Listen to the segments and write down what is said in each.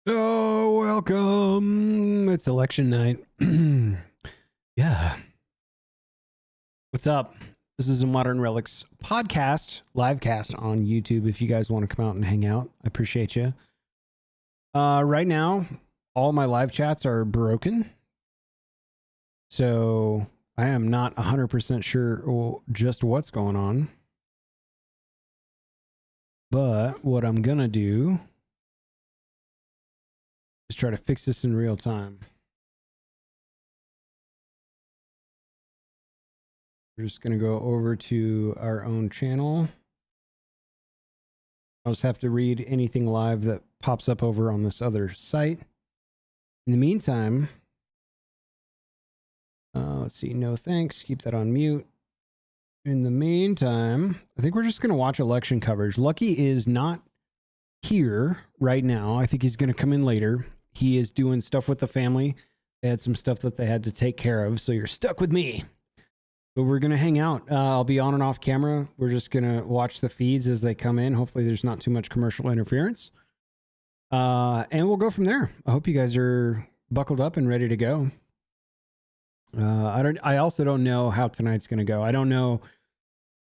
Oh, welcome. It's election night. Yeah. What's up? This is a Modern Relics podcast, live cast on YouTube. If you guys want to come out and hang out, I appreciate you. Right now, all my live chats are broken. So I am not 100% sure just what's going on. But what I'm going to do is try to fix this in real time. We're just going to go over to our own channel. I'll just have to read anything live that pops up over on this other site. In the meantime, let's see. No thanks. Keep that on mute. In the meantime, I think we're just going to watch election coverage. Lucky is not here right now. I think he's going to come in later. He is doing stuff with the family. They had some stuff that they had to take care of, so you're stuck with me. But we're going to hang out. I'll be on and off camera. We're just going to watch the feeds as they come in. Hopefully there's not too much commercial interference. And we'll go from there. I hope you guys are buckled up and ready to go. I also don't know how tonight's going to go. I don't know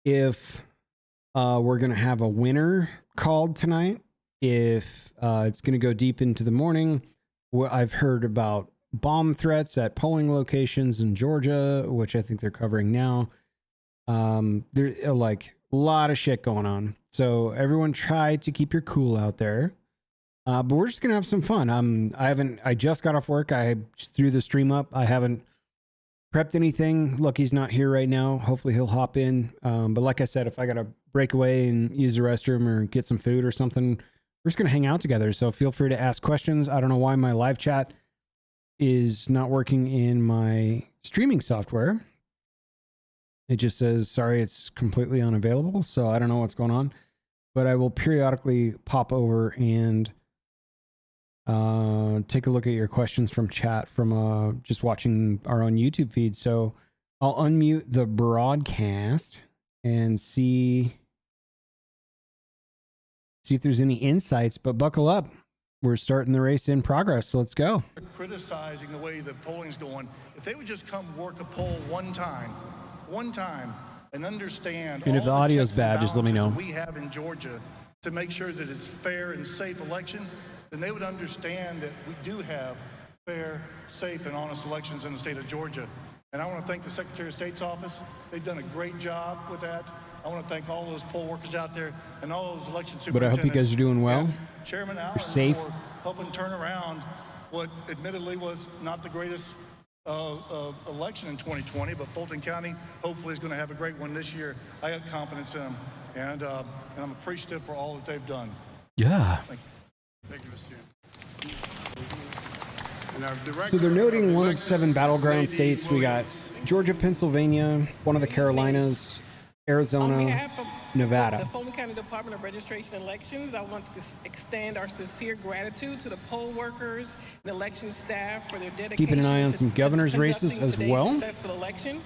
if we're going to have a winner called tonight, if it's going to go deep into the morning. I've heard about bomb threats at polling locations in Georgia, which I think they're covering now. There's like a lot of shit going on. So everyone try to keep your cool out there. But we're just going to have some fun. I just got off work. I just threw the stream up. I haven't prepped anything. Lucky's not here right now. Hopefully he'll hop in. But like I said, if I got to break away and use the restroom or get some food or something, we're just going to hang out together. So feel free to ask questions. I don't know why my live chat is not working in my streaming software. It just says, sorry, it's completely unavailable. So I don't know what's going on, but I will periodically pop over and take a look at your questions from chat from just watching our own YouTube feed. So I'll unmute the broadcast and see if there's any insights, but buckle up. We're starting the race in progress, so let's go. Criticizing the way the polling's going. If they would just come work a poll one time, and understand. And if the audio's bad, just let me know. We have in Georgia to make sure that it's fair and safe election, then they would understand that we do have fair, safe, and honest elections in the state of Georgia. And I want to thank the Secretary of State's office. They've done a great job with that. I want to thank all those poll workers out there and all those election superintendents. But I hope you guys are doing well. Chairman Allen, you're safe. For helping turn around what admittedly was not the greatest election in 2020, but Fulton County hopefully is going to have a great one this year. I got confidence in them, and I'm appreciative for all that they've done. Yeah. Thank you. Thank you, Mr. So they're noting one of 7 battleground states. We got Georgia, Pennsylvania, one of the Carolinas, Arizona, Nevada. The Fulton County Department of Registration and Elections, I want to extend our sincere gratitude to the poll workers and election staff for their dedication. Keeping an eye on some governor's races as well. Successful election.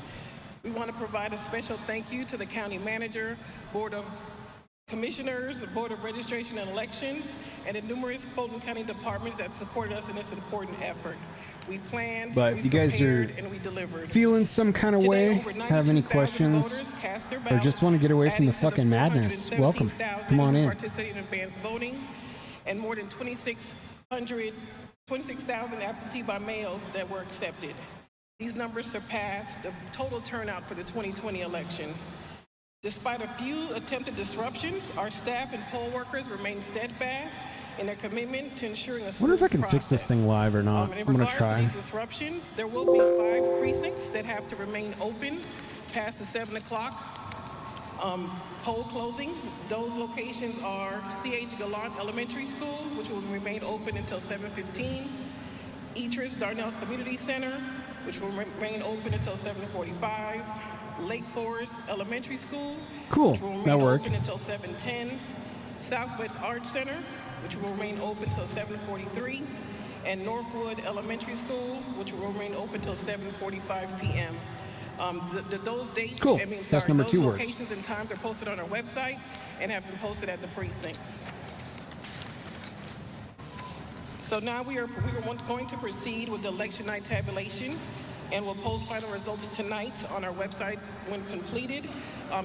We want to provide a special thank you to the county manager, Board of Commissioners, Board of Registration and Elections, and the numerous Fulton County departments that supported us in this important effort. We planned, but if you guys are feeling some kind of way, have any questions, or just want to get away from the fucking madness, welcome. Come on in. Participating in advanced voting, and more than 26,000 absentee by mails that were accepted. These numbers surpassed the total turnout for the 2020 election. Despite a few attempted disruptions, our staff and poll workers remain steadfast in their commitment to ensuring a smooth process. I wonder if I can fix this thing live or not. I'm going to try. These disruptions, there will be 5 precincts that have to remain open past the 7 o'clock poll closing. Those locations are C.H. Gallant Elementary School, which will remain open until 7:15. Etris Darnell Community Center, which will remain open until 7:45. Lake Forest Elementary School, cool. Which will remain that worked. Open until 7:10. Southwest Arts Center, which will remain open until 7:43, and Northwood Elementary School, which will remain open until 7:45 p.m. Those dates, cool. That's number 2 works. Locations and times are posted on our website and have been posted at the precincts. So now we are going to proceed with the election night tabulation, and we'll post final results tonight on our website when completed.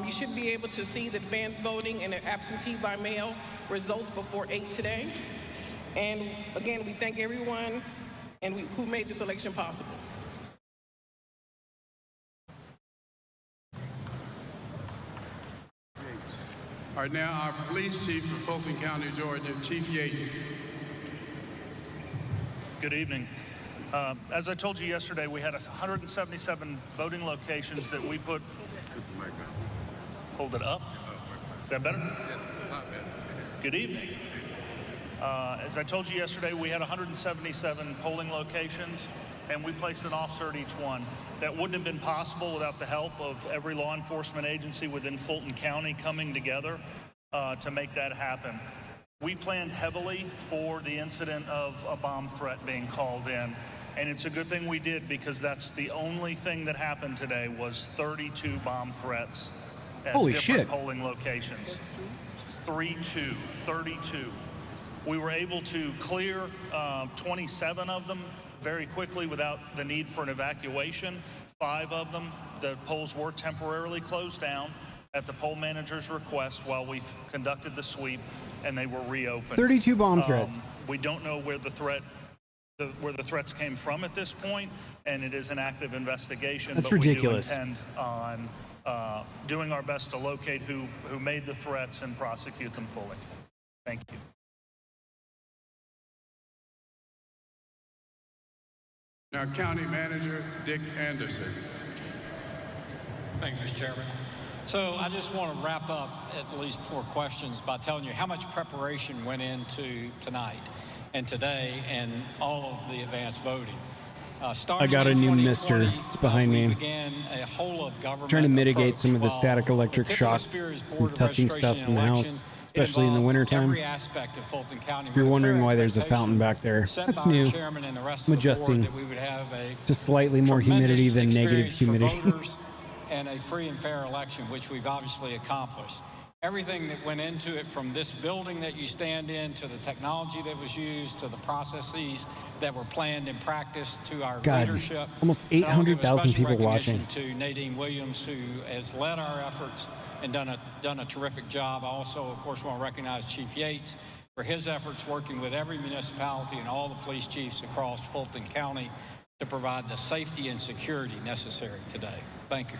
You should be able to see the advanced voting and the absentee by mail results before 8 today. And again, we thank everyone who made this election possible. All right, now our police chief of Fulton County, Georgia, Chief Yates. Good evening. As I told you yesterday, we had 177 voting locations that we put. Hold it up. Is that better? Yes, not bad. Good evening. As I told you yesterday, we had 177 polling locations, and we placed an officer at each one. That wouldn't have been possible without the help of every law enforcement agency within Fulton County coming together to make that happen. We planned heavily for the incident of a bomb threat being called in, and it's a good thing we did, because that's the only thing that happened today was 32 bomb threats at Holy different shit. polling locations. 32. We were able to clear 27 of them very quickly without the need for an evacuation. 5 of them, the polls were temporarily closed down at the poll manager's request while we conducted the sweep, and they were reopened. 32 bomb threats. We don't know where the threats came from at this point, and it is an active investigation. That's but ridiculous. We do intend on doing our best to locate who made the threats and prosecute them fully. Thank you. Now, County Manager Dick Anderson. Thank you, Mr. Chairman. So I just want to wrap up at least 4 questions by telling you how much preparation went into tonight and today and all of the advanced voting. I got a new mister. It's behind me. Began a whole of government Trying to mitigate some of the approach static while electric the shock Spears from Board of touching Registration stuff in the and house, Election, especially in the involved wintertime. every aspect of Fulton County. If you're with a wondering clear why there's a expectation fountain back there, set that's by our new. chairman and the rest I'm of the board adjusting that we would have a to slightly more humidity than tremendous negative experience for humidity. voters and a free and fair election, which we've obviously accomplished. Everything that went into it, from this building that you stand in, to the technology that was used, to the processes that were planned and practiced, to our God, leadership. almost And I'll give a 800,000 special people recognition watching. to Nadine Williams, who has led our efforts and done a terrific job. I also, of course, want to recognize Chief Yates for his efforts working with every municipality and all the police chiefs across Fulton County to provide the safety and security necessary today. Thank you.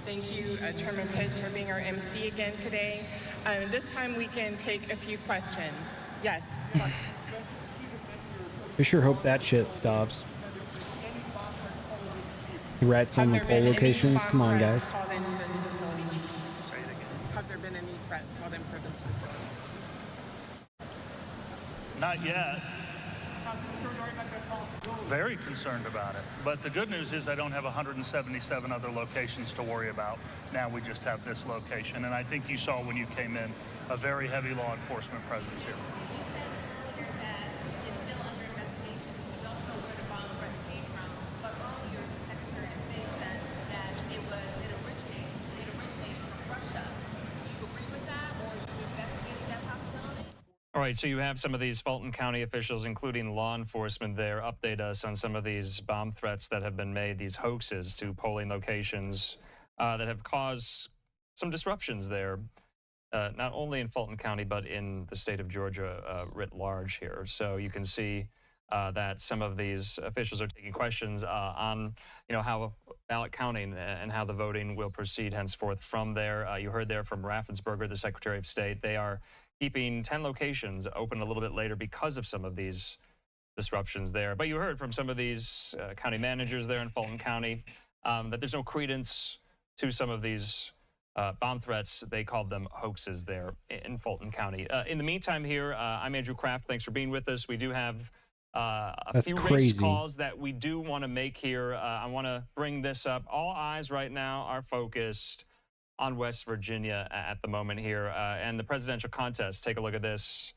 Thank you, Chairman Pitts, for being our MC again today. This time we can take a few questions. Yes. I sure hope that shit stops. Threats on the Have there poll been any locations. Come on, bomb guys. threats called into this facility? Have there been any threats called in for this facility? Not yet. Very concerned about it. But the good news is I don't have 177 other locations to worry about. Now we just have this location. And I think you saw when you came in a very heavy law enforcement presence here. All right, so you have some of these Fulton County officials, including law enforcement there, update us on some of these bomb threats that have been made, these hoaxes to polling locations that have caused some disruptions there, not only in Fulton County, but in the state of Georgia writ large here. So you can see that some of these officials are taking questions on, how ballot counting and how the voting will proceed henceforth from there. You heard there from Raffensperger, the Secretary of State. They are keeping 10 locations open a little bit later because of some of these disruptions there. But you heard from some of these county managers there in Fulton County that there's no credence to some of these bomb threats. They called them hoaxes there in Fulton County. In the meantime here, I'm Andrew Kraft. Thanks for being with us. We do have a few race calls that we do want to make here. I want to bring this up. All eyes right now are focused on West Virginia at the moment here, and the presidential contest. Take a look at this.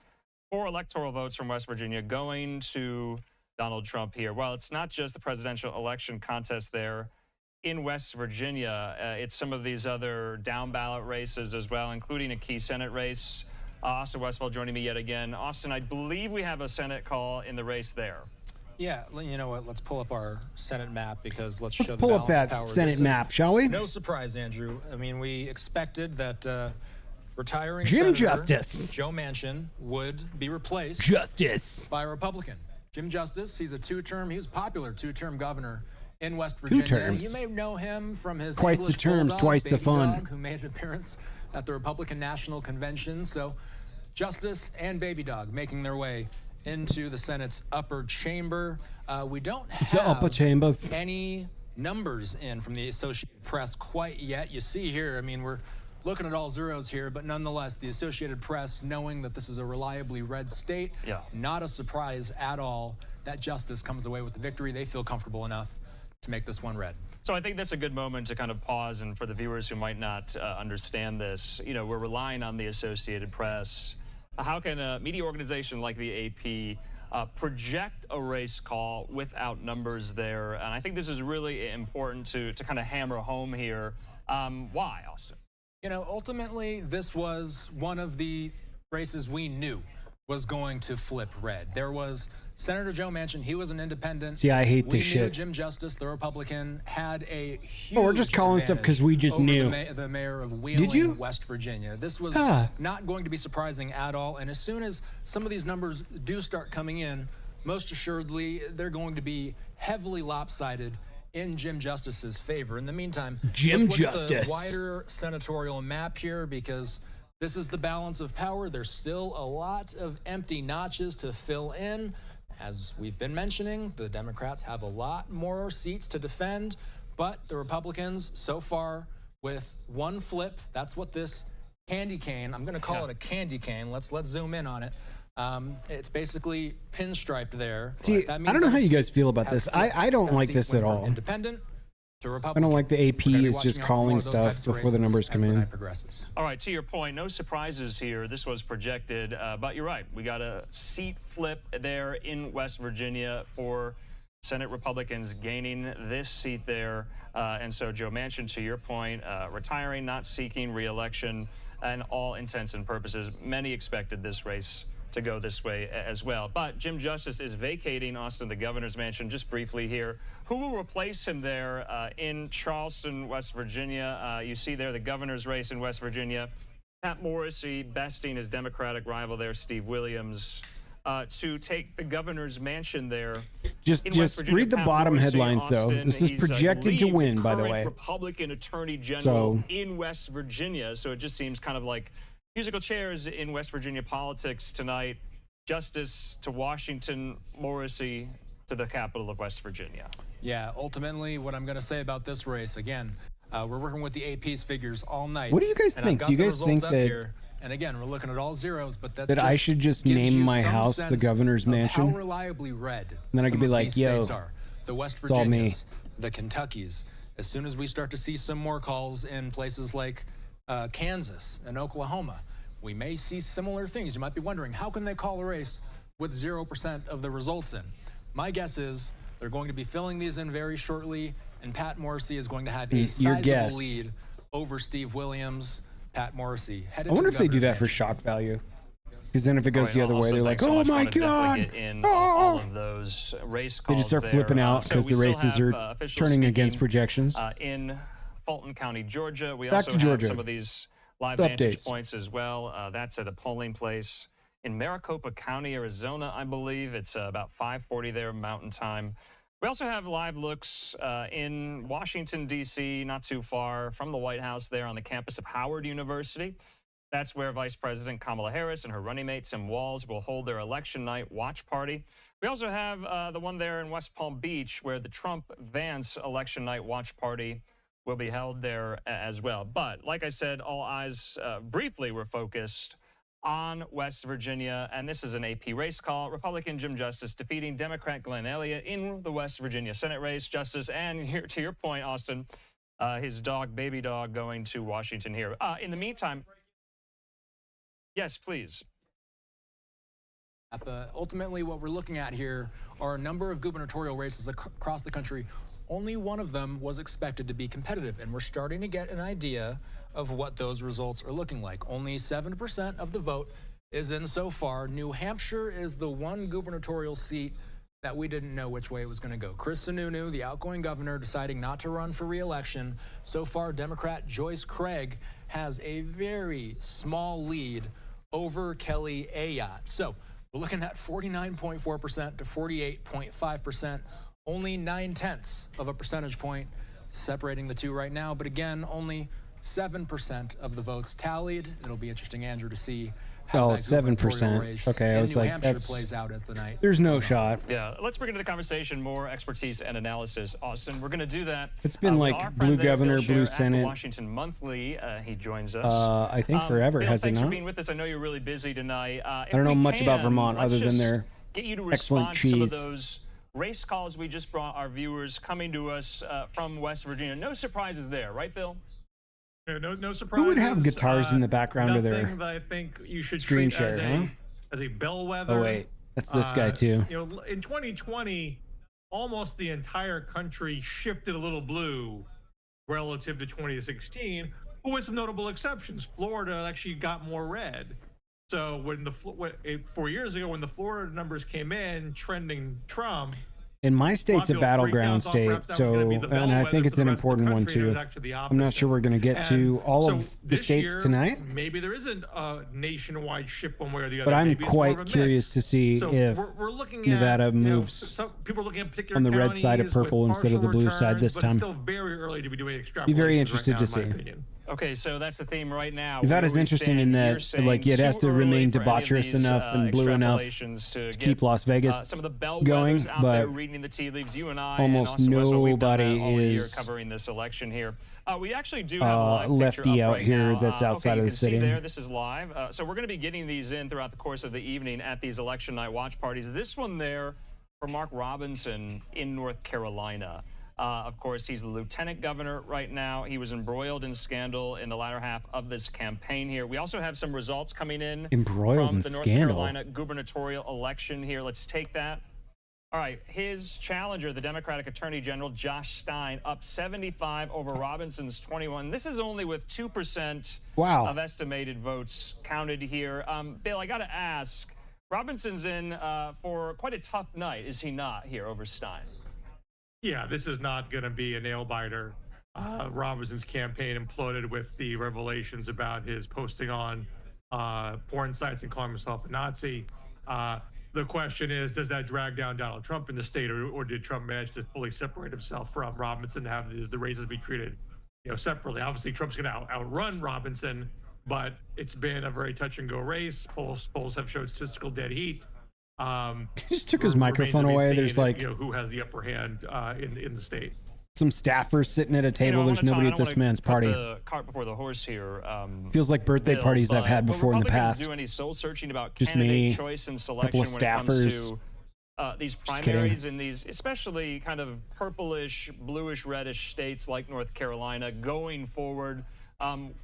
4 electoral votes from West Virginia going to Donald Trump here. Well, it's not just the presidential election contest there in West Virginia. It's some of these other down ballot races as well, including a key Senate race Austin Westfall joining me yet again. Austin, I believe we have a Senate call in the race there. Yeah, you know what? Let's pull up our Senate map because let's Let's show the pull up balance of that power. Senate This is map, shall we? No surprise, Andrew. I mean, we expected that retiring Jim Senator Justice. Joe Manchin would be replaced Justice. by a Republican. Jim Justice, he's a he was a popular two-term governor in West Virginia. terms. You may know him from his Twice the English terms, bulldog, twice the Baby fun. Dog, who made an appearance at the Republican National Convention. So Justice and Baby Dog making their way into the Senate's upper chamber. We don't The upper have chamber. any numbers in from the Associated Press quite yet. You see here, I mean, we're looking at all zeros here, but nonetheless, the Associated Press, knowing that this is a reliably red state, not a surprise at all that Justice comes away with the victory. They feel comfortable enough to make this one red. So I think that's a good moment to kind of pause, and for the viewers who might not understand this, you know, we're relying on the Associated Press. How can a media organization like the AP project a race call without numbers there? And I think this is really important to kind of hammer home here. Why, Austin? You know, ultimately, this was one of the races we knew was going to flip red. There was Senator Joe Manchin. He was an independent. See, I hate we this knew shit. Jim Justice, the Republican, had a huge we're just calling stuff 'cause we just over knew. The mayor of Wheeling, you? West Virginia. This was Ah. not going to be surprising at all. And as soon as some of these numbers do start coming in, most assuredly, they're going to be heavily lopsided in Jim Justice's favor. In the meantime, Jim let's look at Justice. the wider senatorial map here because this is the balance of power. There's still a lot of empty notches to fill in. As we've been mentioning, the Democrats have a lot more seats to defend, but the Republicans, so far, with one flip, that's what this candy cane, I'm going to call it a candy cane. Let's zoom in on it. It's basically pinstriped there. See, That I means don't know how that you guys feel about has this. flipped. I don't That like seat this went at from all. Independent to I Republican. don't like the AP We're gonna be is just watching out for more calling of those stuff types of before the races numbers as come the in. night progresses. All right, to your point, no surprises here. This was projected, but you're right. We got a seat flip there in West Virginia for Senate Republicans gaining this seat there. And so Joe Manchin, to your point, retiring, not seeking re-election, and all intents and purposes, many expected this race to go this way as well. But Jim Justice is vacating, Austin, the governor's mansion. Just briefly here, who will replace him there in Charleston, West Virginia? You see there the governor's race in West Virginia. Pat Morrissey besting his Democratic rival there, Steve Williams, to take the governor's mansion there. Just in West Virginia. read the Pat bottom Morrissey, headlines, though. Austin, This is he's, projected to lead win, by the current way. Republican Attorney General So- in West Virginia. So it just seems kind of like musical chairs in West Virginia politics tonight. Justice to Washington, Morrissey to the capital of West Virginia. Yeah, ultimately, what I'm going to say about this race, again, we're working with the AP's figures all night. What do you guys and think? I've got Do you the guys results think up that- here. And again, we're looking at all zeros, but that I should just gives name you my some house the sense governor's of mansion? How reliably red then I could some be of like, these yo, states are. The West it's all me. Virginias, the Kentuckys. As soon as we start to see some more calls in places like Kansas and Oklahoma, we may see similar things. You might be wondering, how can they call a race with 0% of the results in? My guess is they're going to be filling these in very shortly, and Pat Morrissey is going to have a Your sizable guess. lead over Steve Williams. Pat Morrissey headed I wonder to if the they do that governor's for mansion. shock value. Because then if it goes All the right, other way, Austin, they're like, thanks so oh much. my Wanna definitely God. get in Oh. all of those race calls They just start there. flipping out So because we the still races have, are officials turning against speaking, projections. in Fulton County, Georgia. We Back also to have Georgia. some of these live Updates. vantage points as well. That's at a polling place in Maricopa County, Arizona, I believe. It's about 5:40 there Mountain Time. We also have live looks in Washington, D.C., not too far from the White House there on the campus of Howard University. That's where Vice President Kamala Harris and her running mate Tim Walz will hold their election night watch party. We also have the one there in West Palm Beach where the Trump-Vance election night watch party will be held there as well. But like I said, all eyes briefly were focused on West Virginia, and this is an AP race call. Republican Jim Justice defeating Democrat Glenn Elliott in the West Virginia Senate race. Justice, and here to your point, Austin, his dog, Baby Dog, going to Washington here. In the meantime, yes, please. Ultimately, what we're looking at here are a number of gubernatorial races across the country. Only one of them was expected to be competitive, and we're starting to get an idea of what those results are looking like. Only 7% of the vote is in so far. New Hampshire is the one gubernatorial seat that we didn't know which way it was going to go. Chris Sununu, the outgoing governor, deciding not to run for re-election. So far, Democrat Joyce Craig has a very small lead over Kelly Ayotte. So we're looking at 49.4% to 48.5%, only 0.9 of a percentage point separating the two right now. But again, only 7% of the votes tallied. It'll be interesting, Andrew, to see how that 7%. race Okay, I in was New like, Hampshire that's, plays out as the night. there's no goes on. shot. Yeah, let's bring into the conversation more expertise and analysis. Austin, we're going to do that. It's been with like our friend blue there, governor, Bill blue Scher at the Senate. Washington Monthly. He joins us. I think forever, Bill, has it thanks not? for being with us. I know you're really busy tonight. I don't know much about Vermont let's other than just their get you to excellent respond to some of cheese. those race calls we just brought our viewers coming to us from West Virginia. No surprises there, right, Bill? Yeah, no surprises. Who would have guitars in the background of their nothing that I think you should screen treat share, huh? as a bellwether. Oh wait, that's this guy too. You know, in 2020, almost the entire country shifted a little blue relative to 2016, but with some notable exceptions. Florida actually got more red. So when 4 years ago, when the Florida numbers came in trending Trump, And my state's a battleground state, so, and I think it's an important one too. I'm not sure we're going to get to all of the states tonight, maybe there isn't a nationwide shift one way or the other. but I'm Maybe it's more of a quite curious mix. to see So if we're looking Nevada at, you know, moves some people are looking at particular on the red side of counties with purple instead of the partial blue side returns, this but time. It's still very early to be doing extrapolations. Be very right interested now, to in my see. opinion. Okay, so that's the theme right now. Nevada's Where we interesting in stand, that, you're saying like, it has too to early remain for any of debaucherous these, enough and blue enough extrapolations to keep Las Vegas some of the bellwethers going, out there but reading the tea leaves. You and I, almost and Austin West, we've done that nobody all year is covering this election here. We actually do have a live lefty picture up out right here now. that's outside okay, of you the can see city. there, this is live. So we're going to be getting these in throughout the course of the evening at these election night watch parties. This one there for Mark Robinson in North Carolina. Of course, he's the lieutenant governor right now. He was embroiled in scandal in the latter half of this campaign here. We also have some results coming in Embroiled from in the North scandal. Carolina gubernatorial election here. Let's take that. All right, his challenger, the Democratic Attorney General Josh Stein, up 75 over Robinson's 21. This is only with 2% Wow. of estimated votes counted here. Bill, I got to ask, Robinson's in for quite a tough night, is he not, here over Stein? Yeah, this is not going to be a nail biter. Robinson's campaign imploded with the revelations about his posting on porn sites and calling himself a Nazi. The question is, does that drag down Donald Trump in the state, or did Trump manage to fully separate himself from Robinson and have the races be treated, separately? Obviously, Trump's going to outrun Robinson, but it's been a very touch and go race. Polls have showed statistical dead heat. He just took his Remains microphone to be away. seen, There's like who has the upper hand in the state. some staffers sitting at a table. I There's wanna nobody talk- at I this don't wanna man's put party. The cart before the horse here. Feels like birthday Bill, parties I've had but before in the Republicans past. do any soul searching about Just candidate me, choice and couple selection of when it comes staffers. to these kidding. primaries in these, especially kind of purplish, bluish, reddish states like North Carolina going forward?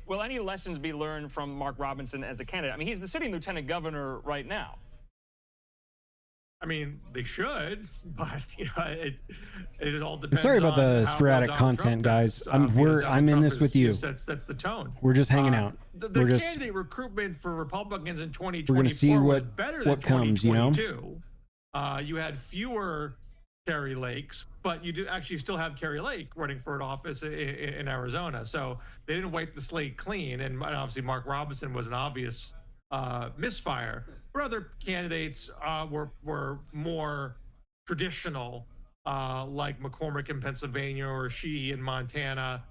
Will any lessons be learned from Mark Robinson as a candidate? I mean, he's the sitting lieutenant governor right now. I mean, they should, but it all depends. Sorry about on the how sporadic well Donald content, Trump guys. does, I'm because Donald in Trump this with you. Sets the tone. We're just hanging out. The We're just candidate recruitment for Republicans in 2024 we're gonna see was what better than what comes. 2022. You had fewer Carrie Lakes, but you do actually still have Carrie Lake running for an office in Arizona. So they didn't wipe the slate clean, and obviously Mark Robinson was an obvious misfire. But other candidates were more traditional, like McCormick in Pennsylvania or Sheehy in Montana,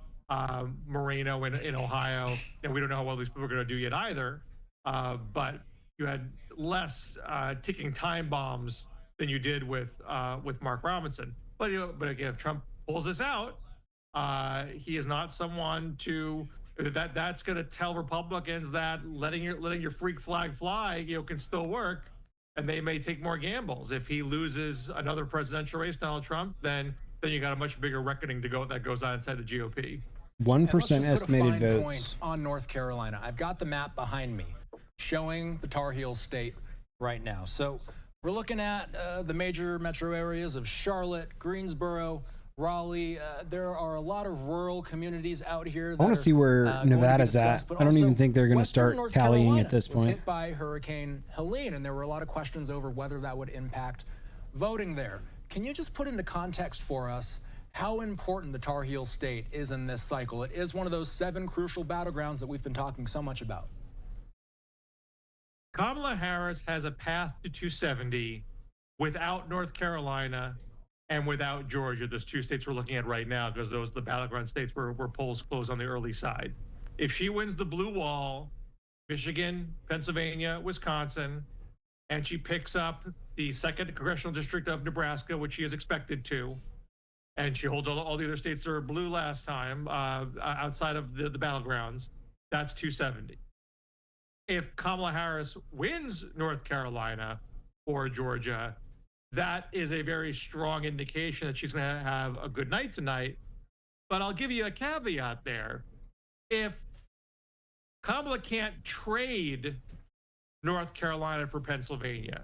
Moreno in Ohio. And we don't know how well these people are going to do yet either. But you had less ticking time bombs than you did with Mark Robinson. But again, if Trump pulls this out, he is not someone that's going to tell Republicans that letting your freak flag fly, can still work. And they may take more gambles. If he loses another presidential race, Donald Trump, then you got a much bigger reckoning that goes on inside the GOP. 1% estimated put a fine votes. point on North Carolina. I've got the map behind me showing the Tar Heel state right now. So we're looking at the major metro areas of Charlotte, Greensboro, Raleigh, there are a lot of rural communities out here. I want to see where Nevada's at. I don't even think they're going to start tallying at this was point. hit by Hurricane Helene, and there were a lot of questions over whether that would impact voting there. Can you just put into context for us how important the Tar Heel state is in this cycle? It is one of those 7 crucial battlegrounds that we've been talking so much about. Kamala Harris has a path to 270 without North Carolina and without Georgia, those 2 states we're looking at right now, because those are the battleground states where polls close on the early side. If she wins the blue wall, Michigan, Pennsylvania, Wisconsin, and she picks up the 2nd congressional district of Nebraska, which she is expected to, and she holds all the other states that are blue last time, outside of the battlegrounds, that's 270. If Kamala Harris wins North Carolina or Georgia, that is a very strong indication that she's going to have a good night tonight. But I'll give you a caveat there. If Kamala can't trade North Carolina for Pennsylvania,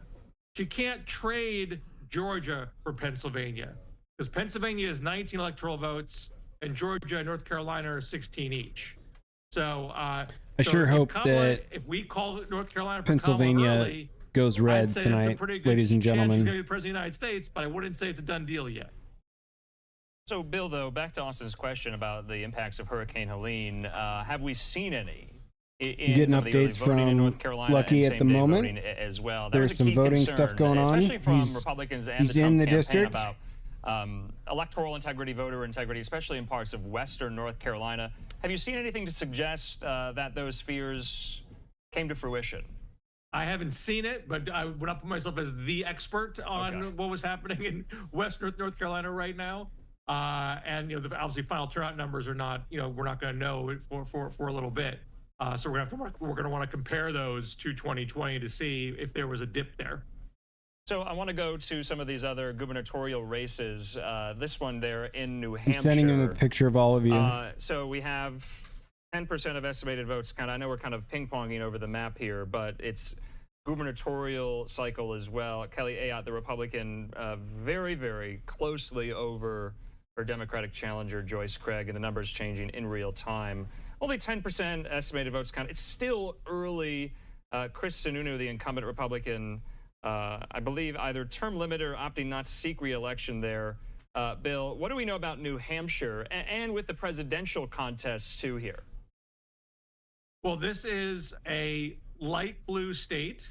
she can't trade Georgia for Pennsylvania, because Pennsylvania is 19 electoral votes and Georgia and North Carolina are 16 each. So I sure hope that if we call North Carolina for Pennsylvania early, goes red tonight, ladies and gentlemen. She's going to be the president of the United States, but I wouldn't say it's a done deal yet. So, Bill, though, back to Austin's question about the impacts of Hurricane Helene, have we seen any? You're getting updates from Lucky at the moment. As well. There's some voting stuff going on. Especially from Republicans and the Trump in the campaign district. About electoral integrity, voter integrity, especially in parts of western North Carolina. Have you seen anything to suggest that those fears came to fruition? I haven't seen it, but I would not put myself as the expert on what was happening in West North Carolina right now. And obviously final turnout numbers are not, we're not going to know for a little bit. So we're going to want to compare those to 2020 to see if there was a dip there. So I want to go to some of these other gubernatorial races. This one there in New Hampshire. I'm sending him a picture of all of you. So we have 10% of estimated votes. I know we're kind of ping-ponging over the map here, but it's gubernatorial cycle as well. Kelly Ayotte, the Republican, very, very closely over her Democratic challenger, Joyce Craig, and the numbers changing in real time. Only 10% estimated votes count. It's still early. Chris Sununu, the incumbent Republican, I believe either term limit or opting not to seek re-election there. Bill, what do we know about New Hampshire and with the presidential contests too here? Well, this is a light blue state.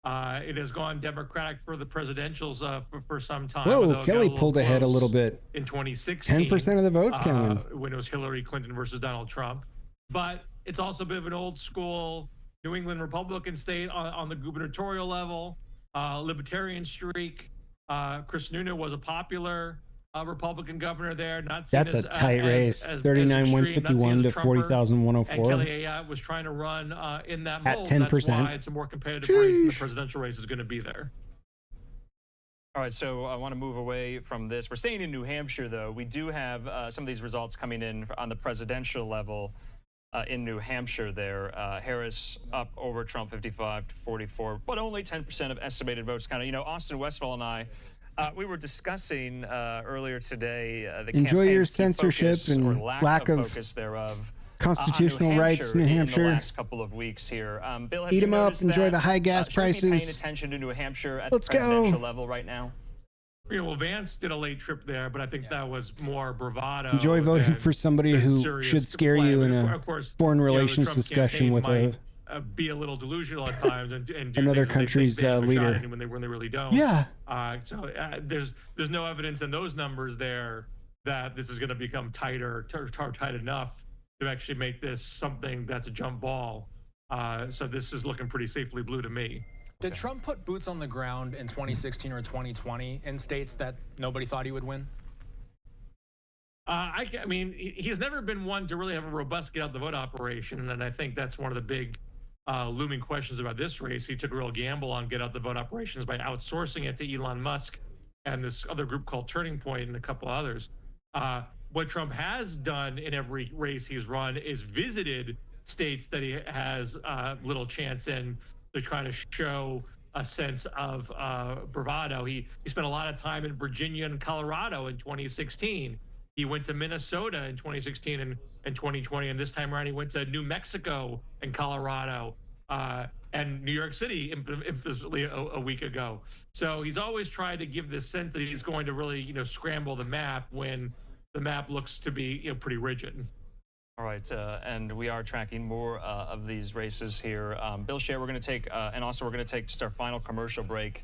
It has gone Democratic for the presidentials for some time. Whoa, Kelly pulled ahead a little bit. In 2016. 10% of the votes counted. When it was Hillary Clinton versus Donald Trump. But it's also a bit of an old school New England Republican state on the gubernatorial level. Libertarian streak. Chris Sununu was a popular Republican governor there. Not seen That's a tight race. 39,151 to 40,104. And Kelly Ayotte was trying to run in that mold. At 10%. That's why it's a more competitive race, and the presidential race is going to be there. All right, so I want to move away from this. We're staying in New Hampshire, though. We do have some of these results coming in on the presidential level in New Hampshire there. Harris up over Trump 55 to 44, but only 10% of estimated votes counted. Austin Westfall and I, we were discussing earlier today the enjoy your campaign's key censorship focus, and or lack of focus thereof. Constitutional rights, New Hampshire. In the last couple of weeks here. Bill, have eat you them up, enjoy that, the high gas prices. Should we be paying attention to New Hampshire at Let's the presidential go. level right now? Well, Vance did a late trip there, but I think that was more bravado. Enjoy voting for somebody who should scare you in a foreign relations discussion with be a little delusional at times and do another things country's they think they have a shot leader. at when they really don't. Yeah. So there's no evidence in those numbers there that this is going to become tighter or tight enough to actually make this something that's a jump ball. So this is looking pretty safely blue to me. Did Trump put boots on the ground in 2016 or 2020 in states that nobody thought he would win? I mean, he's never been one to really have a robust get out the vote operation, and I think that's one of the big looming questions about this race. He took a real gamble on get out the vote operations by outsourcing it to Elon Musk and this other group called Turning Point and a couple others. What Trump has done in every race he's run is visited states that he has little chance in. They're trying to show a sense of bravado. He spent a lot of time in Virginia and Colorado in 2016. He went to Minnesota in 2016 and 2020, and this time around he went to New Mexico and Colorado and New York City infamously a week ago. So he's always tried to give this sense that he's going to really, scramble the map when the map looks to be, pretty rigid. All right, and we are tracking more of these races here. Bill Scher, we're going to take, and also we're going to take just our final commercial break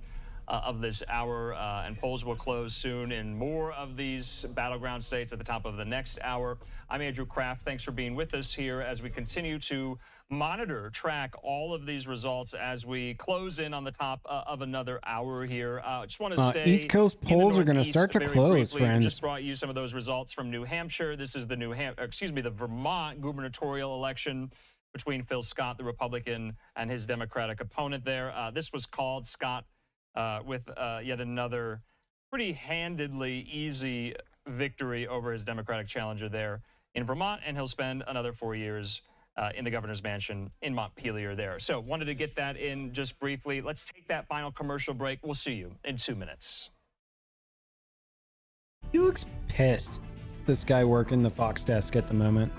of this hour, and polls will close soon in more of these battleground states at the top of the next hour. I'm Andrew Kraft. Thanks for being with us here as we continue to monitor, track all of these results as we close in on the top of another hour here. Just want to stay East Coast polls are going to start to close, friends. Just brought you some of those results from New Hampshire. This is the the Vermont gubernatorial election between Phil Scott, the Republican, and his Democratic opponent there. This was called. Scott with yet another pretty handedly easy victory over his Democratic challenger there in Vermont, and he'll spend another 4 years in the governor's mansion in Montpelier there. So wanted to get that in just briefly. Let's take that final commercial break. We'll see you in 2 minutes. He looks pissed. This guy working the Fox desk at the moment.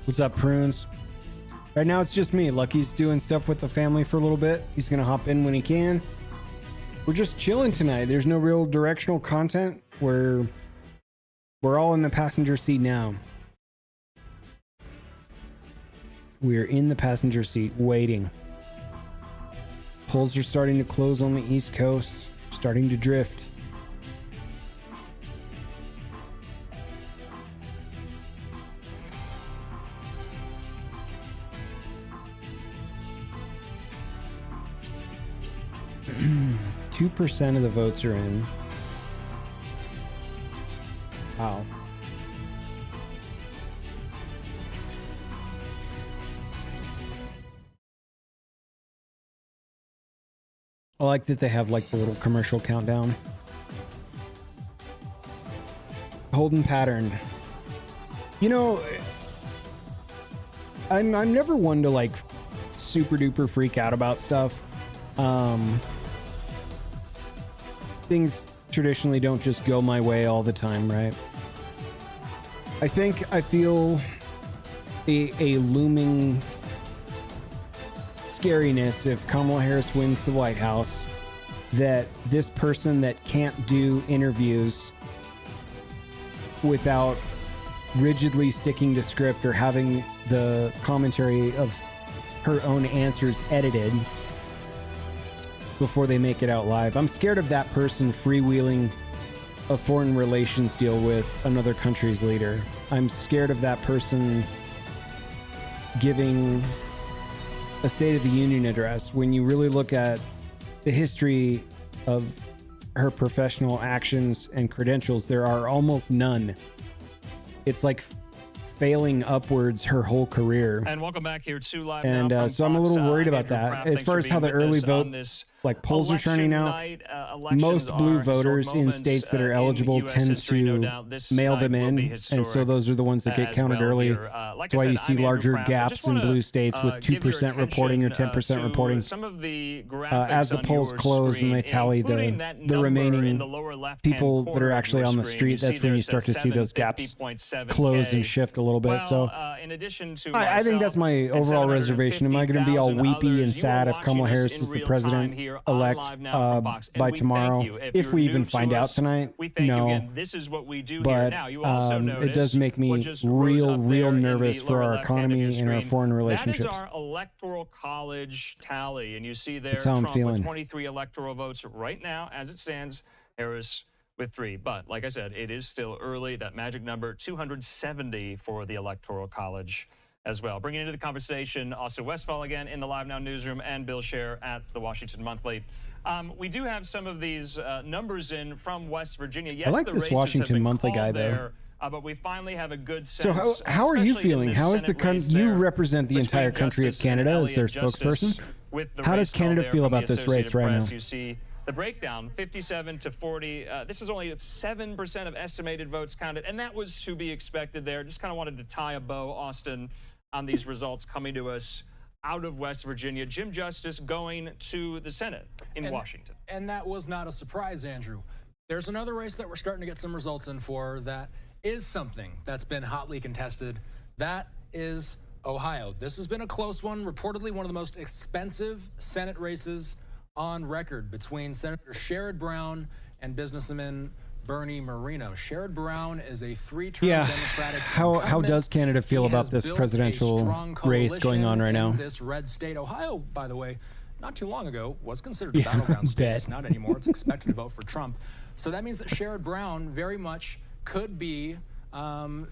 What's up, Prunes? Right now it's just me. Lucky's doing stuff with the family for a little bit. He's gonna hop in when he can. We're just chilling tonight. There's no real directional content. We're all in the passenger seat now. We're in the passenger seat waiting. Polls are starting to close on the East Coast, starting to drift. Two 2% of the votes are in. Wow. I like that they have like the little commercial countdown. Holding pattern. You know, I'm never one to like super duper freak out about stuff. Things traditionally don't just go my way all the time, right? I feel a looming scariness if Kamala Harris wins the White House, that this person that can't do interviews without rigidly sticking to script or having the commentary of her own answers edited before they make it out live. I'm scared of that person freewheeling a foreign relations deal with another country's leader. I'm scared of that person giving a State of the Union address. When you really look at the history of her professional actions and credentials, there are almost none. It's like failing upwards her whole career. And welcome back here to Live and Now so I'm a little worried about that. As far as how the early vote, like polls are turning out, most blue voters in states that are eligible tend to mail them in, and so those are the ones that get counted early. That's why you see larger gaps in blue states with 2% reporting or 10% reporting. As the polls close and they tally the remaining people that are actually on the street, that's when you start to see those gaps close and shift a little bit. So in addition to I think that's my overall reservation. Am I going to be all weepy and sad if Kamala Harris is the president-elect by tomorrow? If we even find out tonight, no. This is what we do but it does make me real nervous for our economy and our foreign relationships. That is our electoral college tally, and you see there That's how I'm Trump feeling. with 23 electoral votes right now as it stands. Harris with 3. But like I said, it is still early. That magic number, 270 for the Electoral College as well. Bringing into the conversation, Austin Westfall again in the Live Now newsroom, and Bill Scher at the Washington Monthly. We do have some of these numbers in from West Virginia. Yes, I like the this races Washington have been Monthly guy, called though. there, but we finally have a good sense. So how are you feeling? How is the you represent the entire country of Canada as their spokesperson? How does Canada feel about this race right now? You see the breakdown, 57 to 40. This was only 7% of estimated votes counted, and that was to be expected there. Just kind of wanted to tie a bow, Austin, on these results coming to us out of West Virginia. Jim Justice going to the Senate in Washington. And that was not a surprise, Andrew. There's another race that we're starting to get some results in for that is something that's been hotly contested. That is Ohio. This has been a close one, reportedly one of the most expensive Senate races on record between Senator Sherrod Brown and businessman Bernie Moreno. Sherrod Brown is a three-term Democratic How does Canada feel about this presidential race going on right now? This red state, Ohio, by the way, not too long ago was considered a battleground state. It's not anymore. It's expected to vote for Trump. So that means that Sherrod Brown very much could be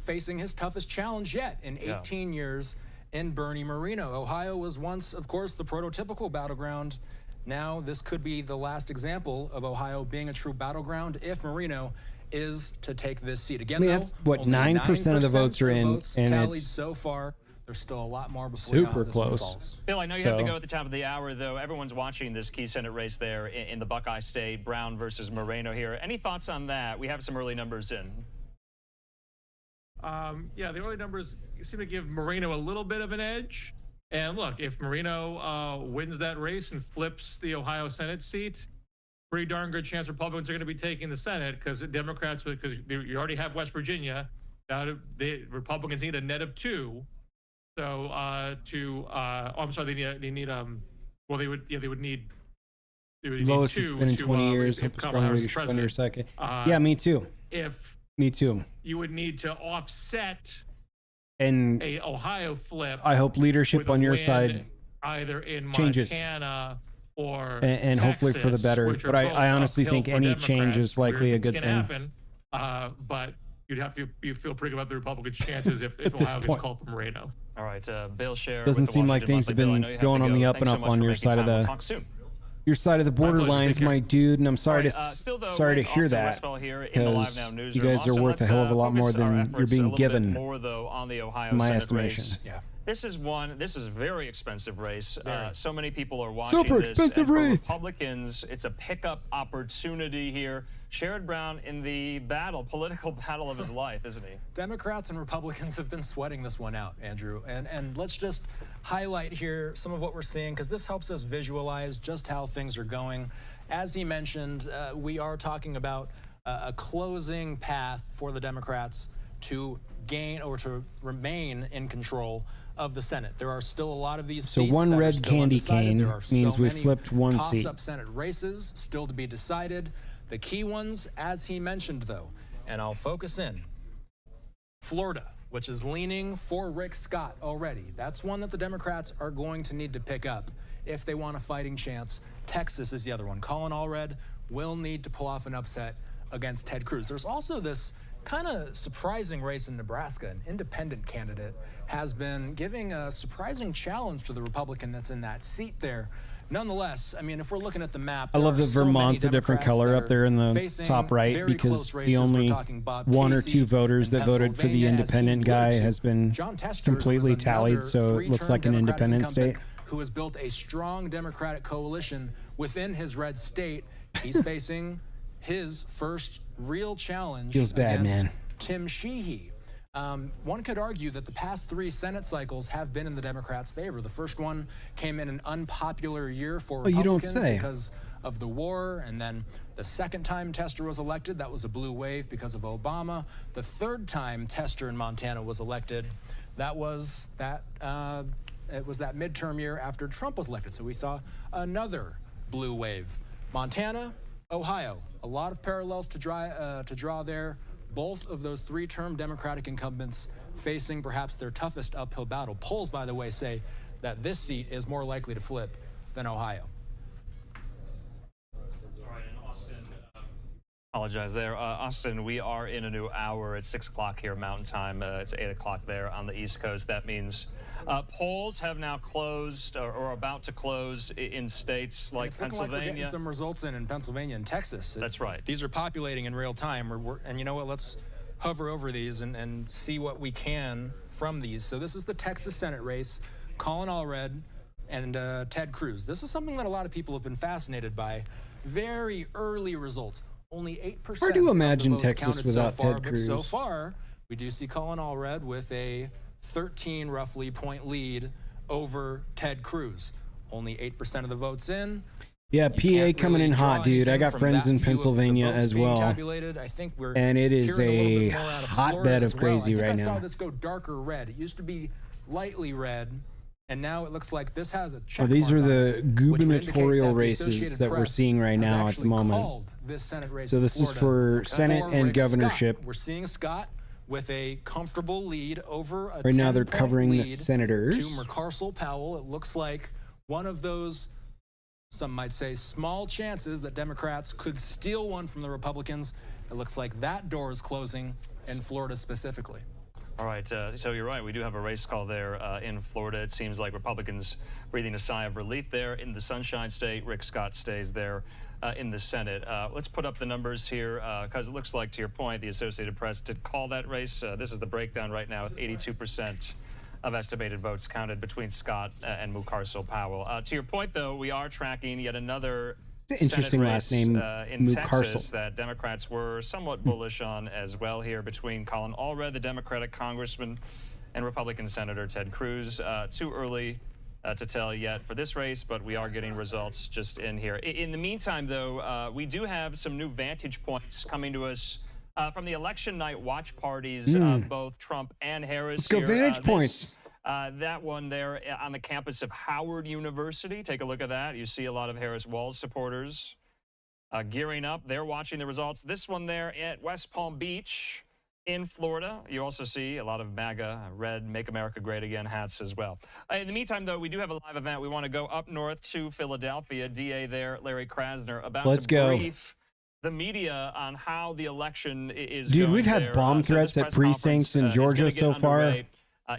facing his toughest challenge yet in 18 years in Bernie Moreno. Ohio was once, of course, the prototypical battleground. Now this could be the last example of Ohio being a true battleground if Moreno is to take this seat. Again, that's what 9% of the votes are in, and tallied it's so far. There's still a lot more before super this one close. falls. Bill, I know you have to go at the top of the hour, though. Everyone's watching this key Senate race there in the Buckeye State, Brown versus Moreno here. Any thoughts on that? We have some early numbers in. Yeah, the early numbers seem to give Moreno a little bit of an edge. And look, if Moreno wins that race and flips the Ohio Senate seat, pretty darn good chance Republicans are going to be taking the Senate because Democrats, because you already have West Virginia. Now the Republicans need a net of 2. So I'm sorry, they need well, they would need lowest it's been in 20 years. Hope the strong leadership win your second. Yeah, me too. Me too. You would need to offset and a Ohio flip. I hope leadership on your side either in changes. Montana or and Texas, hopefully for the better. But I honestly think any change is likely a good thing. Happen, but you feel pretty good about the Republicans' chances if Ohio gets called from Moreno. All right, Bill Scher. Doesn't seem like things have been going on the up and up on your side of the borderlines, my dude. And I'm sorry to hear that, because you guys are worth a hell of a lot more than you're being given. In my estimation. Yeah. This is a very expensive race. So many people are watching Super this. expensive and for race. Republicans, it's a pickup opportunity here. Sherrod Brown in the political battle of his life, isn't he? Democrats and Republicans have been sweating this one out, Andrew. And let's just highlight here some of what we're seeing, because this helps us visualize just how things are going. As he mentioned, we are talking about a closing path for the Democrats to gain or to remain in control of the Senate. There are still a lot of these seats. So one red candy cane means we flipped one seat. Toss-up Senate races still to be decided. The key ones, as he mentioned, though, and I'll focus in, Florida, which is leaning for Rick Scott already. That's one that the Democrats are going to need to pick up if they want a fighting chance. Texas is the other one. Colin Allred will need to pull off an upset against Ted Cruz. There's also this kind of surprising race in Nebraska. An independent candidate has been giving a surprising challenge to the Republican that's in that seat there. Nonetheless, I mean, if we're looking at the map, I love that Vermont's a different color up there in the top right, because the only 1 or 2 voters that voted for the independent guy has been completely tallied, so it looks like an independent state. Who has built a strong Democratic coalition within his red state. He's facing his first real challenge against Tim Sheehy. One could argue that the past 3 Senate cycles have been in the Democrats' favor. The first one came in an unpopular year for Republicans because of the war, and then the second time Tester was elected, that was a blue wave because of Obama. The third time Tester in Montana was elected, it was that midterm year after Trump was elected. So we saw another blue wave. Montana, Ohio, a lot of parallels to draw there. Both of those 3-term Democratic incumbents facing perhaps their toughest uphill battle. Polls, by the way, say that this seat is more likely to flip than Ohio. Apologize there. Austin, we are in a new hour. It's 6 o'clock here Mountain Time. It's 8 o'clock there on the East Coast. That means polls have now closed or are about to close in states like Pennsylvania. Like we're getting some results in Pennsylvania and Texas. That's right. These are populating in real time. And you know what? Let's hover over these and see what we can from these. So this is the Texas Senate race. Colin Allred and Ted Cruz. This is something that a lot of people have been fascinated by. Very early results. Only 8%. Hard to imagine of the votes Texas without so far, Ted Cruz. But so far, we do see Colin Allred with a 13 roughly point lead over Ted Cruz. Only 8% of the votes in. Yeah, You PA can't coming really in draw hot, dude. I anything got from friends that in view of the Pennsylvania votes as being well. tabulated. I think we're And it is hearing a little a bit more out of Florida hotbed as of well. crazy I think right I saw now. this go darker red. It used to be lightly red, and now it looks like this has a check Oh, these mark are on the it, which would indicate gubernatorial that the races Associated that we're Press seeing right has now at the actually moment. called this Senate race So in this is Florida for Senate for and Rick governorship. Scott. We're seeing Scott with a comfortable lead over a Right now they're 10-point covering the lead senators. to McCarcel Powell. It looks like one of those, some might say, small chances that Democrats could steal one from the Republicans. It looks like that door is closing in Florida specifically. All right, so you're right. We do have a race call there in Florida. It seems like Republicans breathing a sigh of relief there in the Sunshine State. Rick Scott stays there in the Senate. Let's put up the numbers here because it looks like, to your point, the Associated Press did call that race. This is the breakdown right now with 82% of estimated votes counted between Scott and Mucarsel Powell. To your point, though, we are tracking yet another It's an interesting Senate last race, name, in Texas Mucarsel. that Democrats were somewhat bullish on as well here between Colin Allred, the Democratic congressman, and Republican Senator Ted Cruz. Too early to tell yet for this race, but we are getting results just in here. In the meantime, though, we do have some new vantage points coming to us from the election night watch parties of both Trump and Harris. Let's go here. vantage points. That one there on the campus of Howard University. Take a look at that. You see a lot of Harris Walz supporters gearing up. They're watching the results. This one there at West Palm Beach in Florida. You also see a lot of MAGA, red, Make America Great Again hats as well. In the meantime, though, we do have a live event. We want to go up north to Philadelphia. DA there, Larry Krasner, about Let's to go. brief the media on how the election is Dude, going we've had there. bomb So this threats at press conference, precincts in is Georgia gonna get so far. underway.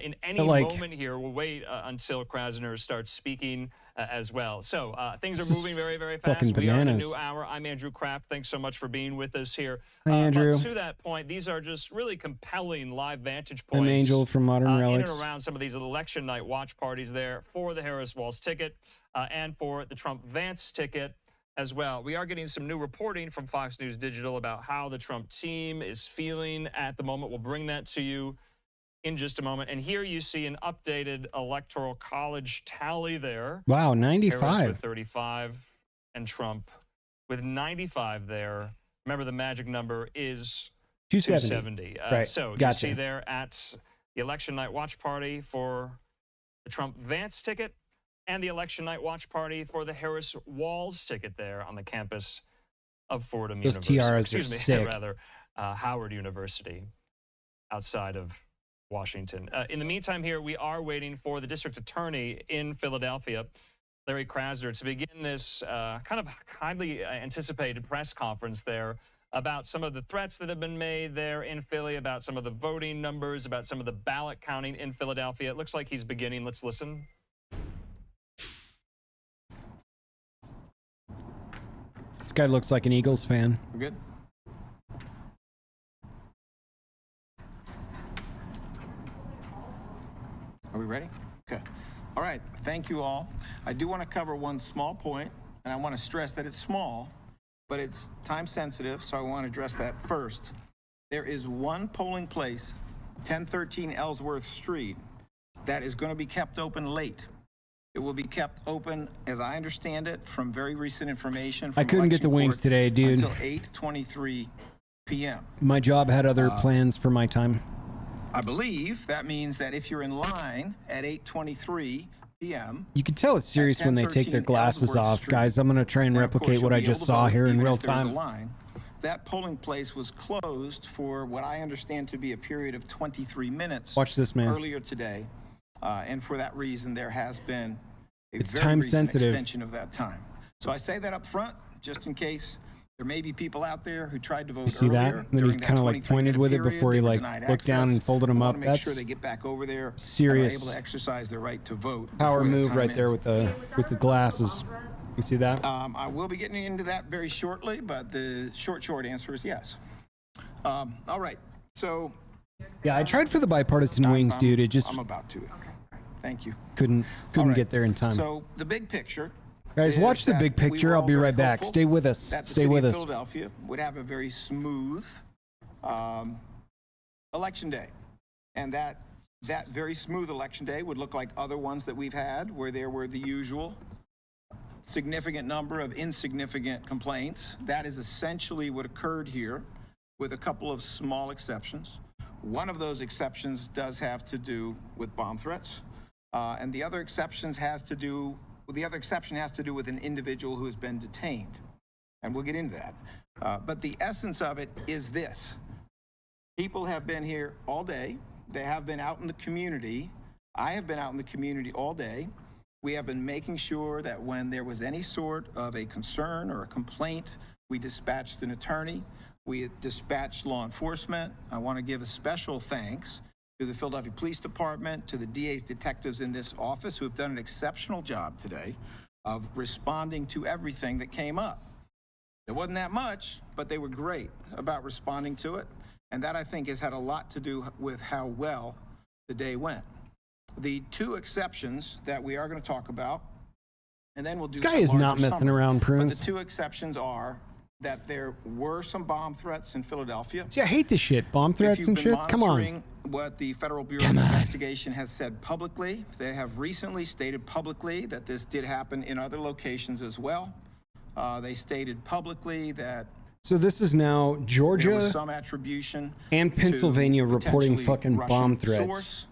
In any Like, moment here, we'll wait until Krasner starts speaking as well. So things This are is moving very, very fast. fucking We are in a bananas. new hour. I'm Andrew Kraft. Thanks so much for being with us here. Hi, Andrew. But to that point, these are just really compelling live vantage points. I'm Angel from Modern in Relics. and around some of these election night watch parties there for the Harris Walz ticket and for the Trump Vance ticket as well. We are getting some new reporting from Fox News Digital about how the Trump team is feeling at the moment. We'll bring that to you in just a moment. And here you see an updated Electoral College tally there. Wow, Harris 95. with 35 and Trump with 95 there. Remember, the magic number is 270. Right. So you Gotcha. see there at the election night watch party for the Trump Vance ticket and the election night watch party for the Harris Walz ticket there on the campus of Fordham Those University. tiaras are Excuse me, sick. rather, Howard University outside of Washington. In the meantime here, we are waiting for the district attorney in Philadelphia, Larry Krasner, to begin this kind of highly anticipated press conference there about some of the threats that have been made there in Philly, about some of the voting numbers, about some of the ballot counting in Philadelphia. It looks like he's beginning. Let's listen. This guy looks like an Eagles fan. We're good. Are we ready? Okay. All right. Thank you all. I do want to cover one small point, and I want to stress that it's small, but it's time sensitive, so I want to address that first. There is one polling place, 1013 Ellsworth Street, that is going to be kept open late. It will be kept open, as I understand it, from very recent information. I From couldn't get the election wings court today, dude. Until 8:23 p.m. My job had other plans for my time. I believe that means that if you're in line at 8:23 p.m. You can tell it's serious when they take their 1013 glasses Ellsworth off. Street, Guys, I'm going to try and then, of course, replicate what you'll I be able just to saw vote, here in even real if there's a time. line. That polling place was closed for what I understand to be a period of 23 minutes. Watch this, man. Earlier today, and for that reason, there has been a It's very time recent sensitive. extension of that time. So I say that up front, just in case there may be people out there who tried to vote You see that? earlier Then he during that kind of like 23 pointed minute with it period. before he They were like denied looked down access. and folded them I up. wanna make That's sure they get back over there serious. and are able to exercise their right to vote. power before that move time right there ends. with the glasses. You see that? I will be getting into that very shortly, but the short answer is yes. All right, so Yeah, I tried for the bipartisan wings, dude. It just I'm about to. Thank you. couldn't All right. get there in time. So the big picture. Guys, is watch the that big we picture. were I'll all be very right back. hopeful Stay with us. that the Stay city with of us. Philadelphia would have a very smooth election day, and that very smooth election day would look like other ones that we've had, where there were the usual significant number of insignificant complaints. That is essentially what occurred here, with a couple of small exceptions. One of those exceptions does have to do with bomb threats, and the other exception has to do with an individual who has been detained, and we'll get into that. But the essence of it is this: people have been here all day. They have been out in the community. I have been out in the community all day. We have been making sure that when there was any sort of a concern or a complaint, we dispatched an attorney. We dispatched law enforcement. I want to give a special thanks to the Philadelphia Police Department, to the DA's detectives in this office who have done an exceptional job today of responding to everything that came up. There wasn't that much, but they were great about responding to it. And that, I think, has had a lot to do with how well the day went. The two exceptions that we are going to talk about, and then we'll do. This guy is not messing around, Prunes. But the two exceptions are that there were some bomb threats in Philadelphia. See, I hate this shit. Bomb threats and shit. Come on. What the Federal Bureau of Investigation has said publicly, they have recently stated publicly that this did happen in other locations as well. They stated publicly that. So this is now Georgia there was some attribution and Pennsylvania to reporting potentially fucking Russian bomb threats. Source.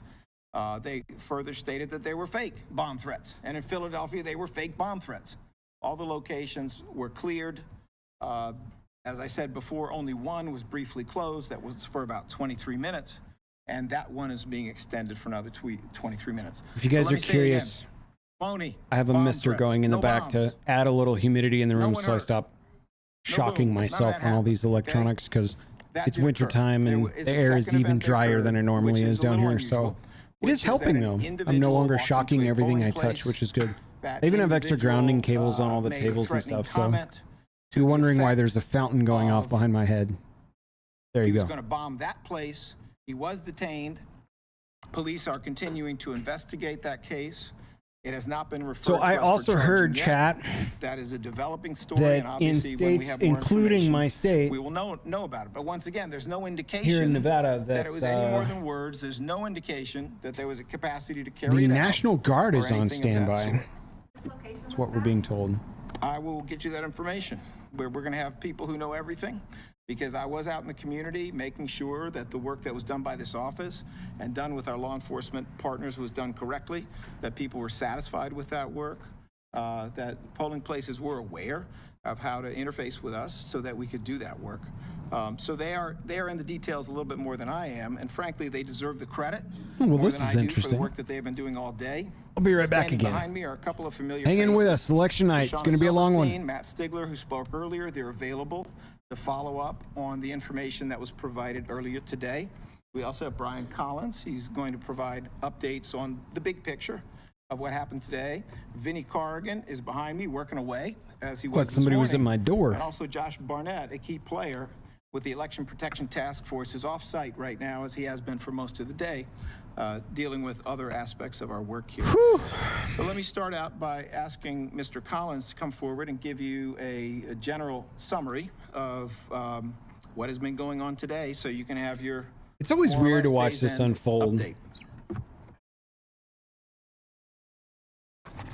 They further stated that they were fake bomb threats. And in Philadelphia, they were fake bomb threats. All the locations were cleared. As I said before, only one was briefly closed. That was for about 23 minutes. And that one is being extended for another 23 minutes. If you guys are curious, phony, I have a mister threats, going in the no back bombs. to add a little humidity in the room one so I hurt. stop No shocking boom. None of myself that on all happened, these electronics because That it's did winter occur. time There and is the a air is second even event that drier occurred, than it normally which is a down little here. So unusual, it which is that helping an though. I'm no individual longer walked shocking into a everything I polling touch, place. which is good. That They even have extra individual, grounding cables on all the made a tables and threatening stuff. So comment to you're the wondering why effect there's a fountain going off of behind my head. There you he go. was going to bomb that place. He was detained. Police are continuing to investigate that case. It has not been referred So to I us for also heard, charging yet. chat, That is a developing story, that and obviously in when we states, have more including information, my state, we will know about it. But once again, there's no indication here in Nevada, that it was any more that than words. There's no indication that there was a capacity to the carry it out National Guard or is on anything of that standby. sort. That's what we're being told. I will get you that information. We're going to have people who know everything, because I was out in the community making sure that the work that was done by this office and done with our law enforcement partners was done correctly, that people were satisfied with that work, that polling places were aware of how to interface with us so that we could do that work. So they are in the details a little bit more than I am, and frankly, they deserve the credit Well, more this than is I do for interesting. the work that they have been doing all day. I'll be right back Standing again. Behind me are a couple of familiar Hang in with faces. us. Election night. It's Shauna going to be a long one. Silverstein, Matt Stigler, who spoke earlier, they're available to follow up on the information that was provided earlier today. We also have Brian Collins. He's going to provide updates on the big picture of what happened today. Vinnie Corrigan is behind me working away as he was Like this somebody was at morning. my door. And also Josh Barnett, a key player with the Election Protection Task Force, is off-site right now, as he has been for most of the day, dealing with other aspects of our work here. So let me start out by asking Mr. Collins to come forward and give you a general summary of what has been going on today, so you can have your It's always more or weird to less watch day's this end unfold. update.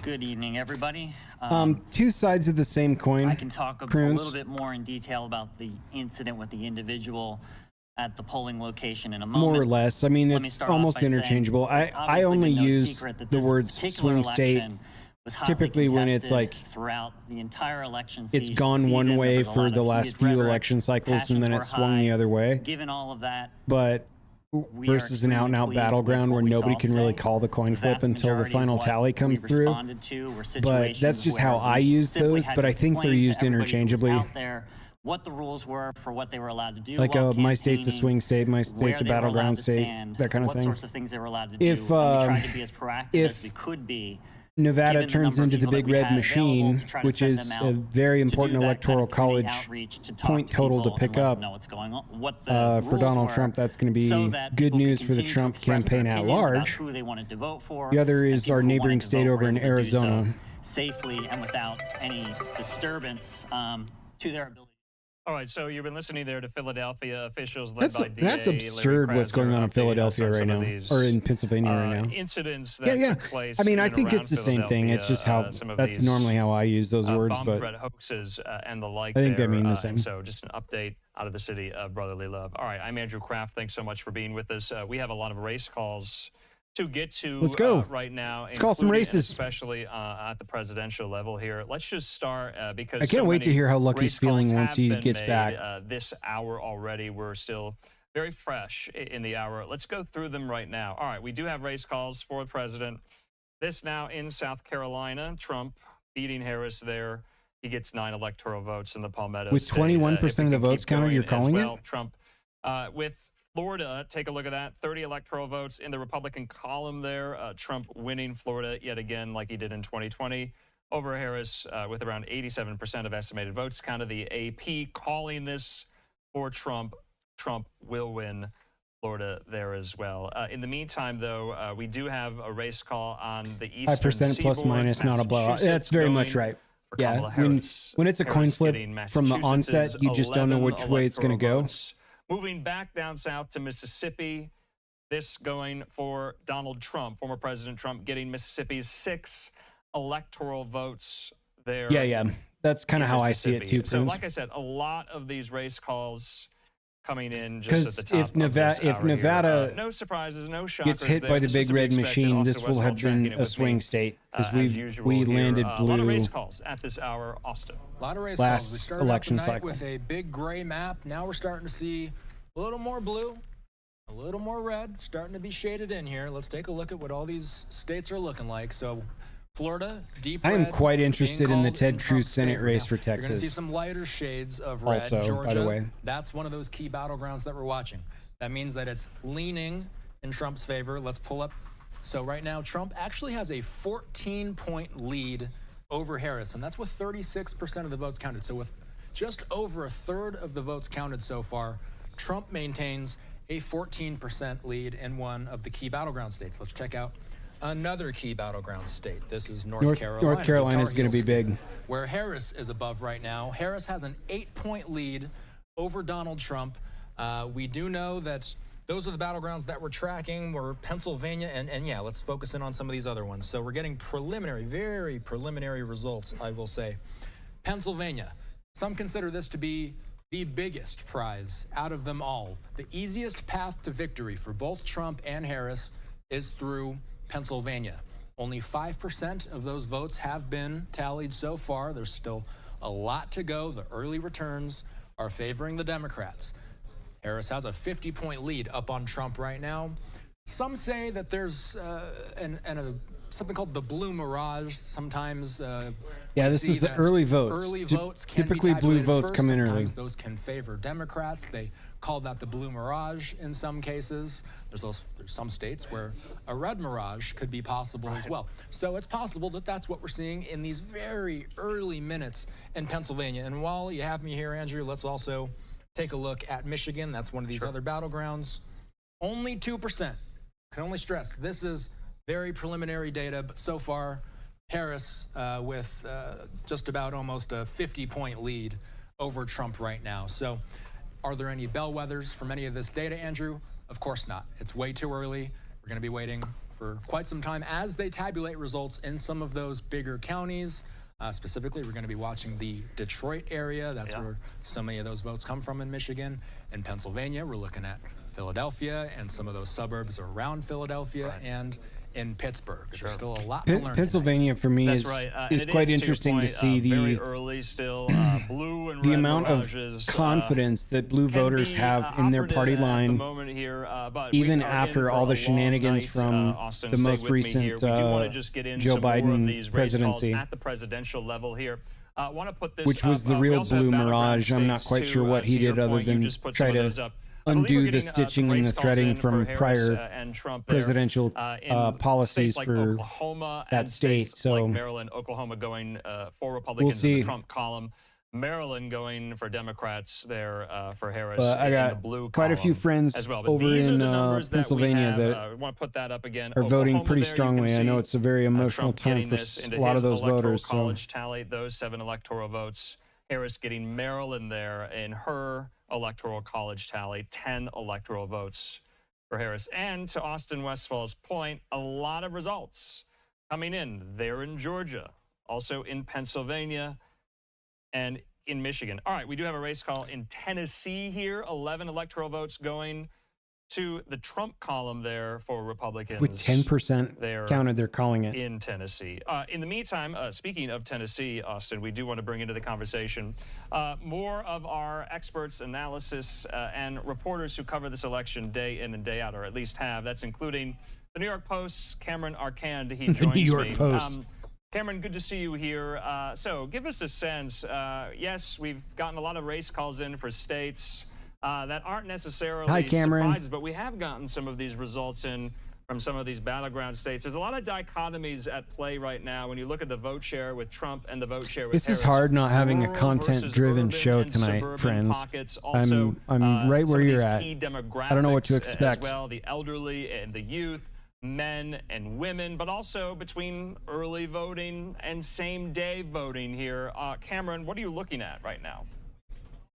Good evening, everybody. Two sides of the same coin. I can talk a Prunes. little bit more in detail about the incident with the individual at the polling location in a moment. More or less. I mean, Let me it's start off almost by saying interchangeable. it's I obviously only been no use secret that the this words particular swing state. election was hotly Typically when it's contested like throughout the entire election it's season. gone one There way was a for lot the of last heated few rhetoric. election cycles, and then it Passions were swung high. the other way. Given all of that, But we are versus an out-and-out extremely pleased battleground with where what we nobody saw can really today. call the coin The flip vast until the majority of final what tally we comes through. responded to were But that's situations just where how we I use simply those, had but to I think they're explain to used everybody who was interchangeably. out there what the rules were for what they were allowed to do. Like while my state's a campaigning, swing state, my where state's a they were allowed battleground to state, stand, that kind of what thing. sorts of things they were allowed to If, do. And we tried um, to be as proactive if as we could be. Nevada given the turns number of into the people that big we red had available machine, to try to which send is them a out very to do important that electoral kind of community college outreach to talk point to total to people and pick let them up. know what's going on, what the For rules Donald were, Trump, that's going to be so that good people could news for the continue to Trump express their campaign at opinions about large. who they wanted to vote for. The other and is people our who wanted neighboring to state vote over were in able to do so Arizona. safely and without any disturbance to their ability. All right, so you've been listening there to Philadelphia officials led by DA That's Larry absurd what's going Krasner on in updating us Philadelphia on right some of now, these, or in Pennsylvania right now. Incidents that Yeah. took place. I mean, I in and think around it's the same thing. It's just how Philadelphia, some of that's these, normally how I use those words, bomb but threat hoaxes and the like. I think they there, mean the And same. so, just an update out of the city of brotherly love. All right, I'm Andrew Kraft. Thanks so much for being with us. We have a lot of race calls to get to Let's go. right now. Let's call some including races. especially at the presidential level here. Let's just start because I can't so wait to many hear how Lucky's race calls feeling once have he been gets made, back. This hour already, we're still very fresh in the hour. Let's go through them right now. All right, we do have race calls for president. This now in South Carolina, Trump beating Harris there. He gets 9 electoral votes in the Palmetto With State. 21% of the votes counted, you're calling it? Trump with Florida, take a look at that. 30 electoral votes in the Republican column there. Trump winning Florida yet again, like he did in 2020, over Harris with around 87% of estimated votes. Kind of the AP calling this for Trump. Trump will win Florida there as well. In the meantime, though, we do have a race call on the eastern 5% plus seaboard, minus, not a blowout. Massachusetts That's very much going right. for Yeah, Kamala Harris. when it's a coin Harris flip getting from the Massachusetts' onset, you just don't know 11 which way it's going to electoral go. votes. Moving back down south to Mississippi, this going for Donald Trump, former President Trump, getting Mississippi's 6 electoral votes there. Yeah. That's kind of how I see it too, So, Prince. like I said, a lot of these race calls coming in just 'Cause at the top if of Nevada- this if hour here. Nevada no surprises, no shockers gets hit there. by the This big was to be red expected. machine, Austin this will Westfall have tracking been it a with swing me, state because as usual we here. landed A lot of blue. race calls at this hour, Austin. A lot of race Last calls. We started election out the night cycle. with a big gray map. Now we're starting to see a little more blue, a little more red, starting to be shaded in here. Let's take a look at what all these states are looking like. So Florida, deep I am red, quite being interested in the called Ted in Cruz Trump's Senate favor. race Now, for You're going to see Texas. some lighter shades of red. Also, by Georgia, the way. that's one of those key battlegrounds that we're watching. That means that it's leaning in Trump's favor. Let's pull up. So right now, Trump actually has a 14-point lead over Harris, and that's with 36% of the votes counted. So with just over a third of the votes counted so far, Trump maintains a 14% lead in one of the key battleground states. Let's check out another key battleground state. This is North Carolina. North Carolina the is Tar going to be Heel state, big. where Harris is above right now. Harris has an 8-point lead over Donald Trump. We do know that those are the battlegrounds that we're tracking. We're Pennsylvania, and yeah, let's focus in on some of these other ones. So we're getting preliminary, very preliminary results, I will say. Pennsylvania, some consider this to be the biggest prize out of them all. The easiest path to victory for both Trump and Harris is through Pennsylvania. Only 5% of those votes have been tallied so far. There's still a lot to go. The early returns are favoring the Democrats. Harris has a 50-point lead up on Trump right now. Some say that there's something called the blue mirage. Sometimes Yeah, this is the early votes. Early votes can Typically, be blue tabulated votes first. come in early. Sometimes those can favor Democrats. They call that the blue mirage in some cases. There's some states where a red mirage could be possible as well. So it's possible that that's what we're seeing in these very early minutes in Pennsylvania. And while you have me here, Andrew, let's also take a look at Michigan. That's one of these other battlegrounds. Only 2%. Can only stress, this is very preliminary data, but so far, Harris with just about almost a 50-point lead over Trump right now. So are there any bellwethers from any of this data, Andrew? Of course not. It's way too early. We're going to be waiting for quite some time as they tabulate results in some of those bigger counties. Specifically, we're going to be watching the Detroit area. That's where so many of those votes come from in Michigan. In Pennsylvania, we're looking at Philadelphia and some of those suburbs around Philadelphia and in Pittsburgh. There's still a lot to learn. Pennsylvania for me That's is right. is And quite it is, interesting to your see point, very the early still blue and the red amount of mirages, confidence that blue can voters be, have in their operative party at the line, moment here, but even we are in after for all a the long shenanigans night, from Austin, the stay most with me here. recent We do want to just get into Joe some more of Biden these race presidency. calls at the presidential level here. Want to put this which was up. the We real also have blue battleground mirage. I'm not states, quite too. sure what he To your did other point, you than just put try some of to those up. I believe we're undo the getting, some stitching and race the calls threading in from for Harris, prior and Trump there, presidential in policies states like for Oklahoma that and state. states So like Maryland, Oklahoma going for Republicans in see. the Trump column. Maryland going for Democrats there for Harris. But I in got the blue quite a few column friends as well. But over these are in the numbers Pennsylvania that we that have. Want to put that up again. are voting Oklahoma pretty there, you can strongly. I know see, it's a very emotional Trump time getting for this a into lot his of those electoral voters. So college tally, those 7 electoral votes. Harris getting Maryland there in her electoral college tally, 10 electoral votes for Harris. And to Austin Westfall's point, a lot of results coming in there in Georgia, also in Pennsylvania, and in Michigan. All right, we do have a race call in Tennessee here. 11 electoral votes going to the Trump column there for Republicans. With 10% counted, they're calling it. In Tennessee. In the meantime, speaking of Tennessee, Austin, we do want to bring into the conversation more of our experts, analysis, and reporters who cover this election day in and day out, or at least have. That's including the New York Post's Cameron Arcand. He joins me. New York Post. Cameron, good to see you here. So give us a sense. Yes, we've gotten a lot of race calls in for states that aren't necessarily surprises, but we have gotten some of these results in from some of these battleground states. There's a lot of dichotomies at play right now when you look at the vote share with Trump and the vote share with This Harris. is hard not having a content-driven show tonight, friends. Also, I'm right where you're at. I don't know what to expect. As well, the elderly and the youth, men and women, but also between early voting and same-day voting here. Cameron, what are you looking at right now?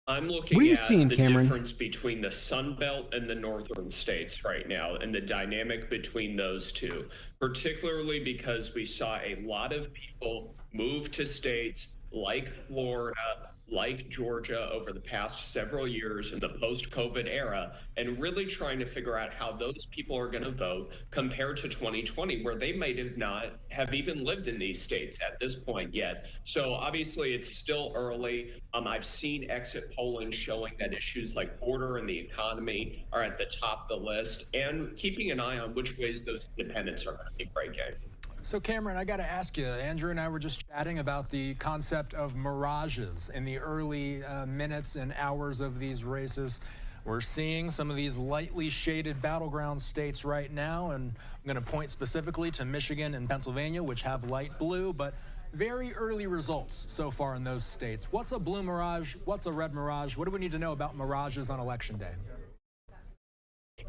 I'm looking at the difference between the Sun Belt and the northern states right now and the dynamic between those two, particularly because we saw a lot of people move to states like Florida, like Georgia over the past several years in the post-COVID era, and really trying to figure out how those people are going to vote compared to 2020, where they might have not have even lived in these states at this point yet. So obviously it's still early. I've seen exit polling showing that issues like border and the economy are at the top of the list, and keeping an eye on which ways those independents are going to be breaking. So Cameron, I got to ask you, Andrew and I were just chatting about the concept of mirages in the early minutes and hours of these races. We're seeing some of these lightly shaded battleground states right now, and I'm going to point specifically to Michigan and Pennsylvania, which have light blue, but very early results so far in those states. What's a blue mirage? What's a red mirage? What do we need to know about mirages on Election Day?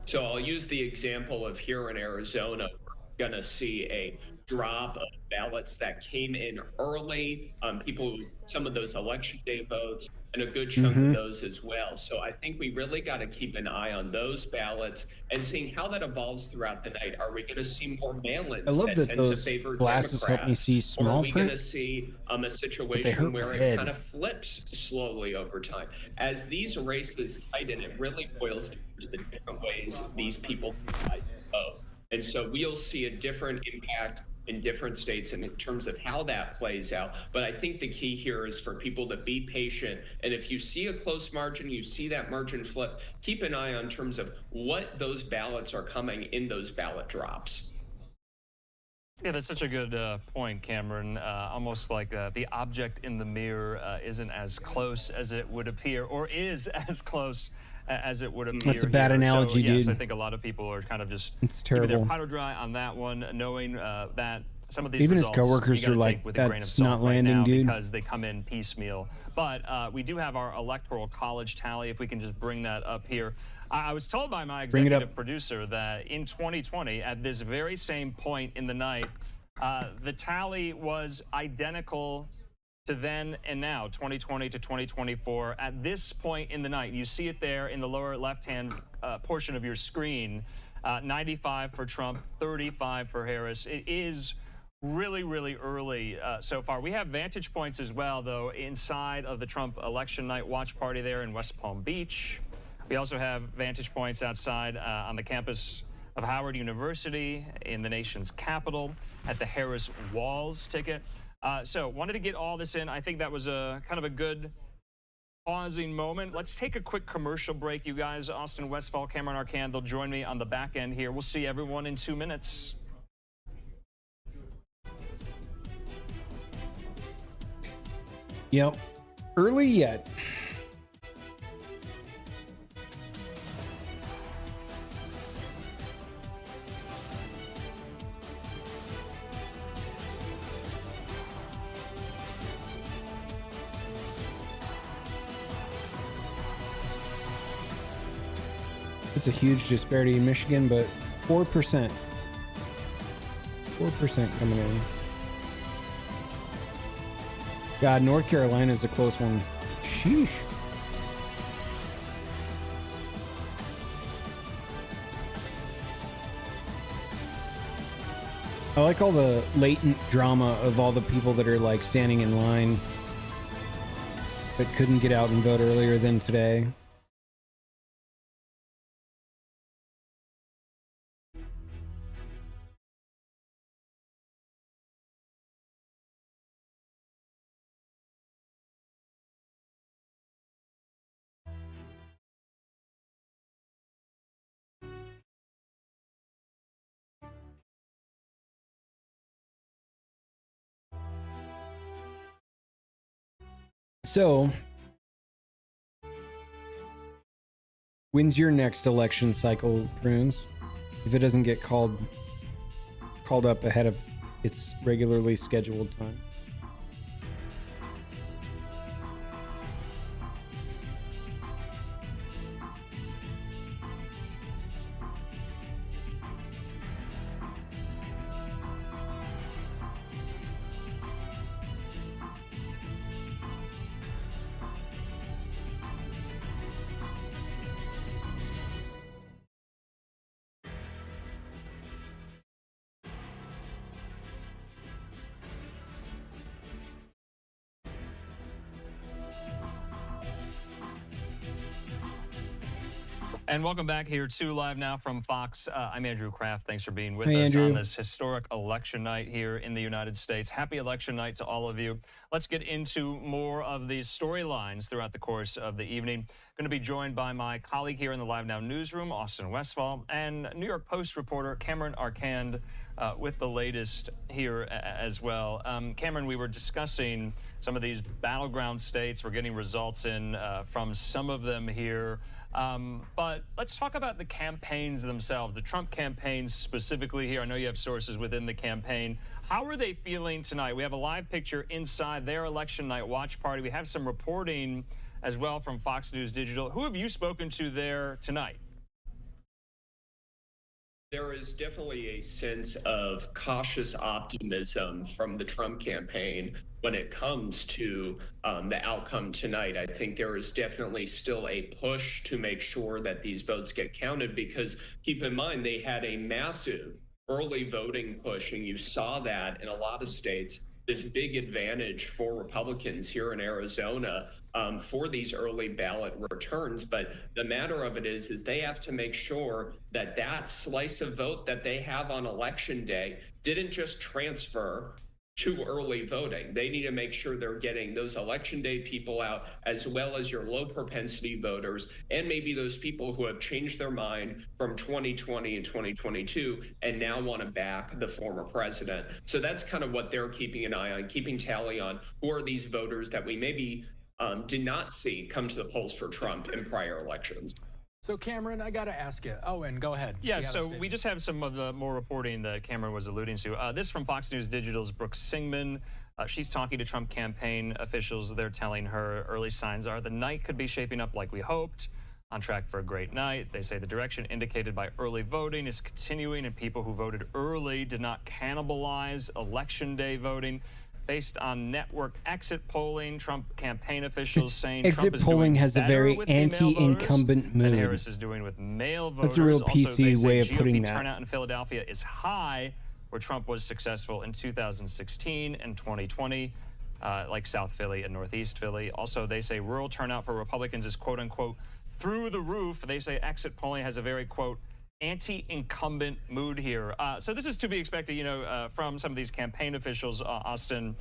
So I'll use the example of here in Arizona. We're going to see a drop of ballots that came in early, some of those election day votes, and a good chunk of those as well. So I think we really got to keep an eye on those ballots and seeing how that evolves throughout the night. Are we going to see more mail-ins I love that tend those to favor glasses Democrats? help me see small or are we going to print? see a situation where it kind of flips slowly over time? As these races tighten, it really boils down to the different ways these people decide to vote. And so we'll see a different impact in different states in terms of how that plays out. But I think the key here is for people to be patient. And if you see a close margin, you see that margin flip, keep an eye on terms of what those ballots are coming in those ballot drops. Yeah, that's such a good point, Cameron. Almost like the object in the mirror isn't as close as it would appear, or is as close as it would appear. That's a bad analogy, so, yes, dude. I think a lot of people are kind of just It's keeping their terrible. powder dry on that one, knowing that some of these Even his results coworkers you gotta are like, take with a grain of "That's salt not right landing, now dude." because they come in piecemeal. But we do have our electoral college tally, if we can just bring that up here. I was told by my Bring it executive up. producer that in 2020, at this very same point in the night, the tally was identical to then and now, 2020 to 2024. At this point in the night, you see it there in the lower left-hand portion of your screen, 95 for Trump, 35 for Harris. It is really, really early so far. We have vantage points as well, though, inside of the Trump election night watch party there in West Palm Beach. We also have vantage points outside on the campus of Howard University in the nation's capital at the Harris Walls ticket. So wanted to get all this in. I think that was a kind of a good pausing moment. Let's take a quick commercial break, you guys. Austin Westfall, Cameron Arcand, they'll join me on the back end here. We'll see everyone in 2 minutes. Yep. Early yet. It's a huge disparity in Michigan, but 4%. 4% coming in. God, North Carolina is a close one. Sheesh. I like all the latent drama of all the people that are like standing in line that couldn't get out and vote earlier than today. So, when's your next election cycle, Prunes? If it doesn't get called up ahead of its regularly scheduled time. And welcome back here to Live Now from Fox. I'm Andrew Kraft. Thanks for being with Hey, us Andrew. on this historic election night here in the United States. Happy election night to all of you. Let's get into more of these storylines throughout the course of the evening. Going to be joined by my colleague here in the Live Now newsroom, Austin Westfall, and New York Post reporter Cameron Arcand with the latest here as well. Cameron, we were discussing some of these battleground states. We're getting results in from some of them here. But let's talk about the campaigns themselves, the Trump campaign specifically here. I know you have sources within the campaign. How are they feeling tonight? We have a live picture inside their election night watch party. We have some reporting as well from Fox News Digital. Who have you spoken to there tonight? There is definitely a sense of cautious optimism from the Trump campaign when it comes to the outcome tonight. I think there is definitely still a push to make sure that these votes get counted, because keep in mind, they had a massive early voting push, and you saw that in a lot of states. This big advantage for Republicans here in Arizona for these early ballot returns. But the matter of it is they have to make sure that that slice of vote that they have on election day didn't just transfer to early voting. They need to make sure they're getting those election day people out, as well as your low propensity voters, and maybe those people who have changed their mind from 2020 and 2022 and now want to back the former president. So that's kind of what they're keeping an eye on, keeping tally on who are these voters that we maybe did not see come to the polls for Trump in prior elections. So, Cameron, I got to ask you. Oh, and go ahead. Yeah, so we just have some of the more reporting that Cameron was alluding to. This from Fox News Digital's Brooke Singman. She's talking to Trump campaign officials. They're telling her early signs are the night could be shaping up like we hoped, on track for a great night. They say the direction indicated by early voting is continuing, and people who voted early did not cannibalize election day voting. Based on network exit polling, Trump campaign officials saying exit Trump is polling doing has a very better with female anti-incumbent voters mood. than Harris is doing with male voters. That's a real Also, PC they say way of GOP putting that. turnout in Philadelphia is high, where Trump was successful in 2016 and 2020, like South Philly and Northeast Philly. Also, they say rural turnout for Republicans is quote unquote through the roof. They say exit polling has a very quote anti-incumbent mood here. So this is to be expected, you know, from some of these campaign officials, Austin,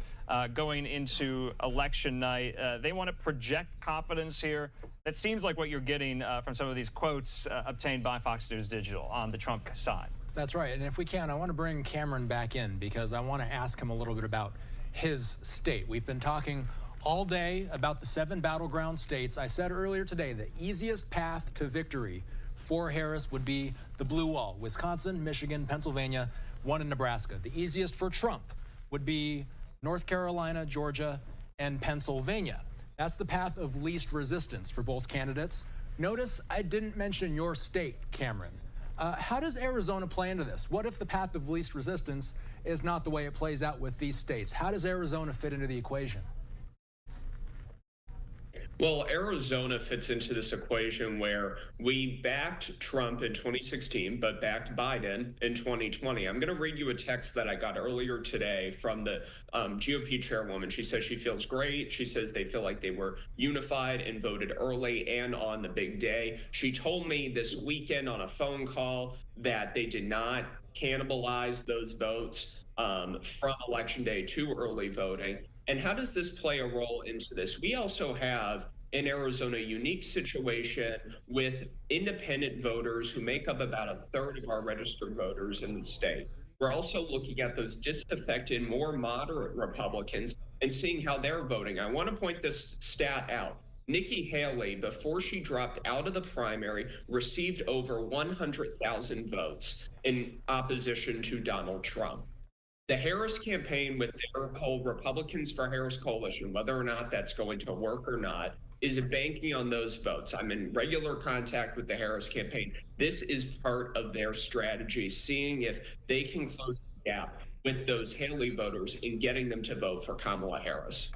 going into election night. They want to project confidence here. That seems like what you're getting from some of these quotes obtained by Fox News Digital on the Trump side. That's right. And if we can, I want to bring Cameron back in because I want to ask him a little bit about his state. We've been talking all day about the 7 battleground states. I said earlier today the easiest path to victory for Harris would be the blue wall: Wisconsin, Michigan, Pennsylvania, 1 in Nebraska. The easiest for Trump would be North Carolina, Georgia, and Pennsylvania. That's the path of least resistance for both candidates. Notice I didn't mention your state, Cameron. How does Arizona play into this? What if the path of least resistance is not the way it plays out with these states? How does Arizona fit into the equation? Well, Arizona fits into this equation where we backed Trump in 2016, but backed Biden in 2020. I'm going to read you a text that I got earlier today from the GOP chairwoman. She says she feels great. She says they feel like they were unified and voted early and on the big day. She told me this weekend on a phone call that they did not cannibalize those votes from Election Day to early voting. And how does this play a role into this? We also have in Arizona a unique situation with independent voters who make up about a third of our registered voters in the state. We're also looking at those disaffected, more moderate Republicans and seeing how they're voting. I want to point this stat out. Nikki Haley, before she dropped out of the primary, received over 100,000 votes in opposition to Donald Trump. The Harris campaign with their whole Republicans for Harris coalition, whether or not that's going to work or not, is banking on those votes. I'm in regular contact with the Harris campaign. This is part of their strategy, seeing if they can close the gap with those Haley voters in getting them to vote for Kamala Harris.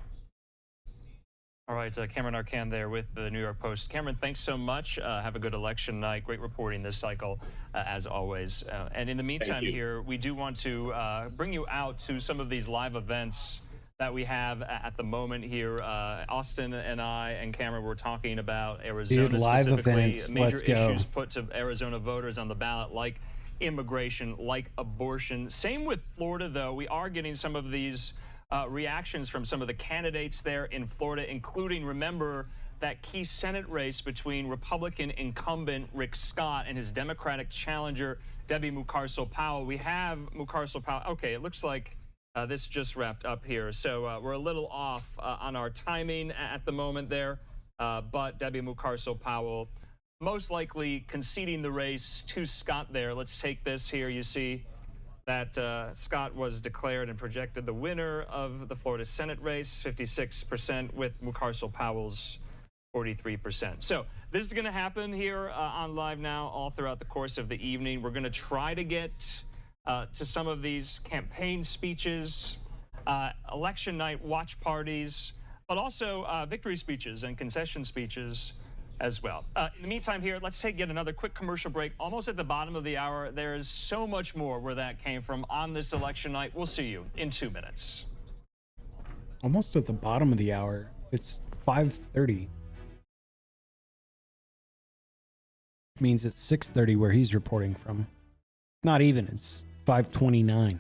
All right, Cameron Arcand there with the New York Post. Cameron, thanks so much. Have a good election night. Great reporting this cycle, as always. And in the meantime here, we do want to bring you out to some of these live events that we have at the moment here. Austin and I and Cameron were talking about Arizona, dude, live specifically events. major Let's go. issues put to Arizona voters on the ballot, like immigration, like abortion. Same with Florida, though. We are getting some of these reactions from some of the candidates there in Florida, including, remember, that key Senate race between Republican incumbent Rick Scott and his Democratic challenger, Debbie Mucarsel-Powell. We have Mucarsel-Powell. Okay, it looks like this just wrapped up here. So we're a little off on our timing at the moment there. But Debbie Mucarsel-Powell most likely conceding the race to Scott there. Let's take this here. You see that Scott was declared and projected the winner of the Florida Senate race, 56%, with Mucarsel-Powell's 43%. So this is going to happen here on Live Now all throughout the course of the evening. We're going to try to get to some of these campaign speeches, election night watch parties, but also victory speeches and concession speeches as well. In the meantime here, let's take yet another quick commercial break. Almost at the bottom of the hour. There is so much more where that came from on this election night. We'll see you in 2 minutes. Almost at the bottom of the hour. It's 5:30. Means it's 6:30 where he's reporting from. Not even. It's 5:29.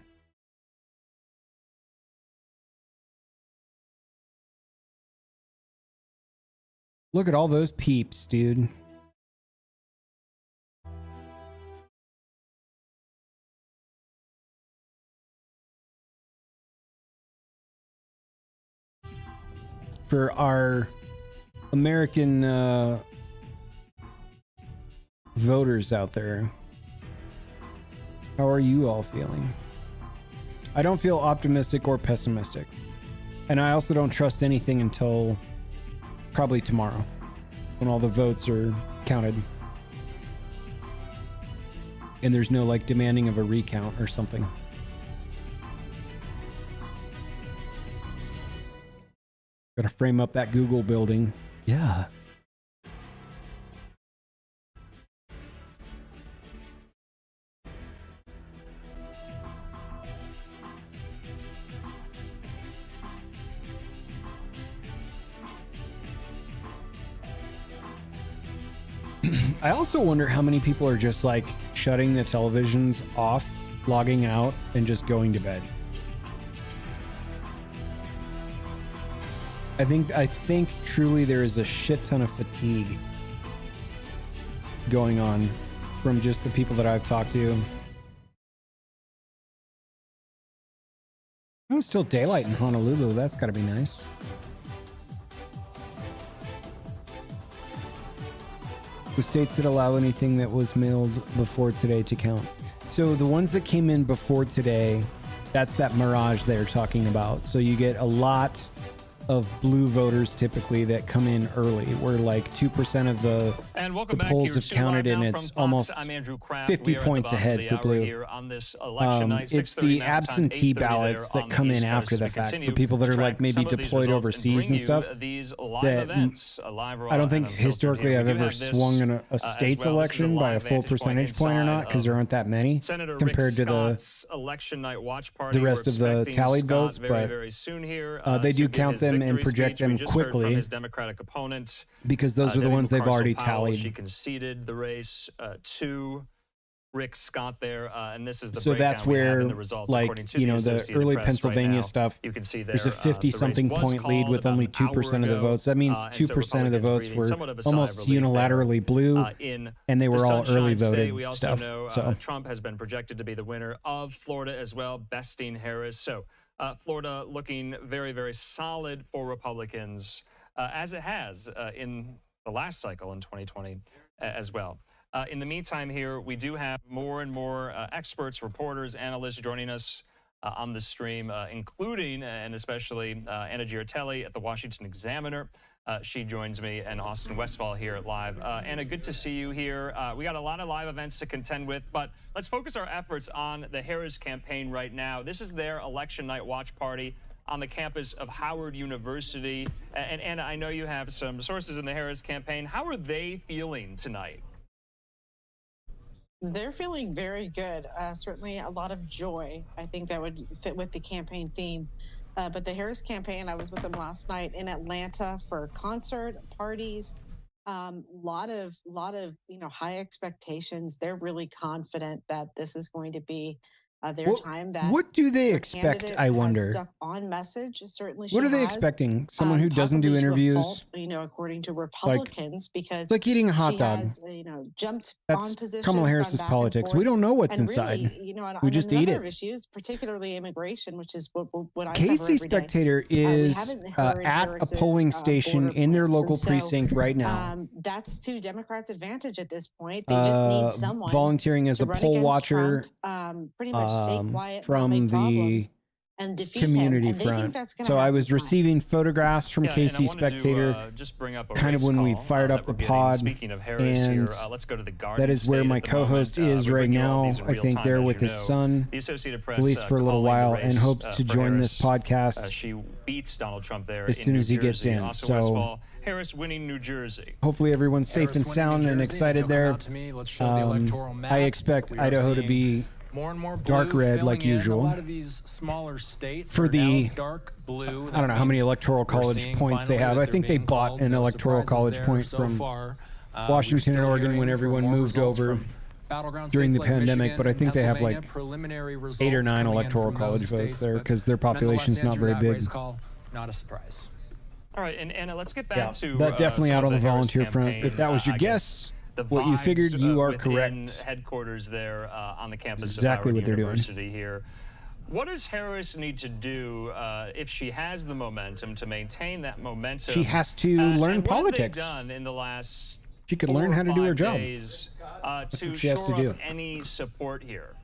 Look at all those peeps, dude. For our American voters out there, how are you all feeling? I don't feel optimistic or pessimistic. And I also don't trust anything until probably tomorrow, when all the votes are counted. And there's no, like, demanding of a recount or something. Gotta frame up that Google building. Yeah. I also wonder how many people are just like shutting the televisions off, logging out, and just going to bed. I think truly there is a shit ton of fatigue going on from just the people that I've talked to. Oh, it's still daylight in Honolulu. That's got to be nice. The states that allow anything that was mailed before today to count. So the ones that came in before today, that's that mirage they're talking about. So you get a lot of blue voters typically that come in early. We're like 2% of the polls have counted, and it's almost 50 points ahead for blue. It's the absentee ballots that come in after the fact for people that are like maybe deployed overseas and stuff. I don't think historically I've ever swung in a state's election by a full percentage point or not, because there aren't that many compared to the election night watch party. The rest of the tallied votes, but they do count them and project them quickly from his Democratic opponent, because those are the ones they've already Powell. tallied. She conceded the race to Rick Scott there, and this is the so that's where, the results, like, to you know, the Associated early Press Pennsylvania right stuff. You can see there, there's a 50-something point lead with only 2% of the votes. That means 2% of the votes were almost unilaterally blue, and they were all early voted we also stuff. know So Trump has been projected to be the winner of Florida as well, besting Harris. So Florida looking very, very solid for Republicans, as it has in the last cycle in 2020 as well. In the meantime here, we do have more and more experts, reporters, analysts joining us on the stream, including and especially Anna Giartelli at the Washington Examiner. She joins me, and Austin Westfall here at Live. Anna, good to see you here. We got a lot of live events to contend with, but let's focus our efforts on the Harris campaign right now. This is their election night watch party on the campus of Howard University. And Anna, I know you have some sources in the Harris campaign. How are they feeling tonight? They're feeling very good. Certainly a lot of joy. I think that would fit with the campaign theme. But the Harris campaign, I was with them last night in Atlanta for a concert, parties, lot of high expectations. They're really confident that this is going to be their time. That what do they expect? I wonder. Stuck on message. Certainly, what are they expecting? Someone who doesn't do interviews, default, according to Republicans, because like eating a hot dog. Has, jumped That's on positions. Kamala Harris's politics. We don't know what's inside. Really, we just eat it. Issues, particularly immigration, which is what I Casey Spectator is at a polling station in their local precinct right now. That's to Democrats' advantage at this point. They just need someone volunteering as a poll watcher. Trump, pretty much stay quiet, from the and defeat community him. front. So I was receiving photographs from Casey Spectator, just bring up a kind of when we fired up the pod, Speaking of Harris and here, let's go to the that is where my co-host is right now. I think there with his son, at least for a little while, and hopes to join this podcast she beats Donald Trump there as soon as he gets in. So Harris winning New Jersey. Hopefully everyone's safe and sound and excited there. I expect Idaho to be more and more blue, dark red like usual. A lot of these smaller states for the dark blue. I don't know how many electoral college points they have. I think they bought an electoral college point from Washington and Oregon when everyone moved over during the pandemic, but I think they have like 8 or 9 electoral college votes there because their population's not very big. Not a surprise. All right, and Anna, let's get back to that definitely out on the volunteer front. If that was your guess, what you figured, you are correct. Headquarters there on the campus exactly of what Howard they're University doing here. What does Harris need to do if she has the momentum to maintain that momentum? She has to learn politics. What have they done in the last she could learn how to do her job. Days, to she has to do. Any support here?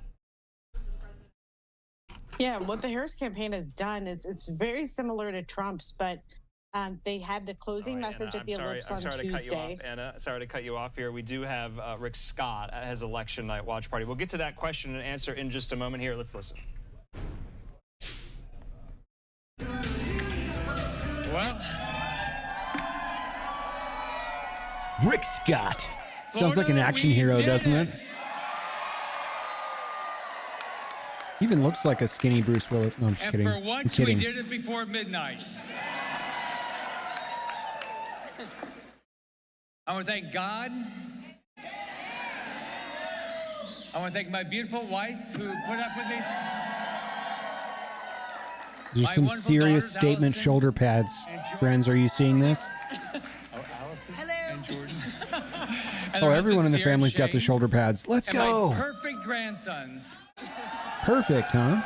Yeah, what the Harris campaign has done is it's very similar to Trump's, but they had the closing message Anna, at the Ellipse on Tuesday. To cut you off, Anna. Sorry to cut you off here. We do have Rick Scott at his election night watch party. We'll get to that question and answer in just a moment here. Let's listen. Well, Rick Scott. Sounds like an action hero, doesn't it? Even looks like a skinny Bruce Willis. No, I'm just kidding. For once, we did it before midnight. I want to thank God. I want to thank my beautiful wife who put up with me. There's some serious statement Allison, shoulder pads. Friends, are you seeing this? And Jordan. Oh, everyone in the family's got the shoulder pads. Let's go. My perfect grandsons. Perfect, huh?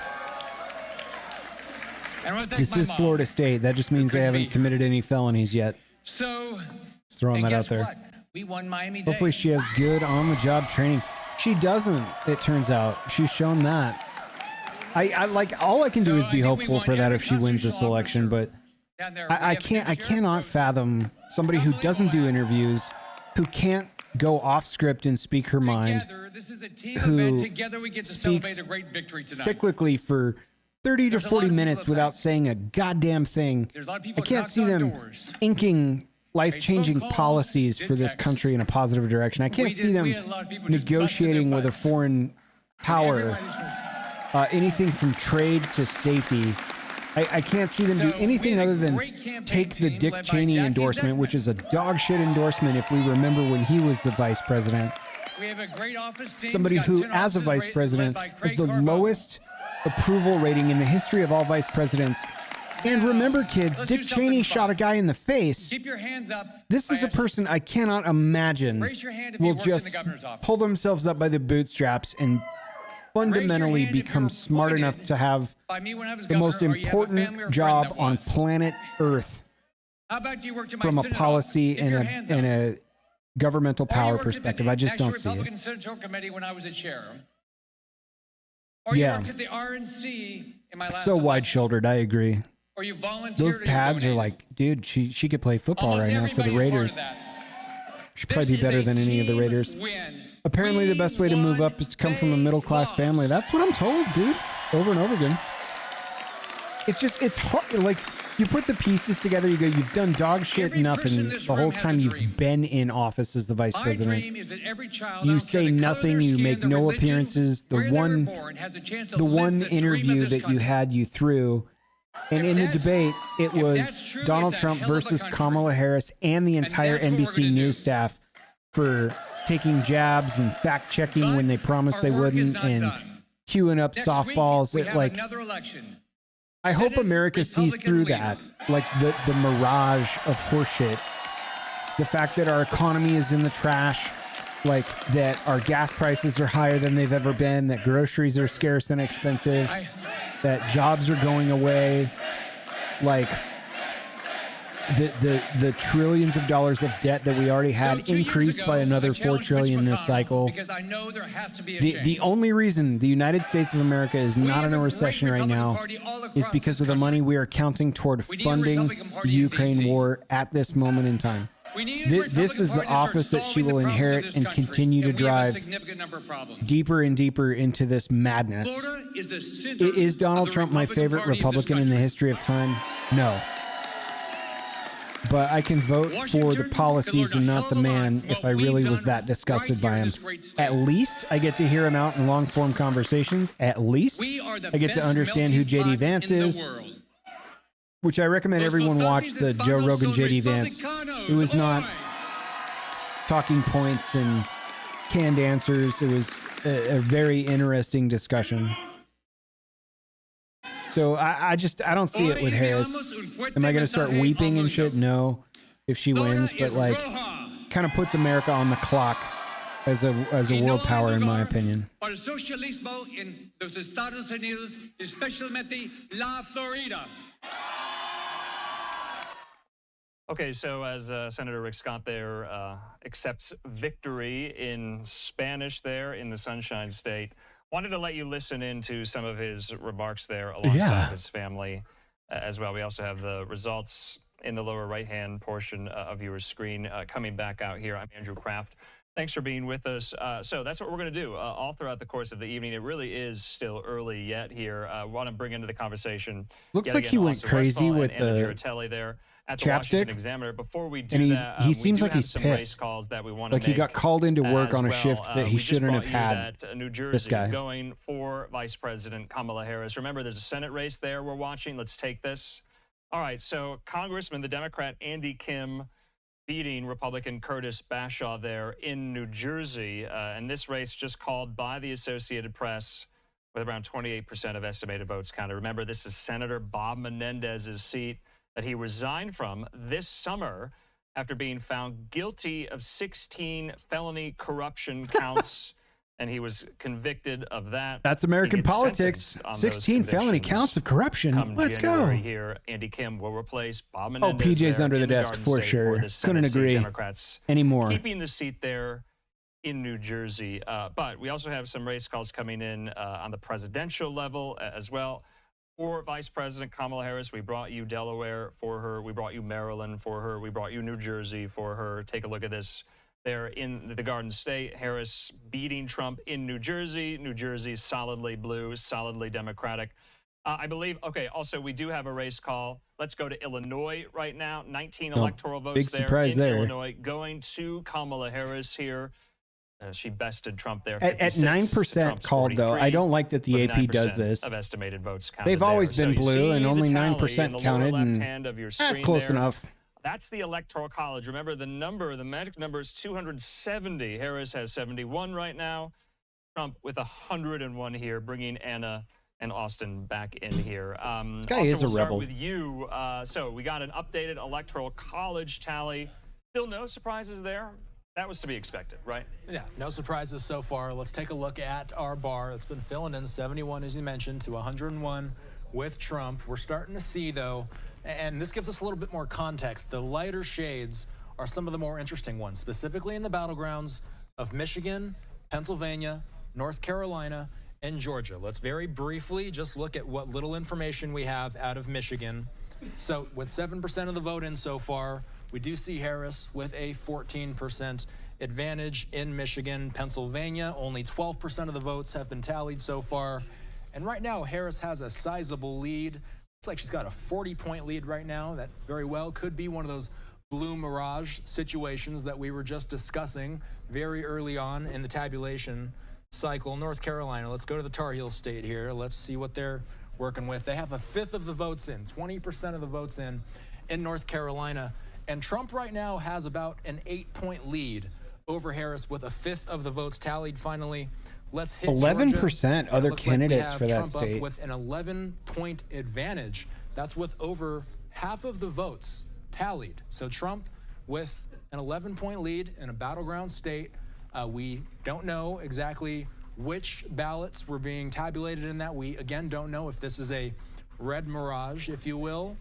And I want to thank This my is mom. Florida State. That just means they haven't committed any felonies yet. So, just throwing that out there. What? We won Miami-Dade. Hopefully she has good on-the-job training. She doesn't, it turns out. She's shown that. I like, all I can do is be hopeful for that if she wins this election, but I cannot fathom somebody who doesn't do interviews, who can't go off script and speak her mind, This is a team who event. Together we get to speaks celebrate a great victory tonight. cyclically for 30 to There's a 40 lot of minutes people without saying a goddamn thing. There's a lot of I people can't knocked see on them doors. inking life-changing calls, policies for this texts. country in a positive direction. I can't see them we had a lot of people just negotiating with a foreign power, Everyone is- anything from trade to safety. I can't see them do So, anything we had a other than great campaign take the team Dick led by Cheney Jackie endorsement, which is a dog shit endorsement if we remember when he was the vice president. We have a great office team. Somebody We got who, 10 as a officers vice led president, by has Craig the Carbone. lowest approval rating in the history of all vice presidents. And remember, kids, let's Dick do something Cheney fun. shot a guy in the face. Keep your hands up. This is a person I cannot imagine Raise your hand if you will worked in the just governor's office. pull themselves up by the bootstraps and fundamentally hand if become you're smart enough to have by me when I was the most governor, or you have a family or important friend job that on was. planet Earth How about you worked in my from a Senate policy office? Keep your hands and up. a governmental Or you power worked at the perspective. I just National don't see it. Republican Senatorial Committee when I was a chair. Or you Yeah. worked at the RNC in my last So election. wide-shouldered, I agree. Or you volunteered Those or you pads are donated. like, dude, she could play football Almost right now for the everybody is part Raiders. of that. Should probably be better than any of the Raiders. Apparently, the best way to move up is to come from a middle-class family. That's what I'm told, dude. Over and over again. It's hard. Like, you put the pieces together, you go, you've done dog shit nothing the whole time you've been in office as the vice My president. dream is that every child, I You don't care say the color of nothing, their you skin, make their no religion, appearances. where The they were one born, has a chance to the live one the dream of interview this that you country. had you threw, and in the debate, it was that's true, Donald it's a Trump hell of a versus country. Kamala Harris and the entire that's what we're NBC gonna News do. staff for taking jabs and fact-checking when they promised our they work is wouldn't, not and done. queuing up Next softballs. week, we have Like, another election. I hope Senate America sees Republican through leader. that, like the mirage of horseshit. The fact that our economy is in the trash, like that our gas prices are higher than they've ever been, that groceries are scarce and expensive, that jobs are going away, like the trillions of dollars of debt that we already had 2 years increased ago, by another I 4 challenged trillion Mitch this McConnell cycle. Because I know there has to be a The change. the only reason the United States of America is not have in a a great recession right Republican now Party all is across because this of the money we are counting toward We need a funding Republican the Party in Ukraine DC. war at this moment in time. We need a This Republican is the Party to start office that she solving the will problems of inherit this and country, continue to and we have a drive significant number of problems. deeper and deeper into this madness. Florida is the center Is Donald of the Trump my Republican favorite Party of this Republican in the country. history of time? No. But I can vote for the policies and not the man if I really was that disgusted by him. At least I get to hear him out in long-form conversations. At least We are the I get to best understand who melting JD pot Vance in the is, world. which I recommend everyone watch the Joe Rogan JD Vance. It was not talking points and canned answers. It was a very interesting discussion. So I don't see it with Harris. Am I going to start weeping and shit? No, if she wins, but like, kind of puts America on the clock as a world power, in my opinion. Para el socialismo en los Estados Unidos, especialmente la Florida. Okay, so as Senator Rick Scott there accepts victory in Spanish there in the Sunshine State, wanted to let you listen into some of his remarks there alongside his family as well. We also have the results in the lower right-hand portion of your screen coming back out here. I'm Andrew Kraft. Thanks for being with us. So that's what we're going to do all throughout the course of the evening. It really is still early yet here. I want to bring into the conversation. Looks yet like again, he went Austin crazy Westfall with and Anna the Giratelli there at the chapstick. Washington Examiner. Before we do And that, he we seems do like have he's some race pissed. calls that we want to Like he make got called into work as on a well. shift that he We just shouldn't have brought you had. that, New Jersey This guy. going for Vice President Kamala Harris. Remember, there's a Senate race there we're watching. Let's take this. All right, so Congressman, the Democrat Andy Kim beating Republican Curtis Bashaw there in New Jersey. And this race just called by the Associated Press with around 28% of estimated votes counted. Remember, this is Senator Bob Menendez's seat that he resigned from this summer after being found guilty of 16 felony corruption counts. And he was convicted of that. That's He American gets politics. sentenced on those 16 felony convictions. counts of corruption. Come Let's January go. here, Andy Kim will replace Bob Oh, Menendez. PJ's there under the in desk Garden for State sure. the Senate Couldn't seat. agree Democrats anymore. keeping the seat there in New Jersey. But we also have some race calls coming in on the presidential level as well. For Vice President Kamala Harris, we brought you Delaware for her. We brought you Maryland for her. We brought you New Jersey for her. Take a look at this. There in the Garden State, Harris beating Trump in New Jersey. New Jersey solidly blue, solidly Democratic. I believe, okay, also we do have a race call. Let's go to Illinois right now. 19 electoral votes big there surprise in there. Illinois, going to Kamala Harris here. She bested Trump there. At 9% called, though. I don't like that the AP does this. Of estimated votes counted. They've always there. been So you blue, see and only the tally 9% in the counted. lower And left-hand of your that's screen close there. enough. That's the Electoral College. Remember, the magic number is 270. Harris has 71 right now. Trump with 101 here, bringing Anna and Austin back in here. This guy is a we'll start rebel. with you. So we got an updated Electoral College tally. Still no surprises there. That was to be expected, right? Yeah, no surprises so far. Let's take a look at our bar. It's been filling in 71, as you mentioned, to 101 with Trump. We're starting to see, though, and this gives us a little bit more context. The lighter shades are some of the more interesting ones, specifically in the battlegrounds of Michigan, Pennsylvania, North Carolina, and Georgia. Let's very briefly just look at what little information we have out of Michigan. So with 7% of the vote in so far, we do see Harris with a 14% advantage in Michigan. Pennsylvania, only 12% of the votes have been tallied so far. And right now, Harris has a sizable lead. Looks like she's got a 40-point lead right now. That very well could be one of those blue mirage situations that we were just discussing very early on in the tabulation cycle. North Carolina, let's go to the Tar Heel state here. Let's see what they're working with. They have a fifth of the votes in, 20% of the votes in North Carolina. And Trump right now has about an 8-point lead over Harris with a fifth of the votes tallied. Finally, let's hit 11% other candidates for that Trump state. up with an 11-point advantage. That's with over half of the votes tallied. So Trump with an 11-point lead in a battleground state. We don't know exactly which ballots were being tabulated in that. We, again, don't know if this is a red mirage, if you will.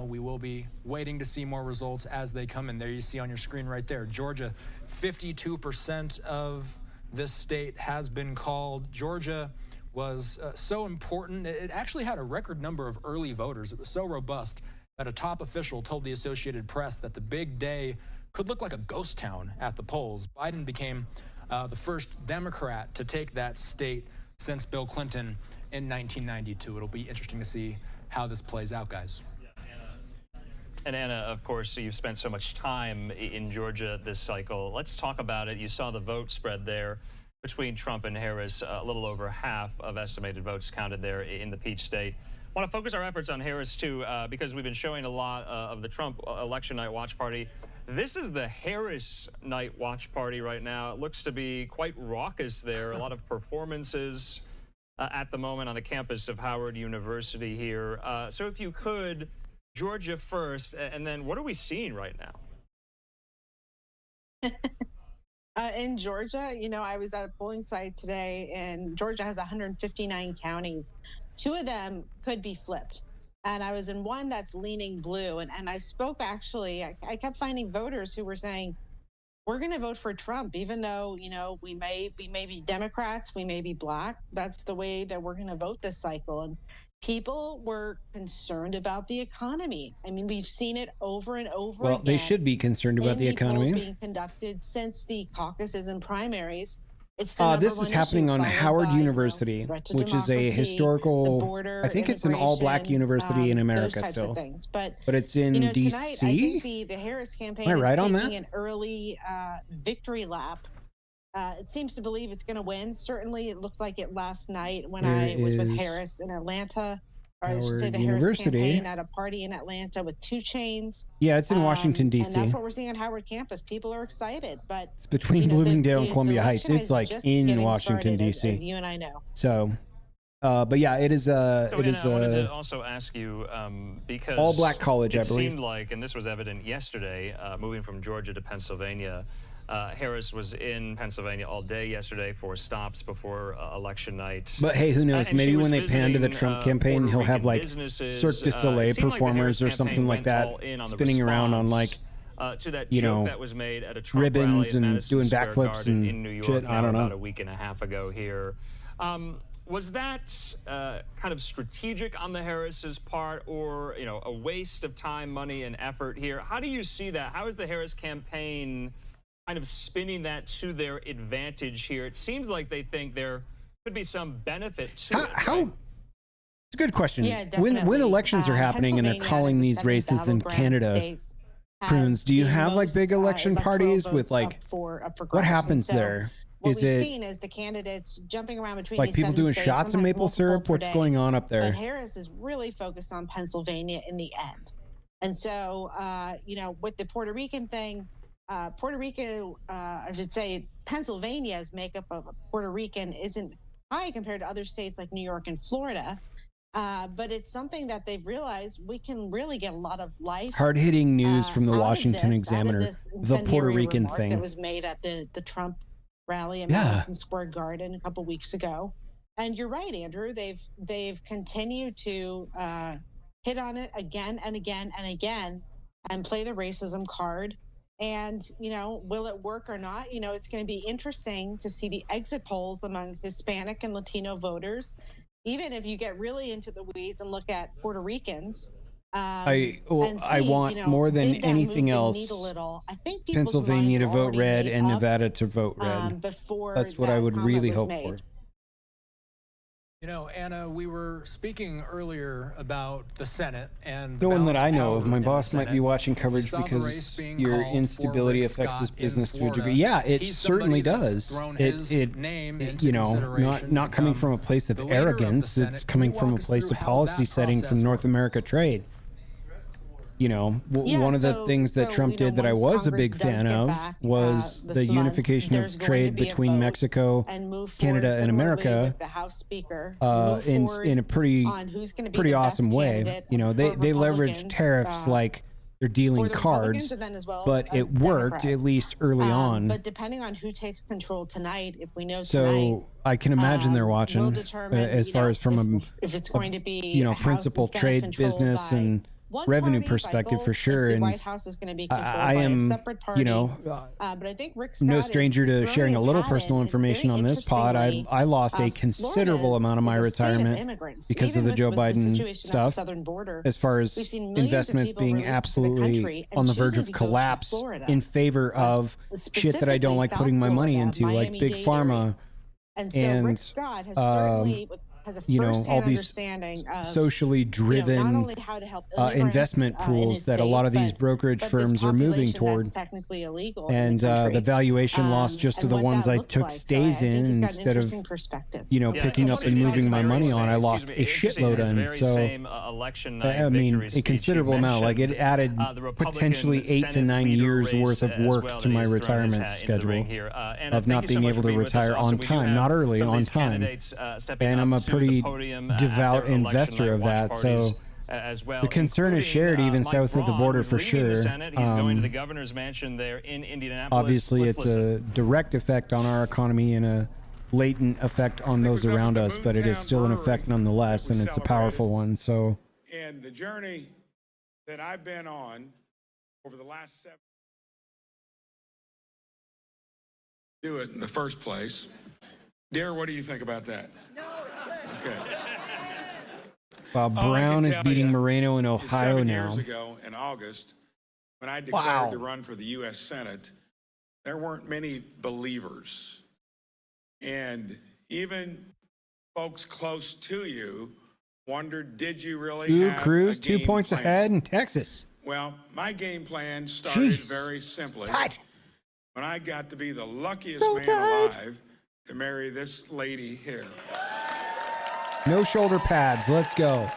We will be waiting to see more results as they come in. There you see on your screen right there, Georgia, 52% of this state has been called. Georgia was so important. It actually had a record number of early voters. It was so robust that a top official told the Associated Press that the big day could look like a ghost town at the polls. Biden became the first Democrat to take that state since Bill Clinton in 1992. It'll be interesting to see how this plays out, guys. And Anna, of course, you've spent so much time in Georgia this cycle. Let's talk about it. You saw the vote spread there between Trump and Harris, a little over half of estimated votes counted there in the Peach State. I want to focus our efforts on Harris, too, because we've been showing a lot of the Trump election night watch party. This is the Harris night watch party right now. It looks to be quite raucous there. A lot of performances at the moment on the campus of Howard University here. So if you could, Georgia first, and then what are we seeing right now? In Georgia, you know, I was at a polling site today, and Georgia has 159 counties. 2 of them could be flipped. And I was in one that's leaning blue. And I spoke, actually, I kept finding voters who were saying, we're going to vote for Trump, even though, you know, we may be Democrats, we may be Black. That's the way that we're going to vote this cycle. And people were concerned about the economy. I mean, we've seen it over and over again. Well, they should be concerned about the economy. Being conducted since the caucuses and primaries. It's the this is happening on Howard University, which is a historical, I think it's an all-Black university in America those types still. of things. But it's in you know, D.C.? Tonight, I think the Harris campaign Am I right is on taking that? an early victory lap. It seems to believe it's going to win. Certainly, it looked like it last night when I was with Harris in Atlanta. Or I should say the Harris campaign at a party in Atlanta with 2 Chainz. Yeah, it's in Washington, D.C. And that's what we're seeing on Howard campus. People are excited, but It's between Bloomingdale and Columbia Heights. It's like in Washington, D.C. As you and I know. So, but yeah, it is So, Anna, I wanted to also ask you, because all-Black college, I believe. It seemed like, and this was evident yesterday, moving from Georgia to Pennsylvania, Harris was in Pennsylvania all day yesterday for stops before election night. But hey, who knows? And Maybe she when they was pan to the visiting, Trump campaign, Puerto he'll have Rican like businesses. Cirque du It Soleil seemed like the performers or Harris something campaign like went all that, in on the spinning around on response, like, to that you joke know, that was made at a Trump ribbons rally at and Madison doing Square backflips Garden and in New York shit. I don't know. about a week and a half ago here. Was that kind of strategic on the Harris's part, or a waste of time, money, and effort here? How do you see that? How is the Harris campaign kind of spinning that to their advantage here? It seems like they think there could be some benit to it. How? Right? It's a good question. Yeah, definitely. When elections are happening and they're calling these races in Canada, Prunes, do you have like big election parties with like what happens there? What is we've it seen is the candidates jumping around between like these people 7 doing states, shots of sometimes maple multiple syrup? per What's day. going on up there? But Harris is really focused on Pennsylvania in the end. And so, with the Puerto Rican thing, Puerto Rico, I should say, Pennsylvania's makeup of a Puerto Rican isn't high compared to other states like New York and Florida. But it's something that they've realized we can really get a lot of life. Hard-hitting news from the out of Washington this, Examiner, out of this the Puerto incendiary Rican remark thing. that was made at the Trump rally at Yeah. Madison Square Garden a couple weeks ago. And you're right, Andrew. They've continued to hit on it again and again and again and play the racism card. And, will it work or not? It's going to be interesting to see the exit polls among Hispanic and Latino voters. Even if you get really into the weeds and look at Puerto Ricans, I want more than anything else I think Pennsylvania to vote red and Nevada to vote red. Before that's what I would really hope for. Anna, we were speaking earlier about the Senate and the one that I know power of. My in boss the might be Senate. watching We coverage saw the because race being your called for instability Rick affects his Scott in business to a Florida. degree. Yeah, it He's certainly somebody that's does. thrown his name into not consideration to coming become from a place of the leader of the arrogance. Senate. It's Can coming you from a walk us place through of how policy that setting from process North works? America trade. One of the things that Trump did that I was a big fan of was the unification of trade between Mexico, Canada, and America the House Speaker in a pretty awesome way. They leveraged Republicans, tariffs like they're dealing cards, but it worked at least early on. But depending on who takes control tonight, if we know tonight, So I can imagine they're watching we'll determine, as far as from if it's going to be a House principal and Senate trade controlled business by and one revenue party, by perspective both, for sure. the And White House is going to be controlled I by a am, separate party. But I think Rick Scott no stranger is to throwing sharing a his little hat personal in. information on this pod. I lost a considerable amount of my retirement because of the Joe Biden stuff, as far as investments being absolutely on the verge of collapse in favor of shit that I don't like putting my money into, like Big Pharma. And so Rick Scott has certainly has a firsthand all these understanding of socially driven not only how to help investment pools that a lot of these brokerage firms are moving toward. That's technically illegal and the valuation loss just to the ones I took stays in instead of picking up and moving my money on. I lost a shitload on. So I mean a considerable amount. Like it added potentially 8 to 9 years worth of work to my retirement schedule of not being able to retire on time, not early, on time. And I'm a pretty devout investor of that. So the concern is shared even south of the border for sure. He's going to the governor's mansion there in Indianapolis. Obviously, it's a direct effect on our economy and a latent effect on those around us, but it is still an effect nonetheless, and it's a powerful one. So, and the journey that I've been on over the last 7 do it in the first place. Dear, what do you think about that? Okay. Bob Brown is beating Moreno in Ohio 7 now. years ago in August, when I declared to run for the U.S. Senate, there weren't many believers. And even folks close to you wondered, did you really have Cruz a 2 game points plan? ahead in Texas. Well, my game plan started Jeez. very simply. What? When I got to be the luckiest So man tight. alive to marry this lady here. No shoulder pads. Let's go.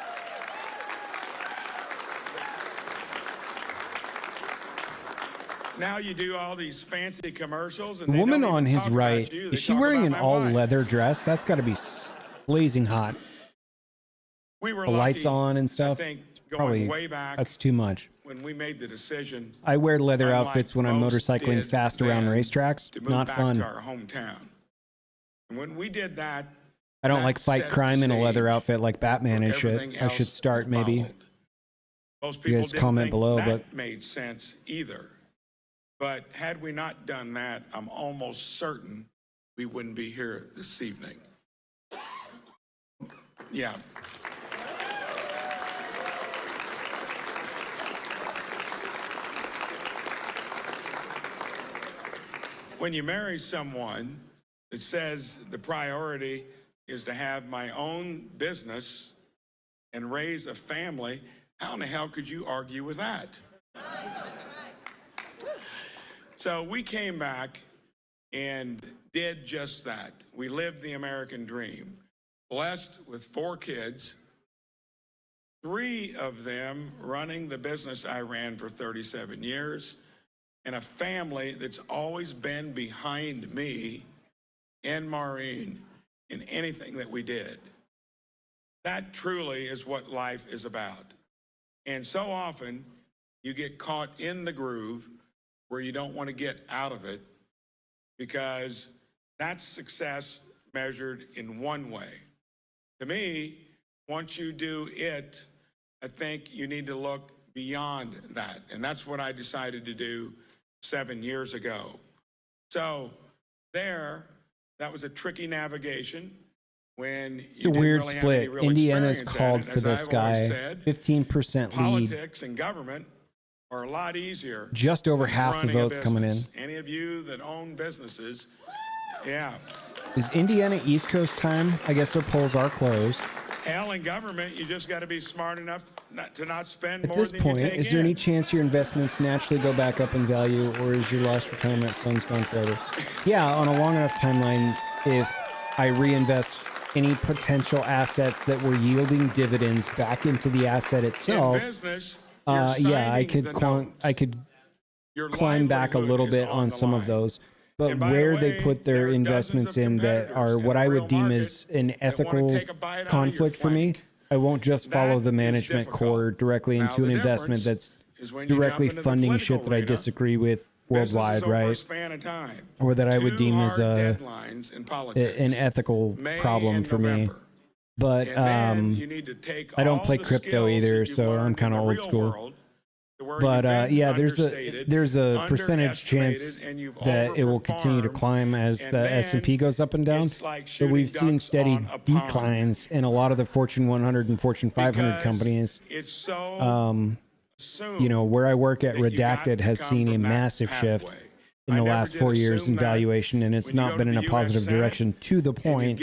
Now you do all these fancy commercials. The And they woman don't on even his talk about right, you. They is she talk wearing about an my wife. all-leather dress? That's got to be blazing hot. We were The lights lucky, on and I stuff. think, going Probably way back that's too much. when we made the decision. I wear leather unlike outfits when I'm most motorcycling did fast around then, racetracks. to move Not back fun. to our hometown. And when we did that, I don't that like fight set crime in a the leather stage outfit like Batman and shit. everything I should else start that maybe. followed. Most You people guys didn't comment think below, that but made sense either. But had we not done that, I'm almost certain we wouldn't be here this evening. Yeah. When you marry someone that says the priority is to have my own business and raise a family, how in the hell could you argue with that? So we came back and did just that. We lived the American dream. Blessed with 4 kids, 3 of them running the business I ran for 37 years, and a family that's always been behind me and Maureen in anything that we did. That truly is what life is about. And so often you get caught in the groove where you don't want to get out of it, because that's success measured in one way. To me, once you do it, I think you need to look beyond that. And that's what I decided to do 7 years ago. So that was a tricky navigation when it's a weird split. Indiana's called for this guy. 15% lead. Politics and government are a lot easier. Just over half the votes coming in. Any of you that own businesses, yeah. Is Indiana East Coast time? I guess their polls are closed. Hell, in government, you just got to be smart enough to not spend more than you take in. At this point, is there any chance your investments naturally go back up in value, or is your lost retirement funds gone forever? Yeah, on a long enough timeline, if I reinvest any potential assets that were yielding dividends back into the asset itself, in business, yeah, I could climb back a little bit on some of those. But where they put their investments in that are what I would deem as an ethical conflict for me, I won't just follow the management core directly into an investment that's directly funding shit that I disagree with worldwide, right? Or that I would deem as an ethical problem for me. But I don't play crypto either, so I'm kind of old school. But yeah, there's a percentage chance that it will continue to climb as the S&P goes up and down. But we've seen steady declines in a lot of the Fortune 100 and Fortune 500 companies. You know, where I work at, Redacted has seen a massive shift in the last 4 years in valuation, and it's not been in a positive direction, to the point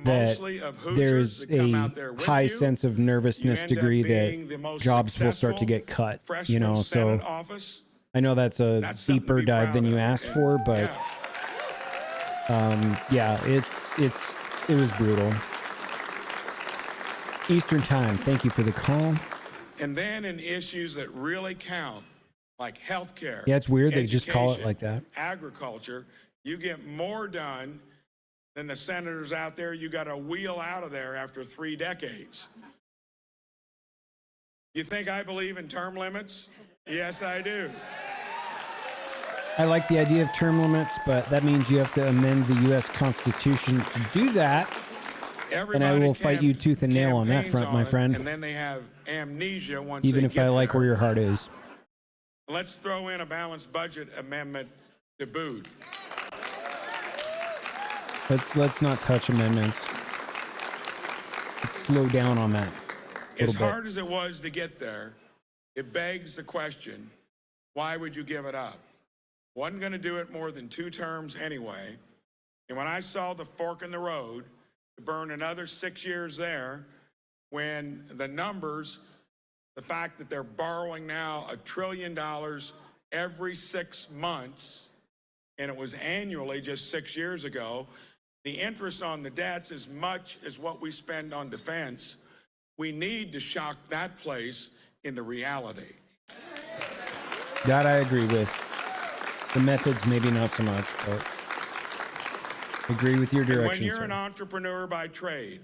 that there is a high sense of nervousness degree that jobs will start to get cut, you know. So I know that's a deeper dive than you asked for, but yeah, it was brutal. Eastern time. Thank you for the call. And then in issues that really count, like healthcare. Yeah, it's weird they just call it like that. Agriculture, you get more done than the senators out there you got to wheel out of there after 3 decades. You think I believe in term limits? Yes, I do. I like the idea of term limits, but that means you have to amend the U.S. Constitution to do that. And I will fight you tooth and nail on that front, my friend. And then they have amnesia once even if I like where your heart is. Let's throw in a balanced budget amendment to boot. Let's not touch amendments. Let's slow down on that. As hard as it was to get there, it begs the question, why would you give it up? Wasn't going to do it more than 2 terms anyway. And when I saw the fork in the road to burn another 6 years there, when the numbers, the fact that they're borrowing now $1 trillion every 6 months, and it was annually just 6 years ago, the interest on the debt's as much as what we spend on defense. We need to shock that place into reality. That I agree with. The methods, maybe not so much, but I agree with your direction. And when you're an entrepreneur by trade,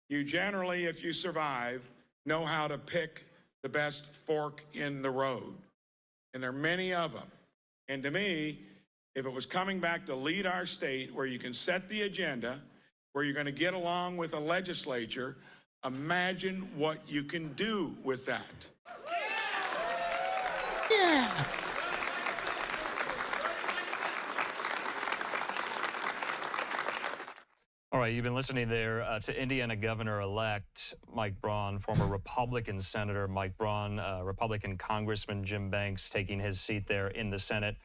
you generally, if you survive, know how to pick the best fork in the road. And there are many of them. And to me, if it was coming back to lead our state where you can set the agenda, where you're going to get along with a legislature, imagine what you can do with that. Yeah. All Right, you've been listening there to Indiana Governor-elect Mike Braun, former Republican Senator Mike Braun, Republican Congressman Jim Banks taking his seat there in the Senate.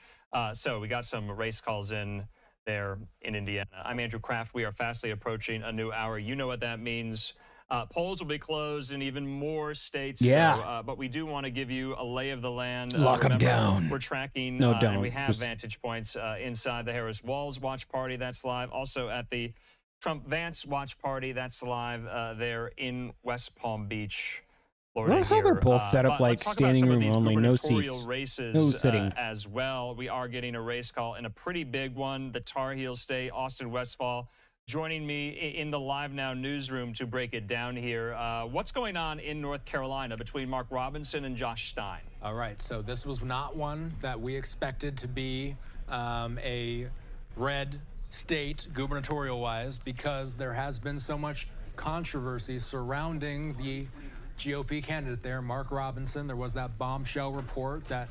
So we got some race calls in there in Indiana. I'm Andrew Kraft. We are fastly approaching a new hour. You know what that means. Polls will be closed in even more states. Yeah. So, but we do want to give you a lay of the land. Lock them down. We're tracking, No, don't. and we have vantage points inside the Harris Walls Watch Party. That's live. Also at the Trump-Vance Watch Party. That's live there in West Palm Beach, Florida. I love how they're both set up like standing room only, no seats, races, no sitting. As well. We are getting a race call in a pretty big one. The Tar Heel State, Austin Westfall, joining me in the Live Now newsroom to break it down here. What's going on in North Carolina between Mark Robinson and Josh Stein? All right, so this was not one that we expected to be a red state gubernatorial-wise, because there has been so much controversy surrounding the GOP candidate there, Mark Robinson. There was that bombshell report that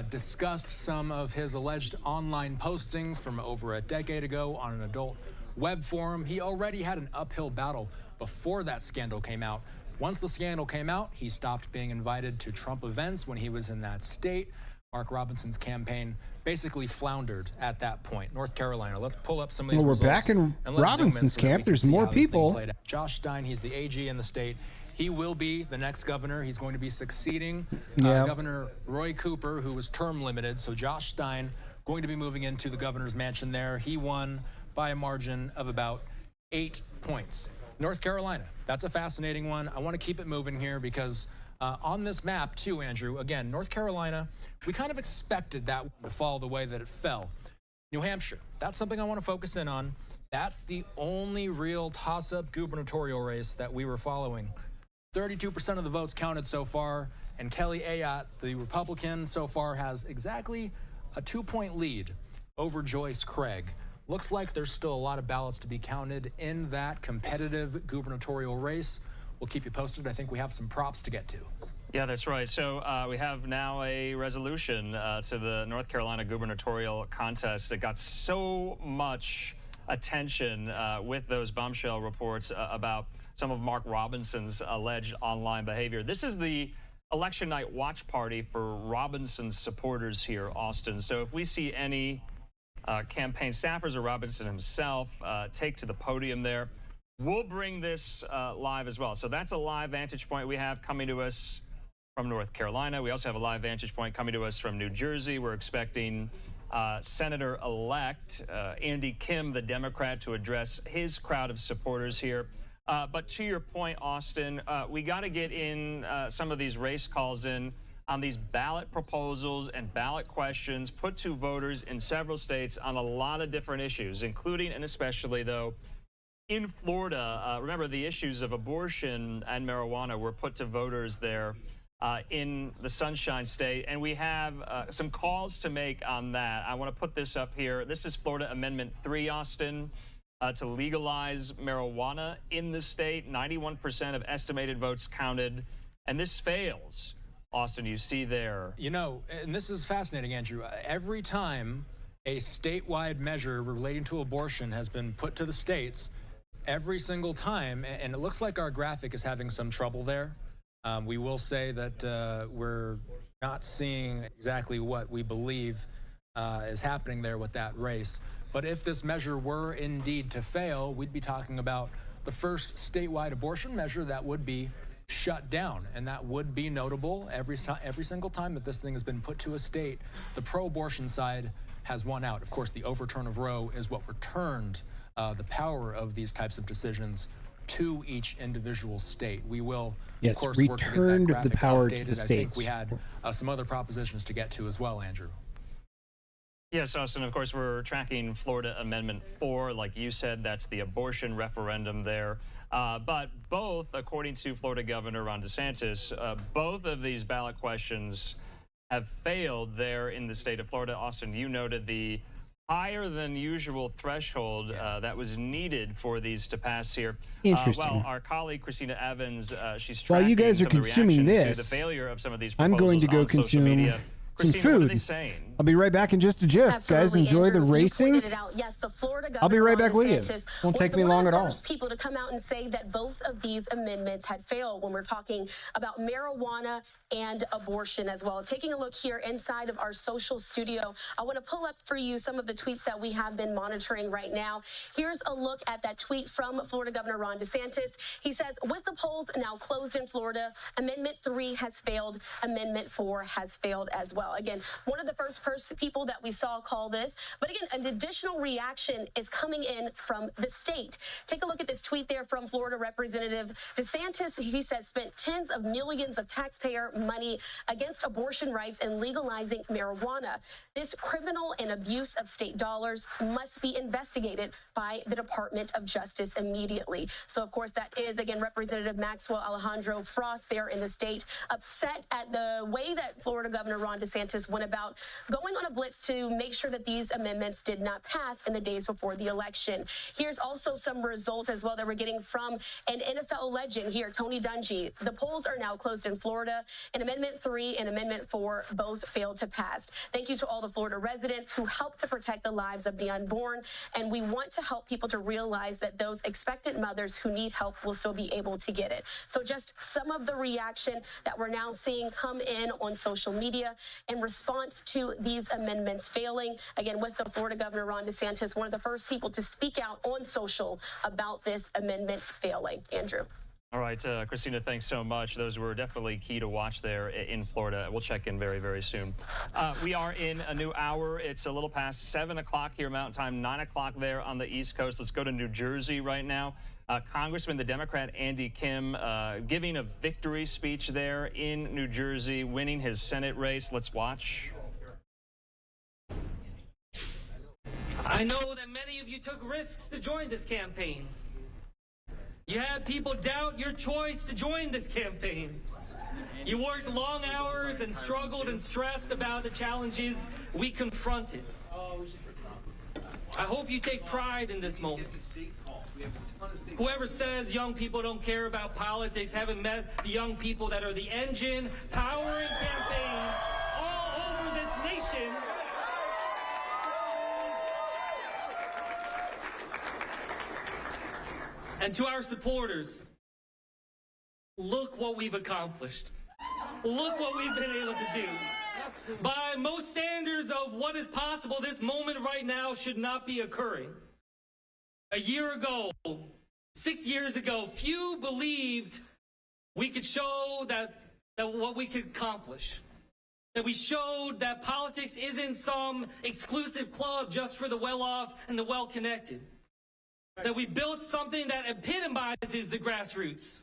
discussed some of his alleged online postings from over a decade ago on an adult web forum. He already had an uphill battle before that scandal came out. Once the scandal came out, he stopped being invited to Trump events when he was in that state. Mark Robinson's campaign basically floundered at that point. North Carolina, let's pull up some of these results. We're back in Robinson's camp. There's more people. Josh Stein, he's the AG in the state. He will be the next governor. He's going to be succeeding Governor Roy Cooper, who was term limited. So Josh Stein going to be moving into the governor's mansion there. He won by a margin of about 8 points. North Carolina, that's a fascinating one. I want to keep it moving here because on this map too, Andrew, again, North Carolina, we kind of expected that to fall the way that it fell. New Hampshire, that's something I want to focus in on. That's the only real toss-up gubernatorial race that we were following. 32% of the votes counted so far, and Kelly Ayotte, the Republican, so far has exactly a 2-point lead over Joyce Craig. Looks like there's still a lot of ballots to be counted in that competitive gubernatorial race. We'll keep you posted. I think we have some props to get to. Yeah, that's right. So we have now a resolution to the North Carolina gubernatorial contest that got so much attention with those bombshell reports about some of Mark Robinson's alleged online behavior. This is the election night watch party for Robinson's supporters here, Austin. So if we see any campaign staffers or Robinson himself take to the podium there, we'll bring this live as well. So that's a live vantage point we have coming to us from North Carolina. We also have a live vantage point coming to us from New Jersey. We're expecting Senator-elect Andy Kim, the Democrat, to address his crowd of supporters here. But to your point, Austin, we got to get in some of these race calls in on these ballot proposals and ballot questions put to voters in several states on a lot of different issues, including and especially, though, in Florida. Remember, the issues of abortion and marijuana were put to voters there in the Sunshine State, and we have some calls to make on that. I want to put this up here. This is Florida Amendment 3, Austin, to legalize marijuana in the state. 91% of estimated votes counted, and this fails. Austin, you see there. You know, and this is fascinating, Andrew. Every time a statewide measure relating to abortion has been put to the states, every single time, and it looks like our graphic is having some trouble there. We will say that we're not seeing exactly what we believe is happening there with that race. But if this measure were indeed to fail, we'd be talking about the first statewide abortion measure that would be shut down, and that would be notable. Every single time that this thing has been put to a state, the pro-abortion side has won out. Of course, the overturn of Roe is what returned the power of these types of decisions to each individual state. We will, yes, of course, returned the power to the states. I think we had some other propositions to get to as well, Andrew. Yes, Austin, of course, we're tracking Florida Amendment 4. Like you said, that's the abortion referendum there. But both, according to Florida Governor Ron DeSantis, both of these ballot questions have failed there in the state of Florida. Austin, you noted the higher than usual threshold that was needed for these to pass here. Interesting. Well, our colleague Christina Evans, she's while tracking you guys are some of the consuming reactions this, to the failure of some of these I'm proposals going to go on social consume media, some Christina, what are they food. saying? I'll be right back in just a jiff. Guys, enjoy Andrew, the you racing. pointed it out. Yes, the Florida governor, I'll be right back Ron with you. DeSantis, Won't take was me one long of at the all. first people to come out and say that both of these amendments had failed when we're talking about marijuana and abortion as well. Taking a look here inside of our social studio, I want to pull up for you some of the tweets that we have been monitoring right now. Here's a look at that tweet from Florida Governor Ron DeSantis. He says, with the polls now closed in Florida, Amendment 3 has failed. Amendment 4 has failed as well. Again, one of the first people that we saw call this. But again, an additional reaction is coming in from the state. Take a look at this tweet there from Florida Representative DeSantis. He says spent tens of millions of taxpayer money against abortion rights and legalizing marijuana. This criminal and abuse of state dollars must be investigated by the Department of Justice immediately. So, of course, that is, again, Representative Maxwell Alejandro Frost there in the state, upset at the way that Florida Governor Ron DeSantis went about going on a blitz to make sure that these amendments did not pass in the days before the election. Here's also some results as well that we're getting from an NFL legend here, Tony Dungy. The polls are now closed in Florida, and Amendment 3 and Amendment 4 both failed to pass. Thank you to all the Florida residents who helped to protect the lives of the unborn, and we want to help people to realize that those expectant mothers who need help will still be able to get it. So just some of the reaction that we're now seeing come in on social media in response to these amendments failing. Again, with the Florida Governor Ron DeSantis, one of the first people to speak out on social about this amendment failing. Andrew. All right, Christina, thanks so much. Those were definitely key to watch there in Florida. We'll check in very, very soon. We are in a new hour. It's a little past 7 o'clock here Mountain Time, 9 o'clock there on the East Coast. Let's go to New Jersey right now. Congressman, the Democrat Andy Kim, giving a victory speech there in New Jersey, winning his Senate race. Let's watch. I know that many of you took risks to join this campaign. You had people doubt your choice to join this campaign. You worked long hours and struggled and stressed about the challenges we confronted. I hope you take pride in this moment. Whoever says young people don't care about politics haven't met the young people that are the engine powering campaigns all over this nation. And to our supporters, look what we've accomplished. Look what we've been able to do. By most standards of what is possible, this moment right now should not be occurring. A year ago, 6 years ago, few believed we could show that what we could accomplish. That we showed that politics isn't some exclusive club just for the well-off and the well-connected. That we built something that epitomizes the grassroots.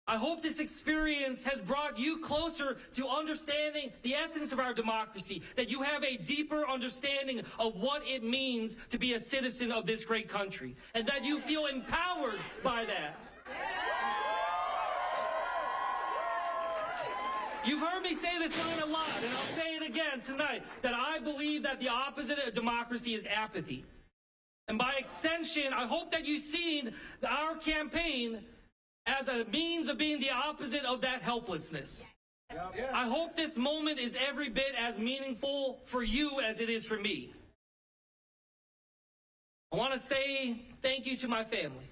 I hope this experience has brought you closer to understanding the essence of our democracy, that you have a deeper understanding of what it means to be a citizen of this great country, and that you feel empowered by that. You've heard me say this line a lot, and I'll say it again tonight, that I believe that the opposite of democracy is apathy. And by extension, I hope that you've seen our campaign as a means of being the opposite of that helplessness. I hope this moment is every bit as meaningful for you as it is for me. I want to say thank you to my family.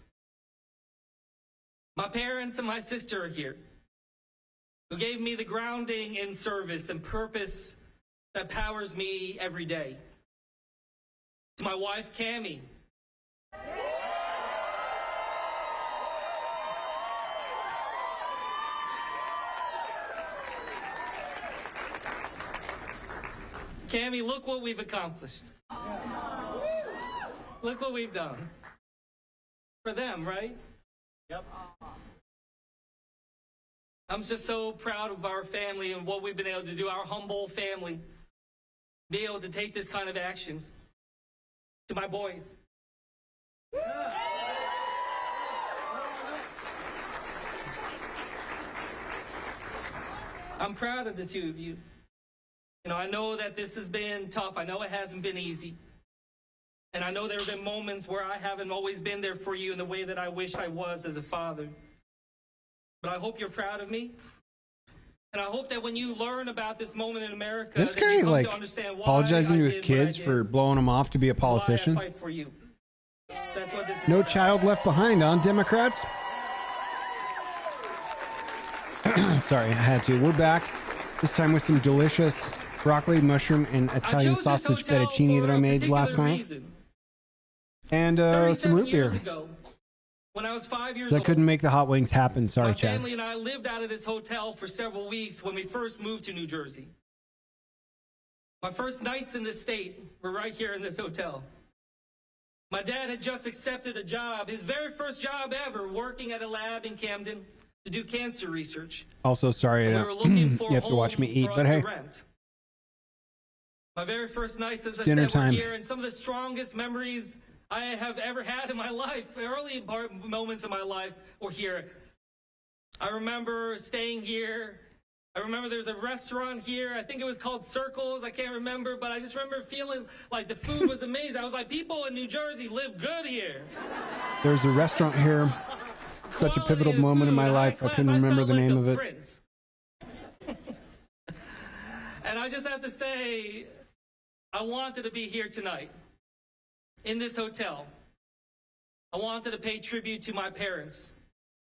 My parents and my sister are here, who gave me the grounding in service and purpose that powers me every day. To my wife, Cammie. Cammie, look what we've accomplished. Look what we've done. For them, right? Yep. I'm just so proud of our family and what we've been able to do, our humble family, be able to take this kind of actions. To my boys. I'm proud of the two of you. You know, I know that this has been tough. I know it hasn't been easy. And I know there have been moments where I haven't always been there for you in the way that I wish I was as a father. But I hope you're proud of me. And I hope that when you learn about this moment in America, This that you guy come like to understand why apologizing I to his did what kids I did, for blowing him off to be a why I politician. fight for you. That's what this is No about. child left behind on Democrats. Sorry, I had to. We're back. This time with some delicious broccoli, mushroom, and Italian chose this sausage hotel fettuccine for that I a made particular last night. reason. And some 37 root years beer. ago, when I was 5 years 'Cause I old, couldn't make the hot wings happen. Sorry, my Chad. family and I lived out of this hotel for several weeks when we first moved to New Jersey. My first nights in this state were right here in this hotel. My dad had just accepted a job, his very first job ever, working at a lab in Camden to do cancer research. Also, sorry And that we were looking for you a have to watch home me eat, for us but to hey, rent. My very first nights, as I dinner said, were time. here, and some of the strongest memories I have ever had in my life, early moments of my life, were here. I remember staying here. I remember there was a restaurant here. I think it was called Circles. I can't remember, but I just remember feeling like the food was amazing. I was like, people in New Jersey live good here. There's a restaurant here. Such a pivotal moment in my life. I couldn't remember the name of it. Prince. And I just have to say, I wanted to be here tonight in this hotel. I wanted to pay tribute to my parents,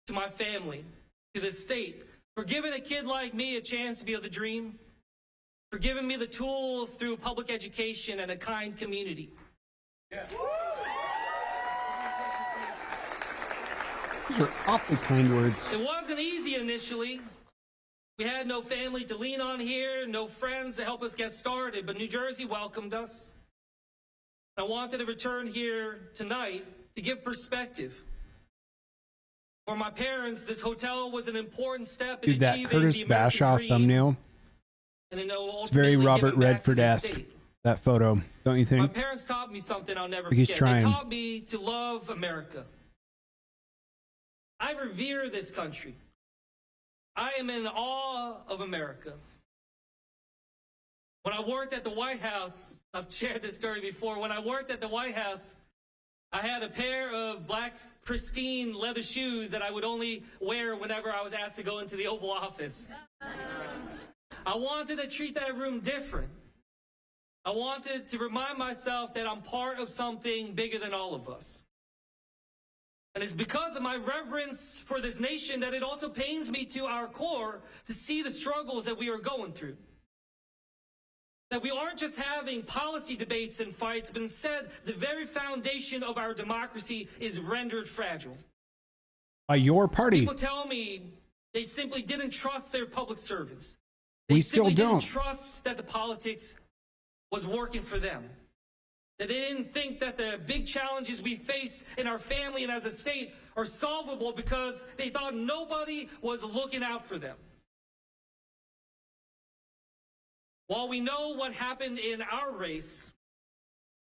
to my family, to this state, for giving a kid like me a chance to be able to dream, for giving me the tools through public education and a kind community. These are awfully kind words. It wasn't easy initially. We had no family to lean on here, no friends to help us get started, but New Jersey welcomed us. I wanted to return here tonight to give perspective. For my parents, this hotel was an important step in Dude, that achieving Curtis the American Bashaw dream, thumbnail, and in it's very ultimately Robert giving back to the Redford-esque, state. that photo, don't you My think? parents taught me something I'll never Like he's forget. trying. They taught me to love America. I revere this country. I am in awe of America. When I worked at the White House, I've shared this story before. When I worked at the White House, I had a pair of black, pristine leather shoes that I would only wear whenever I was asked to go into the Oval Office. I wanted to treat that room different. I wanted to remind myself that I'm part of something bigger than all of us. And it's because of my reverence for this nation that it also pains me to our core to see the struggles that we are going through. That we aren't just having policy debates and fights, but instead the very foundation of our democracy is rendered fragile. By your party. People tell me they simply didn't trust their public servants. We They still simply don't. didn't trust that the politics was working for them. That they didn't think that the big challenges we face in our family and as a state are solvable because they thought nobody was looking out for them. While we know what happened in our race,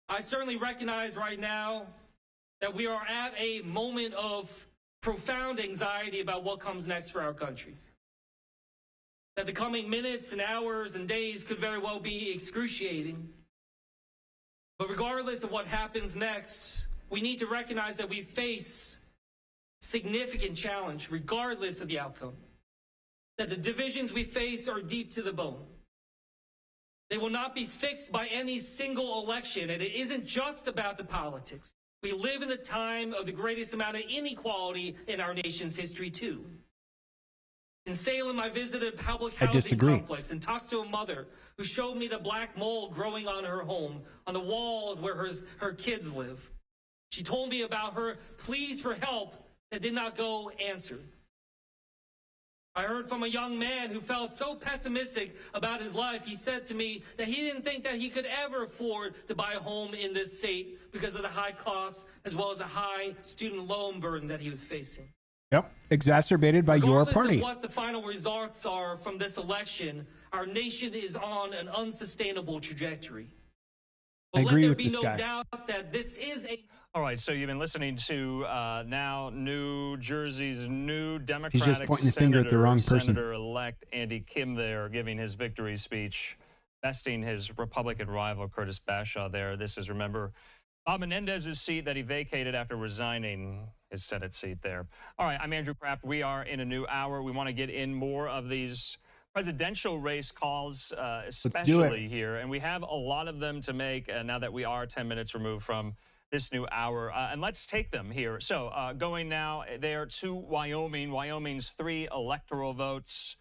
I certainly recognize right now that we are at a moment of profound anxiety about what comes next for our country. That the coming minutes and hours and days could very well be excruciating. But regardless of what happens next, we need to recognize that we face significant challenge regardless of the outcome. That the divisions we face are deep to the bone. They will not be fixed by any single election, and it isn't just about the politics. We live in a time of the greatest amount of inequality in our nation's history, too. In Salem, I visited a public housing complex and talked to a mother who showed me the black mold growing on her home, on the walls where her kids live. She told me about her pleas for help that did not go answered. I heard from a young man who felt so pessimistic about his life. He said to me that he didn't think that he could ever afford to buy a home in this state because of the high costs as well as the high student loan burden that he was facing. Yep, exacerbated by your Regardless party. of what the final results are from this election, our nation is on an unsustainable trajectory. But I agree let there with be this no guy. doubt that this is a All right, so you've been listening to now New Jersey's new Democratic He's just pointing the finger at the wrong person. Senator-elect Andy Kim there giving his victory speech, besting his Republican rival Curtis Bashaw there. This is, remember, Bob Menendez's seat that he vacated after resigning his Senate seat there. All right, I'm Andrew Kraft. We are in a new hour. We want to get in more of these presidential race calls, especially here. And we have a lot of them to make now that we are 10 minutes removed from this new hour. And let's take them here. So going now there to Wyoming. Wyoming's 3 electoral votes.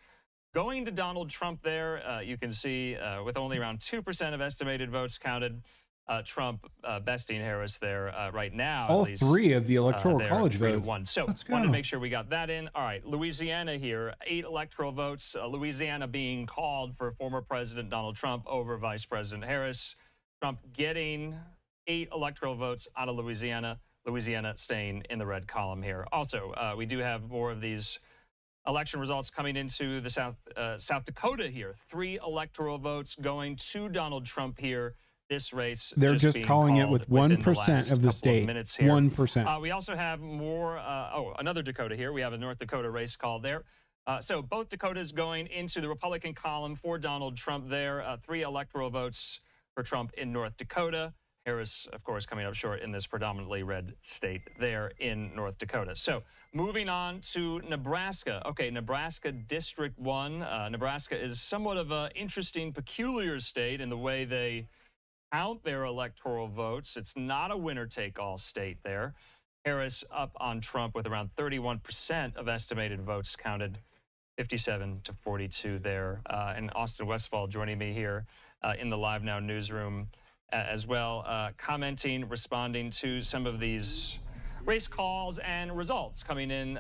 Going to Donald Trump there, you can see with only around 2% of estimated votes counted, Trump besting Harris there right now. All at least, 3 of the Electoral College votes. 3-1. So wanted to make sure we got that in. All right, Louisiana here, 8 electoral votes. Louisiana being called for former President Donald Trump over Vice President Harris. Trump getting 8 electoral votes out of Louisiana. Louisiana staying in the red column here. Also, we do have more of these election results coming into the South Dakota here. 3 electoral votes going to Donald Trump here. This race, they're just calling it with 1% of the state. 1%. We also have more. Another Dakota here. We have a North Dakota race called there. So both Dakotas going into the Republican column for Donald Trump there. 3 electoral votes for Trump in North Dakota. Harris, of course, coming up short in this predominantly red state there in North Dakota. So moving on to Nebraska. Okay, Nebraska District 1. Nebraska is somewhat of an interesting, peculiar state in the way they count their electoral votes. It's not a winner-take-all state there. Harris up on Trump with around 31% of estimated votes counted, 57-42 there. And Austin Westfall joining me here in the Live Now newsroom as well, commenting, responding to some of these race calls and results coming in.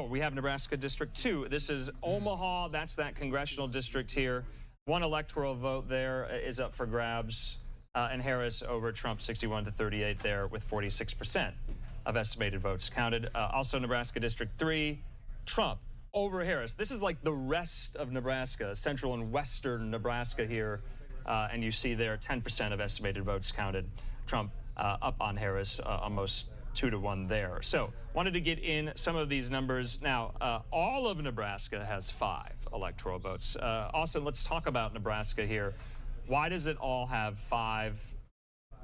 We have Nebraska District 2. This is Omaha. That's that congressional district here. 1 electoral vote there is up for grabs. And Harris over Trump 61-38 there with 46% of estimated votes counted. Also Nebraska District 3, Trump over Harris. This is like the rest of Nebraska, central and western Nebraska here. And you see there 10% of estimated votes counted. Trump up on Harris, almost 2-1 there. So wanted to get in some of these numbers. Now, all of Nebraska has 5 electoral votes. Austin, let's talk about Nebraska here. Why does it all have 5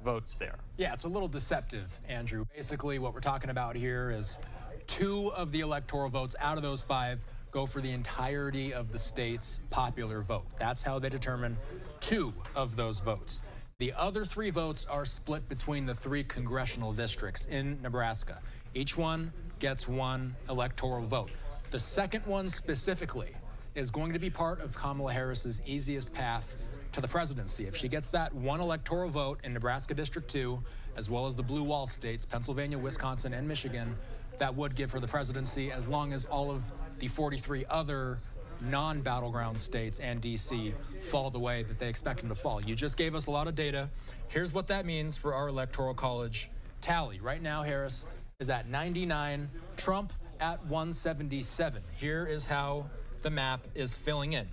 votes there? Yeah, it's a little deceptive, Andrew. Basically, what we're talking about here is 2 of the electoral votes out of those 5 go for the entirety of the state's popular vote. That's how they determine 2 of those votes. The other 3 votes are split between the 3 congressional districts in Nebraska. Each one gets 1 electoral vote. The second one specifically is going to be part of Kamala Harris's easiest path to the presidency. If she gets that 1 electoral vote in Nebraska District 2, as well as the blue wall states, Pennsylvania, Wisconsin, and Michigan, that would give her the presidency, as long as all of the 43 other non-battleground states and D.C. fall the way that they expect them to fall. You just gave us a lot of data. Here's what that means for our Electoral College tally. Right now, Harris is at 99, Trump at 177. Here is how the map is filling in.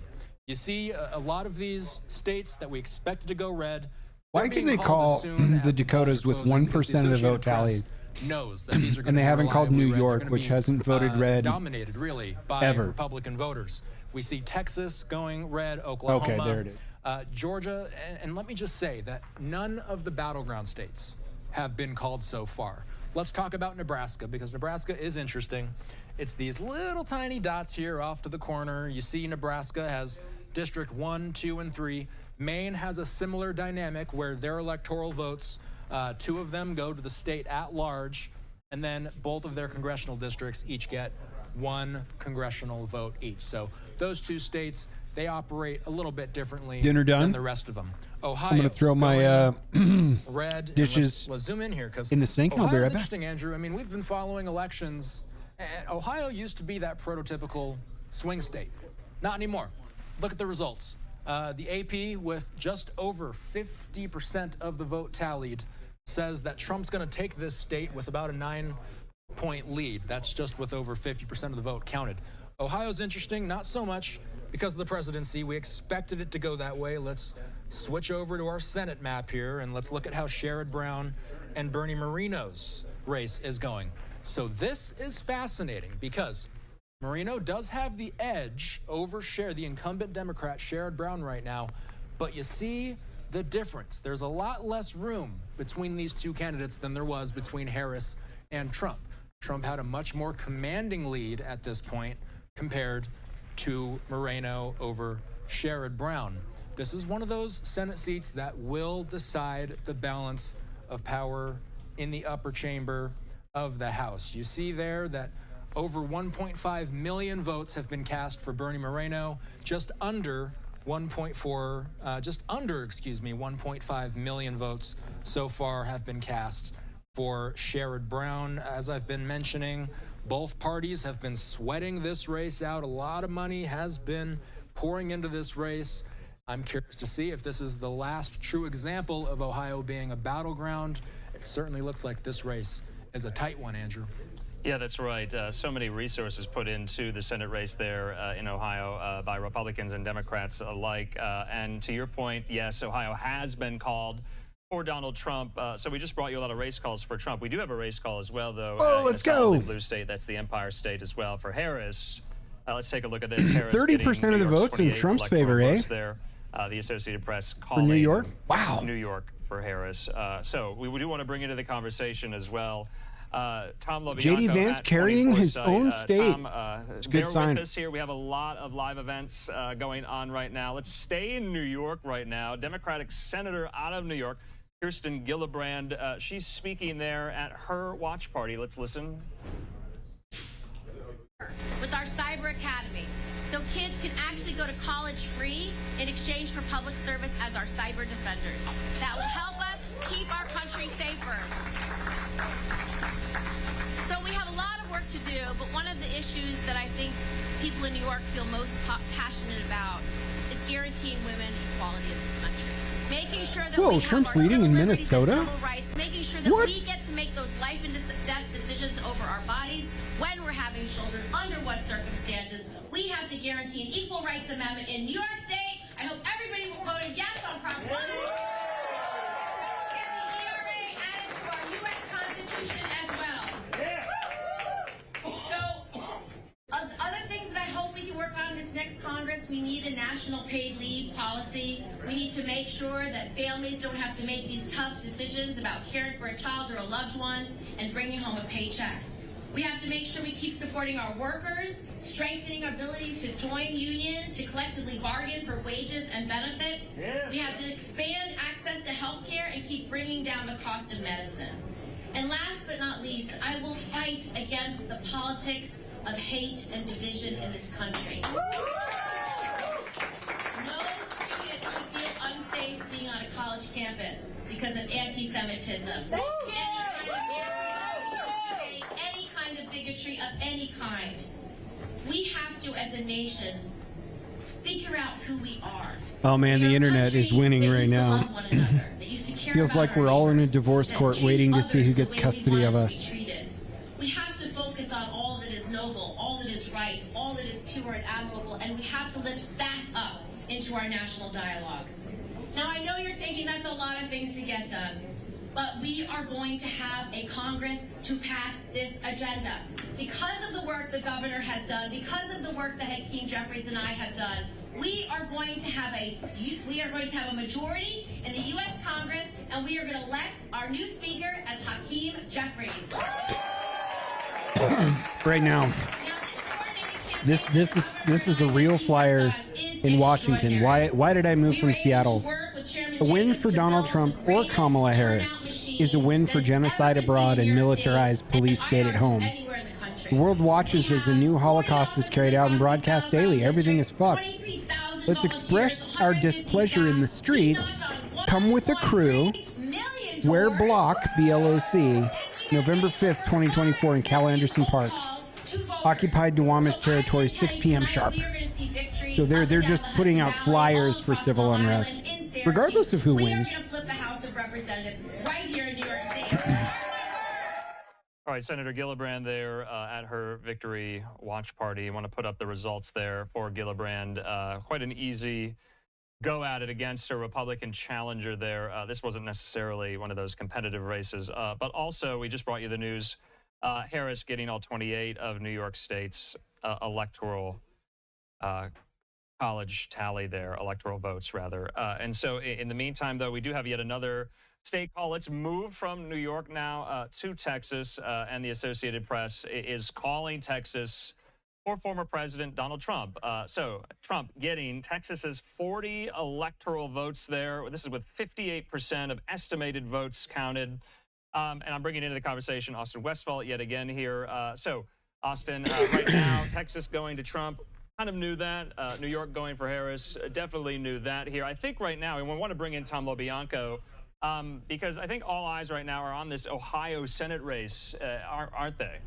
You see a lot of these states that we expected to go red. Why can they call the Dakotas with 1% of the vote tallied? Knows that these are and they haven't called New York, which hasn't voted red dominated really by Republican voters. We see Texas going red, Oklahoma, okay, there it is. Georgia, and let me just say that none of the battleground states have been called so far. Let's talk about Nebraska, because Nebraska is interesting. It's these little tiny dots here off to the corner. You see Nebraska has District 1, 2, and 3. Maine has a similar dynamic where their electoral votes, 2 of them go to the state at large, and then both of their congressional districts each get 1 congressional vote each. So those 2 states, they operate a little bit differently than the rest of them. Ohio, I'm going to throw my red dishes let's zoom in here, because in the sink. Ohio's I'll be right back. Interesting, Andrew. I mean, we've been following elections, and Ohio used to be that prototypical swing state. Not anymore. Look at the results. The AP, with just over 50% of the vote tallied, says that Trump's going to take this state with about a 9-point lead. That's just with over 50% of the vote counted. Ohio's interesting, not so much because of the presidency. We expected it to go that way. Let's switch over to our Senate map here, and let's look at how Sherrod Brown and Bernie Moreno's race is going. So this is fascinating, because Moreno does have the edge over the incumbent Democrat Sherrod Brown right now, but you see the difference. There's a lot less room between these 2 candidates than there was between Harris and Trump. Trump had a much more commanding lead at this point compared to Moreno over Sherrod Brown. This is one of those Senate seats that will decide the balance of power in the upper chamber of the House. You see there that over 1.5 million votes have been cast for Bernie Moreno, just under 1.5 million votes so far have been cast for Sherrod Brown. As I've been mentioning, both parties have been sweating this race out. A lot of money has been pouring into this race. I'm curious to see if this is the last true example of Ohio being a battleground. It certainly looks like this race is a tight one, Andrew. Yeah, that's right. So many resources put into the Senate race there in Ohio by Republicans and Democrats alike. And to your point, yes, Ohio has been called for Donald Trump. So we just brought you a lot of race calls for Trump. We do have a race call as well, though. Let's go. Blue state, that's the Empire State as well. For Harris, let's take a look at this. 30% of the votes in Trump's favor, eh? There. The Associated Press calling for New York? Wow. New York for Harris. So we do want to bring into the conversation as well. Tom LoBianco, J.D. Vance carrying his own state. Tom, it's a good sign. With us here. We have a lot of live events going on right now. Let's stay in New York right now. Democratic Senator out of New York, Kirsten Gillibrand. She's speaking there at her watch party. Let's listen. With our Cyber Academy, so kids can actually go to college free in exchange for public service as our cyber defenders. That will help us keep our country safer. So we have a lot of work to do, but one of the issues that I think people in New York feel most passionate about is guaranteeing women equality in this country. Making sure that we have Trump's our leading civil in liberties Minnesota? and civil rights, making sure that we get to make those life and death decisions over our bodies when we're having children, under what circumstances. We have to guarantee an equal rights amendment in New York State. I hope everybody will vote yes on Prop 1. Get the ERA added to our U.S. Constitution as well. So, other things that I hope we can work on in this next Congress, we need a national paid leave policy. We need to make sure that families don't have to make these tough decisions about caring for a child or a loved one and bringing home a paycheck. We have to make sure we keep supporting our workers, strengthening our abilities to join unions, to collectively bargain for wages and benefits. Yeah. We have to expand access to health care and keep bringing down the cost of medicine. And last but not least, I will fight against the politics of hate and division in this country. No student should feel unsafe being on a college campus because of anti-Semitism. Any kind of bigotry of any kind. We have to, as a nation, figure out who we are. Oh man, the internet is winning right now. Feels like we're all in a divorce court waiting to see who gets custody of us. We have to focus on all that is noble, all that is right, all that is pure and admirable, and we have to lift that up into our national dialogue. Now, I know you're thinking that's a lot of things to get done, but we are going to have a Congress to pass this agenda. Because of the work the governor has done, because of the work that Hakeem Jeffries and I have done, we are going to have a majority in the U.S. Congress, and we are going to elect our new speaker as Hakeem Jeffries. Right now, this is a real flyer in Washington. Why did I move from Seattle? A win for Donald Trump or Kamala Harris is a win for genocide abroad and militarized police state at home. The world watches as a new Holocaust is carried out and broadcast daily. Everything is fucked. Let's express our displeasure in the streets. Come with a crew. Wear block, BLOC, November 5th, 2024 in Cal Anderson Park. Occupied Duwamish territory, 6 p.m. sharp. So they're just putting out flyers for civil unrest, regardless of who wins. We are going to flip the House of Representatives right here in New York State. All right, Senator Gillibrand there at her victory watch party. I want to put up the results there for Gillibrand. Quite an easy go at it against a Republican challenger there. This wasn't necessarily one of those competitive races, but also we just brought you the news. Harris getting all 28 of New York State's electoral college tally there, electoral votes rather. And so in the meantime, though, we do have yet another state call. Let's move from New York now to Texas, and the Associated Press is calling Texas for former President Donald Trump. So Trump getting Texas's 40 electoral votes there. This is with 58% of estimated votes counted. And I'm bringing into the conversation Austin Westfall yet again here. So Austin, right now, Texas going to Trump. Kind of knew that. New York going for Harris. Definitely knew that here. I think right now, and we want to bring in Tom LoBianco, because I think all eyes right now are on this Ohio Senate race, aren't they?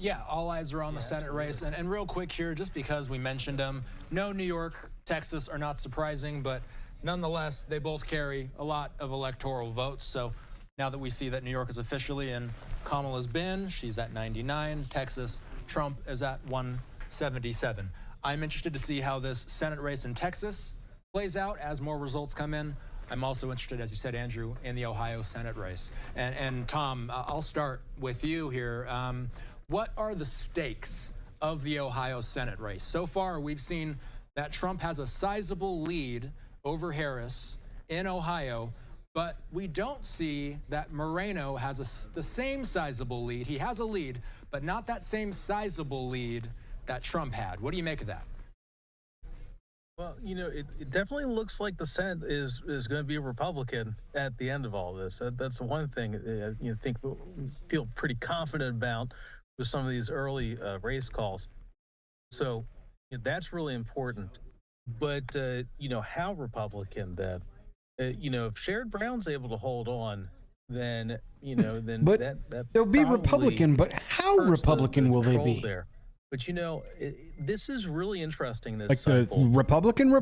Yeah, all eyes are on the Senate race. And real quick here, just because we mentioned them, no, New York, Texas are not surprising, but nonetheless, they both carry a lot of electoral votes. So now that we see that New York is officially in Kamala's bin, she's at 99. Texas, Trump is at 177. I'm interested to see how this Senate race in Texas plays out as more results come in. I'm also interested, as you said, Andrew, in the Ohio Senate race. And Tom, I'll start with you here. What are the stakes of the Ohio Senate race? So far, we've seen that Trump has a sizable lead over Harris in Ohio, but we don't see that Moreno has the same sizable lead. He has a lead, but not that same sizable lead that Trump had. What do you make of that? Well, you know, it definitely looks like the Senate is going to be a Republican at the end of all this. That's one thing feel pretty confident about with some of these early race calls. So that's really important. But, how Republican then? If Sherrod Brown's able to hold on, then, but that they'll be Republican, but how Republican will they be? There. But, this is really interesting. This like cycle. The Republican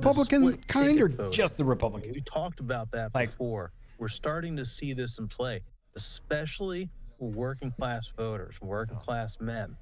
kind, or vote. Just the Republican? We talked about that before. We're starting to see this in play, especially working class voters, working class men.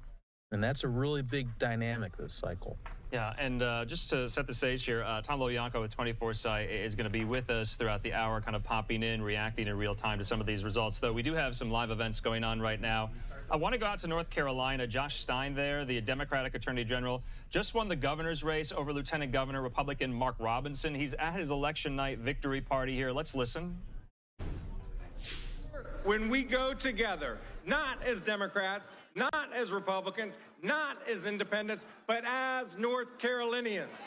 And that's a really big dynamic this cycle. Yeah, and just to set the stage here, Tom LoBianco with 24sight is going to be with us throughout the hour, kind of popping in, reacting in real time to some of these results. Though we do have some live events going on right now. I want to go out to North Carolina. Josh Stein there, the Democratic Attorney General, just won the governor's race over Lieutenant Governor Republican Mark Robinson. He's at his election night victory party here. Let's listen. When we go together, not as Democrats, not as Republicans, not as independents, but as North Carolinians.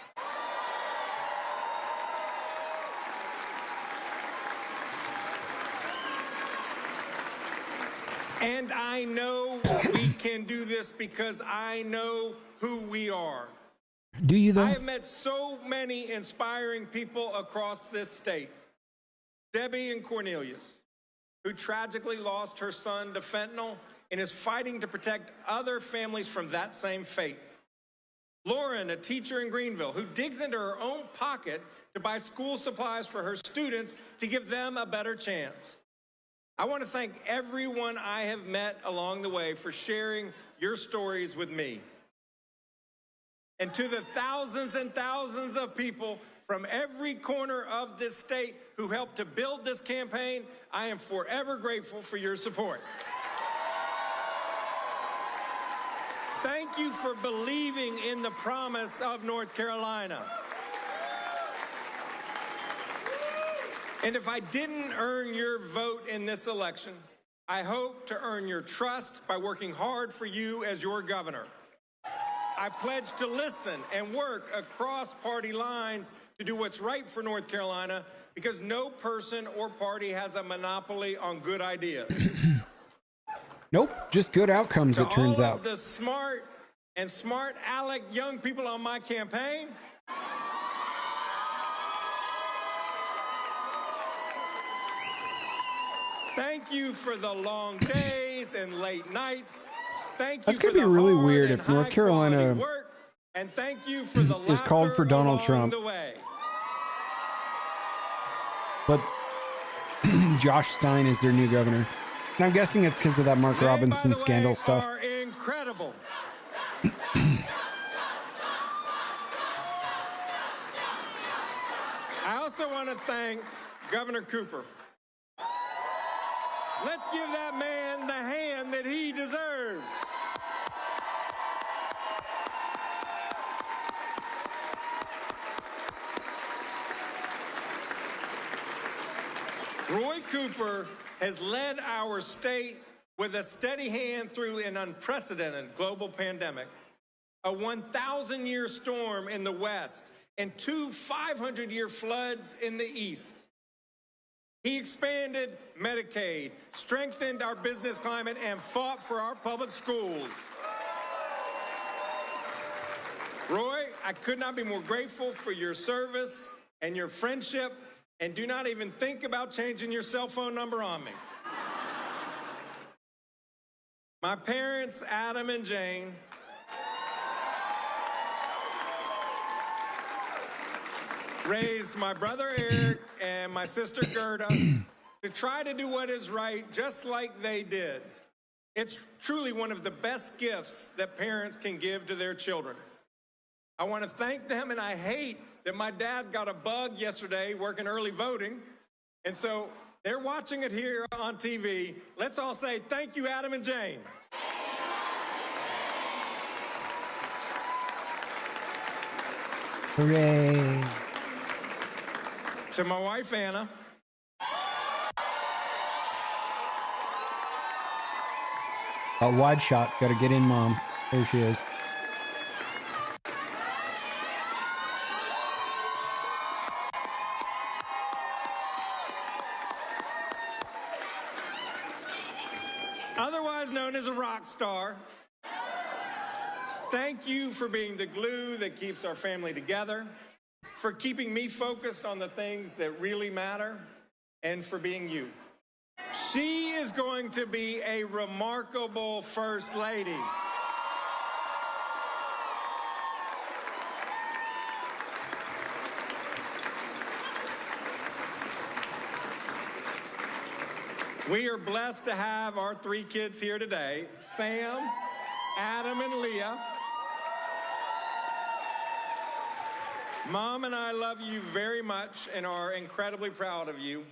And I know we can do this because I know who we are. Do you, though? I have met so many inspiring people across this state. Debbie and Cornelius, who tragically lost her son to fentanyl and is fighting to protect other families from that same fate. Lauren, a teacher in Greenville, who digs into her own pocket to buy school supplies for her students to give them a better chance. I want to thank everyone I have met along the way for sharing your stories with me. And to the thousands and thousands of people from every corner of this state who helped to build this campaign, I am forever grateful for your support. Thank you for believing in the promise of North Carolina. And if I didn't earn your vote in this election, I hope to earn your trust by working hard for you as your governor. I pledge to listen and work across party lines to do what's right for North Carolina, because no person or party has a monopoly on good ideas. Nope, just good outcomes, it turns out. To all of the smart aleck young people on my campaign, thank you for the long days and late nights. Thank you. That's going to be really weird if North Carolina work, and thank you for the is called for Donald Trump. But Josh Stein is their new governor. And I'm guessing it's because of that Mark Robinson scandal stuff. Are incredible. I also want to thank Governor Cooper. Let's give that man the hand that he deserves. Roy Cooper has led our state with a steady hand through an unprecedented global pandemic, a 1,000-year storm in the West, and 2 500-year floods in the East. He expanded Medicaid, strengthened our business climate, and fought for our public schools. Roy, I could not be more grateful for your service and your friendship, and do not even think about changing your cell phone number on me. My parents, Adam and Jane, raised my brother Eric and my sister Gerda to try to do what is right, just like they did. It's truly one of the best gifts that parents can give to their children. I want to thank them, and I hate that my dad got a bug yesterday working early voting, and so they're watching it here on TV. Let's all say thank you, Adam and Jane. Hooray. To my wife, Anna. A wide shot. Got to get in, Mom. There she is. Otherwise known as a rock star. Thank you for being the glue that keeps our family together, for keeping me focused on the things that really matter, and for being you. She is going to be a remarkable First Lady. We are blessed to have our 3 kids here today, Sam, Adam, and Leah. Mom and I love you very much and are incredibly proud of you.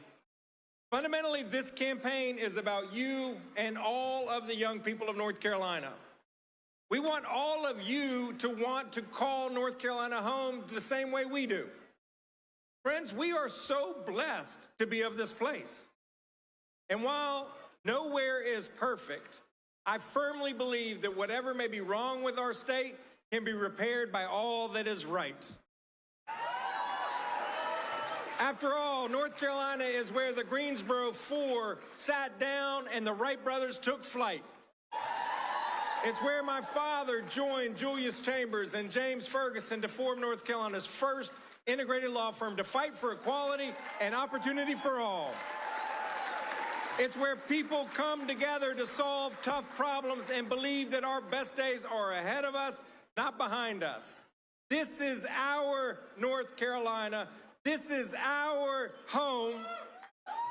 Fundamentally, this campaign is about you and all of the young people of North Carolina. We want all of you to want to call North Carolina home the same way we do. Friends, we are so blessed to be of this place. And while nowhere is perfect, I firmly believe that whatever may be wrong with our state can be repaired by all that is right. After all, North Carolina is where the Greensboro Four sat down and the Wright brothers took flight. It's where my father joined Julius Chambers and James Ferguson to form North Carolina's first integrated law firm to fight for equality and opportunity for all. It's where people come together to solve tough problems and believe that our best days are ahead of us, not behind us. This is our North Carolina. This is our home.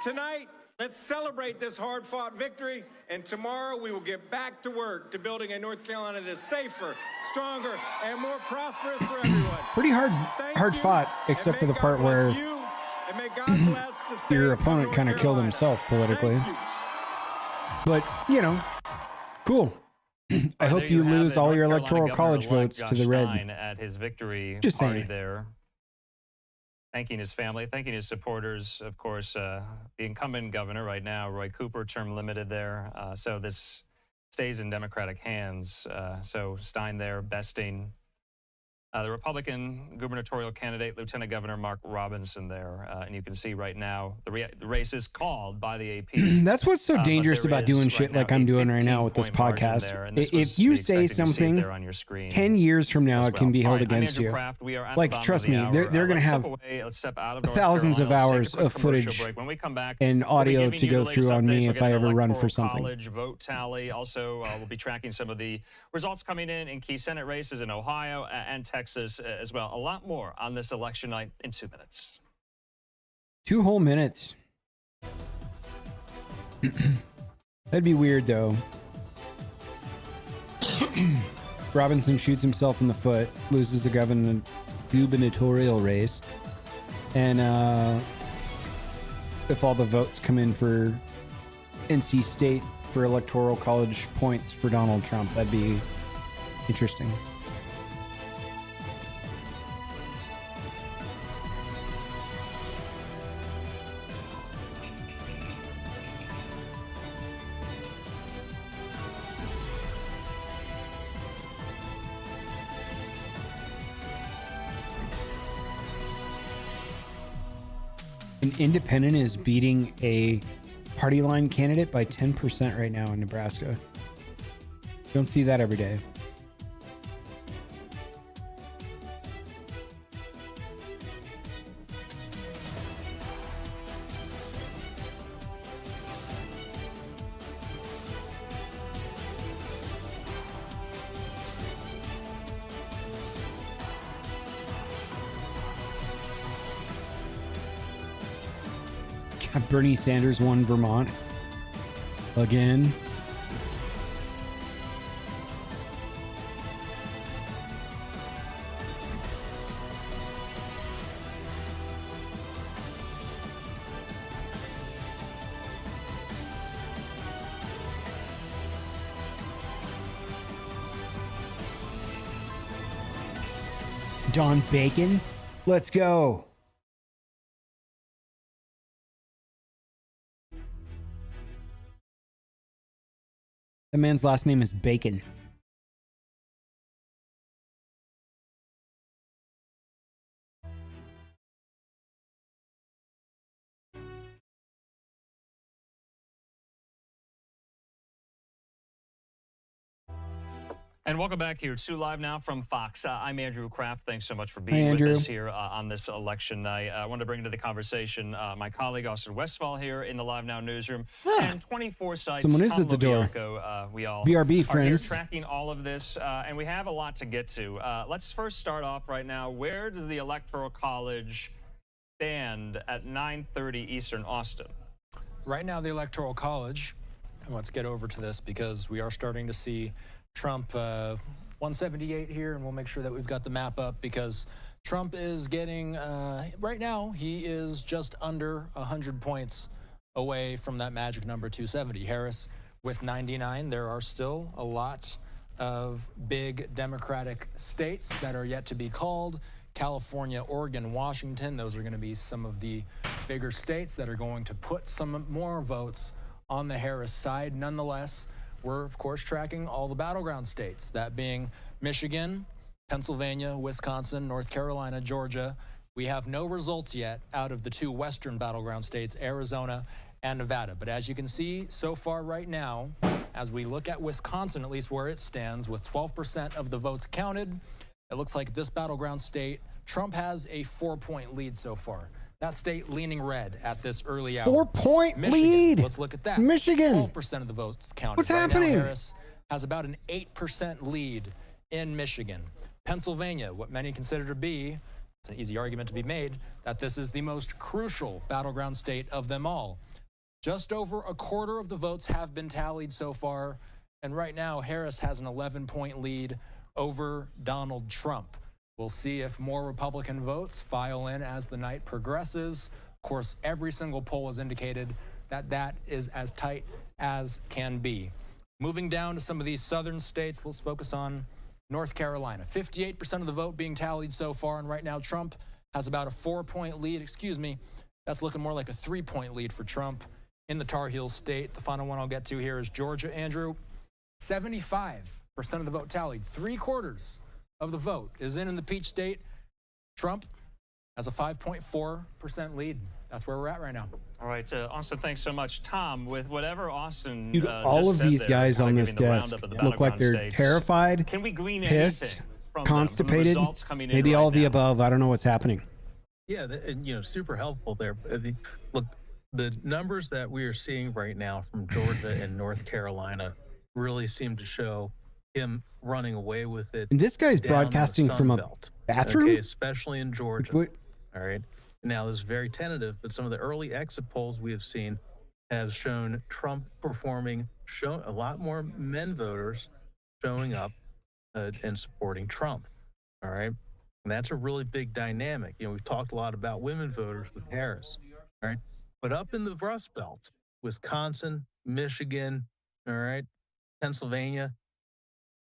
Tonight, let's celebrate this hard-fought victory, and tomorrow we will get back to work to building a North Carolina that's safer, stronger, and more prosperous for everyone. Pretty hard fought, except for the part where your opponent kind of killed himself politically. But, you know, cool. I hope you lose all your electoral college votes to the red. At his victory Just party saying. there, thanking his family, thanking his supporters, of course, the incumbent governor right now, Roy Cooper, term limited there. So this stays in Democratic hands. So Stein there besting the Republican gubernatorial candidate, Lieutenant Governor Mark Robinson there. And you can see right now the race is called by the AP. That's what's so dangerous about doing shit like I'm doing right now with this podcast. If you say something 10 years from now, it can be held against you. Like, trust me, they're going to have thousands of hours of footage and audio to go through on me if I ever run for something. College vote tally. Also, we'll be tracking some of the results coming in key Senate races in Ohio and Texas as well. A lot more on this election night in 2 minutes. 2 whole minutes. That'd be weird, though. Robinson shoots himself in the foot, loses the gubernatorial race, and if all the votes come in for NC State for electoral college points for Donald Trump, that'd be interesting. An independent is beating a party line candidate by 10% right now in Nebraska. Don't see that every day. Bernie Sanders won Vermont again. Don Bacon, let's go. The man's last name is Bacon. And welcome back here to Live Now from Fox. I'm Andrew Kraft. Thanks so much for being with us here on this election night. I wanted to bring into the conversation my colleague Austin Westfall here in the Live Now newsroom and 24 sites. Someone is at the door. We all VRB are friends here tracking all of this, and we have a lot to get to. Let's first start off right now. Where does the Electoral College stand at 9:30 Eastern, Austin? Right now, the Electoral College, and let's get over to this because we are starting to see Trump 178 here, and we'll make sure that we've got the map up because Trump is getting, right now, he is just under 100 points away from that magic number 270. Harris with 99. There are still a lot of big Democratic states that are yet to be called. California, Oregon, Washington, those are going to be some of the bigger states that are going to put some more votes on the Harris side. Nonetheless, we're, of course, tracking all the battleground states, that being Michigan, Pennsylvania, Wisconsin, North Carolina, Georgia. We have no results yet out of the two western battleground states, Arizona and Nevada. But as you can see so far right now, as we look at Wisconsin, at least where it stands, with 12% of the votes counted, it looks like this battleground state, Trump has a 4-point lead so far. That state leaning red at this early hour. 4-point Michigan, lead. let's look at that. Michigan. 12% of the votes counted. What's right happening? Now, Harris has about an 8% lead in Michigan. Pennsylvania, what many consider to be, it's an easy argument to be made, that this is the most crucial battleground state of them all. Just over a quarter of the votes have been tallied so far, and right now Harris has an 11-point lead over Donald Trump. We'll see if more Republican votes file in as the night progresses. Of course, every single poll has indicated that that is as tight as can be. Moving down to some of these southern states, let's focus on North Carolina. 58% of the vote being tallied so far, and right now Trump has about a 4-point lead. Excuse me, that's looking more like a 3-point lead for Trump in the Tar Heel state. The final one I'll get to here is Georgia. Andrew, 75% of the vote tallied. 3/4 of the vote is in the Peach State. Trump has a 5.4% lead. That's where we're at right now. All right, Austin, thanks so much. Tom, with whatever Austin Dude, all of these guys on this desk look like they're states, terrified, can we glean pissed, anything from constipated, them, from the results coming in maybe right all the now? above. I don't know what's happening. Yeah, and super helpful there. Look, the numbers that we are seeing right now from Georgia and North Carolina really seem to show him running away with it. And this guy's broadcasting from a bathroom? Okay, especially in Georgia. All right. Now, this is very tentative, but some of the early exit polls we have seen have shown Trump performing, a lot more men voters showing up and supporting Trump. All right. And that's a really big dynamic. We've talked a lot about women voters with Harris. All right. But up in the Rust Belt, Wisconsin, Michigan, all right, Pennsylvania,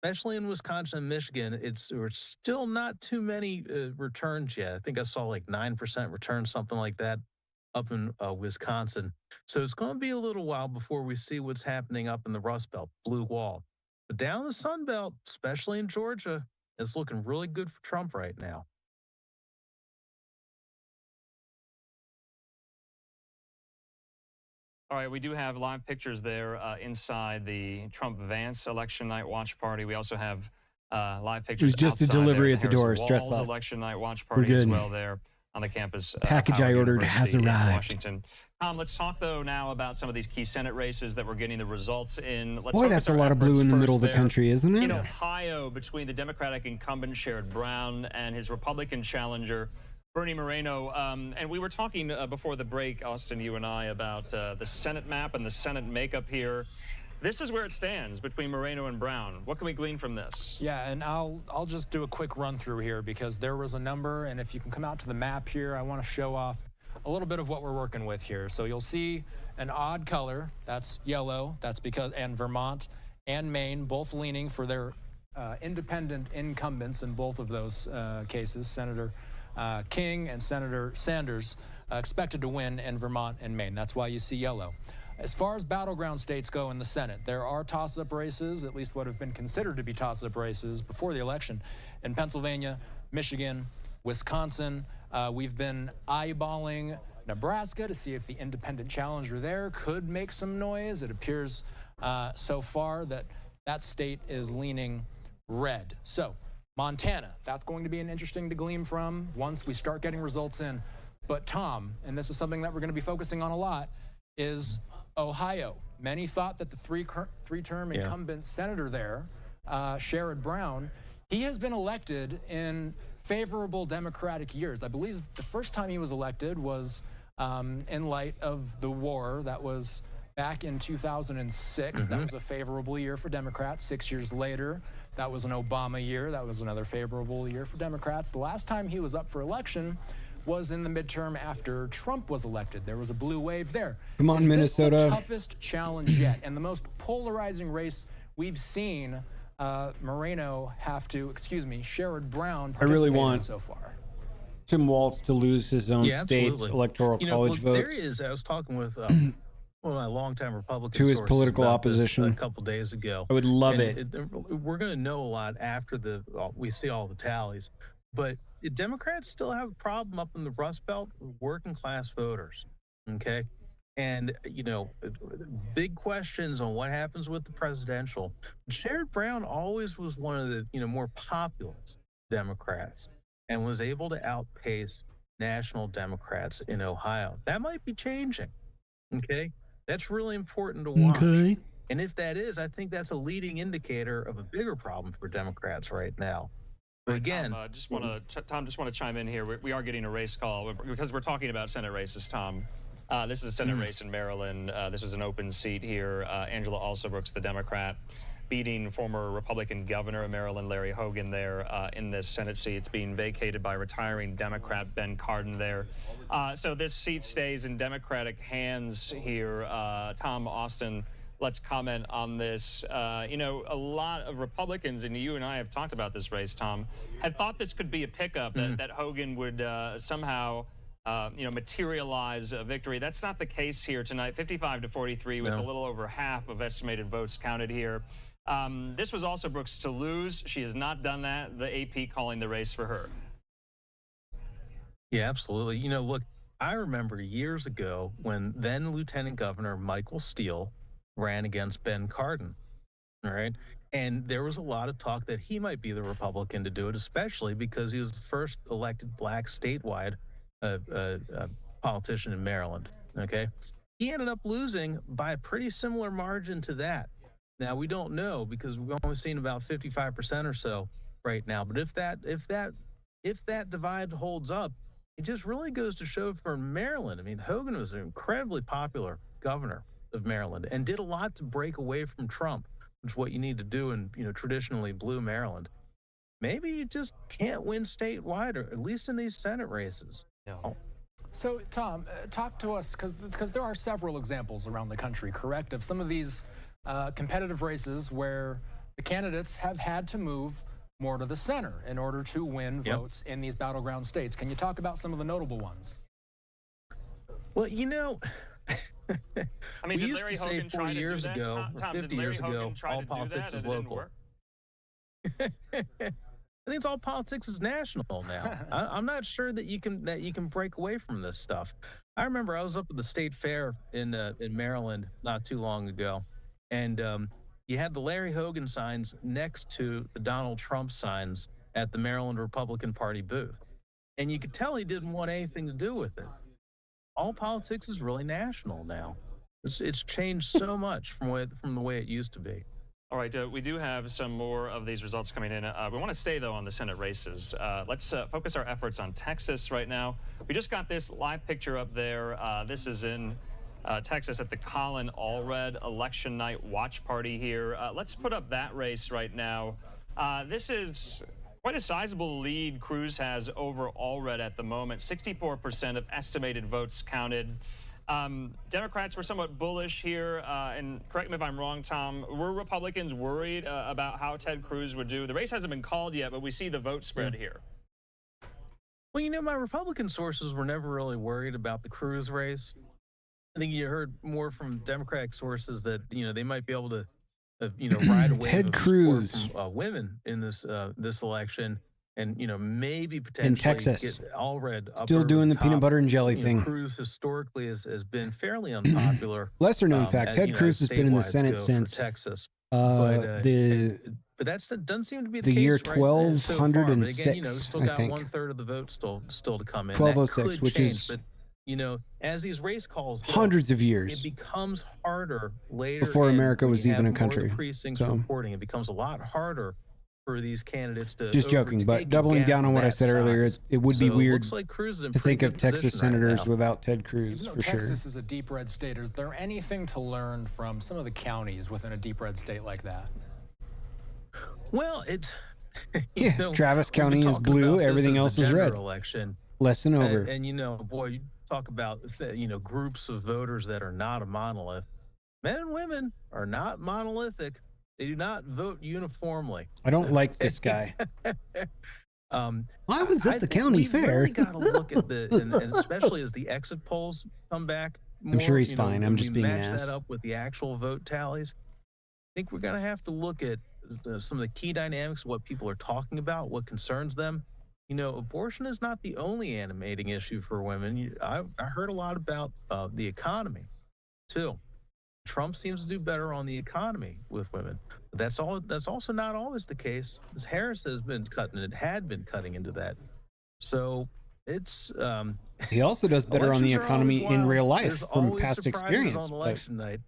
especially in Wisconsin and Michigan, we're still not too many returns yet. I think I saw like 9% returns, something like that, up in Wisconsin. So it's going to be a little while before we see what's happening up in the Rust Belt, Blue Wall. But down the Sun Belt, especially in Georgia, it's looking really good for Trump right now. All right, we do have live pictures there inside the Trump-Vance election night watch party. We also have live pictures. It was just a delivery at the door. Stress less. Election night watch party as well there on the campus. Package I ordered has arrived. Washington. Tom, let's talk though now about some of these key Senate races that we're getting the results in. Boy, that's a lot of blue in the middle of the country, isn't it? In Ohio, between the Democratic incumbent Sherrod Brown and his Republican challenger Bernie Moreno, and we were talking before the break, Austin, you and I, about the Senate map and the Senate makeup here. This is where it stands between Moreno and Brown. What can we glean from this? Yeah, and I'll just do a quick run through here because there was a number, and if you can come out to the map here, I want to show off a little bit of what we're working with here. So you'll see an odd color, that's yellow, that's because, and Vermont and Maine both leaning for their independent incumbents in both of those cases. Senator King and Senator Sanders expected to win in Vermont and Maine. That's why you see yellow. As far as battleground states go in the Senate, there are toss-up races, at least what have been considered to be toss-up races before the election, in Pennsylvania, Michigan, Wisconsin. We've been eyeballing Nebraska to see if the independent challenger there could make some noise. It appears so far that that state is leaning red. So Montana, that's going to be an interesting to glean from once we start getting results in. But Tom, and this is something that we're going to be focusing on a lot, is Ohio. Many thought that the three-term incumbent senator there, Sherrod Brown, he has been elected in favorable Democratic years. I believe the first time he was elected was in light of the war that was back in 2006. That was a favorable year for Democrats. 6 years later, that was an Obama year. That was another favorable year for Democrats. The last time he was up for election was in the midterm after Trump was elected. There was a blue wave there. Come on, Minnesota. This is the toughest challenge yet, and the most polarizing race we've seen Sherrod Brown I really want so far. Tim Walz to lose his own state's electoral college votes. There is, I was talking with one of my longtime Republican to his sources political about opposition this a couple days ago. I would love it. We're going to know a lot after we see all the tallies, but Democrats still have a problem up in the Rust Belt with working class voters. Okay. And, big questions on what happens with the presidential. Sherrod Brown always was one of the, more populist Democrats and was able to outpace national Democrats in Ohio. That might be changing. Okay. That's really important to watch. Okay. And if that is, I think that's a leading indicator of a bigger problem for Democrats right now. But again, Tom, just want to chime in here. We are getting a race call because we're talking about Senate races, Tom. This is a Senate race in Maryland. This was an open seat here. Angela Alsobrooks, the Democrat, beating former Republican governor of Maryland, Larry Hogan, there in this Senate seat. It's being vacated by retiring Democrat Ben Cardin there. So this seat stays in Democratic hands here. Tom, Austin, let's comment on this. A lot of Republicans, and you and I have talked about this race, Tom, had thought this could be a pickup, that Hogan would somehow materialize a victory. That's not the case here tonight. 55-43 with a little over half of estimated votes counted here. This was also Brooks to lose. She has not done that. The AP calling the race for her. Yeah, absolutely. Look, I remember years ago when then Lieutenant Governor Michael Steele ran against Ben Cardin, all right? And there was a lot of talk that he might be the Republican to do it, especially because he was the first elected black statewide politician in Maryland, okay? He ended up losing by a pretty similar margin to that. Now, we don't know because we've only seen about 55% or so right now. But if that divide holds up, it just really goes to show for Maryland. I mean, Hogan was an incredibly popular governor of Maryland and did a lot to break away from Trump, which is what you need to do in traditionally blue Maryland. Maybe you just can't win statewide, or at least in these Senate races. Yeah. So, Tom, talk to us, because there are several examples around the country, correct, of some of these competitive races where the candidates have had to move more to the center in order to win votes in these battleground states. Can you talk about some of the notable ones? Well, I mean, we used to say 4 years ago, or 50 years ago, all politics is local. I think it's all politics is national now. I'm not sure that you can break away from this stuff. I remember I was up at the state fair in Maryland not too long ago, and you had the Larry Hogan signs next to the Donald Trump signs at the Maryland Republican Party booth, and you could tell he didn't want anything to do with it. All politics is really national now. It's changed so much from the way it used to be. All right, we do have some more of these results coming in. We want to stay, though, on the Senate races. Let's focus our efforts on Texas right now. We just got this live picture up there. This is in Texas at the Colin Allred election night watch party here. Let's put up that race right now. This is quite a sizable lead Cruz has over Allred at the moment. 64% of estimated votes counted. Democrats were somewhat bullish here, and correct me if I'm wrong, Tom. Were Republicans worried about how Ted Cruz would do? The race hasn't been called yet, but we see the vote spread here. Well, my Republican sources were never really worried about the Cruz race. I think you heard more from Democratic sources that they might be able to, ride away Ted Cruz from women in this election. And, maybe potentially in Texas, get Allred still doing the peanut butter and jelly thing. Cruz historically has been fairly unpopular. Lesser known fact, Ted Cruz has been in the Senate since Texas. But that doesn't seem to be the case year right 1206. So again, still got I think 1/3 of the vote still to come in. 1206, which change, is but, as these race calls go, hundreds of years. It becomes harder later before America was even a more country. of the precincts reporting. It becomes a lot harder for these candidates to just joking, but doubling down on what I said earlier, it would be weird like to think of Texas senators right without Ted Cruz, for sure. Texas is a deep red state. Is there anything to learn from some of the counties within a deep red state like that? Well, Travis County is blue, everything else is red. Election. Lesson over. And boy, you talk about groups of voters that are not a monolith. Men and women are not monolithic. They do not vote uniformly. I don't like this guy. I was at the county fair. We really got to look at and especially as the exit polls come back. I'm sure he's fine. I'm just being an ass. Match that up with the actual vote tallies. I think we're going to have to look at some of the key dynamics, what people are talking about, what concerns them. Abortion is not the only animating issue for women. I heard a lot about the economy, too. Trump seems to do better on the economy with women. But that's also not always the case. As Harris had been cutting into that. So it's he also does better on the economy in real life from past experience. On election night.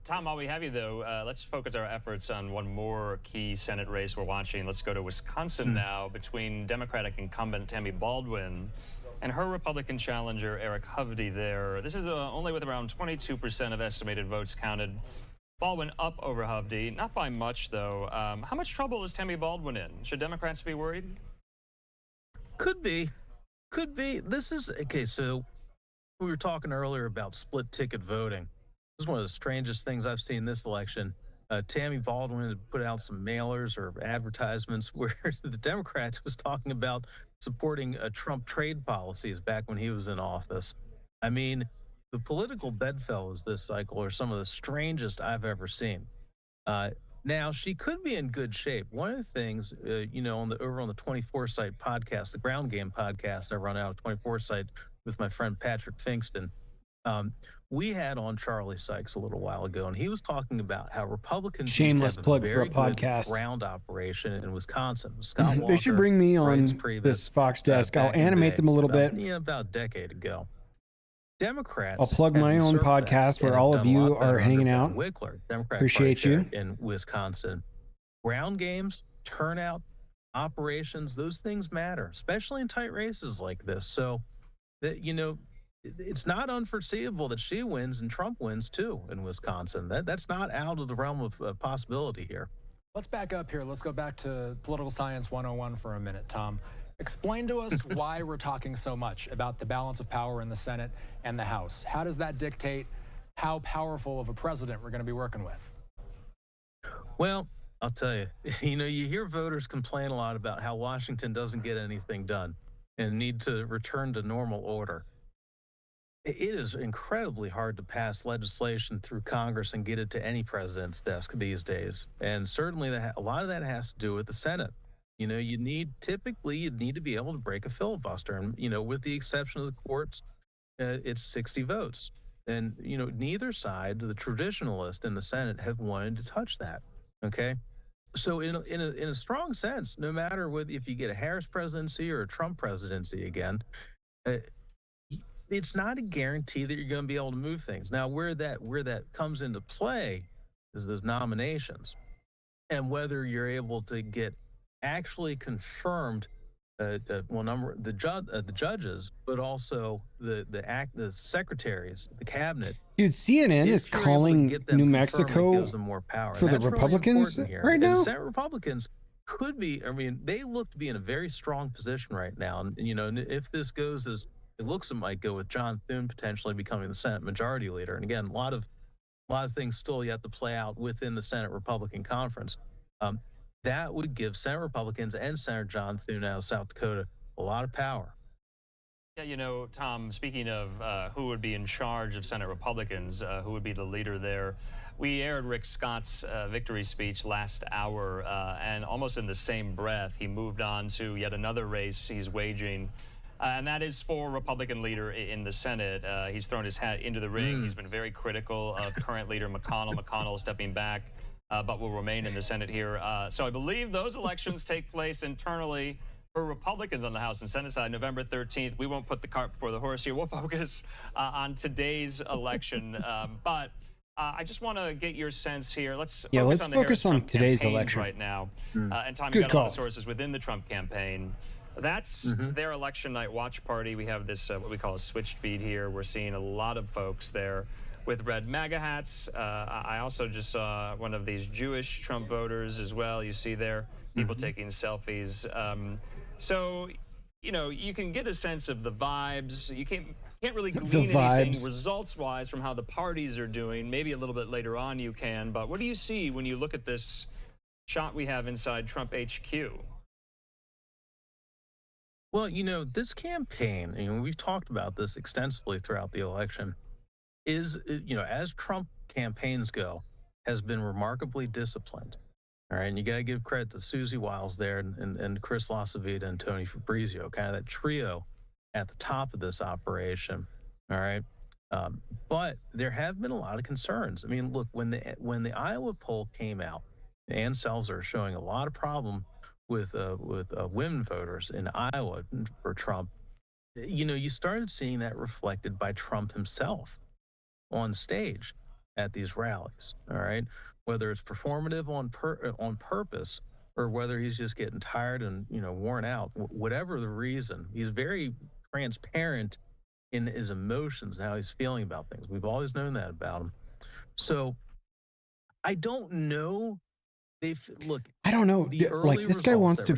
Tom, while we have you though, let's focus our efforts on one more key Senate race we're watching. Let's go to Wisconsin now, between Democratic incumbent Tammy Baldwin and her Republican challenger, Eric Hovde there. This is only with around 22% of estimated votes counted. Baldwin up over Hovde, not by much, though. How much trouble is Tammy Baldwin in? Should Democrats be worried? Could be. This is, okay, so we were talking earlier about split ticket voting. This is one of the strangest things I've seen this election. Tammy Baldwin had put out some mailers or advertisements where the Democrats was talking about supporting Trump trade policies back when he was in office. I mean, the political bedfellows this cycle are some of the strangest I've ever seen. Now, she could be in good shape. One of the things, over on the 24 Site podcast, the Ground Game podcast I run out of 24 Site with my friend Patrick Finkston, we had on Charlie Sykes a little while ago, and he was talking about how Republicans shameless plug for a good podcast ground operation in Wisconsin. Scott Walker, they should bring me on this Fox desk. I'll animate them a little bit. About a decade ago. Democrats. I'll plug my own podcast where all of you are hanging out. Wickler, Democrat Appreciate you. In Wisconsin. Ground games, turnout, operations, those things matter, especially in tight races like this. So, it's not unforeseeable that she wins and Trump wins too in Wisconsin. That's not out of the realm of possibility here. Let's back up here. Let's go back to Political Science 101 for a minute, Tom. Explain to us why we're talking so much about the balance of power in the Senate and the House. How does that dictate how powerful of a president we're going to be working with? Well, I'll tell you, you hear voters complain a lot about how Washington doesn't get anything done and need to return to normal order. It is incredibly hard to pass legislation through Congress and get it to any president's desk these days. And certainly a lot of that has to do with the Senate. You'd need to be able to break a filibuster. And, with the exception of the courts, it's 60 votes. And, neither side, the traditionalists in the Senate, have wanted to touch that. Okay. So in a strong sense, no matter if you get a Harris presidency or a Trump presidency again, it's not a guarantee that you're going to be able to move things. Now, where that comes into play is those nominations, and whether you're able to get actually confirmed the judges, but also the secretaries, the cabinet. Dude, CNN is calling New Mexico more power. For the Republicans right now. And Senate Republicans could be. I mean, they look to be in a very strong position right now. And if this goes as it looks, it might go with John Thune potentially becoming the Senate Majority Leader. And again, a lot of things still yet to play out within the Senate Republican Conference. That would give Senate Republicans and Senator John Thune out of South Dakota a lot of power. Yeah, Tom, speaking of who would be in charge of Senate Republicans, who would be the leader there, we aired Rick Scott's victory speech last hour, and almost in the same breath, he moved on to yet another race he's waging, and that is for Republican leader in the Senate. He's thrown his hat into the ring. He's been very critical of current leader McConnell. McConnell stepping back. But will remain in the Senate here. So I believe those elections take place internally for Republicans on the House and Senate side, November 13th. We won't put the cart before the horse here. We'll focus on today's election. But I just want to get your sense here. Let's focus on today's election right now. And Tom, you got a lot of sources within the Trump campaign. That's their election night watch party. We have this, what we call a switched feed here. We're seeing a lot of folks there with red MAGA hats. I also just saw one of these Jewish Trump voters as well. You see there people taking selfies. So, you can get a sense of the vibes. You can't really glean anything results-wise from how the parties are doing. Maybe a little bit later on you can. But what do you see when you look at this shot we have inside Trump HQ? Well, this campaign, we've talked about this extensively throughout the election, is, as Trump campaigns go, has been remarkably disciplined. All right. And you got to give credit to Susie Wiles there and Chris LaCivita and Tony Fabrizio, kind of that trio at the top of this operation. All right. But there have been a lot of concerns. I mean, look, when the Iowa poll came out, Ann Selzer showing a lot of problem with women voters in Iowa for Trump, you started seeing that reflected by Trump himself on stage at these rallies. All right, whether it's performative on purpose or whether he's just getting tired and worn out, whatever the reason, he's very transparent in his emotions and how he's feeling about things. We've always known that about him. So I don't know. I don't know. Like, this guy wants to,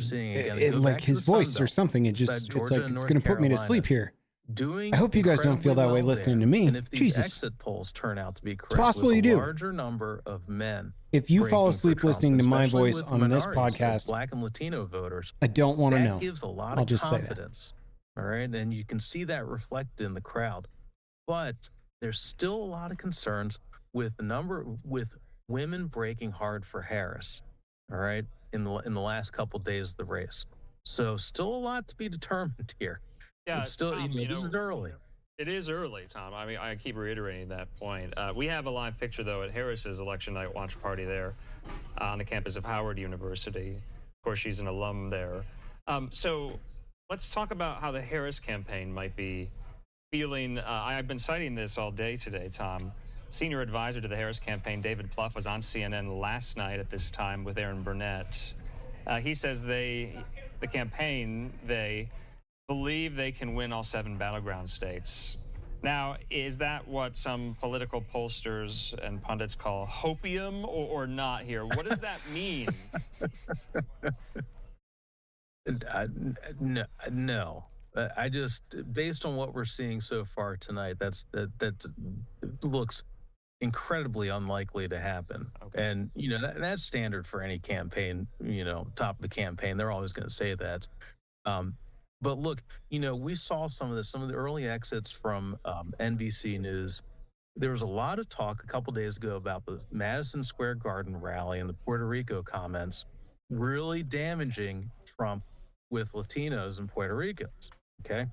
like, his voice or something. It's like it's going to put me to sleep here. I hope you guys don't feel that way listening to me. And if these Jesus. exit polls turn out to be correct, it's possible you do. Larger number of men. If you fall asleep listening to my voice on this podcast, Black and Latino voters, I don't want to know. That gives a lot of confidence. All right, and you can see that reflected in the crowd. But there's still a lot of concerns with women breaking hard for Harris. All right, in the last couple of days of the race. So still a lot to be determined here. Yeah, it's still, Tom, this is early. It is early, Tom. I mean, I keep reiterating that point. We have a live picture, though, at Harris's election night watch party there on the campus of Howard University. Of course, she's an alum there. So let's talk about how the Harris campaign might be feeling. I've been citing this all day today, Tom. Senior advisor to the Harris campaign, David Plouffe, was on CNN last night at this time with Aaron Burnett. He says the campaign, they believe they can win all 7 battleground states. Now, is that what some political pollsters and pundits call hopium or not here? What does that mean? No. I just, based on what we're seeing so far tonight, that looks incredibly unlikely to happen. Okay. And, that's standard for any campaign, top of the campaign. They're always going to say that. But look, we saw some of the early exits from NBC News. There was a lot of talk a couple days ago about the Madison Square Garden rally and the Puerto Rico comments really damaging Trump with Latinos and Puerto Ricans. Okay.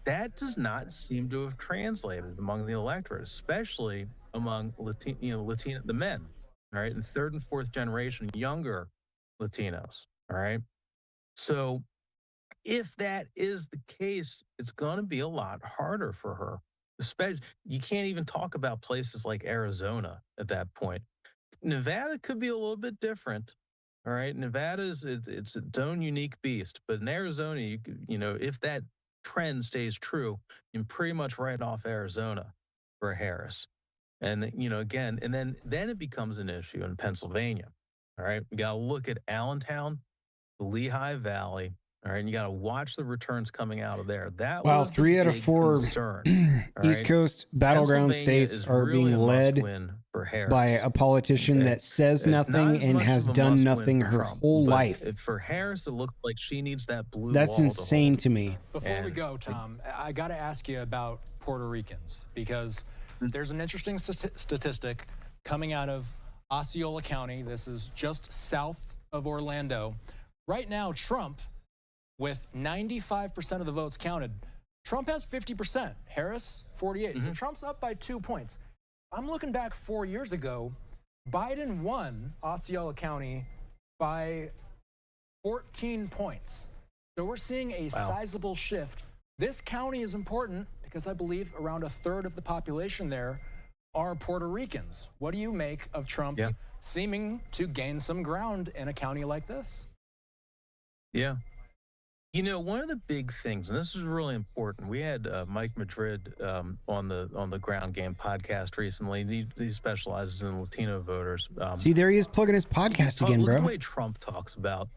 That does not seem to have translated among the electorate, especially among Latino, the men, all right, and third and fourth generation younger Latinos, all right. So if that is the case, it's going to be a lot harder for her. Especially, you can't even talk about places like Arizona at that point. Nevada could be a little bit different. All right, Nevada's it's its own unique beast, but in Arizona, if that trend stays true, you can pretty much write off Arizona for Harris. And again, and then it becomes an issue in Pennsylvania. All right, we got to look at Allentown, the Lehigh Valley. All right, and you got to watch the returns coming out of there. That wow, was 3 out of 4 East Coast battleground states are really being led by a politician that says nothing and has done nothing her whole life. For Harris, it looked like she needs that blue That's wall insane to me. Before we go, Tom, I got to ask you about Puerto Ricans, because there's an interesting statistic coming out of Osceola County. This is just south of Orlando. Right now, Trump, with 95% of the votes counted, Trump has 50%, Harris 48%. So Trump's up by 2 points. I'm looking back 4 years ago, Biden won Osceola County by 14 points. So we're seeing a sizable shift. This county is important because I believe around a third of the population there are Puerto Ricans. What do you make of Trump seeming to gain some ground in a county like this? Yeah. One of the big things, and this is really important, we had Mike Madrid on the Ground Game podcast recently. He specializes in Latino voters. See, there he is plugging his podcast again, bro. Look at the way Trump talks about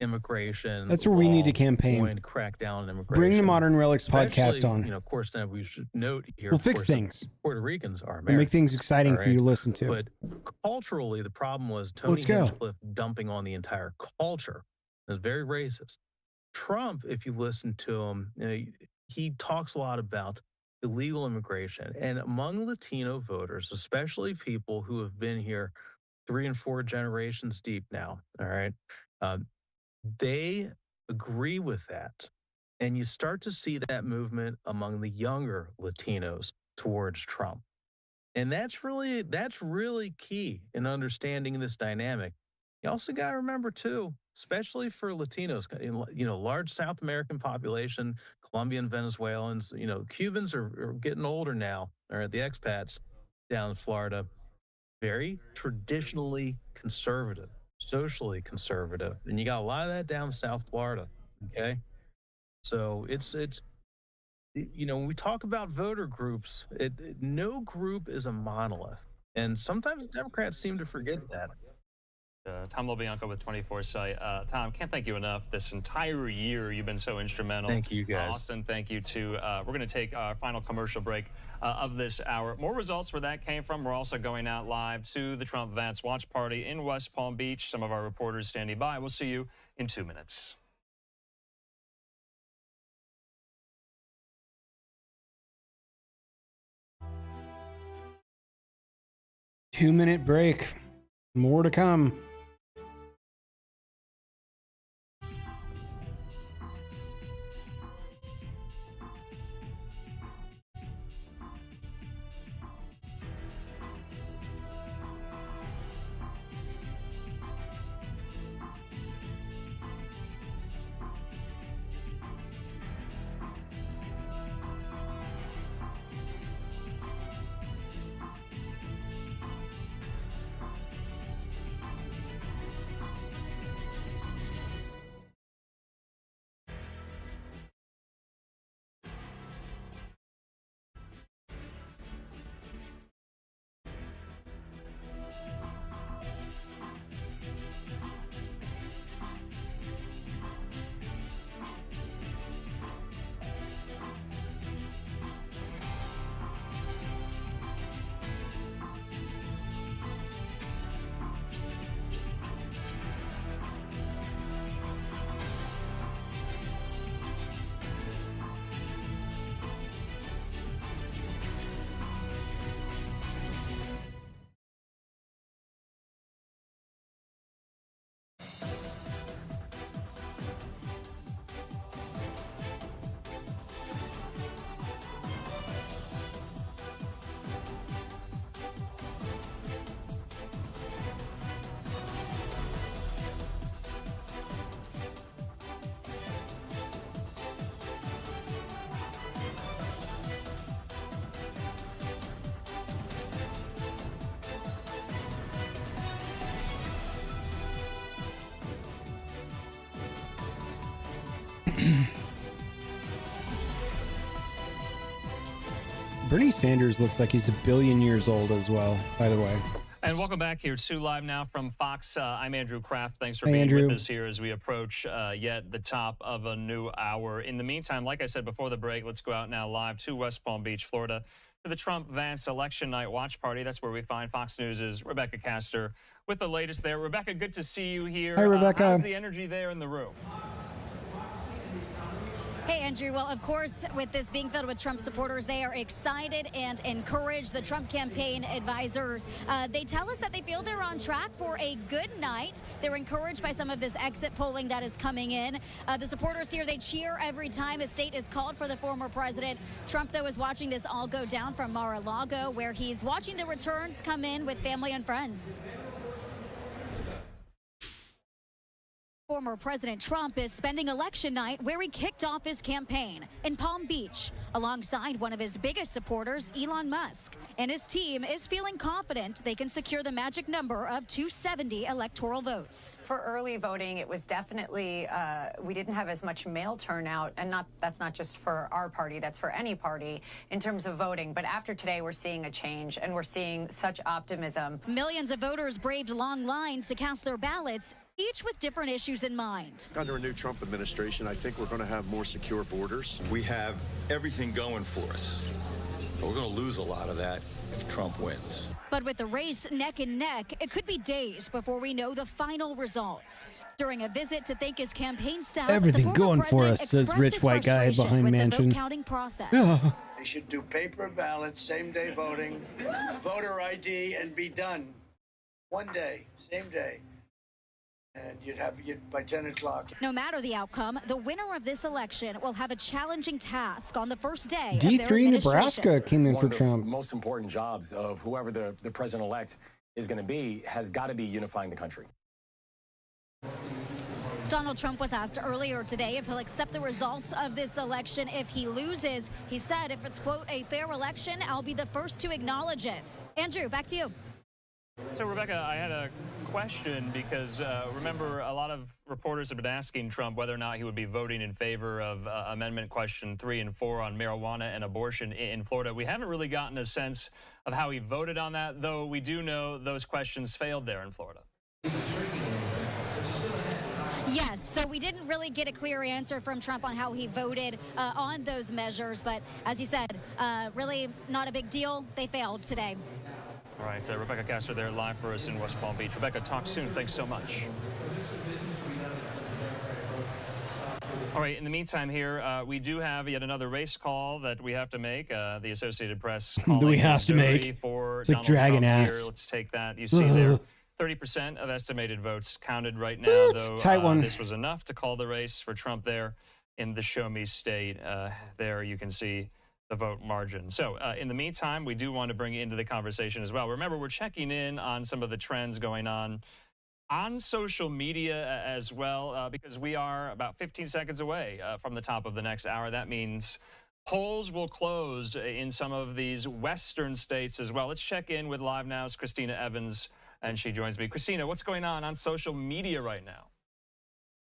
immigration. That's where we need to campaign. Going to crack down on immigration. Bring the Modern Relics podcast on. Of course, now we should note here. We'll fix things. Puerto Ricans are American. We'll make things exciting for you to listen to. But culturally, the problem was Tony Hinchcliffe dumping on the entire culture. It was very racist. Trump, if you listen to him, he talks a lot about illegal immigration. And among Latino voters, especially people who have been here 3 and 4 generations deep now, all right, they agree with that. And you start to see that movement among the younger Latinos towards Trump. And that's really key in understanding this dynamic. You also got to remember, too, especially for Latinos, large South American population, Colombian, Venezuelans, Cubans are getting older now, or the expats down in Florida, very traditionally conservative, socially conservative. And you got a lot of that down in South Florida, okay? So it's when we talk about voter groups, no group is a monolith. And sometimes Democrats seem to forget that. Tom LoBianco with 24/7. Tom, can't thank you enough. This entire year, you've been so instrumental. Thank you, guys. Austin, thank you, too. We're going to take our final commercial break of this hour. More results where that came from. We're also going out live to the Trump Vance Watch Party in West Palm Beach. Some of our reporters standing by. We'll see you in 2 minutes. Two-minute break. More to come. Bernie Sanders looks like he's 1 billion years old as well, by the way. And welcome back here to Live Now from Fox. I'm Andrew Kraft. Thanks for Hey, being Andrew. with us here as we approach yet the top of a new hour. In the meantime, like I said before the break, let's go out now live to West Palm Beach, Florida, to the Trump-Vance election night watch party. That's where we find Fox News' Rebecca Castor with the latest there. Rebecca, good to see you here. Hi, Rebecca. How's the energy there in the room? Hey, Andrew. Well, of course, with this being filled with Trump supporters, they are excited and encouraged. The Trump campaign advisors, they tell us that they feel they're on track for a good night. They're encouraged by some of this exit polling that is coming in. The supporters here, they cheer every time a state is called for the former president. Trump, though, is watching this all go down from Mar-a-Lago, where he's watching the returns come in with family and friends. Former President Trump is spending election night where he kicked off his campaign in Palm Beach, alongside one of his biggest supporters, Elon Musk. And his team is feeling confident they can secure the magic number of 270 electoral votes. For early voting, it was definitely, we didn't have as much male turnout, and that's not just for our party, that's for any party in terms of voting. But after today, we're seeing a change, and we're seeing such optimism. Millions of voters braved long lines to cast their ballots, each with different issues in mind. Under a new Trump administration, I think we're going to have more secure borders. We have everything going for us. But we're going to lose a lot of that if Trump wins. But with the race neck and neck, it could be days before we know the final results. During a visit to thank his campaign staff, Everything going for us, says rich white guy behind mansion. The vote counting process. They should do paper ballots, same-day voting, voter ID, and be done. One day, same day. And you'd have by 10 o'clock. No matter the outcome, the winner of this election will have a challenging task on the first day. D3 Nebraska came in for Trump. The most important jobs of whoever the president-elect is going to be has got to be unifying the country. Donald Trump was asked earlier today if he'll accept the results of this election if he loses. He said, if it's, quote, a fair election, I'll be the first to acknowledge it. Andrew, back to you. So, Rebecca, I had a question because remember, a lot of reporters have been asking Trump whether or not he would be voting in favor of Amendment Question 3 and 4 on marijuana and abortion in Florida. We haven't really gotten a sense of how he voted on that, though we do know those questions failed there in Florida. Yes, so we didn't really get a clear answer from Trump on how he voted on those measures. But as you said, really not a big deal. They failed today. All right, Rebecca Castor there live for us in West Palm Beach. Rebecca, talk soon. Thanks so much. All right, in the meantime here, we do have yet another race call that we have to make. The Associated Press calling Do we have to make? For it's like Donald dragon Trump ass. here. Let's take that. You see there, 30% of estimated votes counted right now, though tight one. This was enough to call the race for Trump there in the Show Me State. There you can see the vote margin. So in the meantime, we do want to bring you into the conversation as well. Remember, we're checking in on some of the trends going on social media as well, because we are about 15 seconds away from the top of the next hour. That means polls will close in some of these western states as well. Let's check in with Live Now's Christina Evans, and she joins me. Christina, what's going on social media right now?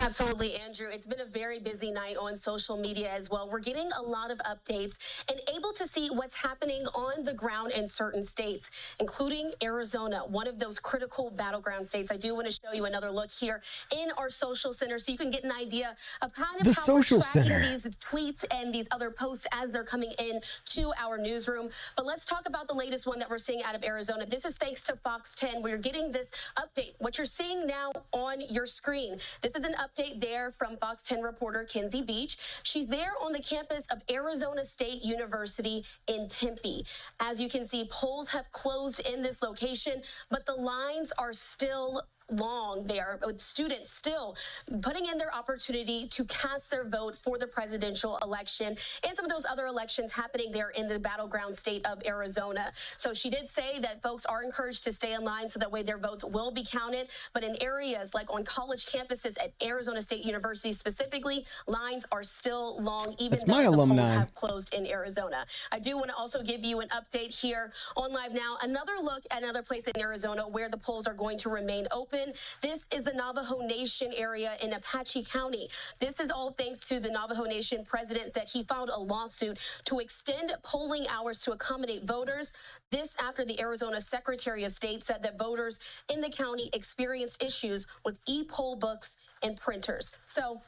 Absolutely, Andrew. It's been a very busy night on social media as well. We're getting a lot of updates and able to see what's happening on the ground in certain states, including Arizona, one of those critical battleground states. I do want to show you another look here in our social center so you can get an idea of kind of how we're tracking these tweets and these other posts as they're coming in to our newsroom. But let's talk about the latest one that we're seeing out of Arizona. This is thanks to Fox 10. We're getting this update. What you're seeing now on your screen, this is an update there from Fox 10 reporter Kinsey Beach. She's there on the campus of Arizona State University in Tempe. As you can see, polls have closed in this location, but the lines are still long there, with students still putting in their opportunity to cast their vote for the presidential election and some of those other elections happening there in the battleground state of Arizona. So she did say that folks are encouraged to stay in line so that way their votes will be counted. But in areas like on college campuses at Arizona State University specifically, lines are still long, even though the polls have closed in Arizona. I do want to also give you an update here on Live Now. Another look at another place in Arizona where the polls are going to remain open. open. This is the Navajo Nation area in Apache County. This is all thanks to the Navajo Nation president that he filed a lawsuit to extend polling hours to accommodate voters. This after the Arizona Secretary of State said that voters in the county experienced issues with e-poll books and printers. So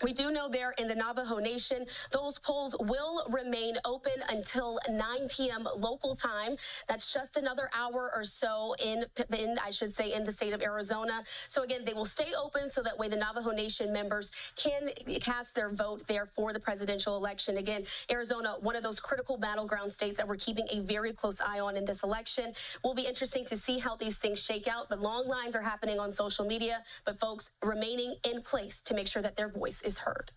we do know there in the Navajo Nation, those polls will remain open until 9 p.m. local time. That's just another hour or so in the state of Arizona. So again, they will stay open so that way the Navajo Nation members can cast their vote there for the presidential election. Again, Arizona, one of those critical battleground states that we're keeping a very close eye on in this election. Will be interesting to see how these things shake out, but long lines are happening on social media, but folks remaining in place to make sure that their voice is heard.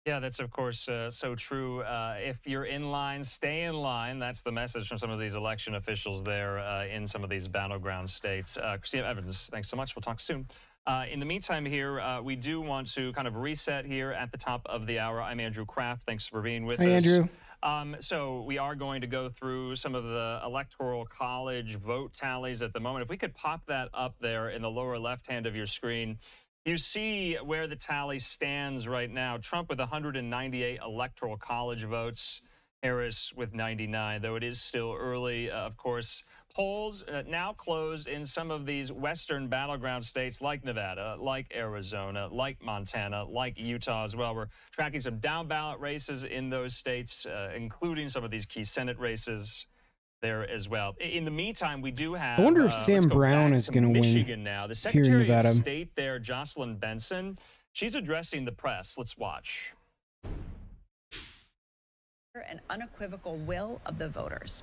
Yeah, that's of course so true. If you're in line, stay in line. That's the message from some of these election officials there in some of these battleground states. Christina Evans, thanks so much. We'll talk soon. In the meantime here, we do want to kind of reset here at the top of the hour. I'm Andrew Kraft. Thanks for being with us. Hi, Andrew. So we are going to go through some of the Electoral College vote tallies at the moment. If we could pop that up there in the lower left hand of your screen. You see where the tally stands right now. Trump with 198 Electoral College votes, Harris with 99, though it is still early, of course. Polls now closed in some of these western battleground states like Nevada, like Arizona, like Montana, like Utah as well. We're tracking some down-ballot races in those states, including some of these key Senate races there as well. In the meantime, we do have. I wonder if Sam Brown is going to win Michigan now. The Secretary of State there, Jocelyn Benson, she's addressing the press. Let's watch. An unequivocal will of the voters.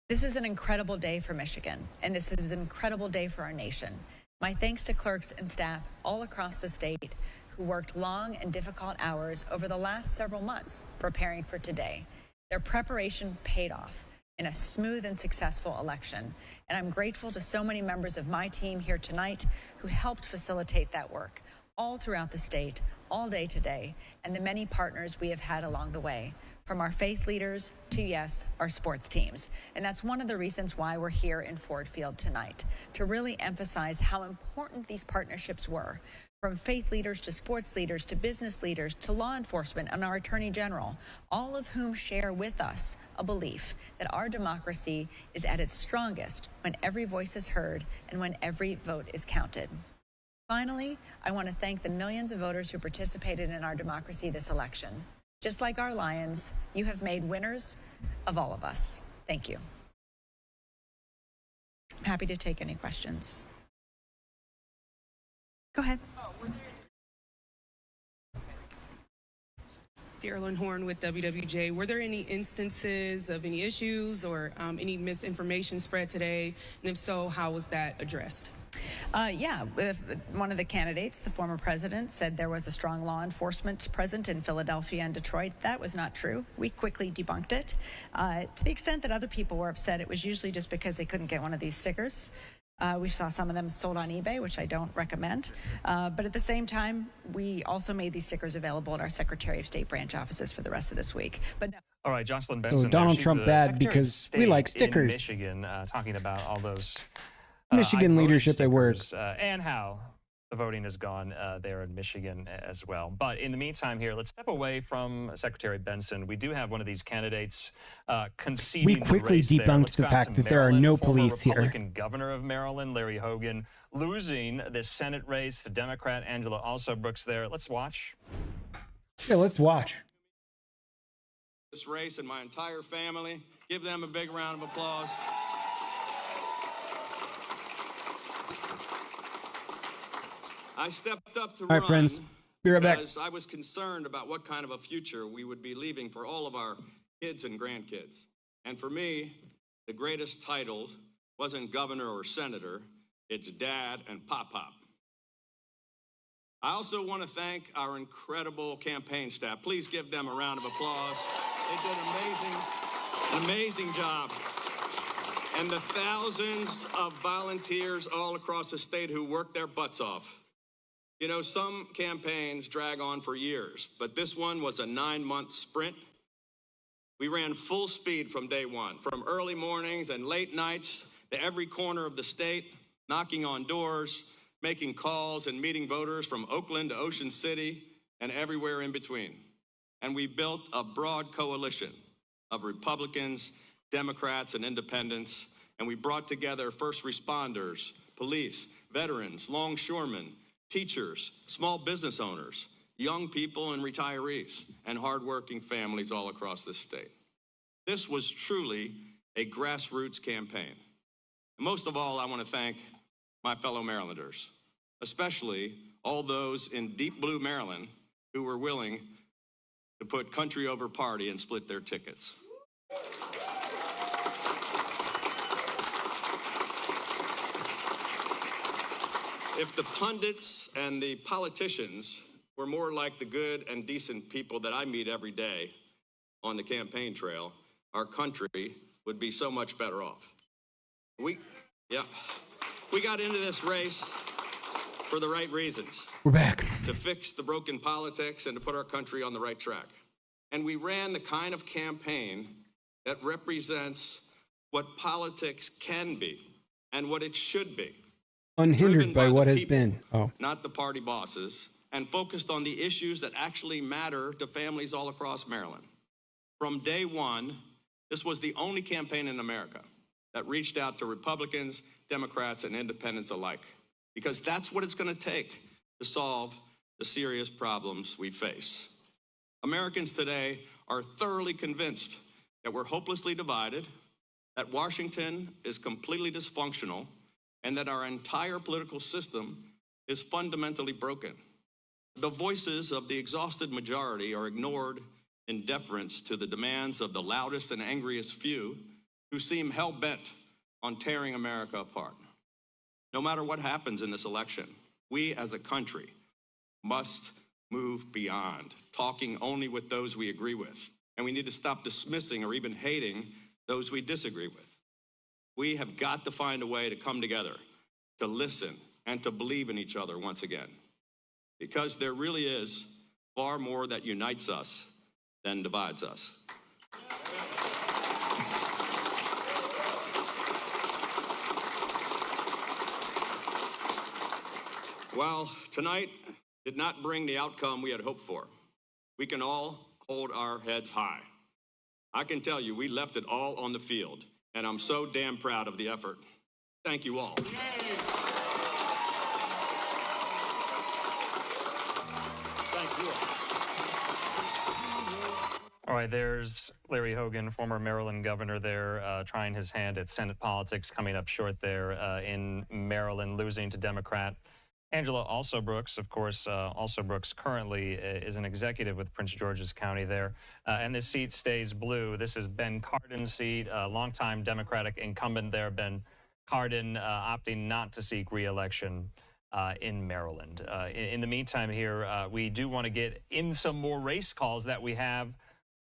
This is an incredible day for Michigan, and this is an incredible day for our nation. My thanks to clerks and staff all across the state who worked long and difficult hours over the last several months preparing for today. Their preparation paid off in a smooth and successful election. And I'm grateful to so many members of my team here tonight who helped facilitate that work all throughout the state, all day today, and the many partners we have had along the way, from our faith leaders to, yes, our sports teams. And that's one of the reasons why we're here in Ford Field tonight, to really emphasize how important these partnerships were. From faith leaders to sports leaders to business leaders to law enforcement and our Attorney General, all of whom share with us a belief that our democracy is at its strongest when every voice is heard and when every vote is counted. Finally, I want to thank the millions of voters who participated in our democracy this election. Just like our Lions, you have made winners of all of us. Thank you. I'm happy to take any questions. Go ahead. Darylyn Horn with WWJ. Were there any instances of any issues or any misinformation spread today? And if so, how was that addressed? Yeah, one of the candidates, the former president, said there was a strong law enforcement present in Philadelphia and Detroit. That was not true. We quickly debunked it. To the extent that other people were upset, it was usually just because they couldn't get one of these stickers. We saw some of them sold on eBay, which I don't recommend. But at the same time, we also made these stickers available at our Secretary of State branch offices for the rest of this week. But no. All right, Jocelyn Benson. So Donald Trump bad because we like stickers. In Michigan, talking about all those Michigan leadership at work and how the voting has gone there in Michigan as well. But in the meantime here, let's step away from Secretary Benson. We do have one of these candidates conceding. We quickly debunked the fact that there are no police here. Republican governor of Maryland, Larry Hogan, losing this Senate race to Democrat Angela Alsobrooks there. Let's watch. Yeah, let's watch. This race and my entire family. Give them a big round of applause. I stepped up to run friends. Be right back. because I was concerned about what kind of a future we would be leaving for all of our kids and grandkids. And for me, the greatest title wasn't governor or senator, it's dad and pop-pop. I also want to thank our incredible campaign staff. Please give them a round of applause. They did an amazing job. And the thousands of volunteers all across the state who worked their butts off. You know, some campaigns drag on for years, but this one was a 9-month sprint. We ran full speed from day one, from early mornings and late nights to every corner of the state. knocking on doors, making calls, and meeting voters from Oakland to Ocean City and everywhere in between. And we built a broad coalition of Republicans, Democrats, and independents, and we brought together first responders, police, veterans, longshoremen, teachers, small business owners, young people and retirees, and hardworking families all across this state. This was truly a grassroots campaign. And most of all, I want to thank my fellow Marylanders, especially all those in deep blue Maryland who were willing to put country over party and split their tickets. If the pundits and the politicians were more like the good and decent people that I meet every day on the campaign trail, our country would be so much better off. We got into this race for the right reasons. We're back. To fix the broken politics and to put our country on the right track. And we ran the kind of campaign that represents what politics can be and what it should be. Unhindered by what has been. Oh. Not the party bosses, and focused on the issues that actually matter to families all across Maryland. From day one, this was the only campaign in America that reached out to Republicans, Democrats, and independents alike, because that's what it's going to take to solve the serious problems we face. Americans today are thoroughly convinced that we're hopelessly divided, that Washington is completely dysfunctional, and that our entire political system is fundamentally broken. The voices of the exhausted majority are ignored in deference to the demands of the loudest and angriest few who seem hell-bent on tearing America apart. No matter what happens in this election, we as a country must move beyond talking only with those we agree with, and we need to stop dismissing or even hating those we disagree with. We have got to find a way to come together, to listen, and to believe in each other once again. Because there really is far more that unites us than divides us. While tonight did not bring the outcome we had hoped for, we can all hold our heads high. I can tell you, we left it all on the field, and I'm so damn proud of the effort. Thank you all. Thank you all. All right, there's Larry Hogan, former Maryland governor there, trying his hand at Senate politics, coming up short there in Maryland, losing to Democrat Angela Alsobrooks. Of course, Alsobrooks currently is an executive with Prince George's County there. And this seat stays blue. This is Ben Cardin's seat, a longtime Democratic incumbent there. Ben Cardin opting not to seek re-election in Maryland. In the meantime here, we do want to get in some more race calls that we have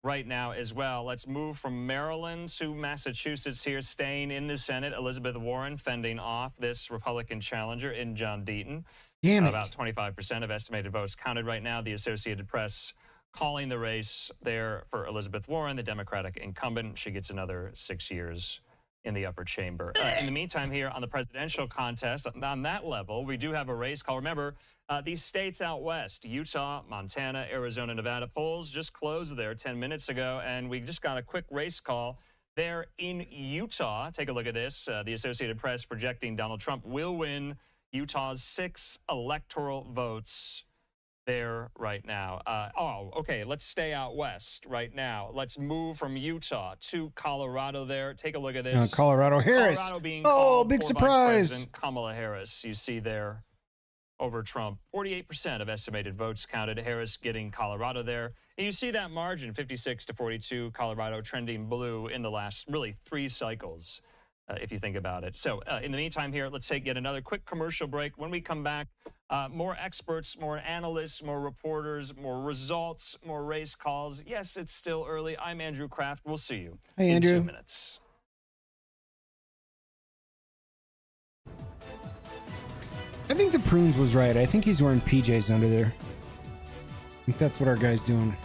right now as well. Let's move from Maryland to Massachusetts here, staying in the Senate. Elizabeth Warren fending off this Republican challenger in John Deaton. Damn it. About 25% of estimated votes counted right now. The Associated Press calling the race there for Elizabeth Warren, the Democratic incumbent. She gets another 6 years in the upper chamber. In the meantime here on the presidential contest, on that level, we do have a race call. Remember, these states out west, Utah, Montana, Arizona, Nevada, polls just closed there 10 minutes ago, and we just got a quick race call there in Utah. Take a look at this. The Associated Press projecting Donald Trump will win Utah's 6 electoral votes there right now. Okay, let's stay out west right now. Let's move from Utah to Colorado there. Take a look at this. Colorado Harris. Colorado being big for surprise. Vice President Kamala Harris, you see there over Trump. 48% of estimated votes counted. Harris getting Colorado there. And you see that margin, 56 to 42, Colorado trending blue in the last, really, 3 cycles, if you think about it. So in the meantime here, let's take yet another quick commercial break. When we come back, more experts, more analysts, more reporters, more results, more race calls. Yes, it's still early. I'm Andrew Kraft. We'll see you in 2 minutes. I think the Prunes was right. I think he's wearing PJs under there. I think that's what our guy's doing.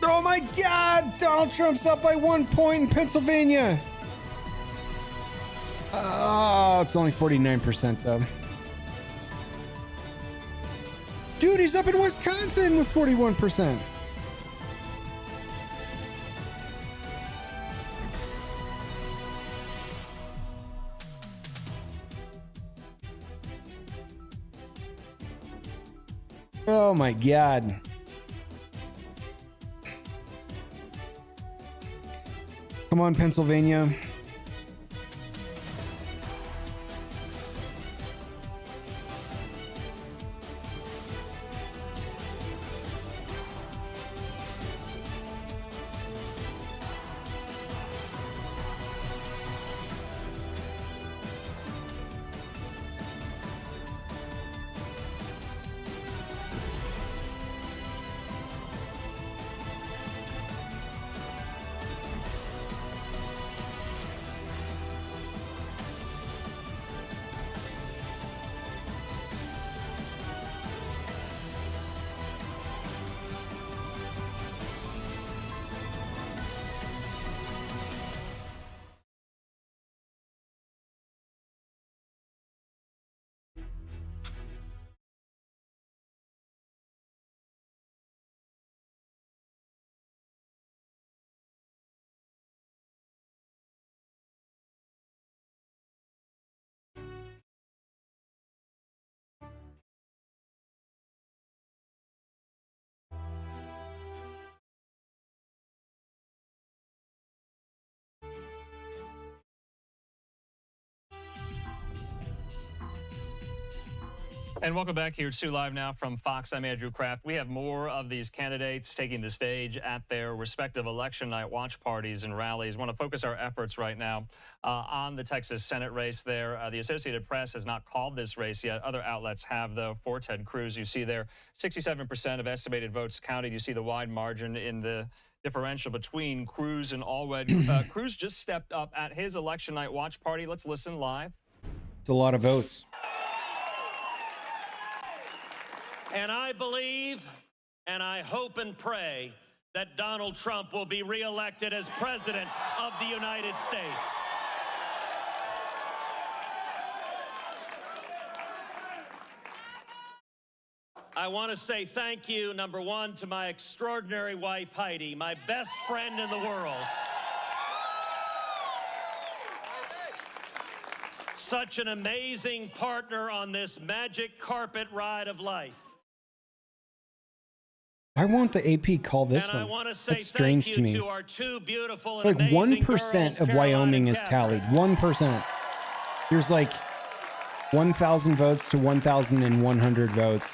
Oh my God! Donald Trump's up by 1 point in Pennsylvania. Oh, it's only 49% though. Dude, he's up in Wisconsin with 41%. Oh my God. Come on, Pennsylvania. And welcome back here to Live Now from Fox. I'm Andrew Kraft. We have more of these candidates taking the stage at their respective election night watch parties and rallies. I want to focus our efforts right now on the Texas Senate race there. The Associated Press has not called this race yet. Other outlets have, though. For Ted Cruz, you see there 67% of estimated votes counted. You see the wide margin in the differential between Cruz and Allred. Cruz just stepped up at his election night watch party. Let's listen live. It's a lot of votes. And I believe and I hope and pray that Donald Trump will be reelected as President of the United States. I want to say thank you, number one, to my extraordinary wife, Heidi, my best friend in the world. Such an amazing partner on this magic carpet ride of life. I want the AP call this and one. I want to say That's strange thank to me. you to our two beautiful and Like amazing 1% of girls, Wyoming Caroline is and tallied. 1%. There's like 1,000 votes to 1,100 votes.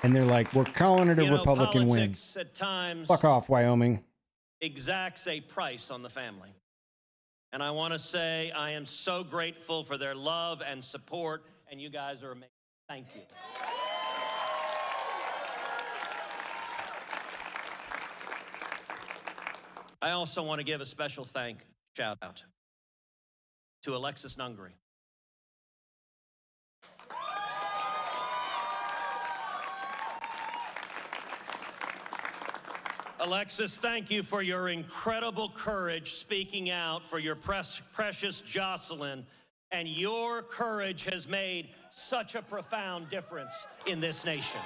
And they're like, we're calling it a Republican win. politics at times Fuck off, Wyoming. exacts a price on the family. And I want to say I am so grateful for their love and support, and you guys are amazing. Thank you. I also want to give a special shout out to Alexis Nungary. Alexis, thank you for your incredible courage speaking out for your precious Jocelyn, and your courage has made such a profound difference in this nation.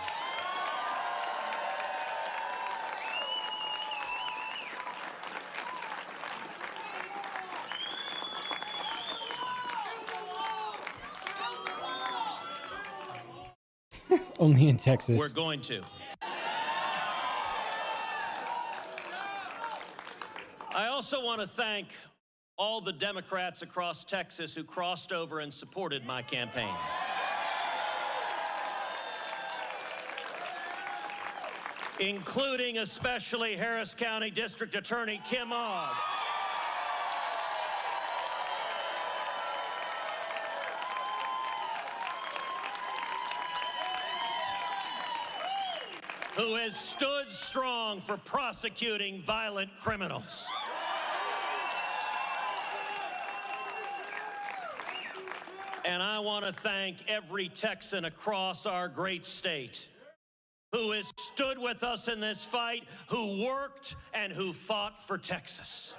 Only in Texas. We're going to. I also want to thank all the Democrats across Texas who crossed over and supported my campaign. Including especially Harris County District Attorney Kim Ogg. Who has stood strong for prosecuting violent criminals. And I want to thank every Texan across our great state who has stood with us in this fight, who worked and who fought for Texas.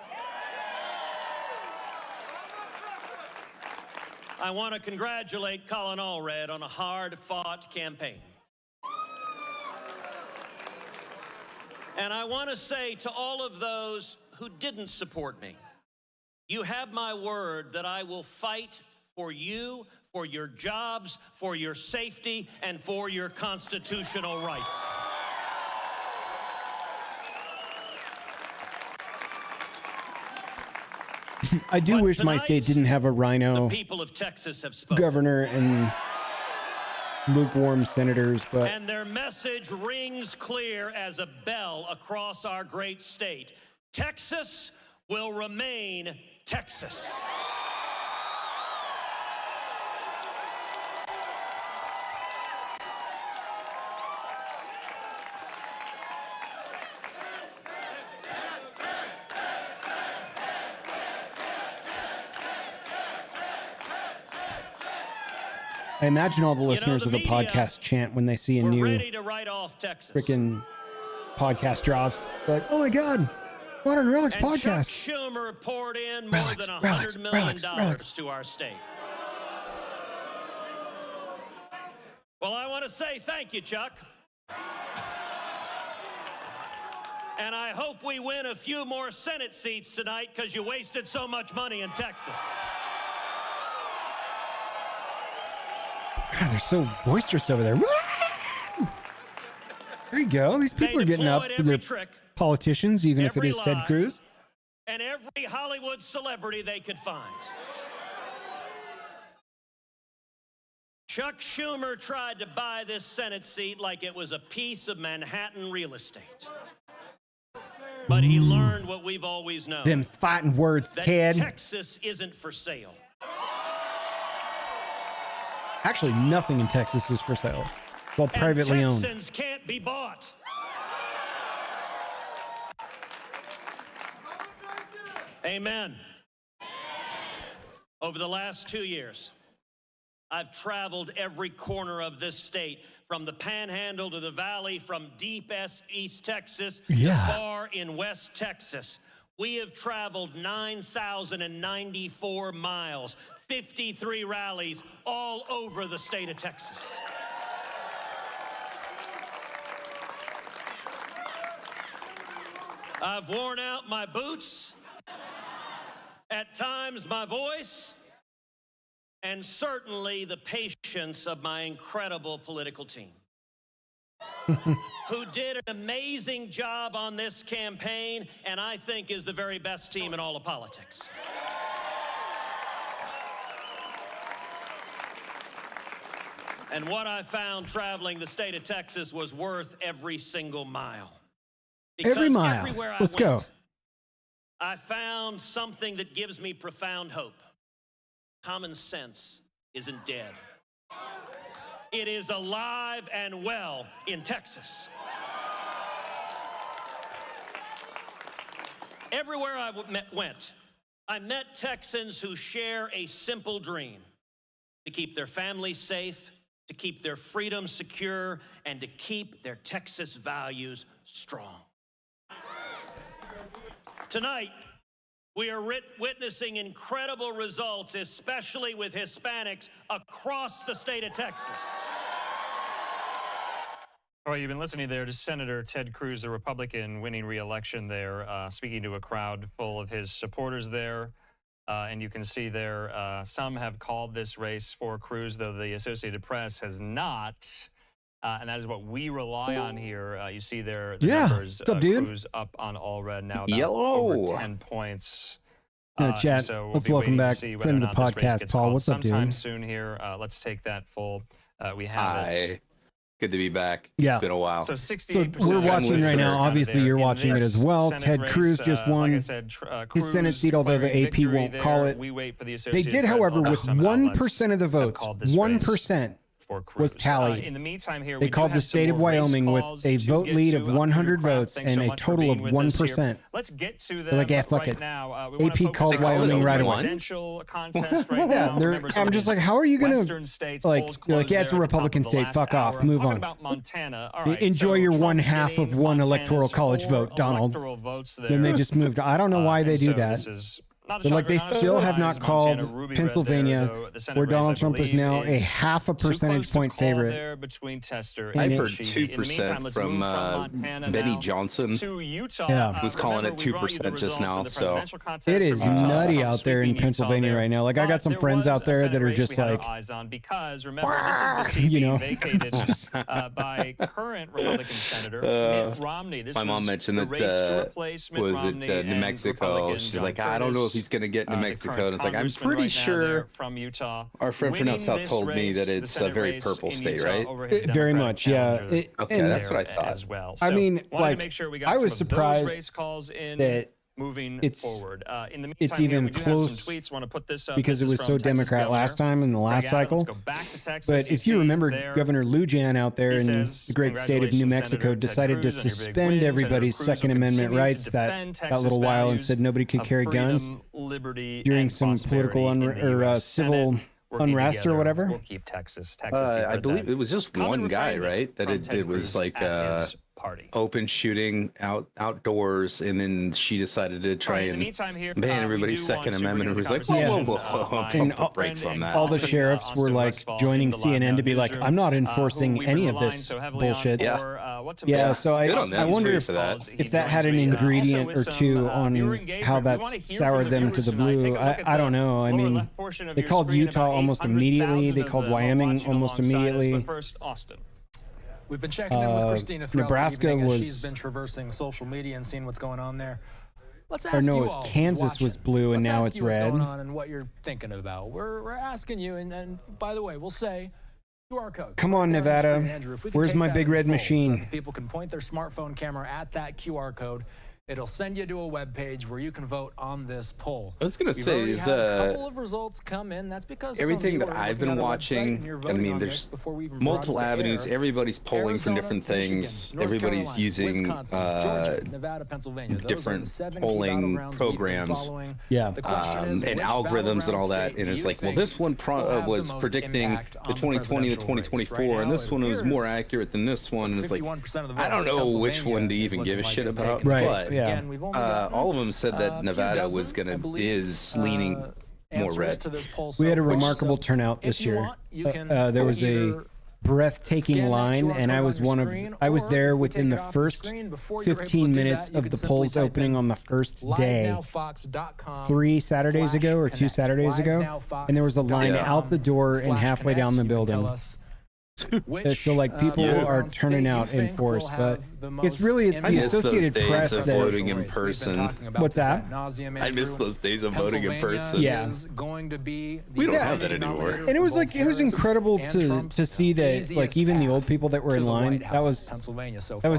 I want to congratulate Colin Allred on a hard-fought campaign. And I want to say to all of those who didn't support me, you have my word that I will fight for you, for your jobs, for your safety, and for your constitutional rights. I do wish my state didn't have a rhino People of Texas have spoken. governor and lukewarm senators, but And their message rings clear as a bell across our great state. Texas will remain Texas. I imagine all the listeners of the podcast chant when they see a new Ready to write off Texas. freaking podcast drops. They're like, oh my God, Modern Relics And Chuck podcast. Schumer poured in more than $100 million to our state. Well, I want to say thank you, Chuck. And I hope we win a few more Senate seats tonight because you wasted so much money in Texas. God, they're so boisterous over there. There you go. These people are getting up for their politicians, even if it is Ted Cruz. And every Hollywood celebrity they could find. Chuck Schumer tried to buy this Senate seat like it was a piece of Manhattan real estate. But he learned what we've always known. Them fighting words, that Ted. Texas isn't for sale. Actually, nothing in Texas is for sale. It's all privately and owned. Texans can't be bought. Amen. Over the last 2 years, I've traveled every corner of this state, from the Panhandle to the Valley, from deep East Texas to far in West Texas. We have traveled 9,094 miles, 53 rallies all over the state of Texas. I've worn out my boots, at times my voice, and certainly the patience of my incredible political team, who did an amazing job on this campaign, and I think is the very best team in all of politics. And what I found traveling the state of Texas was worth every single mile. Because Every mile. everywhere I Let's go. went, I found something that gives me profound hope. Common sense isn't dead. It is alive and well in Texas. Everywhere I went, I met Texans who share a simple dream: to keep their families safe, to keep their freedom secure, and to keep their Texas values strong. Tonight, we are witnessing incredible results, especially with Hispanics across the state of Texas. Well, you've been listening there to Senator Ted Cruz, the Republican winning re-election there, speaking to a crowd full of his supporters there. And you can see there, some have called this race for Cruz, though the Associated Press has not. And that is what we rely on here. You see there the numbers. What's up, dude? Cruz up on Allred now, about Yellow. over 10 points. Chat. So we'll Let's be welcome waiting to back see friend whether of the or not this race podcast, gets Paul. called What's up, dude? sometime soon here. Let's take that full. We have it. Hi. Good to be back. Yeah. It's been a while. So So 68% we're watching right now. Obviously, you're watching it as well. Senate Ted race, Cruz just won like I said, his Senate seat, although the declaring AP victory won't there. call it. We wait for the They Associated did, Press, however, although with some 1% of the votes. called this race 1% was tallied. In the meantime, here They we do called the have some state of more race Wyoming with calls a to vote get lead to of up 100 your crowd. votes Thanks and so a much for total of being with us here. 1%. Let's get to They're them like, yeah, fuck right it. now. We AP wanna called focus on Wyoming the right away. presidential contest right Yeah, now. they're, Remember, some I'm of just these like, how are you gonna Western states, like? polls You're like, yeah, closed it's a there at the top Republican of the state. last Fuck off. hour. Move Talking on. about Montana. All right, Enjoy so your one Trump half of getting one Montana's electoral college 4 vote, Donald. electoral votes Then they there. just moved. I don't know why they And do so that. This is But like they still have not called Pennsylvania, where Donald Trump is now a half a percentage point favorite. Between Tester I've and heard Rishi. 2% from Benny Johnson. Yeah. Who's calling it 2% just now. So it is nutty out there in Pennsylvania right now. Like I got some friends out there that are just like, because remember, this is the seat being vacated by current Republican Senator Mitt Romney. My mom mentioned that was it New Mexico. She's like, I don't know if he's going to get New Mexico. And it's like, I'm pretty sure from Utah. Our friend from down south told me that it's a very purple state, right? Very much, yeah. Okay, that's what I thought. As well. I mean, like, I was surprised that moving forward. In the meantime, it's even close because it was so Democrat last time in the last cycle. But if you remember, Governor Lujan out there in the great state of New Mexico decided to suspend everybody's Second Amendment rights that little while and said nobody could carry guns during some political or civil unrest or whatever. We'll keep Texas. I believe it was just one guy, right? That it was like open shooting outdoors, and then she decided to try and ban everybody's Second Amendment. And was like, whoa, and brakes on that. All the sheriffs were like joining CNN to be like, I'm not enforcing any of this bullshit. Yeah, so I wonder if that had an ingredient or two on how that's soured them to the blue. I don't know. I mean, they called Utah almost immediately. They called Wyoming almost immediately. We've been checking in with Christina throughout Nebraska the evening as was, she's been traversing social media and seeing what's going on there. Let's ask or no, you it was all Kansas was blue and now it's red. What's going on and what you're thinking about. We're asking you, and by the way, we'll say QR code. Come on, Nevada. Where's my big red machine? So people can point their smartphone camera at that QR code. It'll send you to a web page where you can vote on this poll. I was gonna say, is a couple of results come in. That's because everything that I've been watching. I mean, there's multiple avenues. Everybody's polling from different things. Everybody's using different polling programs, and algorithms and all that. And it's like, well, this one was predicting the 2020 to 2024, and this one was more accurate than this one. And it's like, I don't know which one to even give a shit about, but. Yeah. All of them said that Nevada is leaning more red. We had a remarkable turnout this year. There was a breathtaking line, and I was there within the first 15 minutes of the polls opening on the first day, 3 Saturdays ago or 2 Saturdays ago, and there was a line out the door and halfway down the building. So like people are turning out in force, but it's the Associated Press that voting in person. What's that? I miss those days of voting in person. Yeah, we don't have that anymore. And it was like, it was incredible to see that, like, even the old people that were in line, that was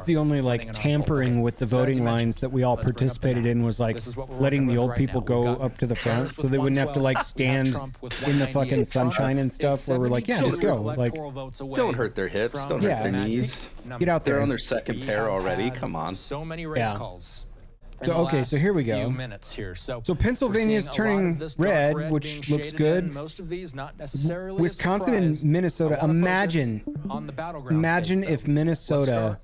the only like tampering with the voting lines that we all participated in, was like letting the old people go up to the front so they wouldn't have to like stand in the fucking sunshine and stuff, where we're like, yeah, just go, like. Don't hurt their hips. Don't hurt their knees. Get out there. They're on their second pair already. Come on. So many race calls. So, okay, so here we go. So Pennsylvania's turning red, which looks good. Most of these not necessarily Wisconsin and Minnesota. Imagine if Minnesota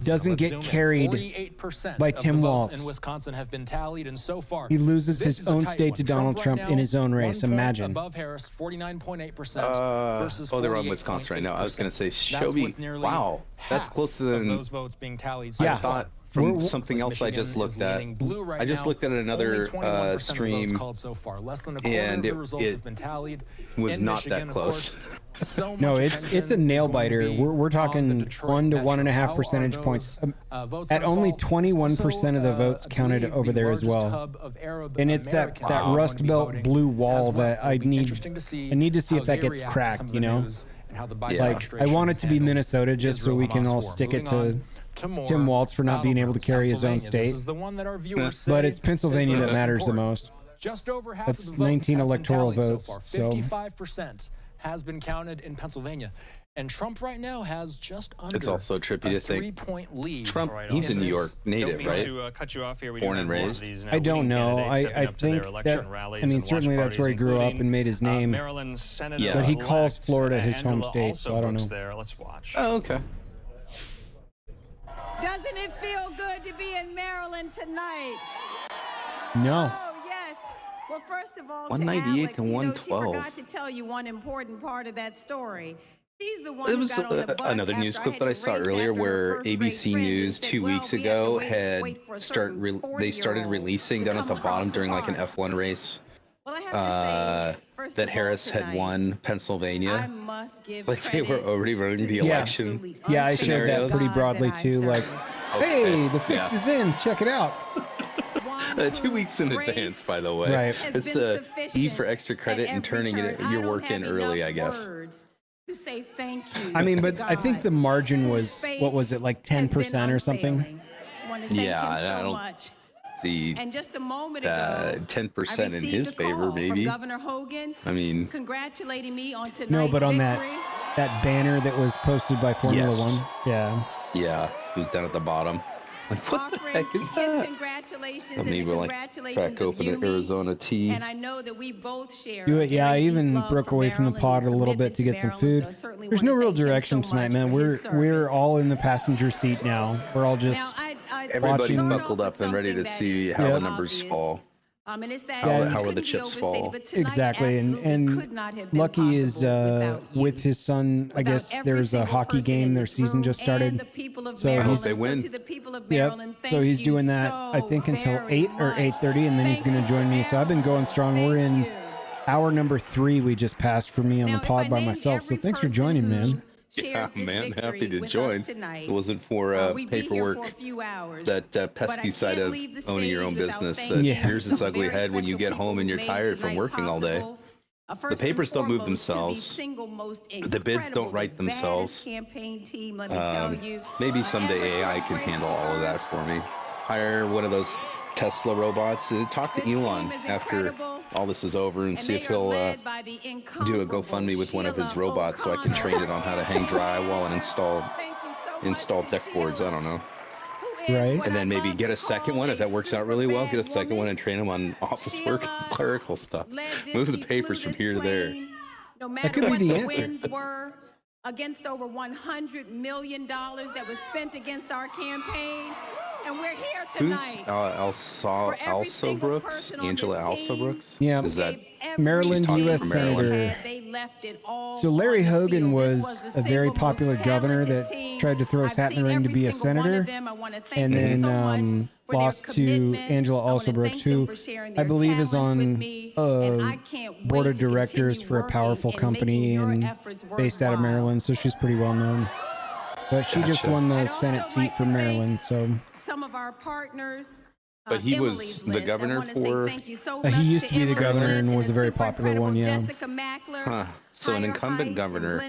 doesn't get carried by Tim Walz. In Wisconsin have been tallied, and so far he loses his own state to Donald Trump in his own race. Imagine. Above Harris, 49.8% versus they're on Wisconsin right now. I was going to say, Shelby. Wow, that's closer than those votes being tallied. I thought. From something else I just looked at. I just looked at another stream, and it was not that close. No, it's a nail biter. We're talking 1 to 1.5 percentage points. At only 21% of the votes counted over there as well. And it's that Rust Belt blue wall that I need to see if that gets cracked. You know, like I want it to be Minnesota just so we can all stick it to Tim Walz for not being able to carry his own state. But it's Pennsylvania that matters the most. That's 19 electoral votes. So 55% has been counted in Pennsylvania. And Trump right now has just under it's also trippy to think 3-point lead. Trump, he's a New York native, right? Cut you off here. Born and raised. I don't know. I think that, I mean, certainly that's where he grew up and made his name. But he calls Florida his home state, so I don't know. Let's watch. Oh, okay. Doesn't it feel good to be in Maryland tonight? No. Oh, Well, first of all, 198 to Alex, 112. she forgot to tell you one important part of that story. She's the one It who was got on the bus another news clip that I saw earlier where ABC News 2 weeks ago had they started releasing down at the bottom during like an F1 race that Harris had won Pennsylvania. Like they were already running the election. Yeah, I shared that pretty broadly too. Like, hey, the fix is in. Check it out. 2 weeks in advance, by the way. Right. It's E for extra credit and turning your work in early, I guess. To say thank you. I mean, but I think the margin was, what was it, like 10% or something? Yeah, I don't. And just a moment ago, 10% in his favor, maybe. From Governor Hogan, I mean, congratulating me on tonight's no, but on victory. that banner that was posted by Formula One, yeah, it was down at the bottom. Like, what the heck is that? Congratulations, me were like crack open an Arizona tea. And I know that we both share. Do it, yeah. I even broke away from the pod a little bit to get some food. There's no real direction tonight, man. We're all in the passenger seat now. We're all just everybody's watching. buckled up and ready to see how the numbers fall. And it's that how will the chips fall? Exactly, and Lucky is with his son. I guess there's a hockey game. Their season just started, so I hope they win. Yep. So he's doing that, I think, until 8 or 8:30, and then he's going to join me. So I've been going strong. We're in hour number 3. We just passed for me on the pod by myself. So thanks for joining, man. Yeah, man, happy to join. It wasn't for paperwork, that pesky side of owning your own business that rears its ugly head when you get home and you're tired from working all day. The papers don't move themselves. The bids don't write themselves. Maybe someday AI can handle all of that for me. Hire one of those Tesla robots. Talk to Elon after all this is over and see if he'll do a GoFundMe with one of his robots so I can train it on how to hang drywall and install deck boards. I don't know. Right. And then maybe get a second one if that works out really well. Get a second one and train them on office work and clerical stuff. Move the papers from here to there. That could be the answer. Were against over $100 million that was spent against our campaign. And we're here tonight. Who's Also Brooks? Angela Also Brooks? Yeah. Is that Maryland U.S. Senator. So Larry Hogan was a very popular governor that tried to throw his hat in the ring to be a senator, and then lost to Angela Also Brooks, who I believe is on board of directors for a powerful company and based out of Maryland, so she's pretty well known. But she just won the Senate seat for Maryland, so. Some of our partners. But he was the governor for. He used to be the governor and was a very popular one, yeah. So an incumbent governor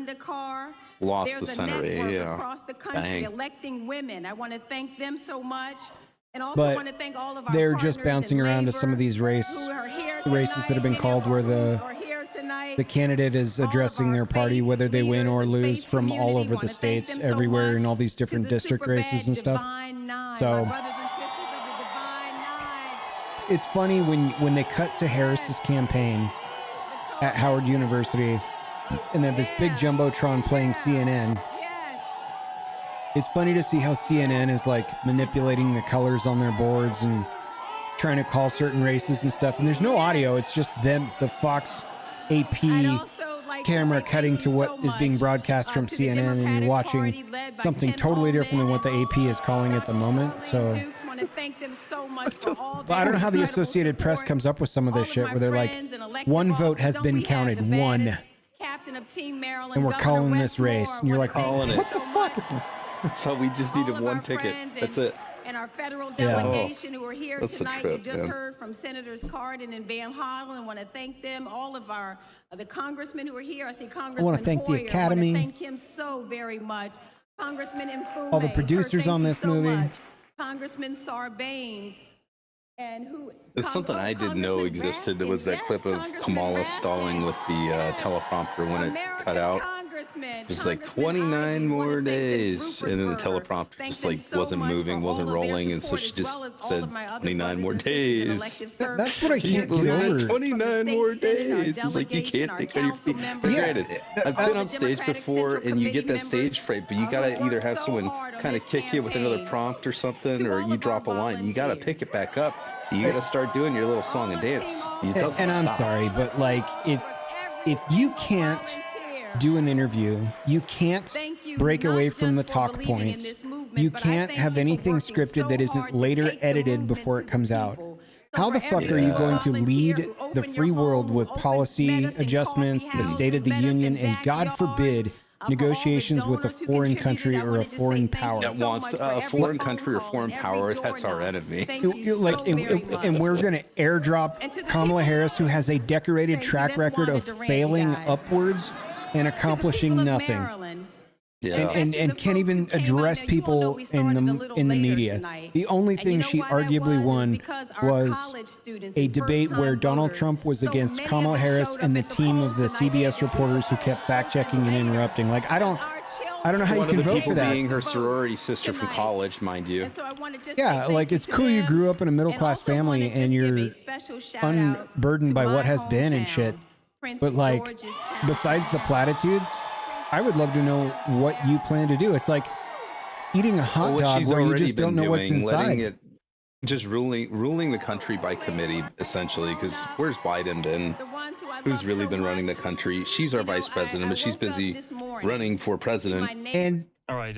lost the Senate, yeah. Across the country, electing women. I want to thank them so much. And also But want to thank all of our they're just partners bouncing in around to labor some of these who races are here that have been called where the candidate is addressing their party, whether they win or lose, from all over the states, everywhere in all these different district races and stuff. So it's funny when they cut to Harris's campaign at Howard University and then this big jumbotron playing CNN. It's funny to see how CNN is like manipulating the colors on their boards and trying to call certain races and stuff. And there's no audio. It's just them, the Fox AP camera cutting to what is being broadcast from CNN, and you're watching something totally different than what the AP is calling at the moment. So but I don't know how the Associated Press comes up with some of this shit where they're like, one vote has been counted, one. And we're calling this race. And you're like, what the fuck? So we just needed one ticket. That's it. And our federal delegation who are here That's tonight. trip, We just man. heard from Senators Cardin and Van Hollen. I want to thank them. All of our the congressmen who are here. I see Congressman want to thank the Hoyer. Academy. I want to thank him so very much. Congressman Mfume. All the producers on this movie. Much. Congressman Sarbanes. And who? There's something I didn't know existed. There was that clip of Kamala stalling with the teleprompter when it cut out. Just like 29 more days, and then the teleprompter just like wasn't moving, wasn't rolling, and so she just said 29 more days. That's what I can't get over. 29 more days. It's like you can't think on your feet. Granted, I've been on stage before, and you get that stage fright, but you gotta either have someone kind of kick you with another prompt or something, or you drop a line. You gotta pick it back up. You gotta start doing your little song and dance. It doesn't and I'm stop. sorry, but like if you can't do an interview, you can't break away from the talk points, you can't have anything scripted that isn't later edited before it comes out. How the fuck are you going to lead the free world with policy adjustments, the State of the Union, and God forbid, negotiations with a foreign country or a foreign power? That wants a foreign country or foreign power, that's our enemy. And we're going to airdrop Kamala Harris, who has a decorated track record of failing upwards and accomplishing nothing. Yeah. And can't even address people in the media. The only thing she arguably won was a debate where Donald Trump was against Kamala Harris and the team of the CBS reporters who kept fact-checking and interrupting. Like, I don't know how you can vote for that. Being her sorority sister from college, mind you. Yeah, like, it's cool you grew up in a middle-class family and you're unburdened by what has been and shit. But, like, besides the platitudes, I would love to know what you plan to do. It's like eating a hot dog where you just don't know what's inside. Just ruling the country by committee, essentially, because where's Biden been? Who's really been running the country? She's our vice president, but she's busy running for president. And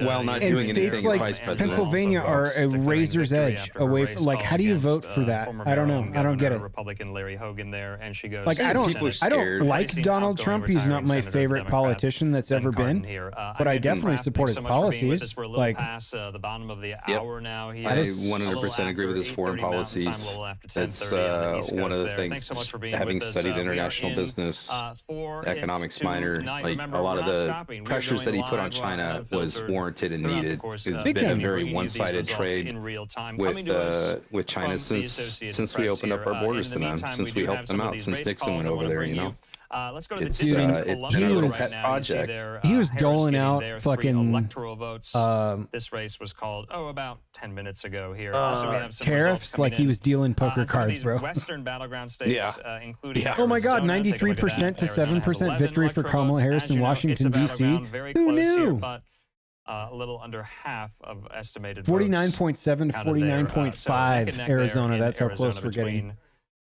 while not doing anything states like as vice president. Pennsylvania are a razor's edge away from, like, how do you vote for that? I don't know. I don't get it. Republican Larry Hogan there, and she goes. Like, I don't like Donald Trump. He's not my favorite politician that's ever been, but I definitely support his policies. Like, the bottom of the hour now. I 100% agree with his foreign policies. That's one of the things. Having studied international business, economics minor, like a lot of the pressures that he put on China was warranted and needed. It's been a very one-sided trade with China since we opened up our borders to them, since we helped them out, since Nixon went over there, you know. Let's go to it's been a pet project. He was doling out fucking electoral votes. This race was called about 10 minutes ago here. Also, we have some tariffs, like he was dealing poker cards, bro. Western battleground states, including oh my God, 93% to 7% victory for Kamala Harris in Washington D.C. Who knew? A little under half of estimated 49.7 to 49.5 Arizona. That's how close we're getting.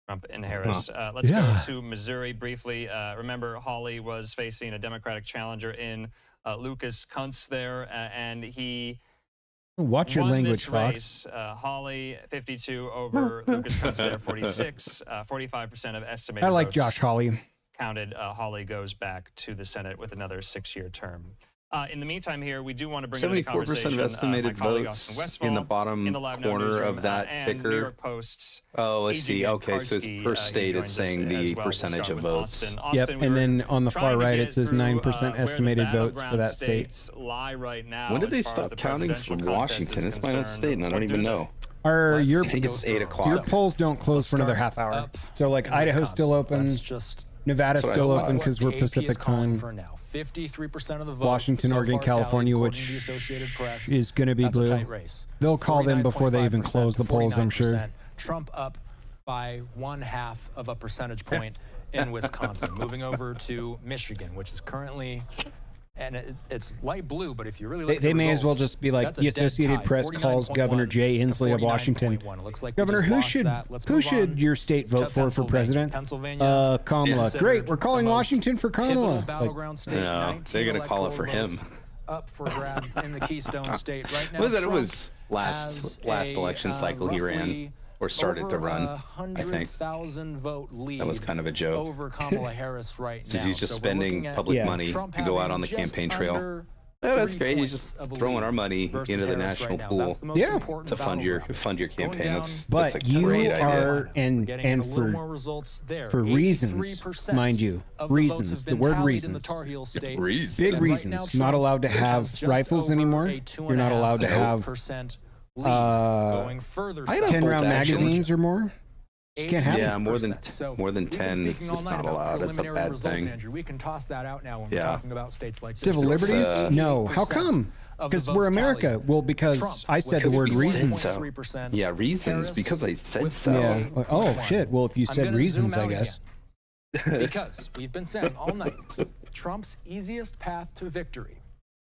Trump and Harris. Let's go to Missouri briefly. Remember, Hawley was facing a Democratic challenger in Lucas Kunce there, and he watch your won language, this race. Hawley 52 over Lucas Kunce there 46. 45% of estimated I like votes Josh Hawley. Counted. Hawley goes back to the Senate with another 6-year term. In the meantime here, we do want to bring 74% of estimated votes in the bottom corner of that ticker. Oh, I see. Okay, so it's per state, it's saying the percentage of votes. Yep, and then on the far right, it says 9% estimated votes for that state. When did they stop counting from Washington? It's my own state, and I don't even know. I think it's 8 o'clock. Your polls don't close for another half hour. So, like, Idaho's still open. Nevada's still open because we're Pacific time. 53% of the vote. Washington, Oregon, California, which is going to be blue. They'll call them before they even close the polls, I'm sure. Trump up by 1/2 of a percentage point in Wisconsin. Moving over to Michigan, which is currently, and it's light blue, but if you really look, they may as well just be like, the Associated Press calls Governor Jay Inslee of Washington. Governor, who should your state vote for president? Kamala. Great, we're calling Washington for Kamala. No, they're gonna call it for him. Up for grabs in the Keystone State right now. Was that it was last election cycle he ran or started to run? I think vote lead that was kind of a joke. Over Kamala Harris right now. Since he's just spending public money to go out on the campaign trail. Yeah, that's great. You're just throwing our money into the national pool to fund your campaign. That's a great idea. And for reasons, mind you, reasons. The word reasons. Big reasons. You're not allowed to have rifles anymore. You're not allowed to have 10-round magazines or more. Just can't have Yeah, more than So 10 is just not allowed. That's a bad results, thing. Andrew. We can toss that out now when we're talking about states like Civil this. liberties? No. How come? Because we're America. Well, because I said the word reasons. Yeah, reasons. Because I said so. Yeah. Oh, shit. Well, if you said reasons, I guess. Because we've been saying all night, Trump's easiest path to victory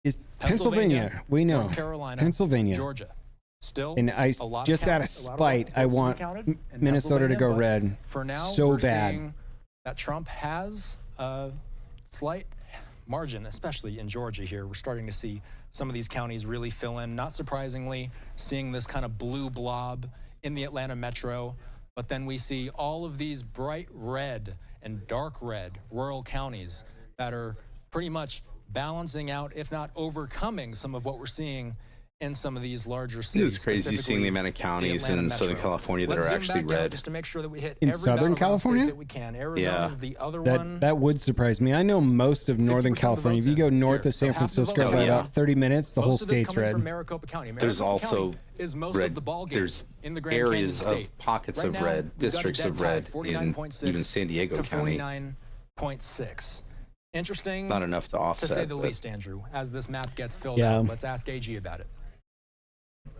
is Pennsylvania. We know. North Carolina, Pennsylvania. Georgia. Still, and I just out of spite, I want Minnesota to go red. For now, so we're bad. Seeing that Trump has a slight margin, especially in Georgia here. We're starting to see some of these counties really fill in. Not surprisingly, seeing this kind of blue blob in the Atlanta metro. But then we see all of these bright red and dark red rural counties that are pretty much balancing out, if not overcoming, some of what we're seeing in some of these larger cities. It's crazy seeing the amount of counties in Southern California that are actually red. Just to make sure that we hit in every Southern California? that we can. Arizona's the other one. That would surprise me. I know most of Northern California. If you go north of San Francisco by about 30 minutes, the whole state's red. There's also red. There's areas of pockets of red, districts of red in even San Diego County. 49.6. Interesting. Not enough to offset. To say the least, Andrew. As this map gets filled out, let's ask AG about it.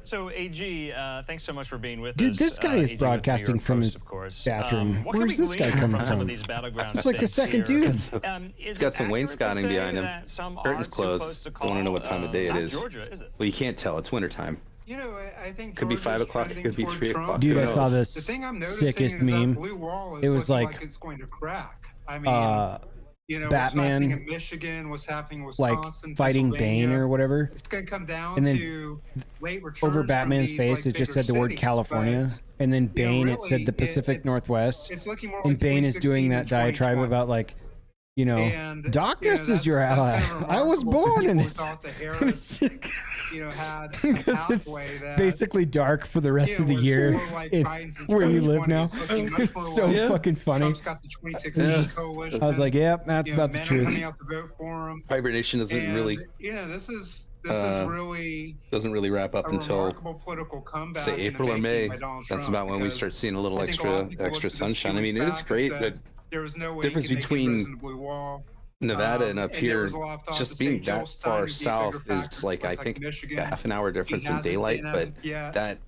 So, AG, thanks so much for being with us. Dude, this guy is broadcasting from his bathroom. Where's this guy coming from? It's like the second dude. He's got some wainscoting behind him. Curtain's closed. Don't want to know what time of day it is. Well, you can't tell. It's wintertime. You know, I think could be 5 o'clock. It could be 3 o'clock. Dude, I saw this sickest meme. It was like it's going to crack. I mean, you know, Batman, what's happening in Michigan, what's happening in Wisconsin, like fighting Bane or whatever. It's going to come down and then to late returns over Batman's face, like it just said the word California, and then Bane, it said the Pacific Northwest. It's looking more and like Bane is doing that diatribe about like, you know, darkness is your ally. I was born in it. You know, had it's basically dark for the rest of the year where you live now. It's so fucking funny. I was like, yep, that's about the truth. Hibernation doesn't really. Yeah, this is really doesn't really wrap up until say April or May. That's about when we start seeing a little extra sunshine. I mean, it is great, but difference between Nevada and up here, just being that far south is like, I think, a half an hour difference in daylight, but that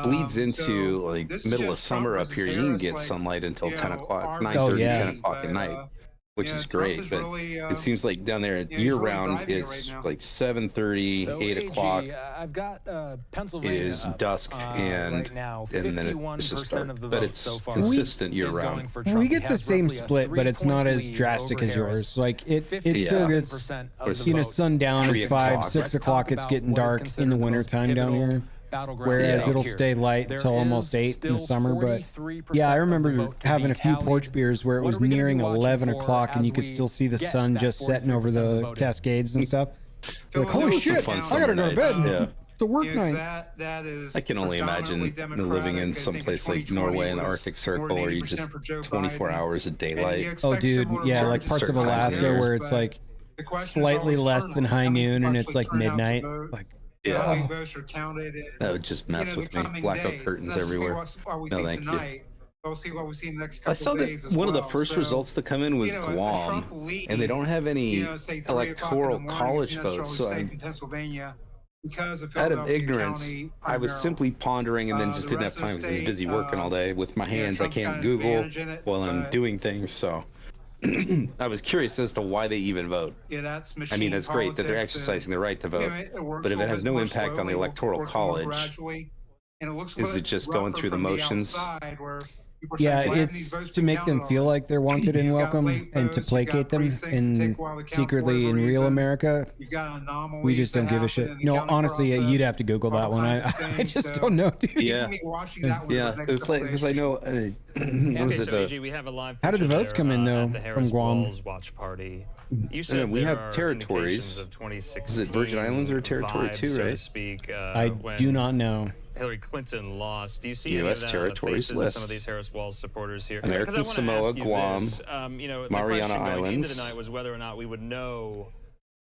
bleeds into like middle of summer up here. You can get sunlight until 10 o'clock, 9:30, 10 o'clock at night, which is great. But it seems like down there year round is like 7:30, 8 o'clock. I've got Pennsylvania is dusk and right now, and then it's just dark. Of the but it's so consistent year round. We get the same split, but it's not as drastic as yours. Like it still gets, you know, sundown is 5, 6 o'clock. It's getting dark in the wintertime down here. Whereas it'll stay light until almost 8 in the summer. But yeah, I remember having a few porch beers where it was nearing 11 o'clock and you could still see the sun just setting over the Cascades and stuff. You're like, holy shit, I gotta go to bed. Yeah. It's a work night. I can only imagine living in some place like Norway in the Arctic Circle where you just 24 hours of daylight. Oh, dude, yeah, like parts of Alaska where it's like slightly less than high noon and it's like midnight. Like, yeah, that would just mess with me. Blackout curtains everywhere. No, thank you. We'll see what we see in the next I couple saw of that days one of the first results to come in was Guam, and they don't have any electoral college votes. So out of ignorance, I was simply pondering and then just didn't have time because I was busy working all day with my hands. I can't Google while I'm doing things, so I was curious as to why they even vote. I mean, it's great that they're exercising their right to vote, but if it has no impact on the electoral college, is it just going through the motions? Yeah, it's to make them feel like they're wanted and welcome and to placate them in secretly in real America. We just don't give a shit. No, honestly, you'd have to Google that one. I just don't know, dude. Yeah, yeah. It's like, because I know. What was it? We have a live how did the votes come in though from Guam? Watch party. You said we have territories. Is it Virgin Islands or Territory 2, right? So to speak, I do not know. Hillary Clinton lost. Do you see U.S. territories list of some of these Harris Walz supporters here? American Samoa, Guam, you know, Mariana the question Islands. going into the night was whether or not we would know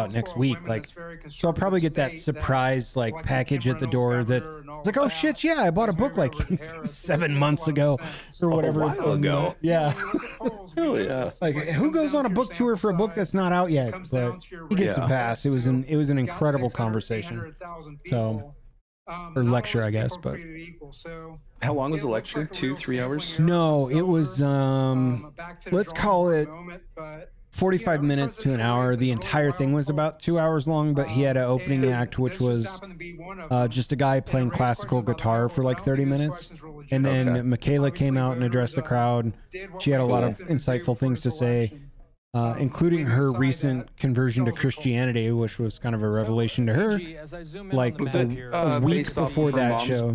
out next week. Like, so I'll probably get that surprise like package at the door that it's like, oh shit, yeah, I bought a book like 7 months ago or whatever. A while ago. Yeah. Hell yeah. Like, who goes on a book tour for a book that's not out yet? But he gets a pass. It was an incredible conversation. So, or lecture, I guess. But how long was the lecture? 2-3 hours? No, it was let's call it 45 minutes to an hour. The entire thing was about 2 hours long, but he had an opening act, which was just a guy playing classical guitar for like 30 minutes. And then Michaela came out and addressed the crowd. She had a lot of insightful things to say, including her recent conversion to Christianity, which was kind of a revelation to her. Like a week before that show.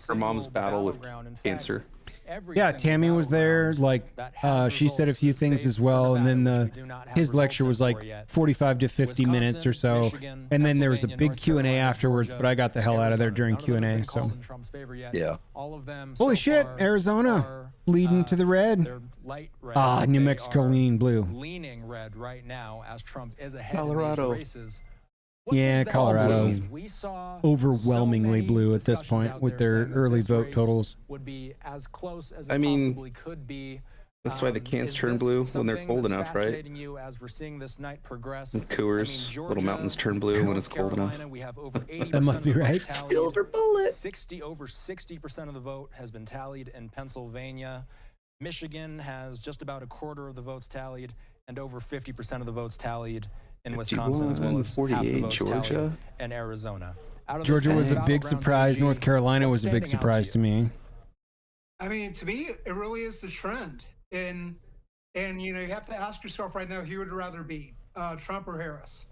Her mom's battle with cancer. Yeah, Tammy was there. Like, she said a few things as well, and then his lecture was like 45 to 50 minutes or so, and then there was a big Q&A afterwards. But I got the hell out of there during Q&A. So, yeah. Holy shit, Arizona leading to the red. light red. New Mexico leaning blue. Leaning red right now as Trump is ahead Colorado. in these races. What Yeah, does that Colorado's mean? We saw overwhelmingly so blue many at this discussions point out with there their saying that early this vote race totals. would be as close as I it mean, possibly could be. That's why the cans Is turn this blue when they're something cold that's enough, right? fascinating you as we're seeing this night progress? Coors, Georgia, little mountains turn blue when it's cold enough. Carolina, we have over 80% That must be of the vote right. tallied. Silver bullet. Over 60% of the vote has been tallied in Pennsylvania. Michigan has just about a quarter of the votes tallied, and over 50% of the votes tallied in Wisconsin, as well as half the votes tallied Georgia. in Arizona. Out of Georgia the was a Senate big battlegrounds, surprise. AG, North Carolina what's was a big standing out surprise to me. I mean, to me, it really is the trend. And you know, you have to ask yourself right now, who would rather be, Trump or Harris?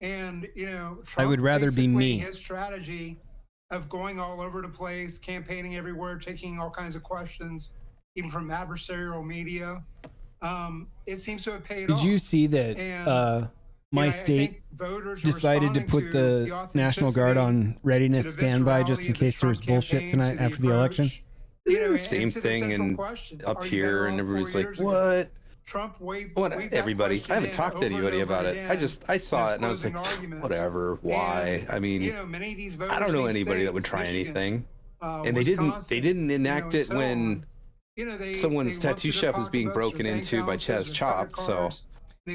And you know, Trump, I would rather be basically, me. His strategy of going all over the place, campaigning everywhere, taking all kinds of questions, even from adversarial media, it seems to have paid off. Did you see that And, my I state think voters are decided to responding put the National Guard on readiness standby just in case there was bullshit tonight after the election? You know, Same and to the thing central and question, up are you here, better and off everybody's 4 like, years ago? what? Trump waved What? that Everybody. question I haven't in talked to over and anybody over about it. again I saw in it and I was like, his closing arguments. whatever. Why? I mean, You know, many of these I don't know voters in anybody that states, would try Michigan, anything. And they didn't enact it when someone's tattoo shop was being broken into by Chaz Chop. So,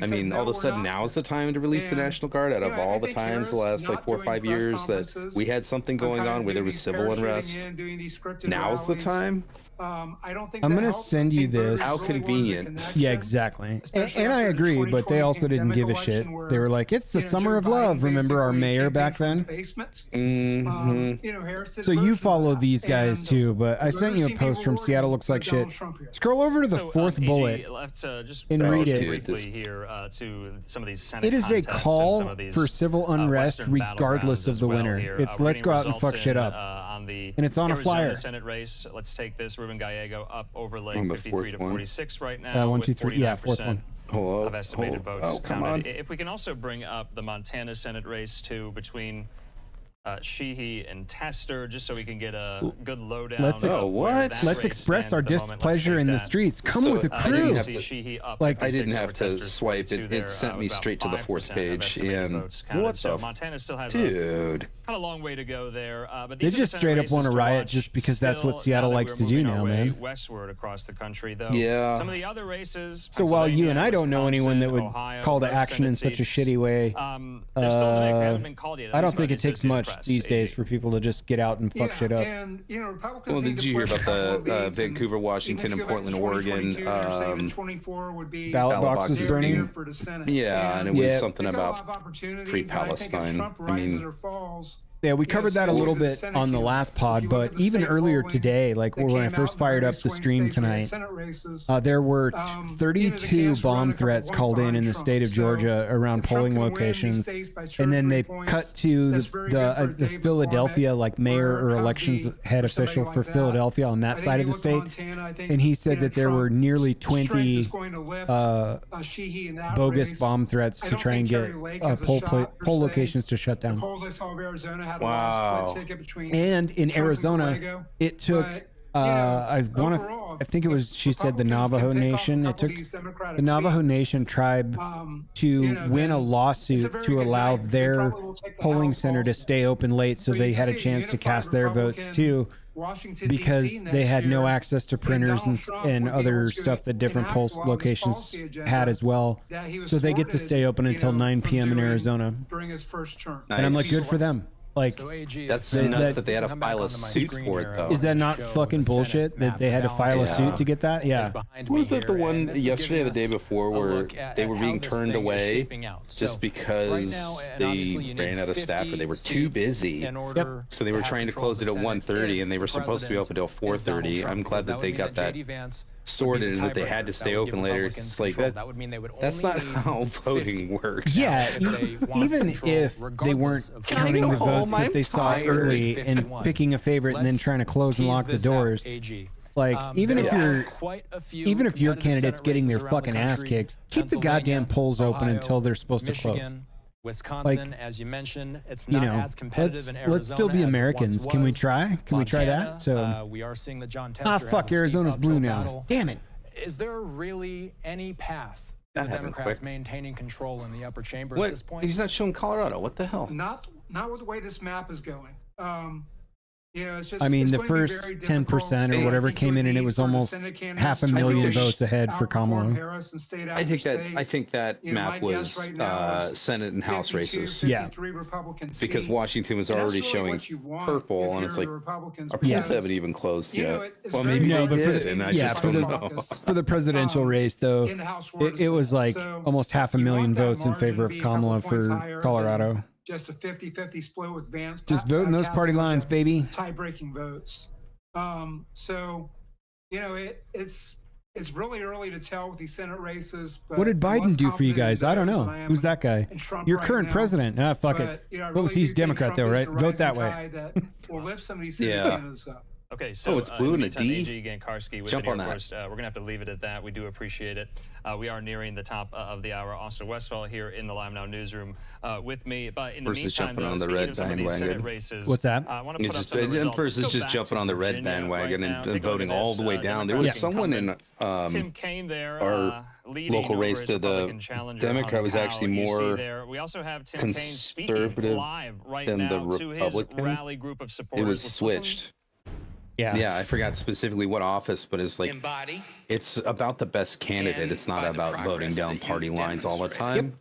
I mean, all of a sudden now is the time to release the National Guard out of all the times the last like 4 or 5 years that we had something going on where there was civil unrest. Now's the time. I don't think I'm that going to helps. send you this. How convenient. Yeah, exactly. And I agree, but they also didn't give a shit. They were like, it's the summer of love. Remember our mayor back then? So you follow these guys too, but I sent you a post from Seattle Looks Like Shit. Scroll over to the fourth bullet Let's just and read it. briefly here to some of these Senate It is a contests and some call of these, for civil unrest Western regardless battlegrounds of as the well winner. here. It's We're let's getting go out and fuck results shit in, up. On the And it's on a Arizona flyer. Senate race. Let's take this. Ruben Gallego up over Lake On the 53 to fourth one. 46 right now. 1, with 2, 3. Yeah, fourth 49% one. Hello. of estimated votes Oh, come counted. on. If we can also bring up the Montana Senate race too between Sheehy and Tester, just so we can get a good lowdown. Let's Let's express our displeasure in the streets. Come with a crew. Like I didn't have to swipe it. It sent me straight to the fourth page. And what the? Montana still has Dude. Kind of long way to go there. But They just straight up want to riot just because that's what Seattle likes to do now, man. Westward across the country, though. Yeah. Some of the other races. So while you and I don't know anyone that would call to action in such a shitty way, I don't think it takes much these days for people to just get out and fuck shit up. And you know, Republicans. Well, did you hear about the Vancouver, Washington, and Portland, Oregon Ballot boxes burning? Yeah, and it was something about free Palestine. I mean, Yeah, we covered that a little bit on the last pod, but even earlier today, like when I first fired up the stream tonight, there were 32 bomb threats called in the state of Georgia around polling locations, and then they cut to the Philadelphia like mayor or elections head official for Philadelphia on that side of the state, and he said that there were nearly 20 bogus bomb threats to try and get poll locations to shut down. wow. And in Arizona, it took I think it was, she said, the Navajo Nation. It took the Navajo Nation tribe to win a lawsuit to allow their polling center to stay open late so they had a chance to cast their votes too, because they had no access to printers and other stuff that different poll locations had as well. So they get to stay open until 9 p.m. in Arizona. And I'm like, good for them. Like, that's nuts that they had to file a suit for it, though. Is that not fucking bullshit that they had to file a suit to get that? Yeah. Was that the one yesterday or the day before where they were being turned away just because they ran out of staff or they were too busy? Yep. So they were trying to close it at 1:30 and they were supposed to be open until 4:30. I'm glad that they got that sorted and that they had to stay open later. It's like that's not how voting works. Yeah, even if they weren't counting the votes that they saw early and picking a favorite and then trying to close and lock the doors. Like, even if your candidate's getting their fucking ass kicked, keep the goddamn polls open until they're supposed to close. Wisconsin, as you mentioned, it's not as competitive in Arizona. Let's still be Americans. Can we try? Can we try that? So we are seeing the John Tester fuck, Arizona's blue now. Damn it. Is there really any path to the Democrats maintaining control in the upper chamber at this point? He's not showing Colorado. What the hell? Not with the way this map is going. Yeah, it's just, I mean, the first 10% or whatever came in, and it was almost 500,000 votes ahead for Kamala. I think that map was Senate and House races. Yeah, because Washington was already showing purple, and it's like our polls haven't even closed yet. Well, maybe they did, and I just don't know. For the presidential race, though, it was like almost 500,000 votes in favor of Kamala for Colorado. Just a 50-50 split with Vance. Just voting those party lines, baby. Tie-breaking votes. So, you know, it's really early to tell with these Senate races. But what did Biden do for you guys? I don't know. Who's that guy? Your current president. Ah, fuck it. What was he's Democrat though, right? Vote that way. We'll lift some of these Senate candidates up. Okay, so it's blue and a D. AG Gankarski with Jump on that. Course, we're gonna have to leave it at that. We do appreciate it. We are nearing the top of the hour. Austin Westfall here in the Live Now newsroom with me. But in the meantime, jumping on the red bandwagon. What's that? I want to put up some of the results. Versus just jumping on the red bandwagon and voting all the way down. There was someone in Tim Kaine there, our local race to the Democrat was actually more we also have Tim conservative live right than now the to his Republican. rally group of supporters. It was switched. Yeah, I forgot specifically what office, but it's like it's about the best candidate. It's not about voting down party lines all the time.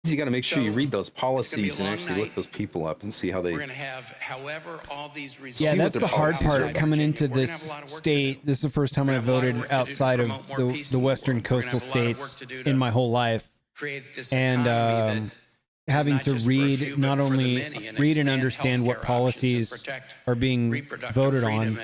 You got to make sure you read those policies and actually look those people up and see how they. We're going to have, however, all these results. Yeah, that's the hard part coming into this state. This is the first time I voted outside of the western coastal states in my whole life, and having to read, not only read and understand what policies are being voted on,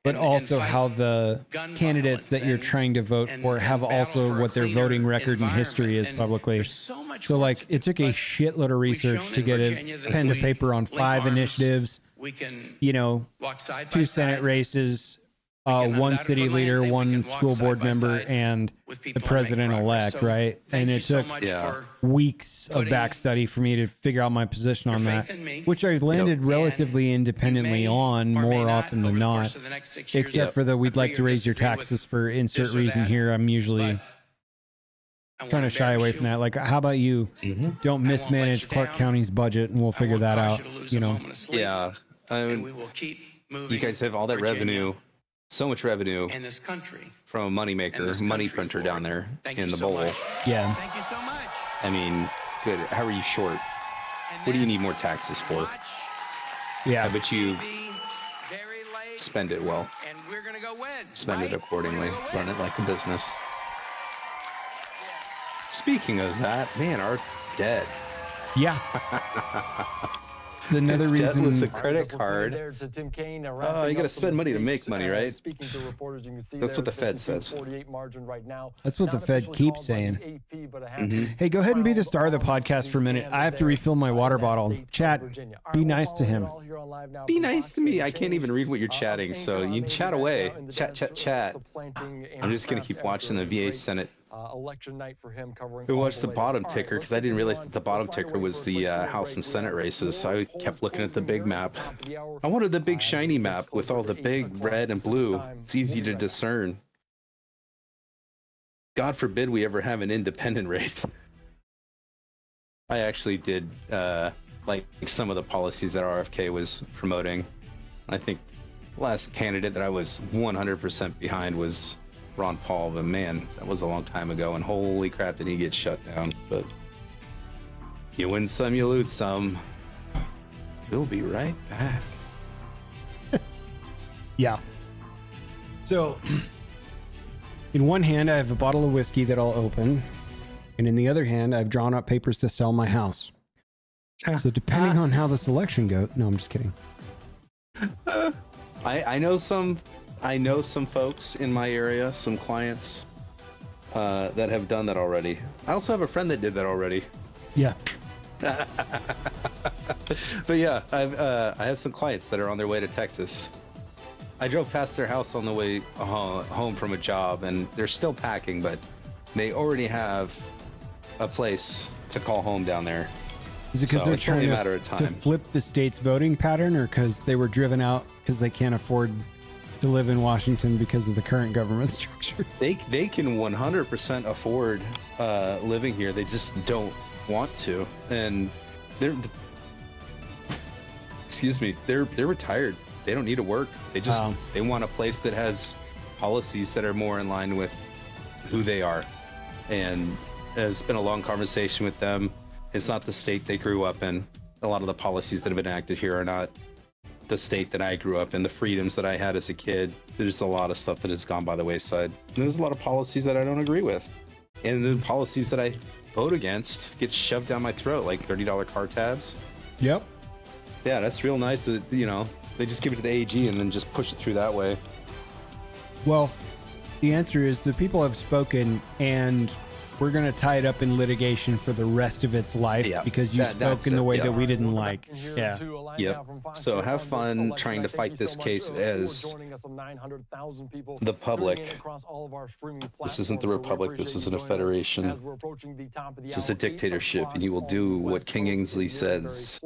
but also how the candidates that you're trying to vote for have also what their voting record and history is publicly. So like it took a shitload of research to get a pen to paper on 5 initiatives, you know, 2 Senate races, 1 city leader, 1 school board member, and the president-elect, right? And it took weeks of back study for me to figure out my position on that, which I landed relatively independently on more often than not, except for the we'd like to raise your taxes for insert reason here. I'm usually trying to shy away from that. Like, how about you don't mismanage Clark County's budget and we'll figure that out, you know? Yeah. You guys have all that revenue. So much revenue in this country from a moneymaker, money printer down there in the bowl. Yeah. Thank you so much. I mean, good. How are you short? What do you need more taxes for? Yeah. I bet you spend it well. And we're gonna go win. Spend it accordingly. Run it like a business. Speaking of that, man, our debt. Yeah. It's another reason with the credit card. Oh, you got to spend money to make money, right? That's what the Fed says. That's what the Fed keeps saying. Hey, go ahead and be the star of the podcast for a minute. I have to refill my water bottle. Chat, be nice to him. Be nice to me. I can't even read what you're chatting, so you chat away. Chat. I'm just going to keep watching the VA Senate. Election night for him covering. We watched the bottom ticker because I didn't realize that the bottom ticker was the House and Senate races. So I kept looking at the big map. I wanted the big shiny map with all the big red and blue. It's easy to discern. God forbid we ever have an independent race. I actually did like some of the policies that RFK was promoting. I think the last candidate that I was 100% behind was Ron Paul, but man, that was a long time ago, and holy crap, did he get shut down. But you win some, you lose some. We'll be right back. Yeah. So, in one hand, I have a bottle of whiskey that I'll open, and in the other hand, I've drawn up papers to sell my house. So, depending on how this election goes, no, I'm just kidding. I know some folks in my area, some clients that have done that already. I also have a friend that did that already. Yeah. But yeah, I have some clients that are on their way to Texas. I drove past their house on the way home from a job, and they're still packing, but they already have a place to call home down there. Is it because they're trying to flip the state's voting pattern, or because they were driven out because they can't afford to live in Washington because of the current government structure. They can 100% afford living here. They just don't want to, and they're retired. They don't need to work. They just they want a place that has policies that are more in line with who they are. And it's been a long conversation with them. It's not the state they grew up in. A lot of the policies that have been enacted here are not the state that I grew up in, the freedoms that I had as a kid. There's a lot of stuff that has gone by the wayside. There's a lot of policies that I don't agree with. And the policies that I vote against get shoved down my throat, like $30 car tabs. Yep. Yeah, that's real nice that, you know, they just give it to the AG and then just push it through that way. Well, the answer is the people have spoken, and we're going to tie it up in litigation for the rest of its life because you spoke in the way that we didn't like. Yeah. Yep. So have fun trying to fight this case as the public. This isn't the republic. This isn't a federation. This is a dictatorship, and you will do what King Kingsley says.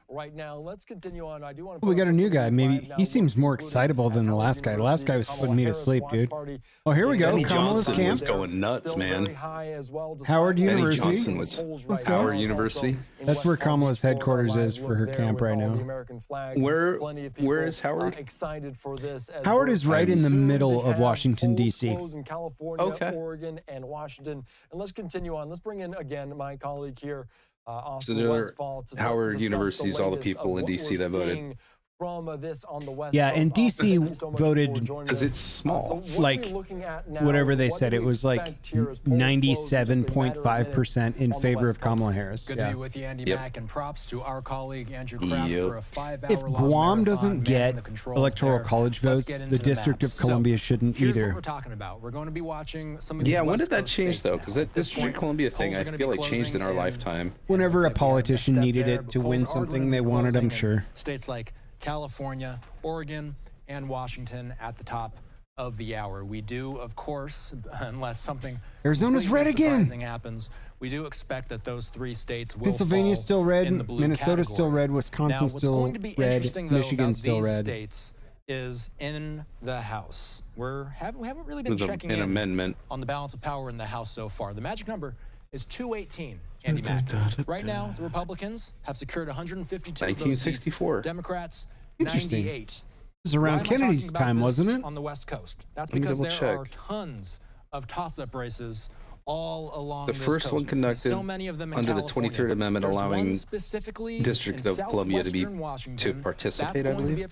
Right now, let's continue on. I do want to. We got a new guy. Maybe he seems more excitable than the last guy. The last guy was putting me to sleep, dude. Oh, here we go. Benny Kamala's Johnson camp. was going nuts, man. Howard University. Benny Johnson was Let's go. Howard University. That's where Kamala's headquarters is for her camp right now. Where is Howard? Excited for this. Howard is right in the middle of Washington, D.C. In California, Oregon, and Washington. And let's continue on. Let's bring in again my colleague here, Austin Westfall. Howard University is all the people in D.C. that voted. From this on the West yeah, and DC voted because it's small. Like whatever they said, it was like 97.5% in favor of Kamala Harris. Good to be with you, Andy Mack, and props to our colleague Andrew Kraft for a 5-hour If Guam doesn't get electoral college votes, the District of Columbia shouldn't here's either. What we're talking about. We're going to be watching some of these when West did that Coast change states though? now. Because that District of Columbia thing, I feel like changed in our lifetime. Whenever a politician needed it to win something they wanted, I'm sure. States like California, Oregon, and Washington at the top of the hour. We do, of course, unless something Arizona's red again happens, we do expect that those 3 states will Pennsylvania's still red, in the blue Minnesota's category. still red, Wisconsin's now, still going to be red, interesting, though, Michigan's still these red. States is in the House. We haven't really been checking an amendment on the balance of power in the House so far. The magic number is 218. Andy Mack. Right now, the Republicans have secured 152 of those seats. Democrats, 98. This is around Kennedy's time, wasn't it? On the West Coast. That's because there are tons of toss-up races all along the first one conducted under the 23rd Amendment, allowing District of Columbia to participate, I believe.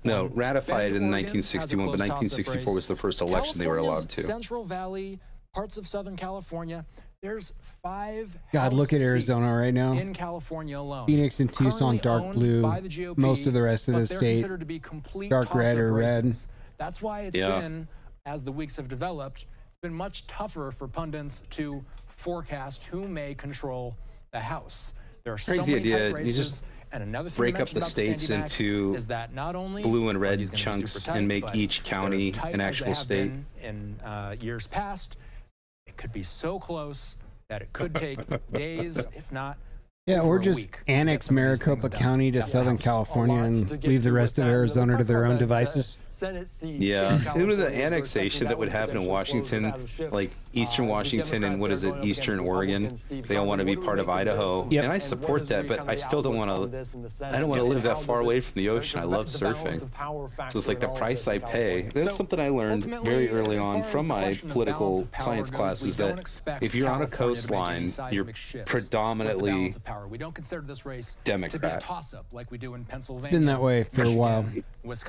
No, ratified in 1961, but 1964 was the first election they were allowed to. Central Valley, parts of Southern California. There's 5 God, look at Arizona right now. In California alone. Phoenix and Tucson, dark blue. Most of the rest of the state, dark red or red. That's why it's been, as the weeks have developed, it's been much tougher for pundits to forecast who may control the House. There are crazy idea. You just and another thing break up the states into blue and red chunks and make each county an actual state. In years past, it could be so close that it could take days, if not or just annex Maricopa County to Southern California and leave the rest of Arizona to their own devices. Yeah, it was the annexation that would happen in Washington, like Eastern Washington and Eastern Oregon. They all want to be part of Idaho, and I support that, but I still don't want to. I don't want to live that far away from the ocean. I love surfing, so it's like the price I pay. That's something I learned very early on from my political science classes, that if you're on a coastline, you're predominantly Democrat. It's been that way for a while.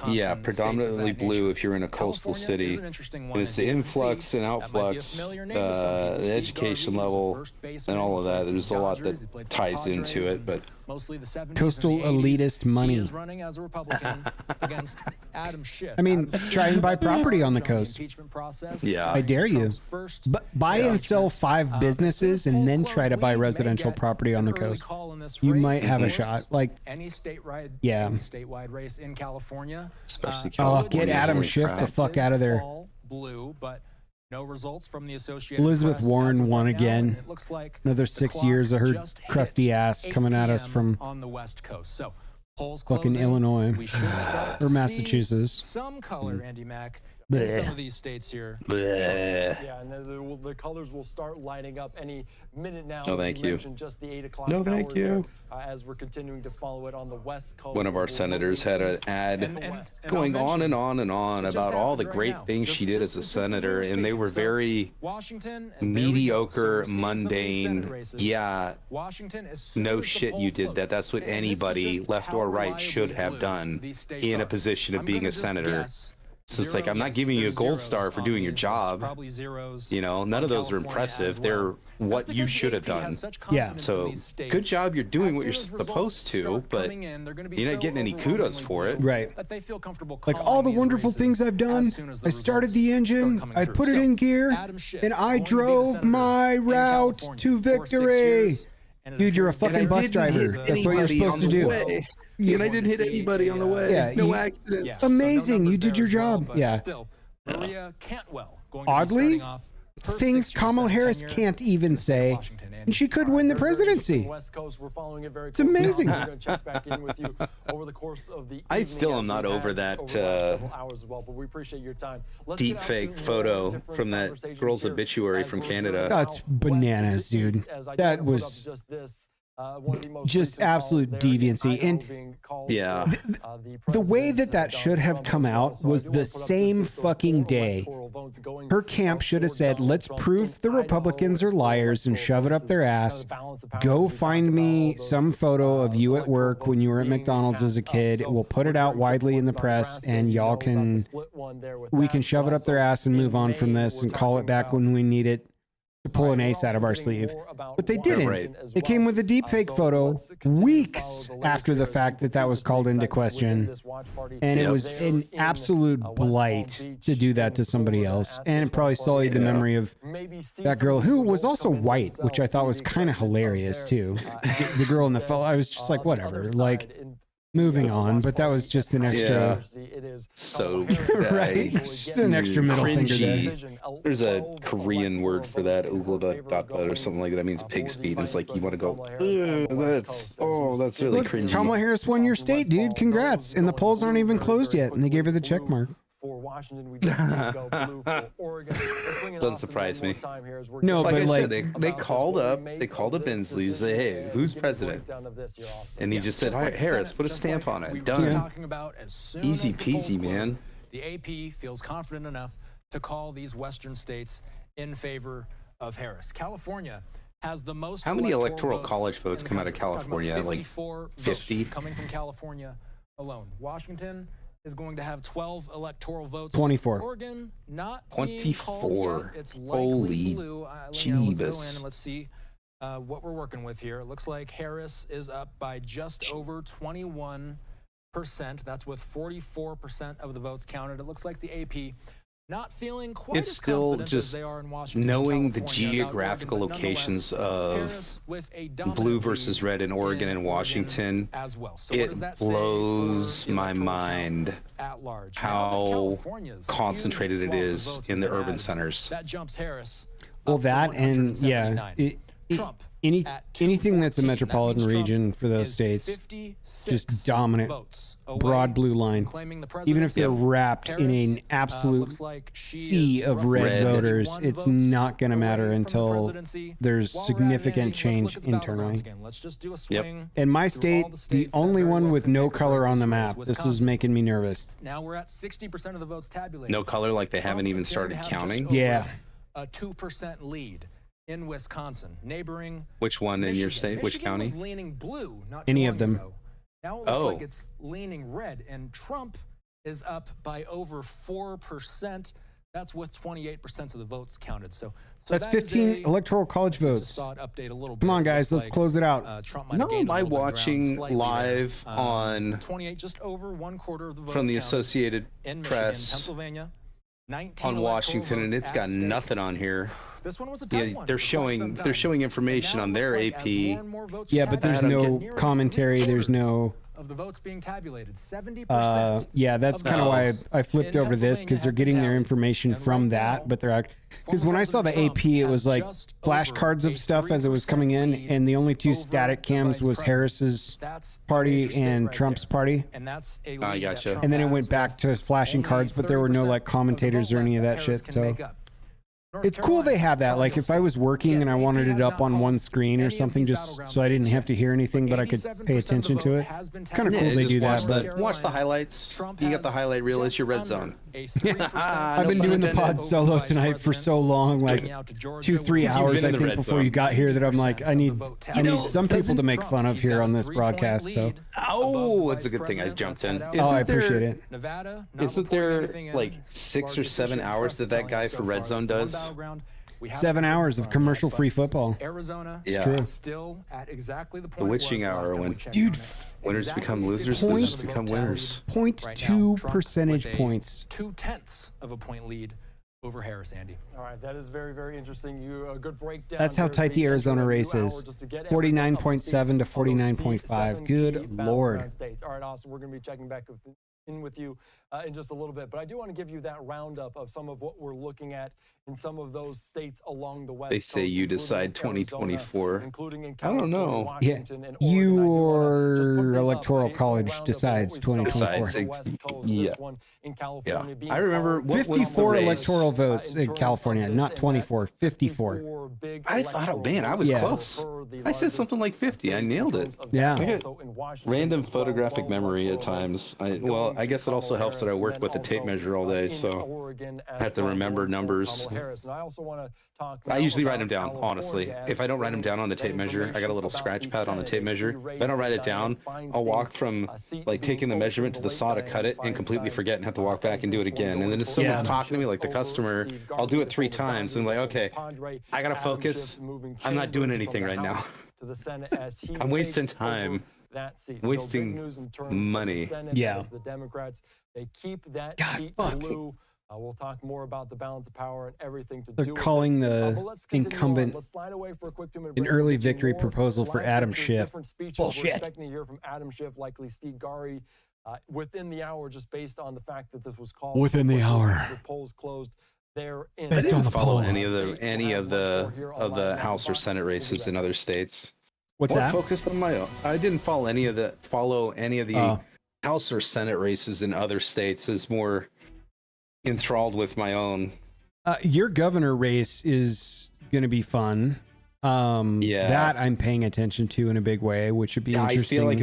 Yeah, predominantly blue if you're in a coastal city. It's the influx and outflux, the education level, and all of that. There's a lot that ties into it, but coastal elitist money. I mean, try and buy property on the coast. Yeah, I dare you. Buy and sell 5 businesses and then try to buy residential property on the coast. You might have a shot. Like any statewide race in California. Especially California. Get Adam Schiff the fuck out of there. Blue, but no results from the Associated Elizabeth Press Warren won again. It looks like another 6 years of her crusty ass coming at us from on the West Coast. So Polls fucking closing. Illinois We should start or to Massachusetts. see some color, Andy Mack, Bleh. in some of these states here. Yeah, and the colors will start lighting up any minute now. No, thank you. Just the 8 o'clock No, thank hour you. here, as we're continuing to follow it on the West Coast. One of our senators had an ad going on and on and on about all the great things she did as a senator, and they were very mediocre, mundane. Yeah, Washington, no shit, you did that. That's what anybody, left or right, should have done in a position of being a senator. It's just like, I'm not giving you a gold star for doing your job. You know, none of those are impressive. They're what you should have done. Yeah. So good job. You're doing what you're supposed to, but you're not getting any kudos for it. Right. Like all the wonderful things I've done. I started the engine, I put it in gear, and I drove my route to victory. Dude, you're a fucking bus driver. That's what you're supposed to do. And I didn't hit anybody on the way. Yeah, no accidents. Amazing. You did your job. Yeah. Still, Maria Cantwell going Oddly, things Kamala Harris can't even say, and she could win the presidency. It's amazing. I still am not over that deep fake photo from that girl's obituary from Canada. That's bananas, dude. That was just absolute deviancy. And yeah, the way that should have come out was the same fucking day. Her camp should have said, let's prove the Republicans are liars and shove it up their ass. Go find me some photo of you at work when you were at McDonald's as a kid. We'll put it out widely in the press, and we can shove it up their ass and move on from this and call it back when we need it to pull an ace out of our sleeve. But they didn't. They came with a deepfake photo weeks after the fact that was called into question. And it was an absolute blight to do that to somebody else. And it probably sullied the memory of that girl who was also white, which I thought was kind of hilarious too. The girl in the photo, I was just like, whatever. Like, moving on, but that was just an extra. So right, just an extra middle finger there. There's a Korean word for that, or something like that. That means pig's feet. It's like you want to go. That's really cringy. Kamala Harris won your state, dude. Congrats! And the polls aren't even closed yet, and they gave her the check mark. For Washington, we just go blue for Oregon. Doesn't surprise me. No, like but I like said, they called up a Bensley and say, "Hey, who's president?" And he just said, "All right, Harris, put a stamp on it. Done. Easy peasy, man." The AP feels confident enough to call these Western states in favor of Harris. California has the most. How many electoral college votes come out of California? Like 50 coming from California alone. Washington is going to have 12 electoral votes. 24. Oregon, not 24. It's Holy blue. Let's go in and let's see what we're working with here. It looks like Harris is up by just over 21%. That's with 44% of the votes counted. It looks like the AP not feeling quite it's as still confident just as they are in Washington, knowing the California, geographical Oregon, locations of blue versus red in Oregon and Washington. As well. So it blows my mind how concentrated it is in the urban centers. That jumps Harris. Well, that and yeah, anything that's a metropolitan region for those states, just dominant, broad blue line. Even if they're wrapped in an absolute sea of red voters, it's not going to matter until there's significant change internally. Yep. In my state, the only one with no color on the map. This is making me nervous. Now we're at 60% of the votes tabulated. No color, like they haven't even started counting. Yeah. A 2% lead in Wisconsin, neighboring. Which one in your state? Which county? Was leaning blue, not any of them. Ago. Now it looks like it's leaning red, and Trump is up by over 4%. That's with 28% of the votes counted. So that's 15 electoral college votes. Saw it update a little bit. Come on, guys, let's close it out. No, by watching live on 28, just over 1/4 of the votes from the counted Associated in Michigan, Press Pennsylvania, 19 on Washington, and it's got nothing on here. This one was a tight one. They're showing information on their AP. Yeah, but there's no commentary. There's no of the votes being tabulated. 70%. Yeah, that's kind of why I flipped over this, because they're getting their information from that, but they're because when I saw the AP, it was like flashcards of stuff as it was coming in, and the only two static cams was Harris's party and Trump's party. And that's I gotcha. And then it went back to flashing cards, but there were no like commentators or any of that shit. So it's cool they have that. Like if I was working and I wanted it up on one screen or something, just so I didn't have to hear anything, but I could pay attention to it. It's kind of cool they do that. But Watch the highlights. You got the highlight reel. It's your red zone. I've been doing the pod solo tonight for so long, like 2-3 hours I think before you got here, that I'm like, I need some people to make fun of here on this broadcast. So it's a good thing I jumped in. I appreciate it. Isn't there like 6 or 7 hours that guy for Red Zone does? 7 hours of commercial-free football. Arizona still at exactly the point. The witching hour when winners become losers, losers become winners. 0.2 percentage points. 0.2 of a point lead over Harris, Andy. All right, that is very, very interesting. A good breakdown. That's how tight the Arizona race is. 49.7 to 49.5. Good Lord. All right, awesome. We're going to be checking back in with you in just a little bit, but I do want to give you that roundup of some of what we're looking at in some of those states along the West They say you decide 2024. Including in I don't know. Washington and Your electoral college decides 2024. Yeah. I remember 54 electoral votes in California, not 24, 54. I thought, oh man, I was close. I said something like 50. I nailed it. Yeah. I get random photographic memory at times. I guess it also helps that I worked with a tape measure all day, so I have to remember numbers. I usually write them down, honestly. If I don't write them down on the tape measure, I got a little scratch pad on the tape measure. If I don't write it down, I'll walk from like taking the measurement to the saw to cut it and completely forget and have to walk back and do it again. And then if someone's talking to me, like the customer, I'll do it 3 times and I'm like, okay, I gotta focus. I'm not doing anything right now. I'm wasting time. Wasting money. Yeah. The Democrats, they keep that seat blue. We'll talk more about the balance of power and everything to do with it. They're calling the incumbent an early victory proposal for Adam Schiff. Bullshit. We're expecting to hear from Adam Schiff, likely Steve Gary, within the hour, just based on the fact that this was called within the hour. The polls closed there. I didn't follow any of the House or Senate races in other states. What's that? Focused on my own. I didn't follow any of the House or Senate races in other states. Is more enthralled with my own. Your governor race is going to be fun. That I'm paying attention to in a big way, which would be interesting. I feel like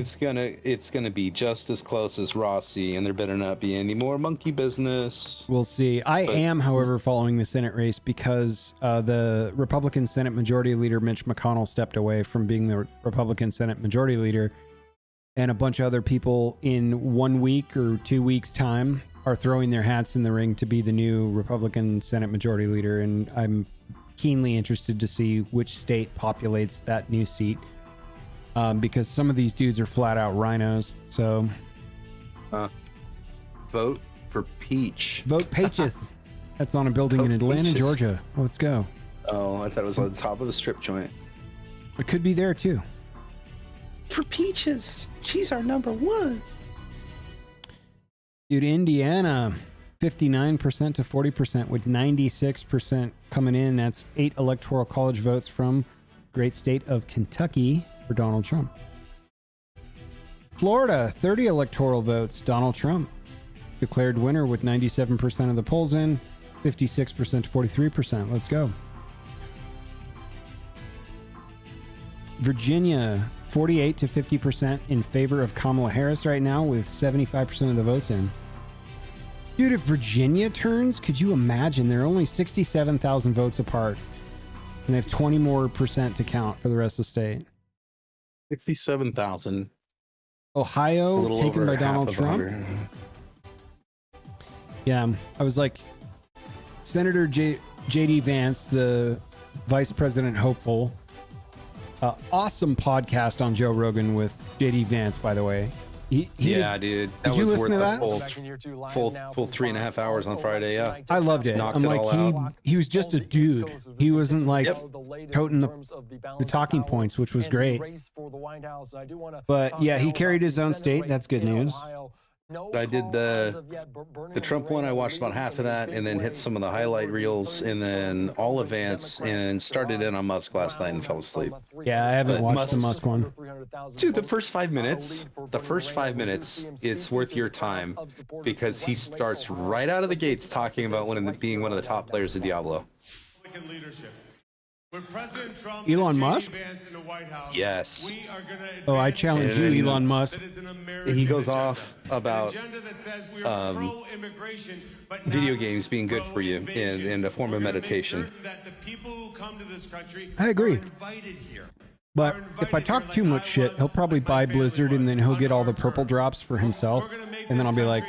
it's gonna be just as close as Rossi, and there better not be any more monkey business. We'll see. I am, however, following the Senate race because the Republican Senate Majority Leader Mitch McConnell stepped away from being the Republican Senate Majority Leader, and a bunch of other people in 1 week or 2 weeks' time are throwing their hats in the ring to be the new Republican Senate Majority Leader, and I'm keenly interested to see which state populates that new seat, because some of these dudes are flat out rhinos. So vote for Peach. Vote Peaches. That's on a building in Atlanta, Peaches. Georgia. Let's go. Oh, I thought it was on the top of a strip joint. It could be there too. For Peaches. She's our #1. Dude, Indiana, 59% to 40%, with 96% coming in. That's 8 electoral college votes from great state of Kentucky for Donald Trump. Florida, 30 electoral votes. Donald Trump declared winner with 97% of the polls in, 56% to 43%. Let's go. Virginia, 48 to 50% in favor of Kamala Harris right now, with 75% of the votes in. Dude, if Virginia turns, could you imagine? They're only 67,000 votes apart, and they have 20 more percent to count for the rest of the state. 67,000. Ohio, taken by Donald Trump. Yeah, I was like, Senator J.D. Vance, the vice president hopeful. Awesome podcast on Joe Rogan with J.D. Vance, by the way. Yeah, dude. Did you listen to that? Full 3.5 hours on Friday. Yeah, I loved it. Knocked I'm it like, all out. he was just a dude. He wasn't like toting the talking points, which was great. But yeah, he carried his own state. That's good news. I did the Trump one. I watched about half of that, and then hit some of the highlight reels, and then all events, and started in on Musk last night and fell asleep. Yeah, I haven't watched the Musk one. Dude, the first 5 minutes, it's worth your time, because he starts right out of the gates talking about being one of the top players of Diablo. With President Trump Elon Musk? Yes. Oh, I challenge you, Elon Musk. He goes off about video games being good for you in a form of meditation. I agree. But if I talk too much shit, he'll probably buy Blizzard and then he'll get all the purple drops for himself. And then I'll be like,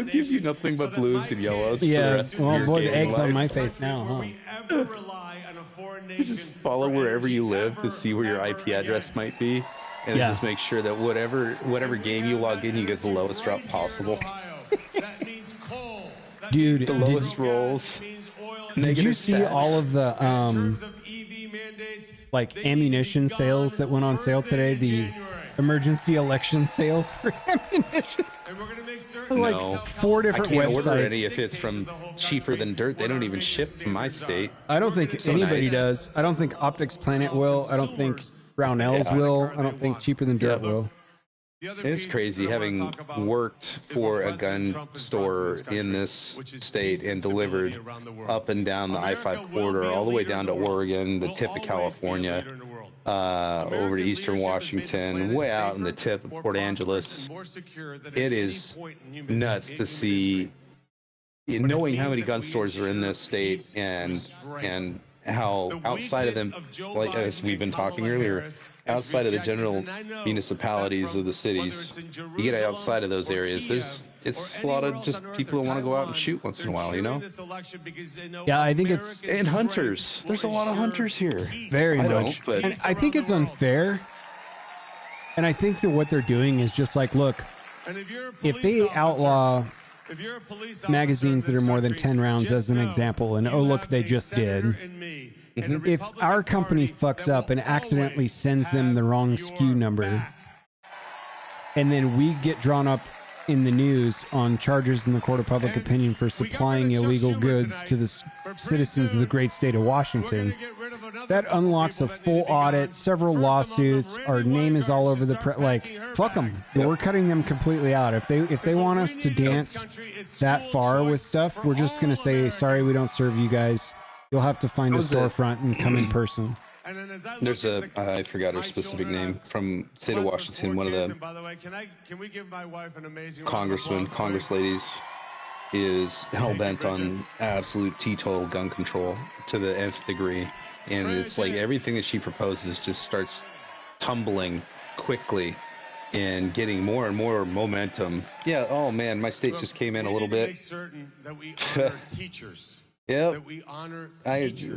give you nothing but blues and yellows. Yeah, well, boy, the egg's on my face now, huh? You just follow wherever you live to see where your IP address might be, and just make sure that whatever game you log in, you get the lowest drop possible. Dude, the lowest rolls. Did you see all of the like ammunition sales that went on sale today? The emergency election sale for ammunition. Like no. 4 different I can't websites. order any if it's from cheaper than dirt. They don't even ship from my state. I don't think anybody does. I don't think Optics Planet will. I don't think Brownells will. I don't think Cheaper Than Dirt will. It's crazy having worked for a gun store in this state and delivered up and down the I-5 corridor, all the way down to Oregon, the tip of California, over to Eastern Washington, way out in the tip of Port Angeles. It is nuts to see, knowing how many gun stores are in this state and how outside of them, like as we've been talking earlier, outside of the general municipalities of the cities, you get outside of those areas, it's a lot of just people who want to go out and shoot once in a while, you know? Yeah, I think it's... And hunters. There's a lot of hunters here. Very much. But and I think it's unfair. And I think that what they're doing is just like, look, if they outlaw magazines that are more than 10 rounds as an example, and oh, look, they just did. If our company fucks up and accidentally sends them the wrong SKU number, and then we get drawn up in the news on charges in the court of public opinion for supplying illegal goods to the citizens of the great state of Washington, that unlocks a full audit, several lawsuits. Our name is all over the press. Like, fuck them. We're cutting them completely out. If they want us to dance that far with stuff, we're just gonna say, sorry, we don't serve you guys. You'll have to find a storefront and come in person. There's I forgot her specific name, from state of Washington, one of the congress ladies is hell-bent on absolute teetotal gun control to the nth degree. And it's like everything that she proposes just starts tumbling quickly and getting more and more momentum. Yeah, oh man, my state just came in a little bit. Yeah,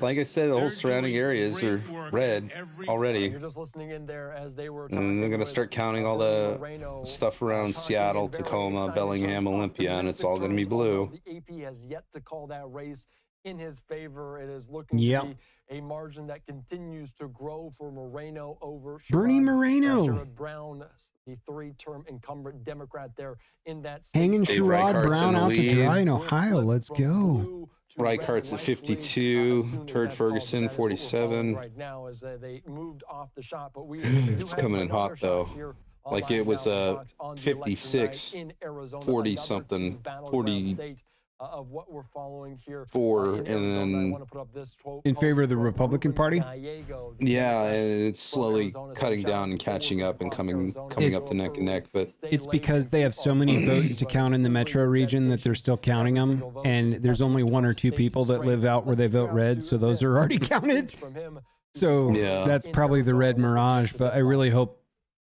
like I said, the whole surrounding areas are red already. You're just listening in there as they were and they're going to start counting all the stuff around Seattle, Tacoma, Bellingham, Olympia, and it's all going to be blue. The AP has yet to call that race in his favor. It is looking to be a margin that continues to grow for Moreno over Bernie Moreno. Sherrod Brown, the 3-term incumbent Democrat there in that state. Hanging Sherrod Brown out to dry in Ohio. Let's go. Reichart's at 52, Turd Ferguson 47. Right now as they moved off the shot, but it's coming in hot though. Like it was a 56, 40 something, 40 of what we're folling here. 4, and then in favor of the Republican Party. Yeah, and it's slowly cutting down and catching up and coming up to neck and neck. But it's because they have so many votes to count in the metro region that they're still counting them, and there's only 1 or 2 people that live out where they vote red, so those are already counted. So that's probably the red mirage. But I really hope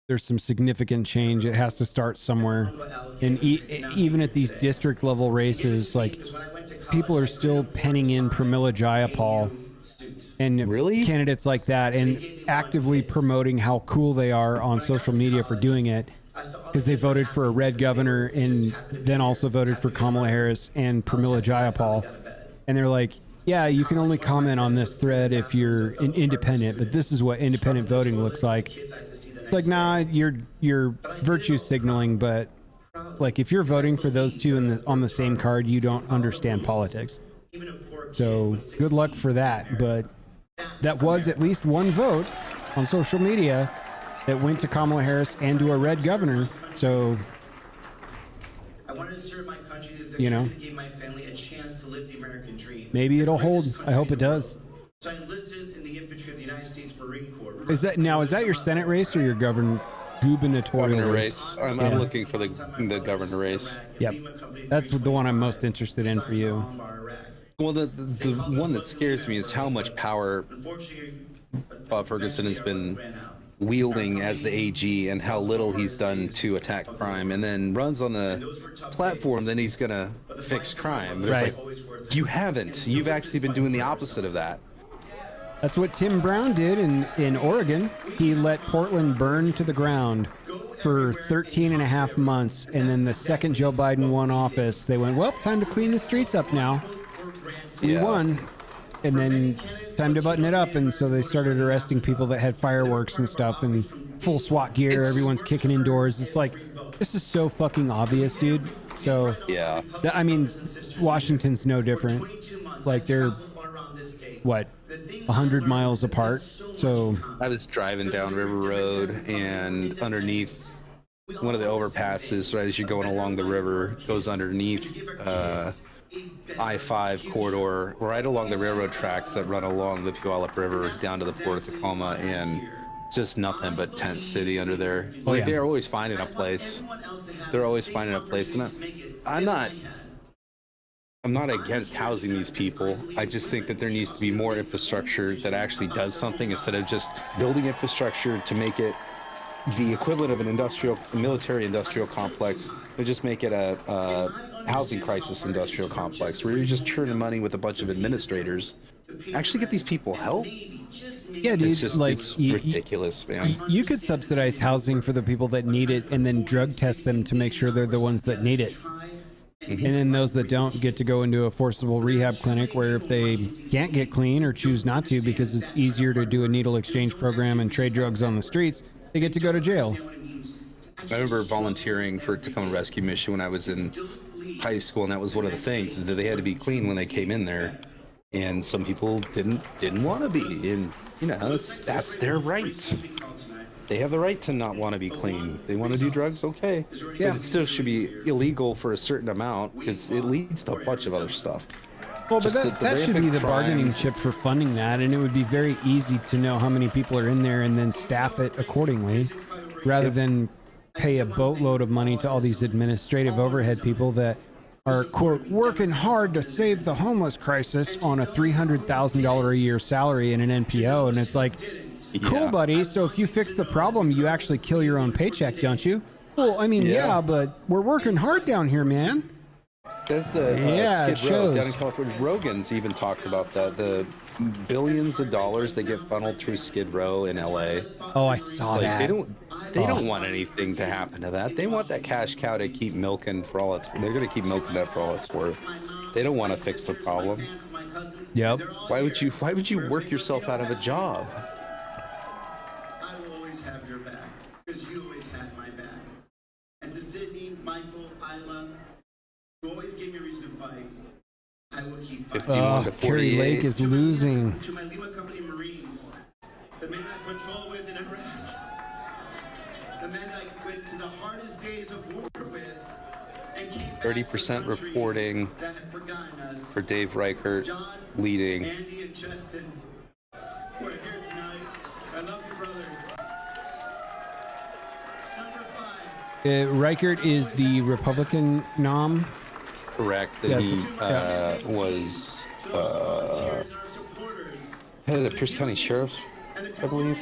there's some significant change. It has to start somewhere. And even at these district level races, like, people are still penning in Pramila Jayapal and candidates like that and actively promoting how cool they are on social media for doing it. because they voted for a red governor and then also voted for Kamala Harris and Pramila Jayapal. And they're like, yeah, you can only comment on this thread if you're an independent, but this is what independent voting looks like. It's like, nah, you're virtue signaling, but like if you're voting for those two on the same card, you don't understand politics. So good luck for that. But that was at least one vote on social media that went to Kamala Harris and to a red governor. So, I wanted to serve my country that you know, gave my family a chance to live the American dream. Maybe it'll hold. I hope it does. So I enlisted in the infantry of the United States Marine Corps. Is that your Senate race or your gubernatorial race? I'm looking for the governor race. Yep, that's the one I'm most interested in for you. Well, the one that scares me is how much power Bob Ferguson has been wielding as the AG and how little he's done to attack crime, and then runs on the platform that he's gonna fix crime. But right. It's like, you haven't. You've actually been doing the opposite of that. That's what Tim Brown did in Oregon. He let Portland burn to the ground for 13 and a half months, and then the second Joe Biden won office, they went, well, time to clean the streets up now. We won, and then time to button it up, and so they started arresting people that had fireworks and stuff and full SWAT gear. Everyone's kicking indoors. It's like, this is so fucking obvious, dude. So yeah, I mean, Washington's no different. Like they're what, 100 miles apart. So I was driving down River Road, and underneath one of the overpasses, right as you're going along the river, goes underneath I-5 corridor, right along the railroad tracks that run along the Puyallup River down to the Port of Tacoma, and just nothing but tent city under there. Oh, yeah. They're always finding a place. They're always finding a place, and I'm not against housing these people. I just think that there needs to be more infrastructure that actually does something instead of just building infrastructure to make it the equivalent of a military industrial complex, and just make it a housing crisis industrial complex where you're just churning money with a bunch of administrators. Actually get these people help. Yeah, dude, it's ridiculous, man. You could subsidize housing for the people that need it and then drug test them to make sure they're the ones that need it. Mm-hmm. And then those that don't get to go into a forcible rehab clinic where if they can't get clean or choose not to because it's easier to do a needle exchange program and trade drugs on the streets, they get to go to jail. I remember volunteering for Tacoma Rescue Mission when I was in high school, and that was one of the things, is that they had to be clean when they came in there. And some people didn't want to be, and you know, that's their right. They have the right to not want to be clean. They want to do drugs, okay. Yeah. But it still should be illegal for a certain amount because it leads to a bunch of other stuff. Well, but that should be the bargaining chip for funding that, and it would be very easy to know how many people are in there and then staff it accordingly, rather than pay a boatload of money to all these administrative overhead people that are, quote, working hard to save the homeless crisis on a $300,000 a year salary and an NPO. And it's like, cool, buddy. So if you fix the problem, you actually kill your own paycheck, don't you? Well, I mean, yeah, but we're working hard down here, man. There's the Skid Row down in California. Rogan's even talked about that. The billions of dollars that get funneled through Skid Row in LA. Oh, I saw that. They don't want anything to happen to that. They want that cash cow to keep milking for all it's. They're going to keep milking that for all it's worth. They don't want to fix the problem. Yep. Why would you work yourself out of a job? I will always have your back because you always had my back. And to Sydney, Michael, Isla, you always gave me a reason to fight. I will keep fighting. Kerry Lake is losing. To my Lima Company Marines, the men I patrol with in Iraq, the men I went to the hardest days of war with, and came back 30% reporting for Dave Reichert leading. Andy and Justin, we're here tonight. I love you, brothers. Reichert is the Republican nom. Correct. That he was head of the Pierce County Sheriff's, I believe.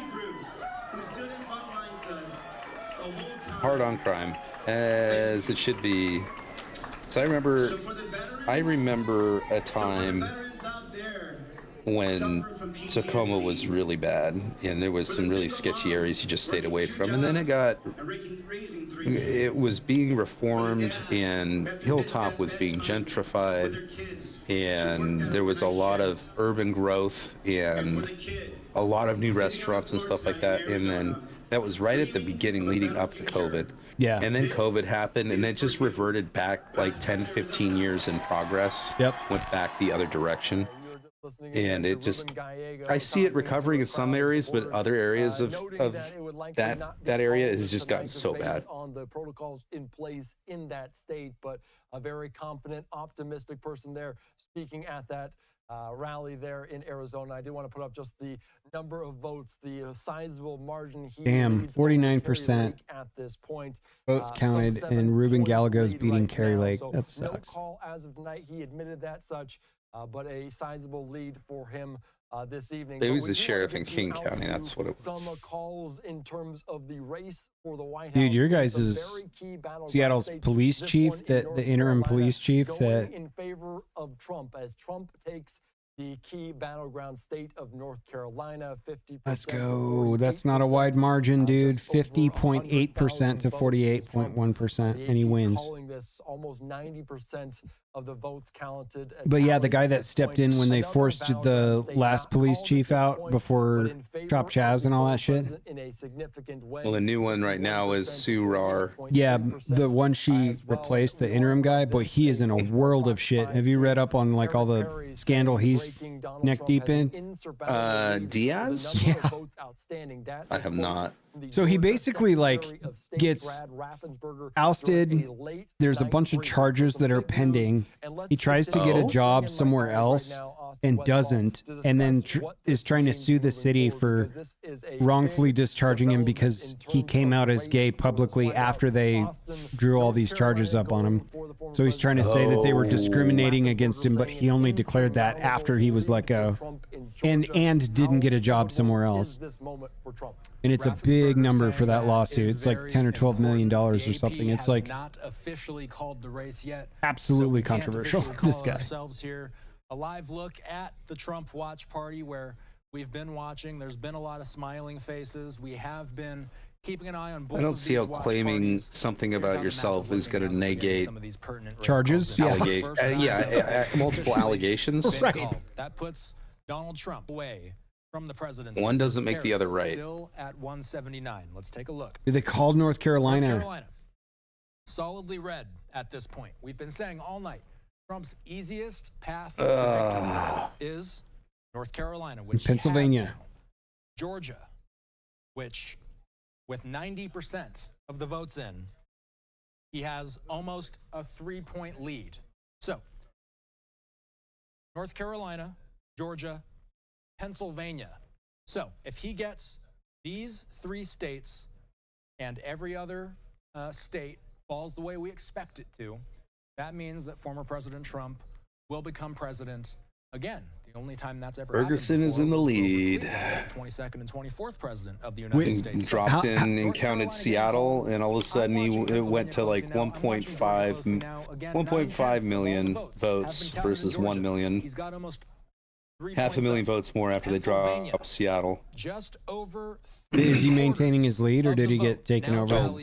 Hard on crime, as it should be. So I remember a time when Tacoma was really bad, and there was some really sketchy areas he just stayed away from, and then it was being reformed, and Hilltop was being gentrified, and there was a lot of urban growth and a lot of new restaurants and stuff like that. And then that was right at the beginning leading up to COVID. Yeah. And then COVID happened, and it just reverted back like 10, 15 years in progress. Yep. Went back the other direction. And it just, I see it recovering in some areas, but other areas of that area has just gotten so bad. On the protocols in place in that state, but a very confident, optimistic person there speaking at that rally there in Arizona. I do want to put up just the number of votes, the sizable margin he Damn, 49% at this point. votes counted, and Ruben Gallagher's beating Kerry Lake. So That sucks. No call as of tonight. He admitted that such, but a sizable lead for him this evening. He was the sheriff in King County. That's what it was. Some calls in terms of the race for the White House. Dude, your guys' Seattle's police chief, the interim police chief, that in favor of Trump as Trump takes the key battleground state of North Carolina. 50%. Let's go. That's not a wide margin, dude. 50.8% to 48.1%, and he wins. Calling this almost 90% of the votes counted. But yeah, the guy that stepped in when they forced the last police chief out before Chop Chaz and all that shit. Well, the new one right now is Sue Rar. Yeah, the one she replaced, the interim guy, boy, he is in a world of shit. Have you read up on like all the scandal he's neck deep in? Diaz? Yeah. I have not. So he basically like gets ousted. There's a bunch of charges that are pending. He tries to get a job somewhere else and doesn't, and then is trying to sue the city for wrongfully discharging him because he came out as gay publicly after they drew all these charges up on him. So he's trying to say that they were discriminating against him, but he only declared that after he was let go and didn't get a job somewhere else. And it's a big number for that lawsuit. It's like $10 or $12 million or something. It's like not officially called the race yet. Absolutely controversial. This guy. Ourselves here, a live look at the Trump watch party where we've been watching. There's been a lot of smiling faces. We have been keeping an eye on both. I don't see how claiming something about yourself is going to negate charges. Multiple allegations. Right. That puts Donald Trump away from the presidency. One doesn't make the other right. Still at 179. Let's take a look. They called North Carolina. North Carolina, solidly red at this point. We've been saying all night, Trump's easiest path to victory is North Carolina, which Pennsylvania, Georgia, which with 90% of the votes in, he has almost a 3-point lead. So, North Carolina, Georgia, Pennsylvania. So, if he gets these 3 states and every other state falls the way we expect it to, that means that former President Trump will become president again. The only time that's ever Ferguson is in the lead. 22nd and 24th president of the United States. Dropped in and counted Seattle, and all of a sudden it went to like 1.5 million votes versus 1 million. He's got almost 500,000 votes more after they draw up Seattle. Just over. Is he maintaining his lead, or did he get taken over?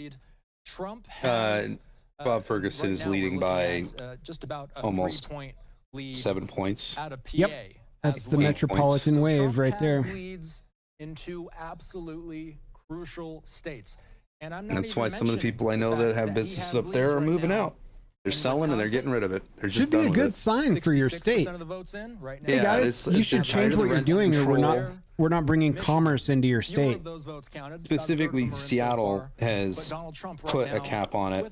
Trump has, Bob Ferguson is leading by just about a almost 3-point lead 7 points. Out of PA. Yep, that's the metropolitan wave right there. Leads into absolutely crucial states, and I'm not. That's why some of the people I know that have businesses up there are moving out. They're selling and they're getting rid of it. They're just should be a good sign for your state. Of the votes in right now. Hey guys, you should change what you're doing, or we're not bringing commerce into your state. Specifically, Seattle has put a cap on it.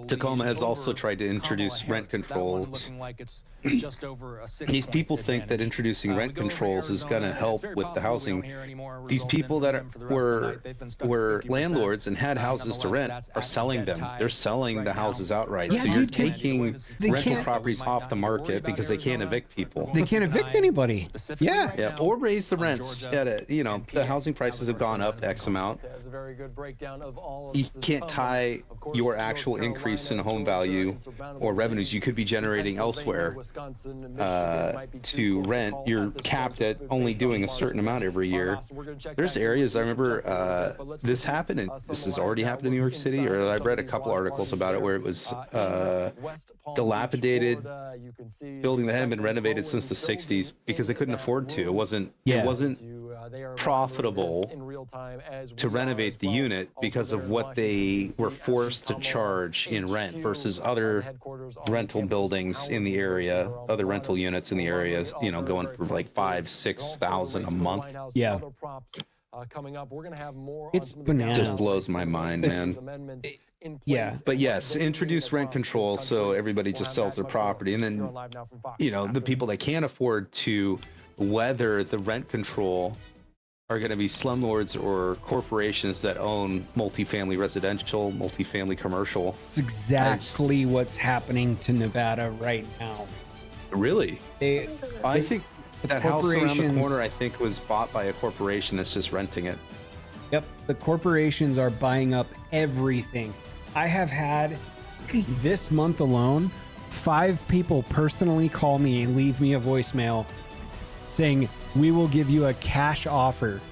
Tacoma has also tried to introduce rent controls. These people think that introducing rent controls is going to help with the housing. These people that were landlords and had houses to rent are selling them. They're selling the houses outright. So you're taking rental properties off the market because they can't evict people. They can't evict anybody. Yeah. Or raise the rent it's at a, you know, the housing prices have gone up X amount. There's a very good breakdown of all of You this can't tie your actual increase in home value or revenues you could be generating elsewhere to rent. You're capped at only doing a certain amount every year. There's areas, I remember this happened, and this has already happened in New York City, or I've read a couple articles about it where it was dilapidated building that hadn't been renovated since the 60s because they couldn't afford to. It wasn't profitable to renovate the unit because of what they were forced to charge in rent versus other rental buildings in the area, other rental units in the area, you know, going for like 5,000-6,000 a month. Yeah. Coming up, we're going to have more. It's bananas. Just blows my mind, man. Yeah, but yes, introduce rent control so everybody just sells their property, and then, you know, the people that can't afford to weather the rent control are going to be slumlords or corporations that own multifamily residential, multifamily commercial. It's exactly what's happening to Nevada right now. Really? I think that house around the corner, I think, was bought by a corporation that's just renting it. Yep, the corporations are buying up everything. I have had, this month alone, 5 people personally call me and leave me a voicemail saying, we will give you a cash offer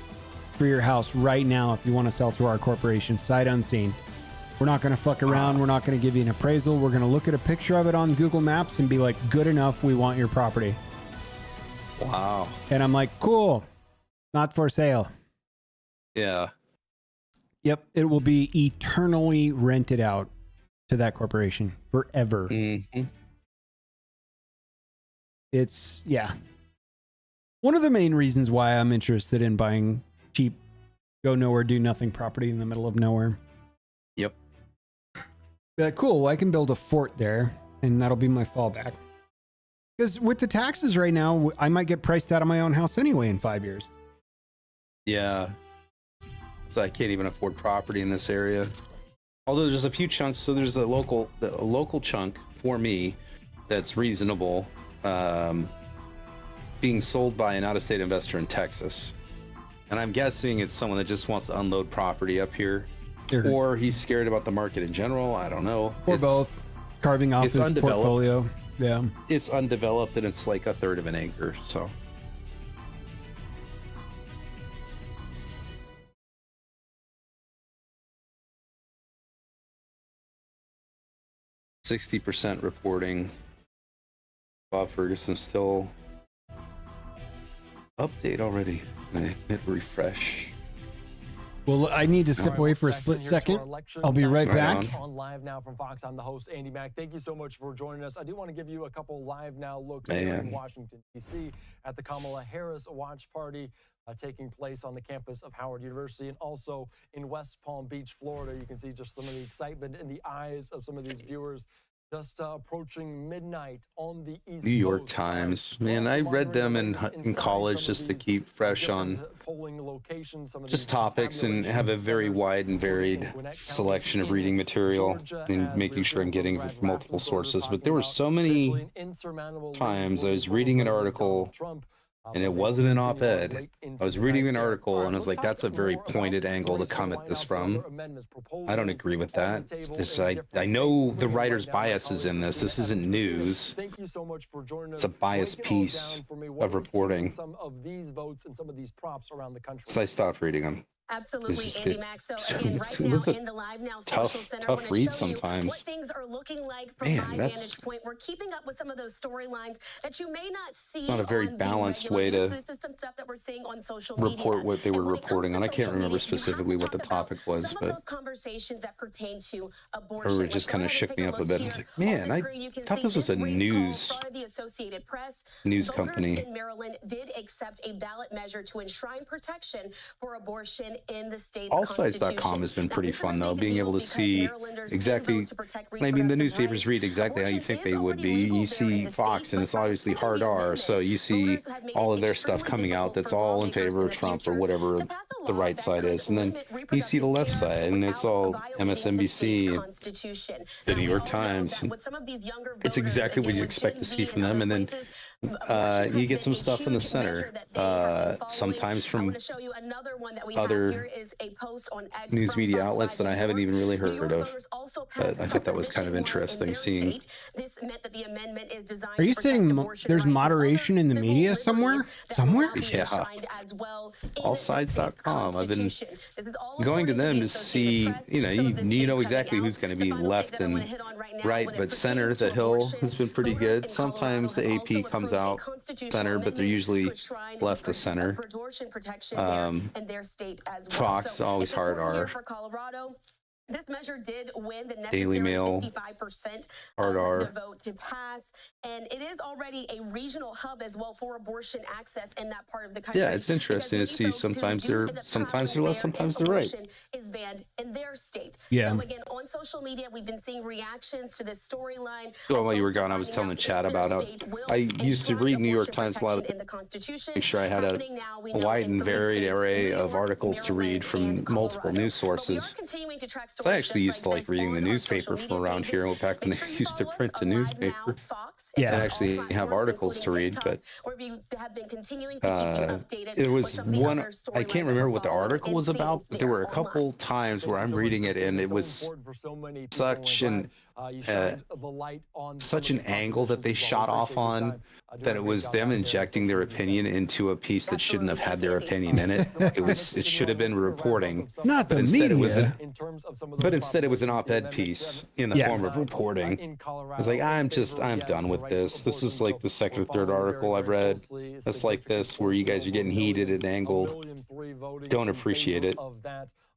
for your house right now if you want to sell to our corporation, sight unseen. We're not going to fuck around. We're not going to give you an appraisal. We're going to look at a picture of it on Google Maps and be like, good enough, we want your property. Wow. And I'm like, cool, not for sale. Yeah. Yep, it will be eternally rented out to that corporation forever. Mm-hmm. It's, yeah. One of the main reasons why I'm interested in buying cheap, go nowhere, do nothing property in the middle of nowhere. Yep. Cool, I can build a fort there, and that'll be my fallback. Because with the taxes right now, I might get priced out of my own house anyway in 5 years. Yeah. So I can't even afford property in this area. Although there's a few chunks, so there's a local chunk for me that's reasonable, being sold by an out-of-state investor in Texas. And I'm guessing it's someone that just wants to unload property up here. Or he's scared about the market in general. I don't know. Or both. Carving off his portfolio. Yeah. It's undeveloped and it's like 1/3 of an acre, so. %60 reporting. Bob Ferguson still update already. I hit refresh. Well, I need to step away for a split second. I'll be right back. On Live Now from Fox, I'm the host, Andy Mack. Thank you so much for joining us. I do want to give you a couple Live Now looks here in Washington, D.C. at the Kamala Harris watch party taking place on the campus of Howard University, and also in West Palm Beach, Florida. You can see just some of the excitement in the eyes of some of these viewers. Just approaching midnight on the East New York Times. Man, I read them in college just to keep fresh on just topics and have a very wide and varied selection of reading material and making sure I'm getting it from multiple sources. But there were so many times I was reading an article and it wasn't an op-ed. I was reading an article and I was like, that's a very pointed angle to come at this from. I don't agree with that. I know the writer's bias is in this. This isn't news. It's a biased piece of reporting. Some of these votes and some of these props around the country. So I stopped reading them. Absolutely, Andy Mack. So again, right now in the Live Now Social Center, I want to show you what things are looking like from my vantage point. We're keeping up with some of those storylines that you may not see. It's not a very balanced way to This is some stuff that we're seeing on social report media. what they were reporting on. I can't remember specifically what the topic was, some but of those conversations that pertain to abortion. or it just kind of shook me up a bit. I was like, man, I thought this was a news company. In Maryland did accept a ballot measure to enshrine protection for abortion in the state's Allsides.com has been pretty fun, though, being able to see exactly, I mean, the newspapers read exactly how you think they would be. You see Fox, and it's obviously hard R, so you see all of their stuff coming out that's all in favor of Trump or whatever the right side is. And then you see the left side, and it's all MSNBC, the New York Times. It's exactly what you expect to see from them. And then you get some stuff in the center, sometimes from other news media outlets that I haven't even really heard of. But I thought that was kind of interesting seeing. Are you saying there's moderation in the media somewhere? Somewhere? Yeah. Allsides.com. I've been going to them to see, you know exactly who's going to be left and right, but center, the Hill has been pretty good. Sometimes the AP comes out center, but they're usually left of center. Fox, always hard R. This measure did win the Daily necessary Mail, 55% hard of R. the vote to pass, and it is already a regional hub as well for abortion access in that part of the country. Yeah, it's interesting to see. Sometimes they're left, sometimes they're right. Is banned in their state. Yeah. So again, on social media, we've been seeing reactions to this storyline. So while you were gone, I was telling the chat about it. I used to read New York Times a lot. Make sure I had a wide and varied array of articles to read from multiple news sources. So I actually used to like reading the newspaper from around here back when they used to print the newspaper. Yeah. And actually have articles to read, but it was one, I can't remember what the article was about, but there were a couple times where I'm reading it and it was such an angle that they shot off on, that it was them injecting their opinion into a piece that shouldn't have had their opinion in it. It should have been reporting. Not the media. But instead it was an op-ed piece in the form of reporting. I was like, I'm done with this. This is like the second or third article I've read that's like this, where you guys are getting heated and angled. Don't appreciate it.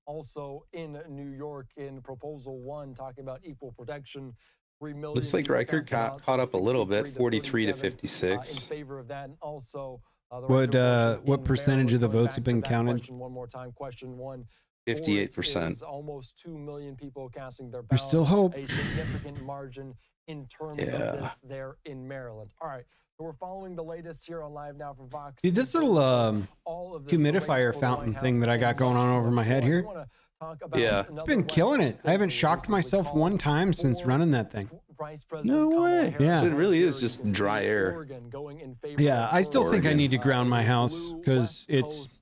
Also in New York, in Proposal 1, talking about equal protection, 3 million. Looks like Reichert caught up a little bit, 43 to 56. In favor of that, and also what percentage of the votes have been counted? One more time. Question 1. 58%. Almost 2 million people casting their ballot. There's still hope. A significant margin in terms of this there in Maryland. All right. So we're following the latest here on Live Now from Fox. Dude, this little humidifier fountain thing that I got going on over my head here. Yeah. It's been killing it. I haven't shocked myself one time since running that thing. No way. Yeah. It really is just dry air. Yeah, I still think I need to ground my house because it's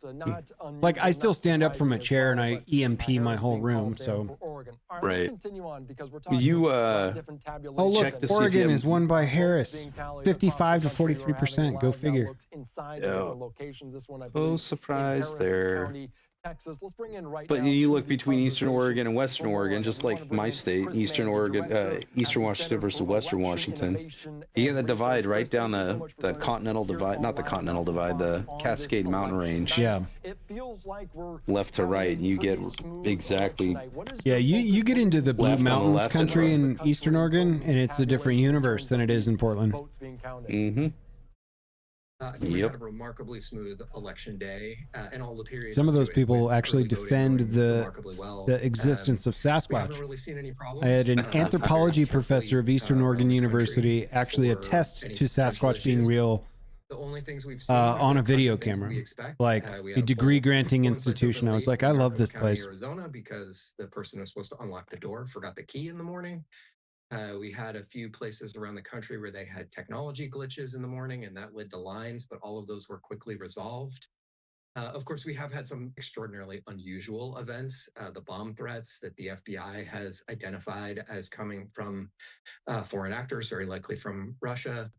like I still stand up from a chair and I EMP my whole room. So right. You oh look, Oregon is won by Harris, 55 to 43%. Go figure. Oh, surprise there. Texas. Let's bring in right but now you look between Eastern Oregon and Western Oregon, just like my state, Eastern Oregon, Eastern Washington versus Western Washington. You get the divide right down the continental divide, not the continental divide, the Cascade Mountain Range. Yeah. It feels like we're left to right, and you get exactly. Yeah, you get into the Blue Mountains country in Eastern Oregon, and it's a different universe than it is in Portland. Mm-hmm. I think we had a remarkably smooth election day, and all the periods. Some of those people actually defend the existence of Sasquatch. We haven't really seen any problems. I had an anthropology professor of Eastern Oregon University actually attest to Sasquatch being real the only things we've seen on a video camera, like a degree-granting institution. I was like, I love this place. Arizona, because the person who was supposed to unlock the door forgot the key in the morning. We had a few places around the country where they had technology glitches in the morning, and that led to lines, but all of those were quickly resolved. Of course, we have had some extraordinarily unusual events. The bomb threats that the FBI has identified as coming from foreign actors, very likely from Russia,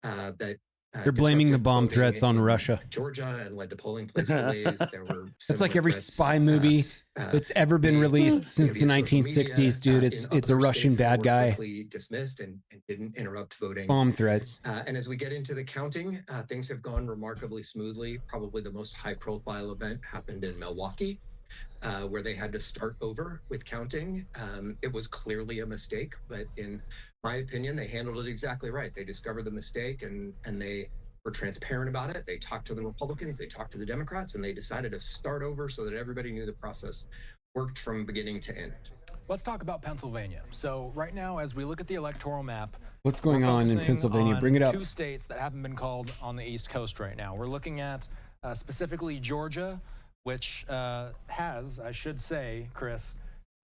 that You're blaming the bomb threats on Russia. Georgia, and led to polling place delays. There were it's like every spy movie that's ever been released since the 1960s, dude. It's a Russian bad guy. Dismissed and didn't interrupt voting. Bomb threats. And as we get into the counting, things have gone remarkably smoothly. Probably the most high-profile event happened in Milwaukee, where they had to start over with counting. It was clearly a mistake, but in my opinion, they handled it exactly right. They discovered the mistake and they were transparent about it. They talked to the Republicans, they talked to the Democrats, and they decided to start over so that everybody knew the process worked from beginning to end. Let's talk about Pennsylvania. So right now, as we look at the electoral map, what's going on in Pennsylvania? Bring it up. 2 states that haven't been called on the East Coast right now. We're looking at specifically Georgia, which has, I should say, Chris,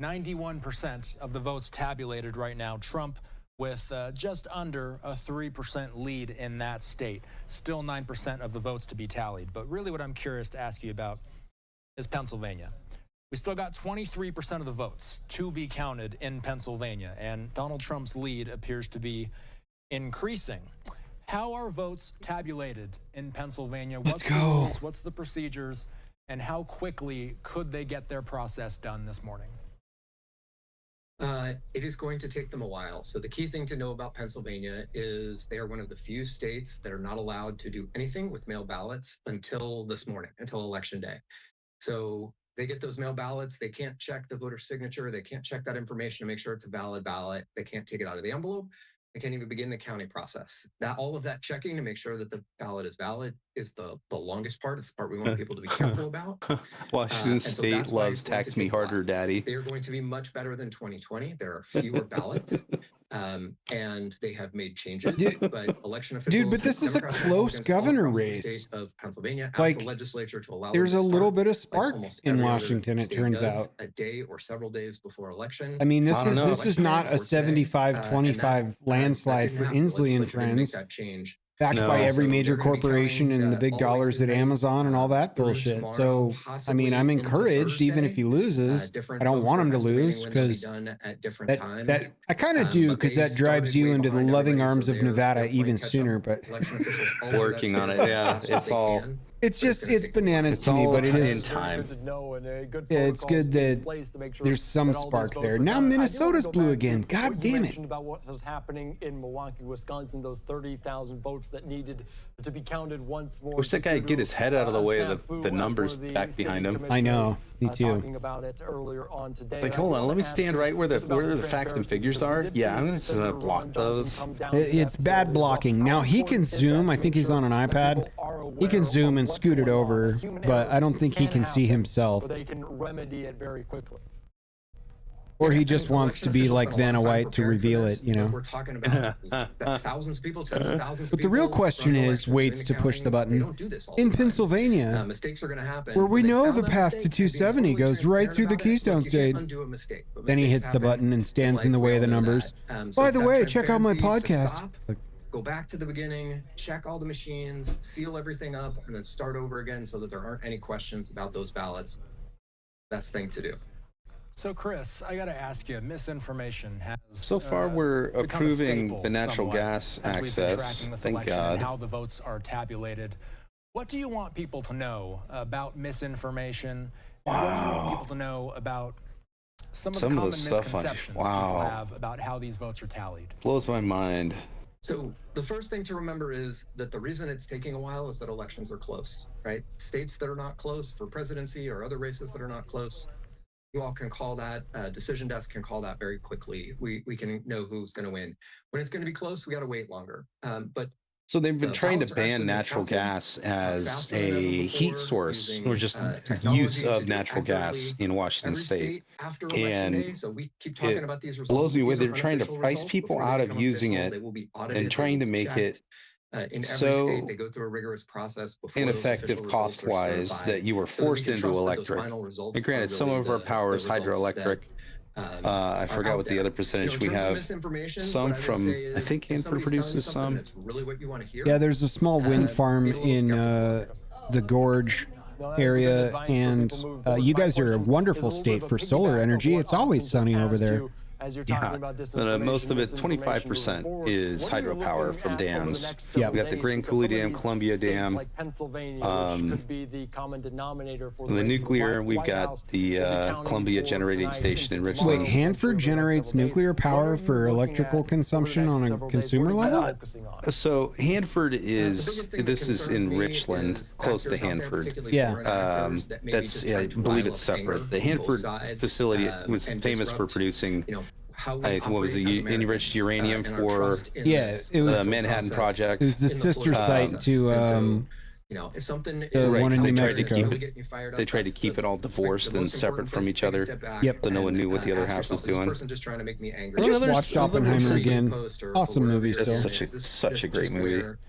91% of the votes tabulated right now. Trump with just under a 3% lead in that state. Still 9% of the votes to be tallied. But really what I'm curious to ask you about is Pennsylvania. We still got 23% of the votes to be counted in Pennsylvania, and Donald Trump's lead appears to be increasing. How are votes tabulated in Pennsylvania? Let's go. Rules, what's the procedures, and how quickly could they get their process done this morning? It is going to take them a while. So the key thing to know about Pennsylvania is they are one of the few states that are not allowed to do anything with mail ballots until this morning, until Election Day. So they get those mail ballots. They can't check the voter signature. They can't check that information to make sure it's a valid ballot. They can't take it out of the envelope. They can't even begin the counting process. All of that checking to make sure that the ballot is valid is the longest part. It's the part we want people to be careful about. Washington State loves tax me harder, daddy. They are going to be much better than 2020. There are fewer ballots. And they have made changes, but election officials. But this is a close governor race. The state of Pennsylvania asked Like, the legislature to allow. there's them a to little start, bit of like spark almost in every other Washington, it state turns does, out. a day or several days before election. I mean, this is Election not day a for today, 75-25 landslide that for didn't happen. Inslee and Legislature didn't make friends, that change. backed No. by every So major they're gonna be corporation counting, and the big all the way dollars through at the night, Amazon and all that through bullshit. tomorrow, So, I mean, I'm possibly into encouraged, even if Thursday. he loses. Different I don't folks want are him to estimating lose when they'll be because done at different that times. I kind of do, But because they that drives started you way into the behind loving everybody, arms so of they're Nevada playing even catch up. sooner. But Election officials all over Working that on state it, as yeah. fast as It's they all. can. it's But just, gonna it's take a while. bananas It's to me, all but it in is. time. Good to know, and good It's protocols good in that place to make sure there's some that all these spark votes there. are Now counted. I do wanna Minnesota's go blue back again. to God what you damn it. mentioned about what was happening in Milwaukee, Wisconsin, those 30,000 votes that needed to be counted once more. Wish that guy would get his head out of the way of the numbers back behind him. I know, me too. Talking about it earlier on today. It's like, hold on, let me stand right where the facts and figures are. Yeah, I'm just gonna block those. It's bad blocking. Now he can zoom. I think he's on an iPad. He can zoom and scoot it over, but I don't think he can see himself. They can remedy it very quickly. Or he just wants to be like Vanna White to reveal it, you know. We're talking about thousands of people, tens of thousands of But the people. real question running is, elections waits in to the push the county. They button. don't do this all In the time. Pennsylvania, Mistakes are going to happen. where we When they know found the that path to mistake, they're being 270 totally goes right transparent through the about it. Keystone Look, you State. can't undo a mistake, but Then he mistakes hits the happen button and stands life. in the way of the We all know numbers. that. So By the that way, check out my transparency, just podcast. stop, go back to the beginning, check all the machines, seal everything up, and then start over again so that there aren't any questions about those ballots. Best thing to do. So, Chris, I got to ask you, misinformation has So far, we're become a approving staple the natural somewhat gas as we've been access. tracking this Thank election and God. how the votes are tabulated. What do you want people to know about misinformation? And what do you want people to know about some of the common misconceptions people have about how these votes are tallied? Blows my mind. So the first thing to remember is that the reason it's taking a while is that elections are close, right? States that are not close for presidency or other races that are not close, you all can call that, decision desk can call that very quickly. We can know who's going to win. When it's going to be close, we got to wait longer. But So they've been trying to ballots are actually ban being natural counted, gas as faster than ever a before, heat source, using, or just technology use to of do natural gas accurately in Washington every State. after election day. And So we keep talking it about these results. blows me away. These are They're trying to unofficial price results. people Before they out of become using official, it they will be audited, and they trying will to be make it checked. In every so state, they go through a rigorous process before those ineffective official results are cost-wise certified, that you were so that we forced can into trust that those electric. final results And granted, are some really of our the power is results hydroelectric. that, I are forgot out what the there. other percentage we in terms of have. misinformation, Some what I would from, say I is think if Hanford somebody's telling you produces something some. that's really what you want to hear, Yeah, there's a small wind farm be a little in skeptical. the Gorge area, and you guys are a wonderful state for solar energy. It's always sunny over there. As you're talking about Most of it, misinformation 25%, moving is forward. What are you hydropower looking from at over the dams. next We several got the days? Grand Because Coulee some of Dam, these Columbia states Dam. like Pennsylvania, which could be the common denominator for The race for nuclear, we've White got House, the will be counting Columbia for Generating tonight Station in into Richland. tomorrow. Wait, Hanford generates nuclear power for electrical consumption on a consumer level? So Hanford The is, biggest thing that this is concerns in me Richland, is close to actors out there, Hanford. particularly Yeah. foreign actors that maybe That's, just yeah, try I to believe rile it's up anger separate. The on both Hanford sides, facility was and famous for disrupt, producing, how we I think, what was it, operate as enriched Americans, uranium and our for trust in Yeah, this it was the Manhattan process Project. It was the in sister political site process. to And so, if something the is one in they New tried to Mexico. keep really it, getting you fired up, they tried to that's keep it all divorced the and most separate important from place each to take a other. step back Yep. So no one and, knew what the other ask half was yourself, is this doing. person just trying to make me angry? I just Another watched another Oppenheimer person- again. Post or Awesome wherever movie you're still. at. It's Is this such a great just movie. where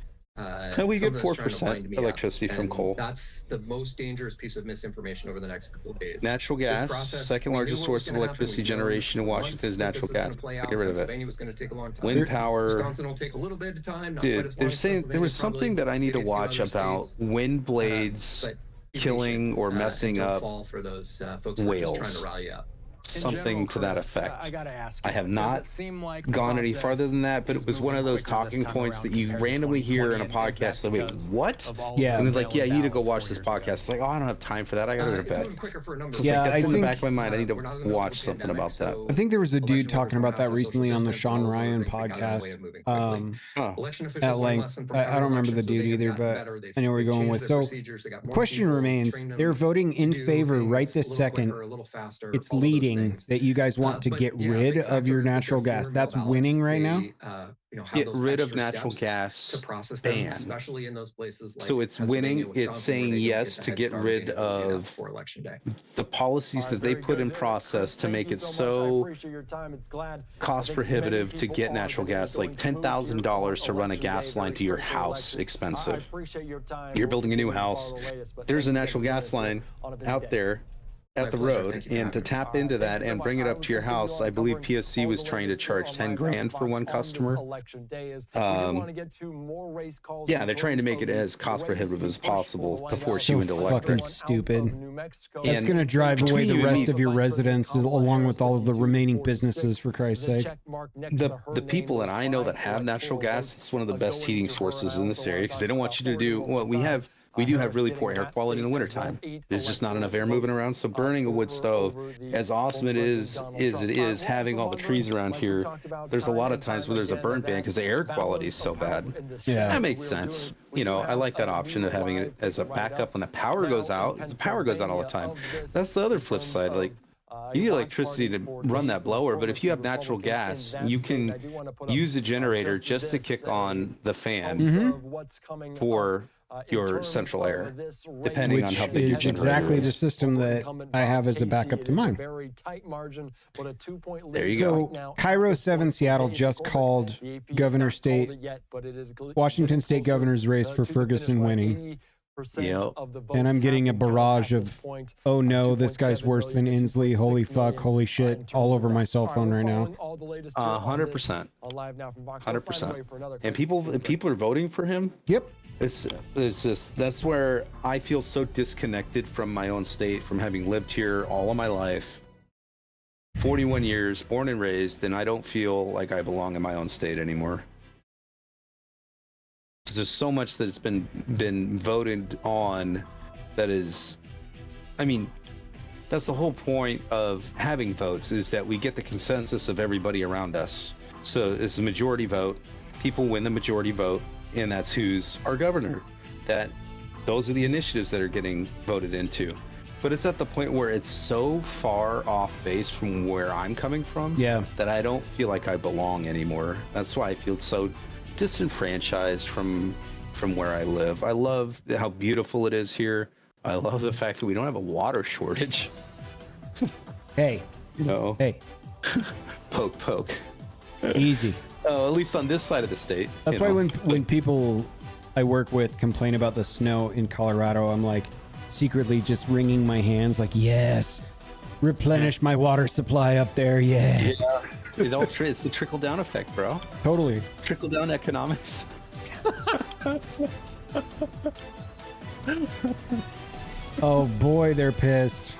we get 4% electricity from coal. That's the most dangerous piece of misinformation over the next couple of days. Natural gas, second largest source of electricity generation in Washington is natural gas. Get rid of it. Was going to take a long time. Wind power. Wisconsin will take a little bit of time. Dude, they're saying there was something that I need to watch about wind blades killing or messing up for those folks whales. Trying to rally up. Something to that effect. I have not gone any farther than that, but it was one of those talking points that you randomly hear in a podcast. Like, wait, what? Yeah. And they're like, yeah, you need to go watch this podcast. It's like, oh, I don't have time for that. I gotta go to bed. So yeah, like, that's I in think, the back of my mind. I need to watch something about that. I think there was a dude talking about that recently on the Sean Ryan podcast. At length. I don't remember the dude either, but I know where you're going with. So, the question remains: they're voting in favor right this second. It's leading that you guys want to get rid of your natural gas. That's winning right now. Get rid of natural gas ban. Especially in those places. So it's winning. It's saying yes to get rid of the policies that they put in process to make it so cost prohibitive to get natural gas, like $10,000 to run a gas line to your house, expensive. You're building a new house. There's a natural gas line out there at the road, and to tap into that and bring it up to your house, I believe PSC was trying to charge 10 grand for one customer. Yeah, they're trying to make it as cost prohibitive as possible to force you into electric. Fucking stupid. That's going to drive away the rest of your residents along with all of the remaining businesses, for Christ's sake. The people that I know that have natural gas, it's one of the best heating sources in this area because they don't want you to do what we do have really poor air quality in the wintertime. There's just not enough air moving around. So burning a wood stove, as awesome it is having all the trees around here, there's a lot of times where there's a burn ban because the air quality is so bad. Yeah. That makes sense. You know, I like that option of having it as a backup when the power goes out. The power goes out all the time. That's the other flip side. Like, you need electricity to run that blower, but if you have natural gas, you can use a generator just to kick on the fan for your central air, depending on how big your generator is. Exactly the system that I have as a backup to mine. There you go. go. Cairo 7 Seattle just called Washington State governor's race for Ferguson winning. Yep. And I'm getting a barrage of, oh no, this guy's worse than Inslee. Holy fuck, holy shit, all over my cell phone right now. 100%. 100%. And people are voting for him. Yep. It's just, that's where I feel so disconnected from my own state, from having lived here all of my life. 41 years, born and raised, and I don't feel like I belong in my own state anymore. There's so much that's been voted on that is, I mean, that's the whole point of having votes, is that we get the consensus of everybody around us. So it's a majority vote. People win the majority vote, and that's who's our governor. Those are the initiatives that are getting voted into. But it's at the point where it's so far off base from where I'm coming from, that I don't feel like I belong anymore. That's why I feel so disenfranchised from where I live. I love how beautiful it is here. I love the fact that we don't have a water shortage. Hey. No. Hey. Poke. Easy. At least on this side of the state. That's why when people I work with complain about the snow in Colorado, I'm like secretly just wringing my hands like, yes, replenish my water supply up there. Yes. Yeah. It's the trickle-down effect, bro. Totally. Trickle-down economics. Oh boy, they're pissed.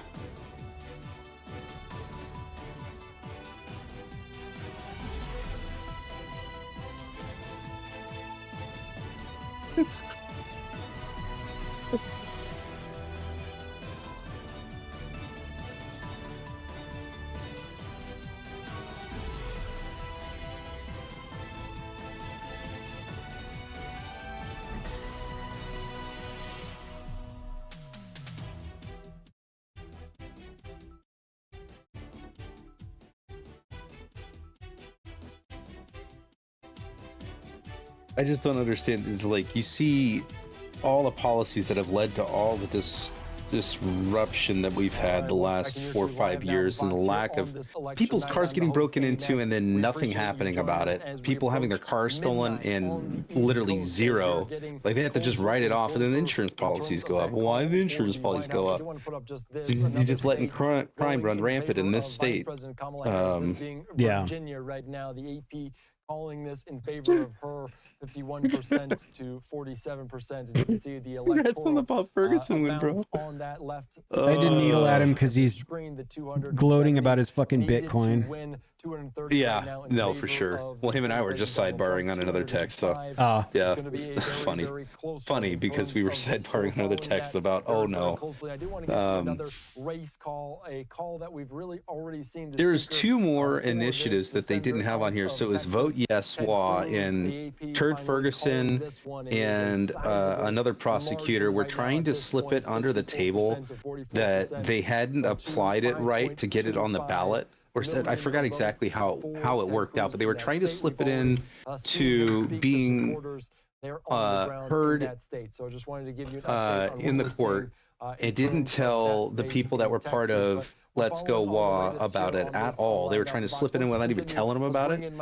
I just don't understand. It's like you see all the policies that have led to all of this disruption that we've had the last 4 or 5 years, and the lack of people's cars getting broken into and then nothing happening about it. People having their cars stolen and literally zero. Like, they have to just write it off, and then the insurance policies go up. Why do the insurance policies go up? You're just letting crime run rampant in this state. Yeah. Virginia right now, the AP calling this in favor of her, 51% to 47%. And you can see the electoral on the Bob Ferguson win, bro. on that left. I didn't needle at him because he's gloating about his fucking Bitcoin. Yeah, no, for sure. Well, him and I were just sidebarring on another text, so yeah, funny because we were sidebarring another text about, oh no. Another race call, a call that we've really already seen. There's 2 more initiatives that they didn't have on here, so it was Vote Yes Wa, and Turd Ferguson and another prosecutor were trying to slip it under the table that they hadn't applied it right to get it on the ballot. Or said, I forgot exactly how it worked out, but they were trying to slip it in to being heard in the court. It didn't tell the people that were part of Let's Go Wa about it at all. They were trying to slip it in without even telling them about it.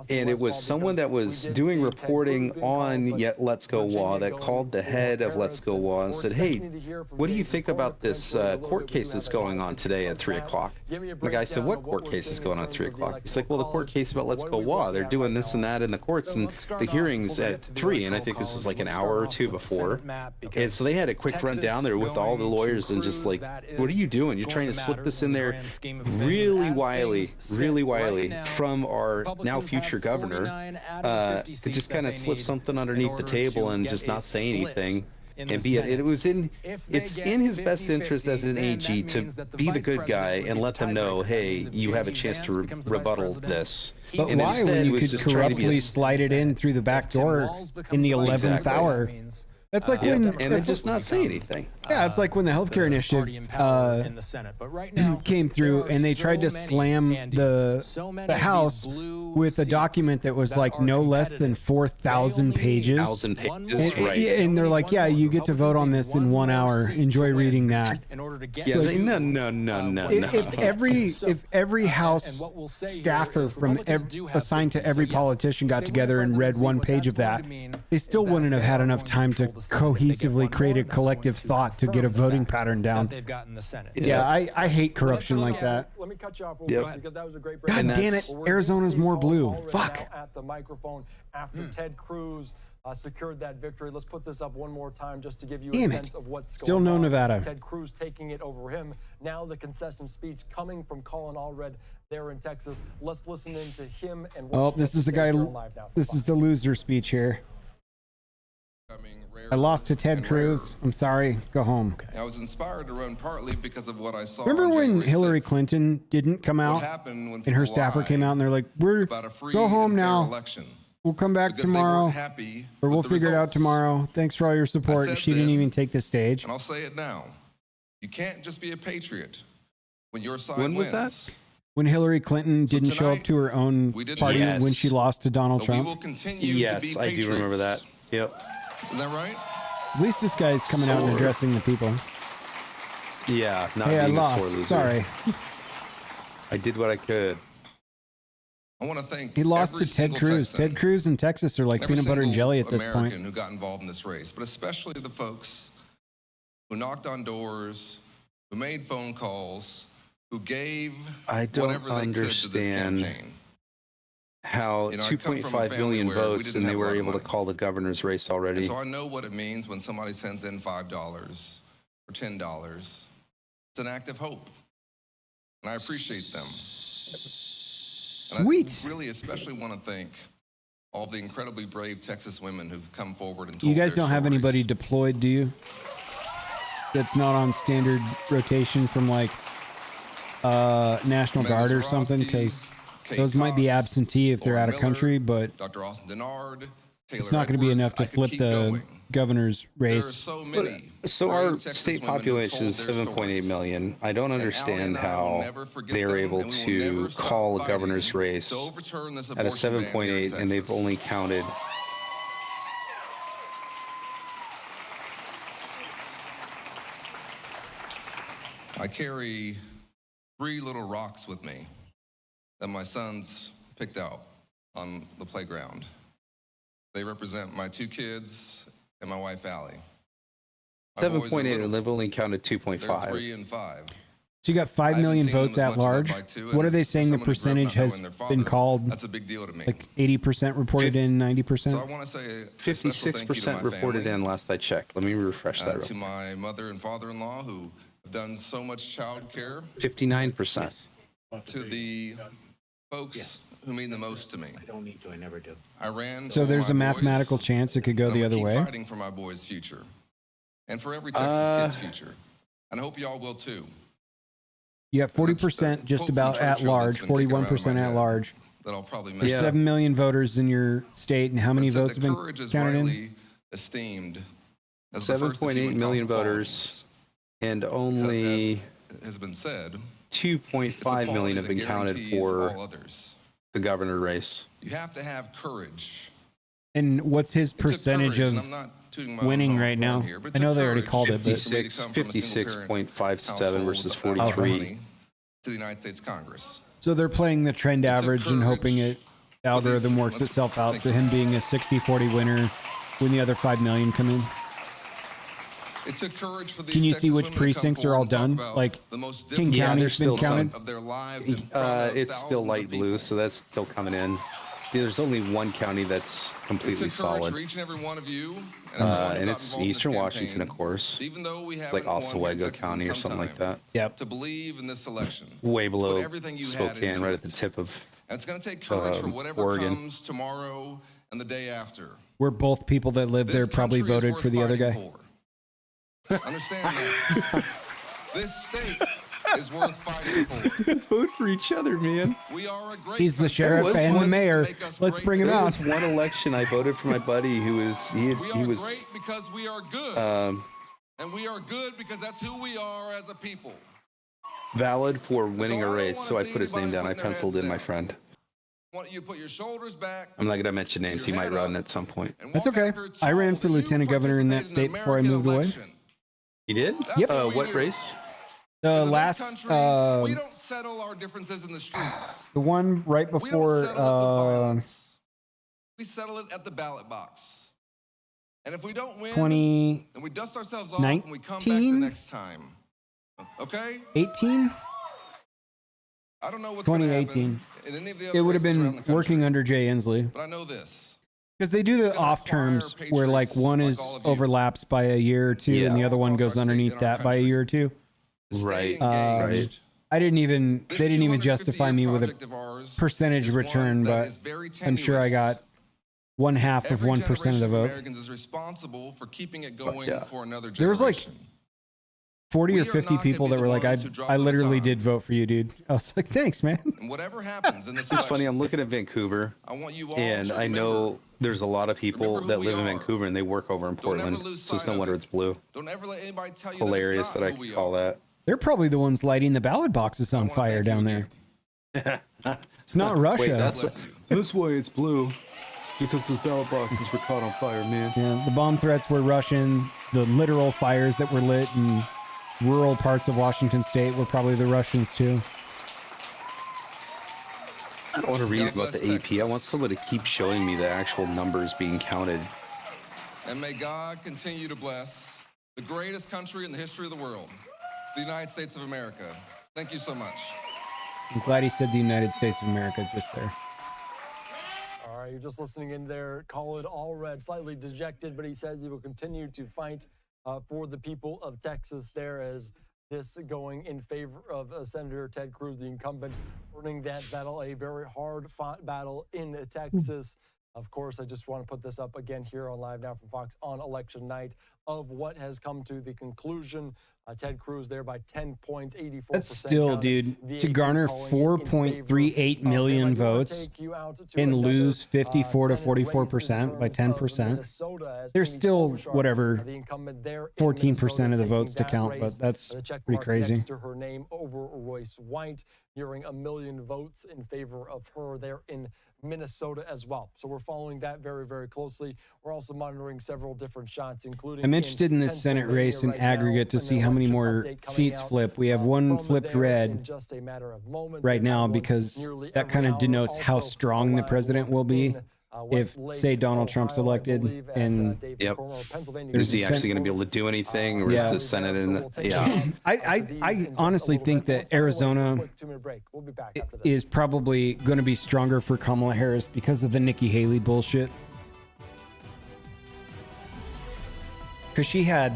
And it was someone that was doing reporting on Let's Go Wa that called the head of Let's Go Wa and said, hey, what do you think about this court case that's going on today at 3 o'clock? The guy said, what court case is going on at 3 o'clock? He's like, well, the court case about Let's Go Wa. They're doing this and that in the courts, and the hearing's at 3, and I think this was like an hour or 2 before. And so they had a quick run down there with all the lawyers and just like, what are you doing? You're trying to slip this in there really wily from our now future governor to just kind of slip something underneath the table and just not say anything. And it's in his best interest as an AG to be the good guy and let them know, hey, you have a chance to rebuttal this. But why, when you could corruptly slide it in through the back door in the 11th hour? That's like when and then just not say anything. Yeah, it's like when the healthcare initiative in the Senate, but right now came through and they tried to slam the House with a document that was like no less than 4,000 pages. 1,000 pages, right? And they're like, yeah, you get to vote on this in 1 hour. Enjoy reading that. Yeah, no. If every House staffer from assigned to every politician got together and read 1 page of that, they still wouldn't have had enough time to cohesively create a collective thought to get a voting pattern down. They've got in the Senate. Yeah, I hate corruption like that. Let me cut you off real quick because that was a great break. God damn it, Arizona's more blue. Fuck. At the microphone after Ted Cruz secured that victory. Let's put this up one more time just to give you a sense of what's Still going no on. Nevada. Ted Cruz taking it over him. Now the concession speech coming from Colin Allred there in Texas. Let's listen in to him and what this is the guy. This is the loser speech here. I lost to Ted Cruz. I'm sorry. Go home. I was inspired to run partly because of what I saw. Remember when Hillary Clinton didn't come out and her staffer came out and they're like, go home now. We'll come back tomorrow, or we'll figure it out tomorrow. Thanks for all your support. And she didn't even take the stage. And I'll say it now. You can't just be a patriot when your side wins. When was that? When Hillary Clinton didn't show up to her own party when she lost to Donald Trump. We will continue to be patriots. I do remember that. Yep. Is that right? At least this guy's coming out and addressing the people. Yeah, not hey, being I lost. a sore loser. Sorry. I did what I could. I want to thank he lost to Ted Cruz. Ted Cruz and Texas are like peanut butter and jelly at this American point. Who got involved in this race, but especially the folks who knocked on doors, who made phone calls, who gave whatever they could to this campaign. How 2.5 million votes and they were able to call the governor's race already. And so I know what it means when somebody sends in $5 or $10. It's an act of hope. And I appreciate them. And I really especially want to thank all the incredibly brave Texas women who've come forward and told You guys their don't have stories. anybody deployed, do you? That's not on standard rotation from like National Guard or something, because those might be absentee if they're out of country, but Dr. Austin Denard, it's not going to be enough to flip the governor's race. So our state population is 7.8 million. I don't understand how they're able to call a governor's race at a 7.8 and they've only counted. I carry 3 little rocks with me that my sons picked out on the playground. They represent my 2 kids and my wife, Allie. 7.8, and they've only counted 2.5. They're 3 and 5. So you got 5 million votes at large. What are they saying the percentage has been called? That's a big deal to me. Like 80% reported in, 90%? So I want to say 56% reported in last I checked. Let me refresh that. To my mother and father-in-law who have done so much child care. 59%. To the folks who mean the most to me. I don't need to. I never do. I ran. So there's a mathematical chance it could go the other way. I'm fighting for my boys' future, and for every Texas kid's future, and I hope y'all will too. You got 40% just about at large, 41% at large. That I'll probably There's 7 million voters in your state, and how many votes have been counted in? Esteemed. 7.8 million voters, and only has been said 2.5 million have been counted for the governor race. You have to have courage. And what's his percentage of winning right now? I know they already called it, but 56.57 versus 43 to the United States Congress. So they're playing the trend average and hoping it algorithm works itself out to him being a 60-40 winner when the other 5 million come in. It took courage for these Can you see which precincts are all done? Like King County's been counted? It's still light blue, so that's still coming in. There's only one county that's completely solid. Each and every one of you, and it's Eastern Washington, of course. It's like Oswego County or something like that. Yep. To believe in this election. Way below Spokane, right at the tip of and it's going to take courage for whatever Oregon. comes tomorrow and the day after. Where both people that live there probably voted for the other guy. Understand that. This state is worth fighting for. Vote for each other, man. We are a great He's the sheriff and the mayor. Let's bring him out. There was one election I voted for my buddy who was he was great because we are good. And we are good because that's who we are as a people. Valid for winning a race, so I put his name down. I penciled in my friend. I want you to put your shoulders back. I'm not going to mention names. He might run at some point. That's okay. I ran for lieutenant governor in that state before I moved away. You did? Yep. What race? The last, we don't settle our differences in the streets. The one right before, we settle it at the ballot box. And if we don't win, 20, then we dust ourselves off and we come back the next time. Okay? 18? I don't know what's going to happen in any of the other It would have been working under Jay Inslee. But I know this. Because they do the off terms where like one is overlaps by a year or two and the other one goes underneath that by a year or two. Right. They didn't even justify me with a percentage return, but I'm sure I got 1/2 of 1% of the vote. Americans is responsible for keeping it going for another generation. There was like 40 or 50 people that were like, I literally did vote for you, dude. I was like, thanks, man. And whatever happens in this It's funny, I'm looking at Vancouver, and I know there's a lot of people that live in Vancouver and they work over in Portland, so it's no wonder it's blue. Don't ever let anybody tell you hilarious that I could call that. They're probably the ones lighting the ballot boxes on fire down there. It's not Russia. Wait, that's why it's blue. Because those ballot boxes were caught on fire, man. Yeah, the bomb threats were Russian. The literal fires that were lit in rural parts of Washington state were probably the Russians too. I don't want to read about the AP. I want somebody to keep showing me the actual numbers being counted. And may God continue to bless the greatest country in the history of the world, the United States of America. Thank you so much. I'm glad he said the United States of America just there. All right, you're just listening in there. Colin Allred, slightly dejected, but he says he will continue to fight for the people of Texas there, as this going in favor of Senator Ted Cruz, the incumbent, earning that battle, a very hard-fought battle in Texas. Of course, I just want to put this up again here on Live Now from Fox on election night of what has come to the conclusion. Ted Cruz there by 10 points, 84%. That's still, dude, to garner 4.38 million votes and lose 54 to 44% by 10%. There's still, whatever, 14% of the votes to count, but that's pretty crazy. Next to her name over Royce White, nearing 1 million votes in favor of her there in Minnesota as well. So we're following that very, very closely. We're also monitoring several different shots, including I'm interested in this Senate race in aggregate to see how many more seats flip. We have one flipped red right now because that kind of denotes how strong the president will be if, say, Donald Trump's elected. And is he actually going to be able to do anything, or is the Senate in? I honestly think that Arizona is probably going to be stronger for Kamala Harris because of the Nikki Haley bullshit. Because she had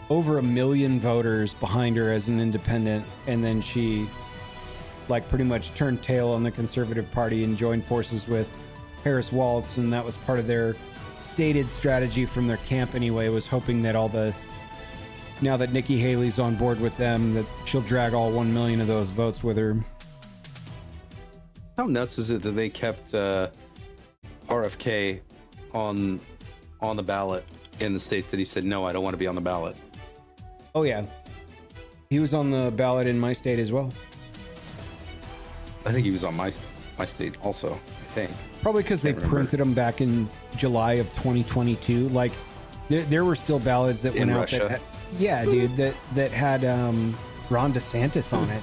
over 1 million voters behind her as an independent, and then she like pretty much turned tail on the Conservative Party and joined forces with Harris Waltz, and that was part of their stated strategy from their camp anyway, was hoping that now that Nikki Haley's on board with them, that she'll drag all 1 million of those votes with her. How nuts is it that they kept RFK on the ballot in the states that he said, no, I don't want to be on the ballot? Oh yeah, he was on the ballot in my state as well. I think he was on my state also, I think. Probably because they printed them back in July of 2022. Like, there were still ballots that went out that that had Ron DeSantis on it.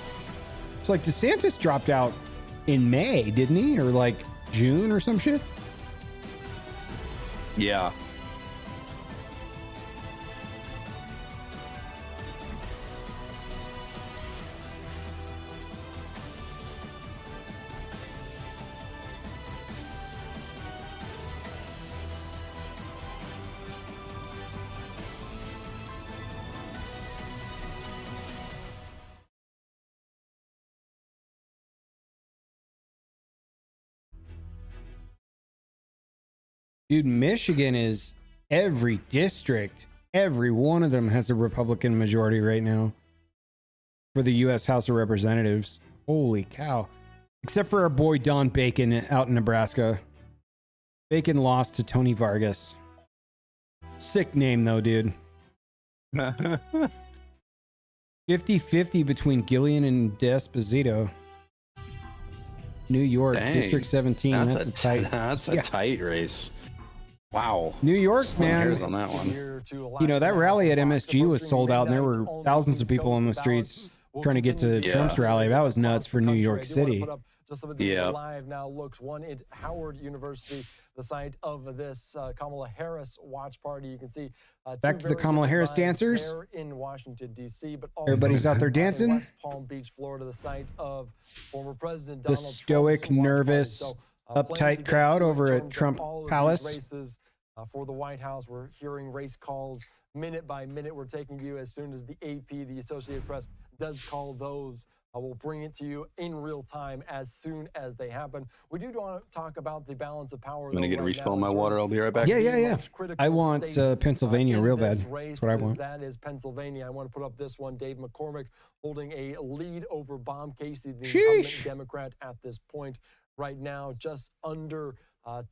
It's like DeSantis dropped out in May, didn't he? Or like June or some shit? Yeah. Dude, Michigan is every district. Every one of them has a Republican majority right now for the U.S. House of Representatives. Holy cow. Except for our boy Don Bacon out in Nebraska. Bacon lost to Tony Vargas. Sick name, though, dude. 50-50 between Gillian and D'Esposito. New York, dang. District 17. That's a tight race. Wow. New York, man. On that one. You know, that rally at MSG was sold out, and there were thousands of people on the streets trying to get to Trump's rally. That was nuts for New York City. Just some of these live now looks. One at Howard University, the site of this Kamala Harris watch party. You can see back to the Kamala Harris dancers in Washington D.C. But also everybody's out there dancing. West Palm Beach, Florida, the site of former President Donald Trump. The stoic, nervous, uptight crowd over at Trump Palace. Races for the White House. We're hearing race calls minute by minute. We're taking you as soon as the AP, the Associated Press, does call those. We'll bring it to you in real time as soon as they happen. We do want to talk about the balance of power. I'm going to get a refill on my water. I'll be right back. Yeah. I want Pennsylvania real bad. That's what I want. That is Pennsylvania. I want to put up this one. Dave McCormick holding a lead over Bob Casey, the incumbent Democrat at this point. Right now, just under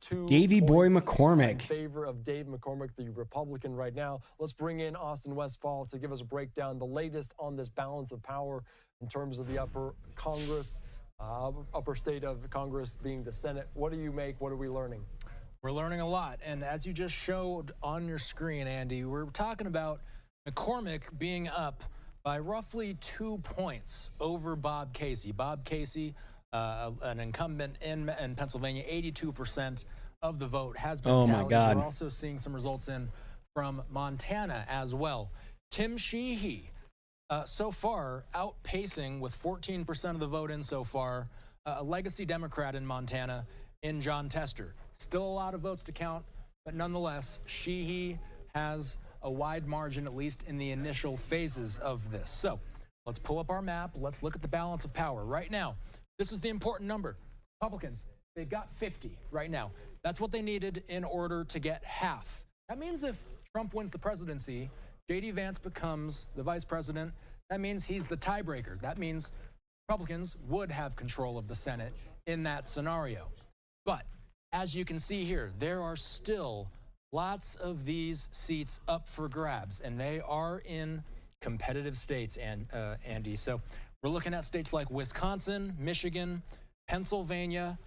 2 Davey Boy points McCormick in favor of Dave McCormick, the Republican right now. Let's bring in Austin Westfall to give us a breakdown, the latest on this balance of power in terms of the upper Congress, upper state of Congress being the Senate. What do you make? What are we learning? We're learning a lot. And as you just showed on your screen, Andy, we're talking about McCormick being up by roughly 2 points over Bob Casey. Bob Casey, an incumbent in Pennsylvania, 82% of the vote has been tallied. Oh, my God. We're also seeing some results in from Montana as well. Tim Sheehy, so far, outpacing with 14% of the vote in so far, a legacy Democrat in Montana in John Tester. Still a lot of votes to count, but nonetheless, Sheehy has a wide margin, at least in the initial phases of this. So let's pull up our map. Let's look at the balance of power. Right now, this is the important number. Republicans, they've got 50 right now. That's what they needed in order to get half. That means if Trump wins the presidency, J.D. Vance becomes the vice president. That means he's the tiebreaker. That means Republicans would have control of the Senate in that scenario. But as you can see here, there are still lots of these seats up for grabs, and they are in competitive states, Andy. So we're looking at states like Wisconsin, Michigan, Pennsylvania,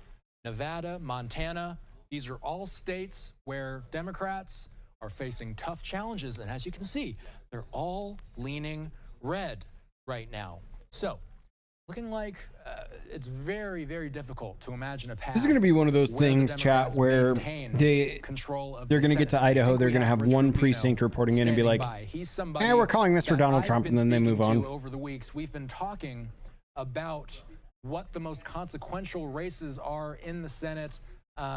Nevada, Montana. These are all states where Democrats are facing tough challenges. And as you can see, they're all leaning red right now. So looking like it's very, very difficult to imagine a path. This is going to be one of those things, chat, where they're going to get to Idaho. They're going to have one precinct reporting in and be like, "Hey, we're calling this for Donald Trump," and then they move on. Over the weeks, we've been talking about what the most consequential races are in the Senate.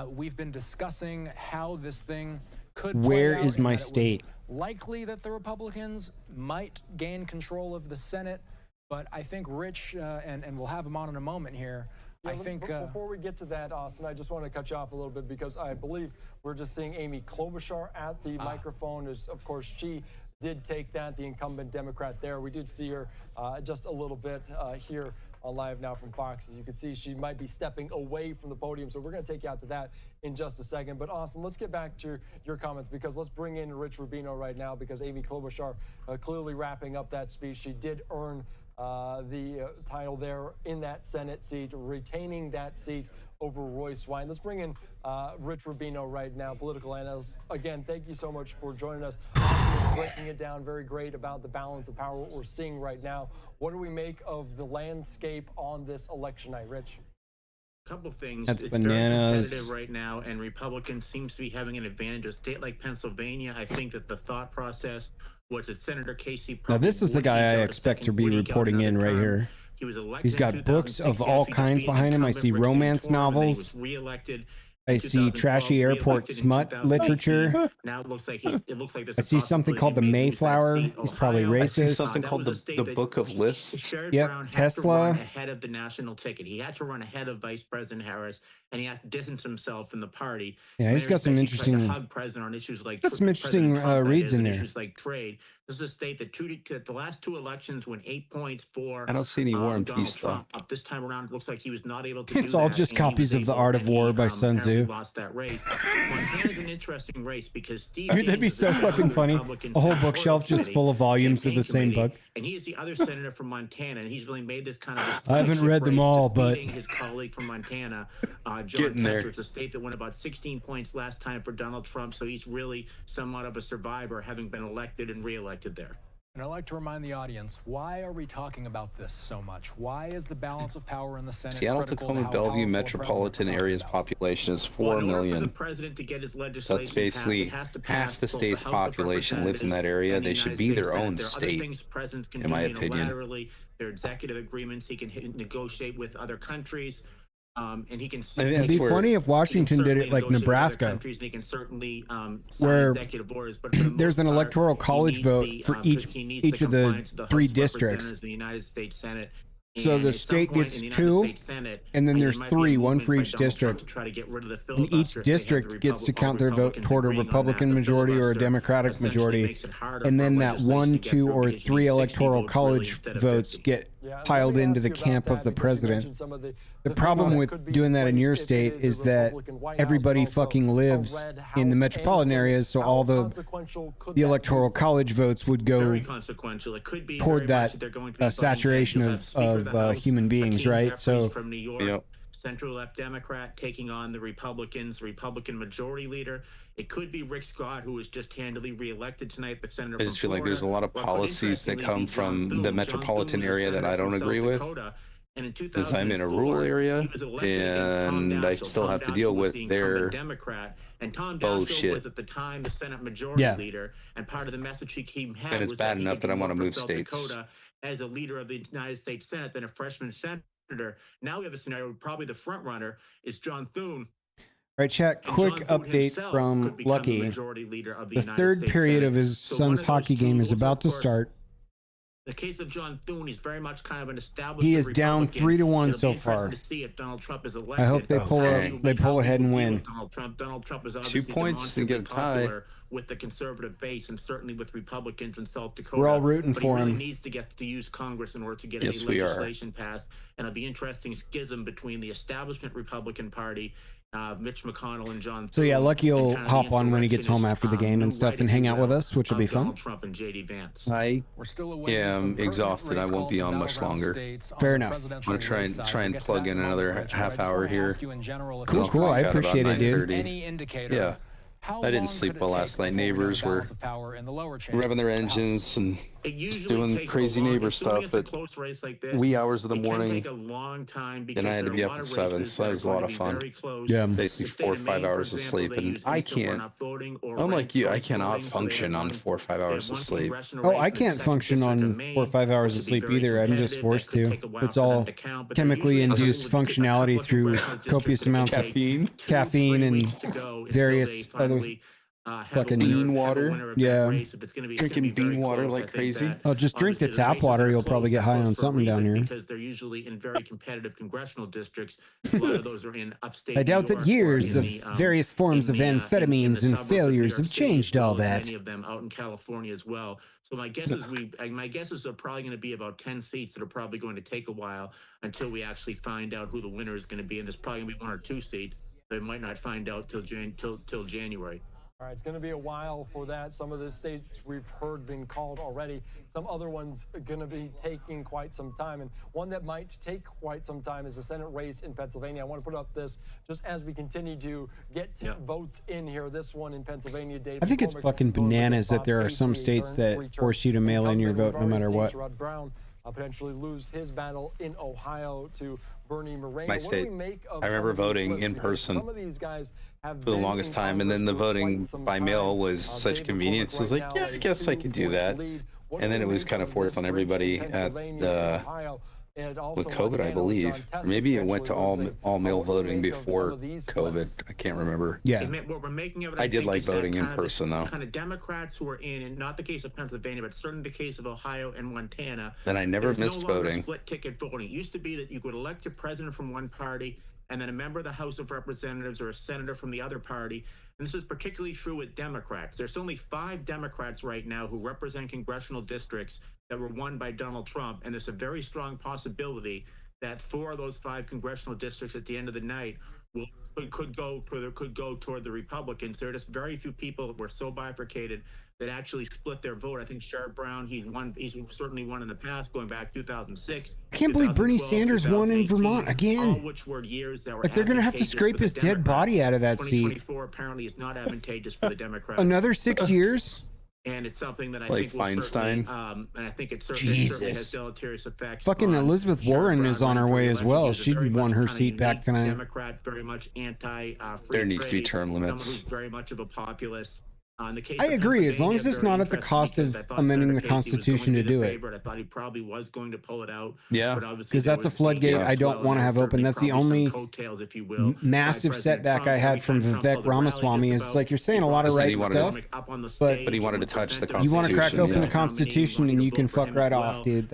We've been discussing how this thing could play Where out, is my and that it was state? likely that the Republicans might gain control of the Senate. But I think Rich, and we'll have him on in a moment here, I think... Before we get to that, Austin, I just want to cut you off a little bit because I believe we're just seeing Amy Klobuchar at the microphone. Of course, she did take that, the incumbent Democrat there. We did see her just a little bit here on Live Now from Fox. As you can see, she might be stepping away from the podium, so we're going to take you out to that in just a second. But Austin, let's get back to your comments, because let's bring in Rich Rubino right now, because Amy Klobuchar clearly wrapping up that speech. She did earn the title there in that Senate seat, retaining that seat over Roy Swine. Let's bring in Rich Rubino right now, political analyst. Again, thank you so much for joining us. Breaking it down very great about the balance of power, what we're seeing right now. What do we make of the landscape on this election night, Rich? Couple things. That's it's bananas. very competitive right now, and Republicans seems to be having an advantage. A state like Pennsylvania, I think that the thought process was that Senator Casey. Now, this is the guy I expect to be reporting in right here. He was elected. He's got books of all kinds behind him. I see romance novels. I see trashy airport smut literature. Now it looks like I see something called the Mayflower. He's probably racist. I see something called the Book of Lists. Yep, Tesla. Ahead of the national ticket, he had to run ahead of Vice President Harris, and he had to distance himself from the party. Yeah, he's got some interesting. Hug President on issues like got some interesting reads in there. Issues like trade. This is a state that the last two elections went 8 points for. I don't see any War and Peace though. This time around, it looks like he was not able to. It's all just copies of The Art of War by Sun Tzu. Lost that race. Montana's an interesting race because Steve. I mean, that'd be so fucking funny. A whole bookshelf just full of volumes of the same book. And he is the other senator from Montana, and he's really made this kind of. I haven't read them all, but his colleague from Montana, John Tester. It's a state that won about 16 points last time for Donald Trump, so he's really somewhat of a survivor, having been elected and reelected there. And I'd like to remind the audience, why are we talking about this so much? Why is the balance of power in the Senate Seattle, Tacoma, Bellevue metropolitan area's population is 4 million. So that's basically half the state's population lives in that area. They should be their own state, in my opinion. Their executive agreements, he can negotiate with other countries. And he can. It'd be funny if Washington did it like Nebraska, where there's an electoral college vote for each of the 3 districts. So the state gets 2, and then there's 3, one for each district. And each district gets to count their vote toward a Republican majority or a Democratic majority. And then that 1, 2, or 3 electoral college votes get piled into the camp of the president. The problem with doing that in your state is that everybody fucking lives in the metropolitan areas, so all the electoral college votes would go toward that saturation of human beings, right? So from New York, central left Democrat taking on the Republicans, Republican majority leader. It could be Rick Scott, who was just handily reelected tonight, the senator. I just feel like there's a lot of policies that come from the metropolitan area that I don't agree with. Because I'm in a rural area, and I still have to deal with their Democrat. And Tom Daschle was at the time the Senate majority leader, and part of the message he had and it's was bad that enough that I want to move states. Dakota as a leader of the United States Senate than a freshman senator. Now we have a scenario where probably the front runner is John Thune. All right, chat, quick update from Lucky. The 3rd period of his son's hockey game is about to start. The case of John Thune, he's very much kind of an established. He is down 3-1 so far. To see if Donald Trump is elected. I hope they pull ahead and win. Donald Trump is 2 points to get a tie with the conservative base, and certainly with Republicans in South Dakota. We're all rooting for him. He really needs to get to use Congress in order to get any legislation passed. And it'll be interesting schism between the establishment Republican Party Mitch McConnell and John. So yeah, Lucky will and hop on when he gets home after the game and stuff and hang out with us, which will be fun. Donald Trump and JD Vance. I am exhausted. I won't be on much longer. Fair enough. I'm gonna try and plug in another half hour here. Cool. I appreciate it, dude. Yeah. I didn't sleep well last night. Neighbors were revving their engines and just doing crazy neighbor stuff at wee hours of the morning. And I had to be up at 7, so that was a lot of fun. Yeah. Basically 4 or 5 hours of sleep. And I can't, unlike you, I cannot function on 4 or 5 hours of sleep. Oh, I can't function on 4 or 5 hours of sleep either. I'm just forced to. It's all chemically induced functionality through copious amounts of caffeine and various other fucking bean water. Yeah. Drinking bean water like crazy. Oh, just drink the tap water. You'll probably get high on something down here. Because they're usually in very competitive congressional districts. A lot of those are in upstate. I doubt that years of various forms of amphetamines and failures have changed all that. Many of them out in California as well. So my guess is my guesses are probably going to be about 10 seats that are probably going to take a while until we actually find out who the winner is going to be. And there's probably going to be 1 or 2 seats. They might not find out till January. All right, it's going to be a while for that. Some of the states we've heard been called already. Some other ones are going to be taking quite some time. And one that might take quite some time is the Senate race in Pennsylvania. I want to put up this just as we continue to get votes in here. This one in Pennsylvania, Dave. I think it's fucking bananas that there are some states that force you to mail in your vote no matter what. Rod Brown potentially lose his battle in Ohio to Bernie Moreno. My state. I remember voting in person Some of these guys have for the longest time, and then the voting by mail was such a convenience. I was like, yeah, I guess I could do that. And then it was kind of forced on everybody at with COVID, I believe. Or maybe it went to all mail voting before COVID. I can't remember. Yeah. What we're making of it, I did like voting in person, though. Kind of Democrats who are in, and not the case of Pennsylvania, but certainly the case of Ohio and Montana. And I never missed voting. Split ticket voting. It used to be that you could elect a president from one party and then a member of the House of Representatives or a senator from the other party. And this is particularly true with Democrats. There's only 5 Democrats right now who represent congressional districts that were won by Donald Trump. And there's a very strong possibility that 4 of those 5 congressional districts at the end of the night could go toward the Republicans. There are just very few people that were so bifurcated that actually split their vote. I think Sherrod Brown, he's certainly won in the past, going back 2006. I can't believe Bernie Sanders won in Vermont again. Which were years that were like they're going to have to scrape his dead body out of that seat. 2024 apparently is not advantageous for the Democrats. Another 6 years? And it's something that I like think Feinstein. And I think it certainly has deleterious effects. Fucking Elizabeth Warren is on her way as well. She won her seat back tonight. Democrat, very much anti. There needs to be term limits. Very much of a populist. I agree, as long as it's not at the cost of amending the Constitution to do it. I thought he probably was going to pull it out. Yeah, because that's a floodgate I don't want to have open. That's the only massive setback I had from Vivek Ramaswamy is like you're saying a lot of right stuff, but he wanted to touch the Constitution. You want to crack open the Constitution and you can fuck right off, dude.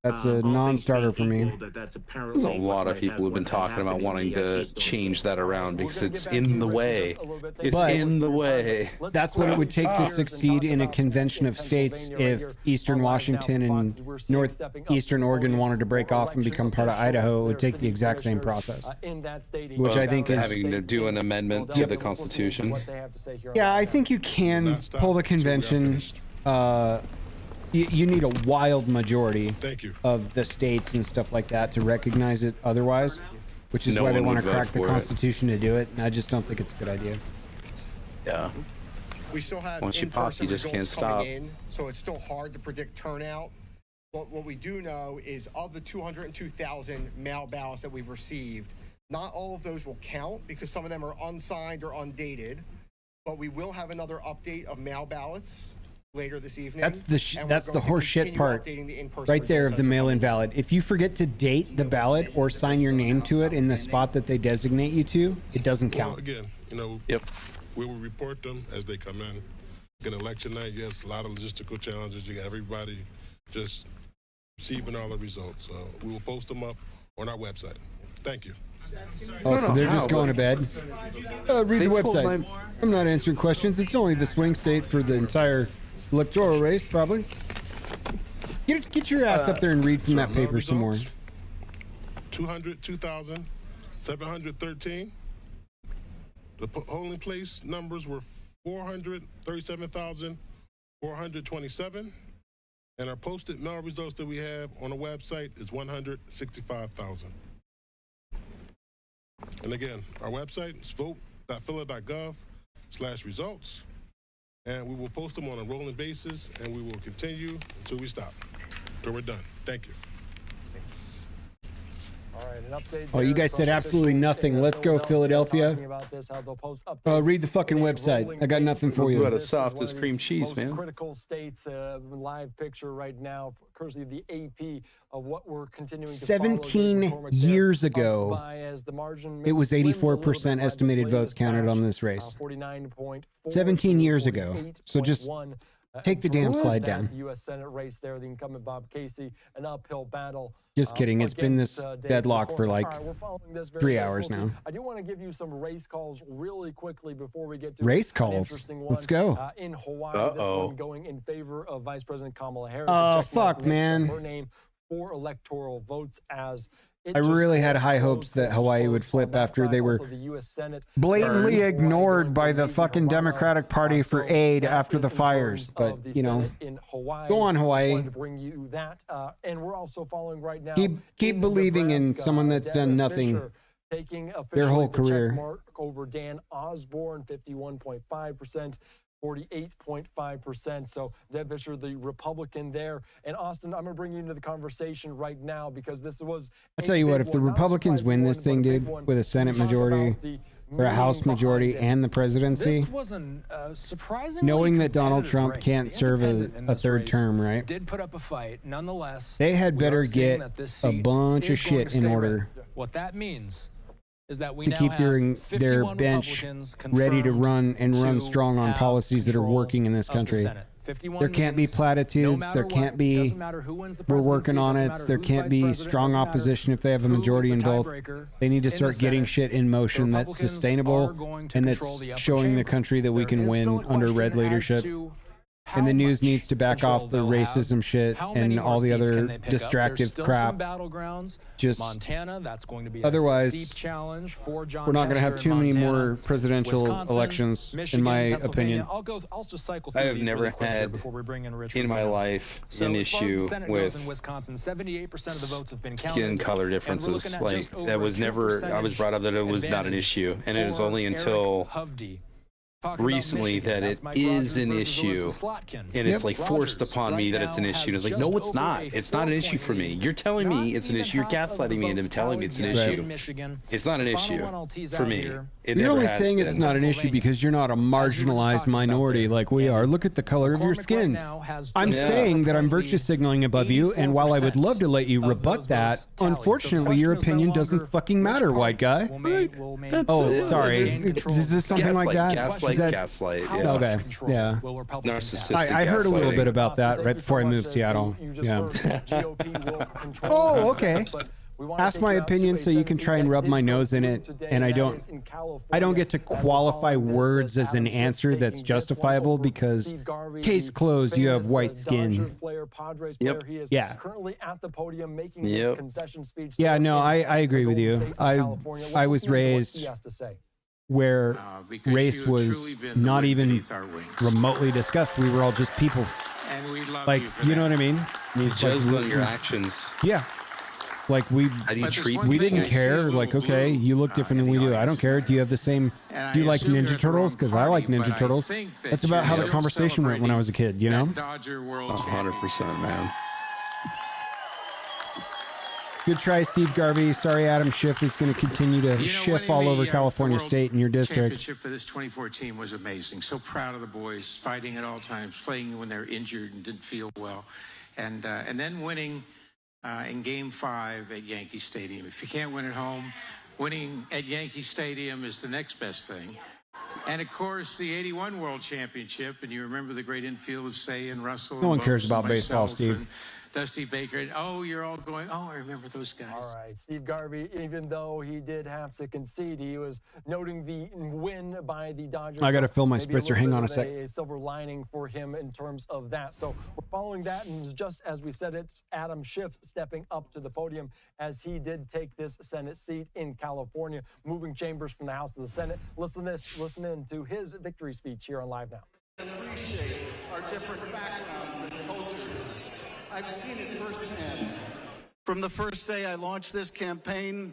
That's a non-starter for me. There's a lot of people who've been talking about wanting to change that around because it's in the way. It's in the way. That's what it would take to succeed in a convention of states if Eastern Washington and Northeastern Oregon wanted to break off and become part of Idaho. It would take the exact same process, which I think is having to do an amendment to the Constitution. Yeah, I think you can pull the convention. You need a wild majority of the states and stuff like that to recognize it otherwise, which is why they want to crack the Constitution to do it. And I just don't think it's a good idea. Yeah. We still have once you pop, you just can't stop. So it's still hard to predict turnout. But what we do know is of the 202,000 mail ballots that we've received, not all of those will count because some of them are unsigned or undated. But we will have another update of mail ballots later this evening. That's the horse shit part right there of the mail-in ballot. If you forget to date the ballot or sign your name to it in the spot that they designate you to, it doesn't count. Again, we will report them as they come in. An election night, yes, a lot of logistical challenges. You got everybody just receiving all the results. So we will post them up on our website. Thank you. Oh, so they're just going to bed? Read the website. I'm not answering questions. It's only the swing state for the entire electoral race, probably. Get your ass up there and read from that paper some more. 202,713. The polling place numbers were 437,427, and our posted mail results that we have on the website is 165,000. And again, our website is vote.phila.gov/results, and we will post them on a rolling basis, and we will continue until we stop. So we're done. Thank you. All right, an update. Oh, you guys said absolutely nothing. Let's go, Philadelphia. Read the fucking website. I got nothing for you. What a soft as cream cheese, man. Critical states, live picture right now, courtesy of the AP, of what we're continuing to 17 years ago, it was 84% estimated votes counted on this race. 17 years ago. So just take the damn slide down. U.S. Senate race there, the incumbent Bob Casey, an uphill battle. Just kidding. It's been this deadlock for like 3 hours now. I do want to give you some race calls really quickly before we get to race calls. Let's go. In Hawaii, this one going in favor of Vice President Kamala Harris. Oh, fuck, man. Her name for electoral votes as I really had high hopes that Hawaii would flip after they were blatantly ignored by the fucking Democratic Party for aid after the fires. But, you know, go on, Hawaii. And we're also following right now. Keep believing in someone that's done nothing their whole career. Over Dan Osborne, 51.5%. 48.5%. So Deb Fischer, the Republican there. And Austin, I'm going to bring you into the conversation right now because this was... I'll tell you what, if the Republicans win this thing, dude, with a Senate majority or a House majority and the presidency, this was surprisingly knowing that Donald Trump can't serve a third term, right? Did put up a fight. Nonetheless, they had better get a bunch of shit in order. What that means is that we to keep their bench ready to run and run strong on policies that are working in this country. There can't be platitudes. There can't be, we're working on it. There can't be strong opposition if they have a majority in both. They need to start getting shit in motion that's sustainable and that's showing the country that we can win under red leadership. And the news needs to back off the racism shit and all the other distractive crap. Just Montana, that's going to be otherwise, a steep challenge for John we're not going to have too many more presidential Wisconsin, elections, Michigan, in my opinion. I'll just cycle through I have these never really had before we bring in Richard in my life an issue with in Wisconsin, 78% of the votes have been counted. Skin color differences. Like that was never. I was brought up that it was not an issue, and it was only until recently that it is an issue, and it's like forced upon me that it's an issue. And it's like, no, it's not. It's not an issue for me. You're telling me it's an issue. You're gaslighting me into telling me it's an issue. It's not an issue for me. You're only saying it's not an issue because you're not a marginalized minority like we are. Look at the color of your skin. I'm saying that I'm virtue signaling above you, and while I would love to let you rebut that, unfortunately, your opinion doesn't fucking matter, white guy. Oh, sorry. Is this something like that? Gaslight. Yeah. Okay. Yeah. Narcissistic. I heard a little bit about that right before I moved to Seattle. Yeah. Oh, okay. Ask my opinion so you can try and rub my nose in it, and I don't get to qualify words as an answer that's justifiable because case closed, you have white skin. Yep. Yeah. Yep. Yeah, no, I agree with you. I was raised where race was not even remotely discussed. We were all just people. Like, you know what I mean? You judged on your actions. Yeah. Like we didn't care. Like, okay, you look different than we do. I don't care. Do you have the same? Do you like Ninja Turtles? Because I like Ninja Turtles. That's about how the conversation went when I was a kid. You know? 100%, man. Good try, Steve Garvey. Sorry, Adam Schiff is going to continue to Schiff all over California State in your district. Championship for this 24 team was amazing. So proud of the boys, fighting at all times, playing when they're injured and didn't feel well, and then winning in Game 5 at Yankee Stadium. If you can't win at home, winning at Yankee Stadium is the next best thing. And of course, the '81 World Championship, and you remember the great infield of Say and Russell. No one cares about baseball, Steve. Dusty Baker. And, oh, you're all going, oh, I remember those guys. All right, Steve Garvey, even though he did have to concede, he was noting the win by the Dodgers. I got to fill my Maybe spritzer. Hang on a sec. A silver lining for him in terms of that. So we're following that, and just as we said, it's Adam Schiff stepping up to the podium as he did take this Senate seat in California, moving chambers from the House to the Senate. Listen in to his victory speech here on Live Now. And appreciate our different backgrounds and cultures. I've seen it firsthand. From the first day I launched this campaign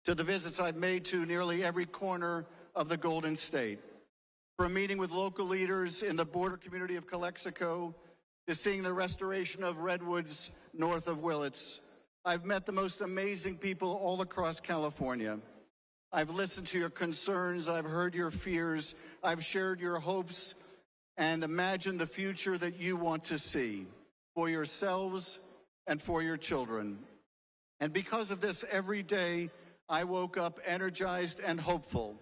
to the visits I've made to nearly every corner of the Golden State. From meeting with local leaders in the border community of Calexico to seeing the restoration of redwoods north of Willits, I've met the most amazing people all across California. I've listened to your concerns, I've heard your fears, I've shared your hopes, and imagined the future that you want to see for yourselves and for your children. And because of this, every day I woke up energized and hopeful.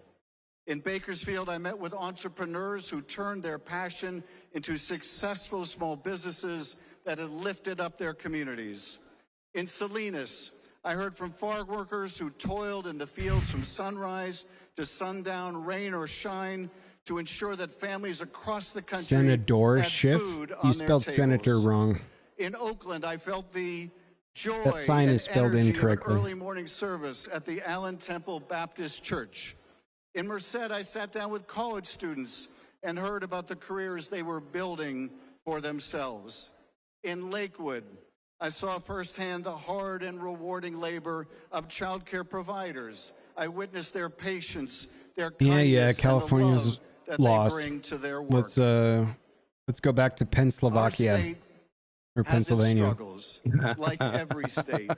In Bakersfield, I met with entrepreneurs who turned their passion into successful small businesses that had lifted up their communities. In Salinas, I heard from farm workers who toiled in the fields from sunrise to sundown, rain or shine, to ensure that families across the country Senator had Schiff. food You on their spelled tables. senator wrong. In Oakland, I felt the joy That sign and is spelled energy incorrectly. of an early morning service at the Allen Temple Baptist Church. In Merced, I sat down with college students and heard about the careers they were building for themselves. In Lakewood, I saw firsthand the hard and rewarding labor of child care providers. I witnessed their patience, their kindness, Yeah, and the California's love that lost. they bring to their work. Let's go back to Pennsylvania Our state or has its Pennsylvania. struggles, like every state,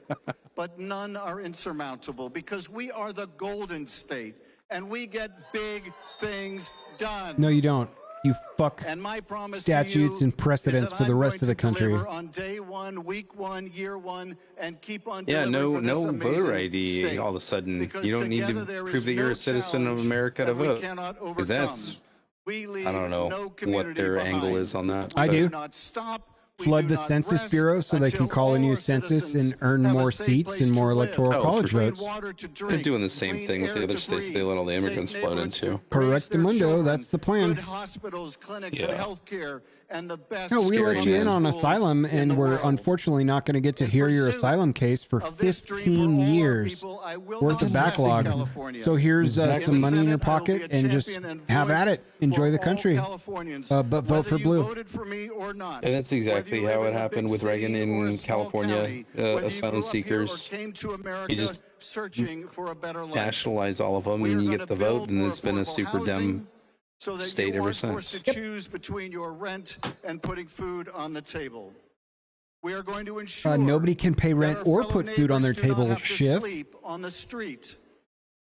but none are insurmountable because we are the Golden State and we get big things done. No, you don't. You fuck And my promise statutes to you and precedents is that for the I'm rest going of the to country. deliver on day one, week one, year one, and keep on Yeah, delivering no for this voter amazing ID state. all of a sudden. Because You don't need to together there is prove that you're no a citizen of challenge America to that we vote. cannot Because overcome. that's, We leave I don't know no what community their behind. angle is on that. I We do. not stop. We Flood do the not Census rest Bureau so they can until call a all new our census citizens and earn have a more safe seats place and to more live, electoral Oh, college for sure. votes. water to They're drink, doing the same clean thing with the air other to states they breathe, let all the immigrants safe flood neighborhoods to into. raise their Correctamundo, children, that's the plan. Good hospitals, clinics, and Yeah. health care, and the best No, we let you in on schools asylum, in and the we're world. unfortunately not going to get to hear your pursuit asylum case for of this dream for 15 all our years people, I will worth not of rest in backlog. California. So here's In some the money in your Senate, I will be pocket a and just champion and have at voice it. Enjoy for the all country. Californians, But vote whether for you blue. voted for me or not. And that's exactly Whether you how live it in a happened big with Reagan city or a in small California. county, whether you Asylum grew up here or seekers, came to you America just searching for a better life. nationalize all of them We are and you gonna get the vote, build and more it's been a affordable super housing dem so that state you ever aren't forced since. to choose between your rent and putting food on the table. We are going to ensure Nobody can pay that rent our or fellow put food on their neighbors do not table, have to Schiff. sleep on the street.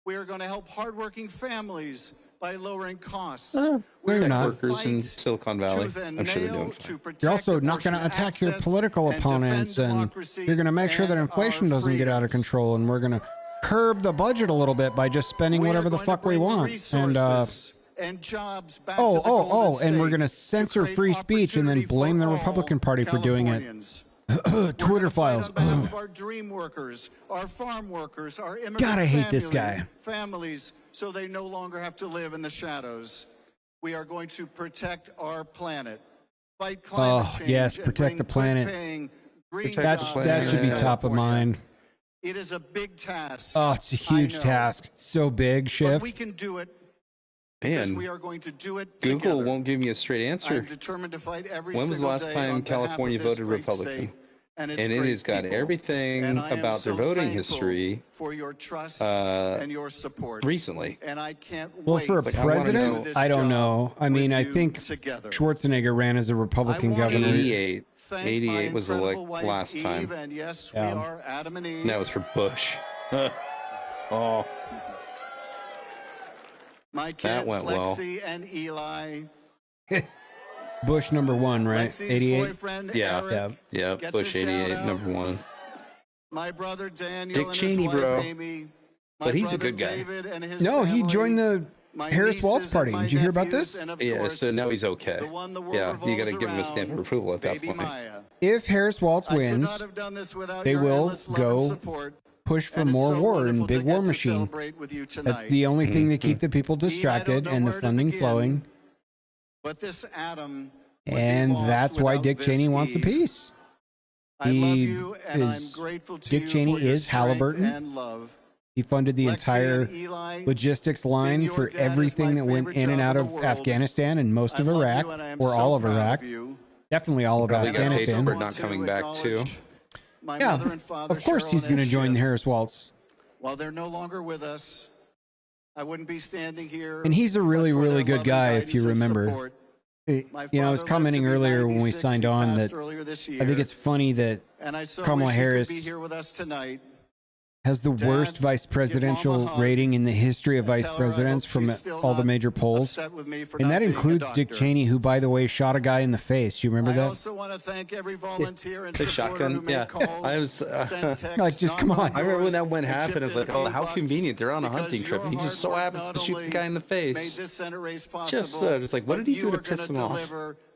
We are going to help hardworking families by lowering costs. No, We you're are not. going to Workers in fight Silicon Valley. tooth and I'm sure they're nail doing to fine. protect You're also not going to abortion attack your access political and defend opponents, and democracy you're going to make sure that and inflation our doesn't get out of freedoms. control, and we're going to curb the budget a little bit by just spending We are whatever the going to fuck we bring want. And resources and jobs back to the Golden and we're State going to to censor create free speech and then opportunity blame for the all Republican Party for doing it. Californians. Twitter files. On behalf of our dream workers, our farm workers, our immigrant God, I hate this guy. families, so they no longer have to live in the shadows. We are going to protect our planet, fight climate change, yes, and protect bring the planet. good-paying green Protect jobs the That to should be planet. top of California. mind. It is a big task. Oh, it's a I huge know, task. So big, but Schiff. we can do it because Man, we are going to do it Google together. won't give me a straight I'm answer. determined to fight every When was the single last day time on behalf of California this voted great Republican? state and its And it great has got people. everything And I am about their so voting thankful history for your trust uh, and your support. recently. And I can't Well, wait for a Like, I wanna president, do this I don't job know. I mean, with I you think together. Schwarzenegger ran as a Republican I want to governor. 88. Thank 88 my was the incredible wife, last Eve, time. and yes, Yeah. we are Adam and Eve. And that was for Bush. Oh, My kids, that went well. Lexi and Eli. Bush #1, right? Lexi's 88. boyfriend, Yeah. Eric. Yeah, Gets Bush a 88, shout-out. #1. My brother Daniel Dick and Cheney, his wife bro. Amy. My But he's a brother good guy. David and his No, he family. joined the Harris Waltz party. Did you hear about this? Yeah, so now he's okay. Yeah, you got to give him a stamp of approval at that point. If Harris Waltz wins, they will go push for more war and big war machine. That's the only thing to keep the people distracted and the funding flowing. But this atom, and that's why Dick Cheney wants a peace. Dick Cheney is Halliburton. He funded the entire logistics line for everything that went in and out of Afghanistan and most of Iraq, or all of Iraq. Definitely all of Afghanistan. Probably not coming back too. Yeah, of course he's going to join the Harris Waltz. While they're no longer with us, I wouldn't be standing here. And he's a really, really good guy, if you remember. You know, I was commenting earlier when we signed on that I think it's funny that Kamala Harris has the worst vice presidential rating in the history of vice presidents from all the major polls. And that includes Dick Cheney, who, by the way, shot a guy in the face. You remember that? I also want to thank every volunteer and the shotgun. Yeah, I was like, just come on. I remember when that went happen. It's like, oh, how convenient. They're on a hunting trip. He just so happens to shoot the guy in the face. Just like, what did he do to piss him off?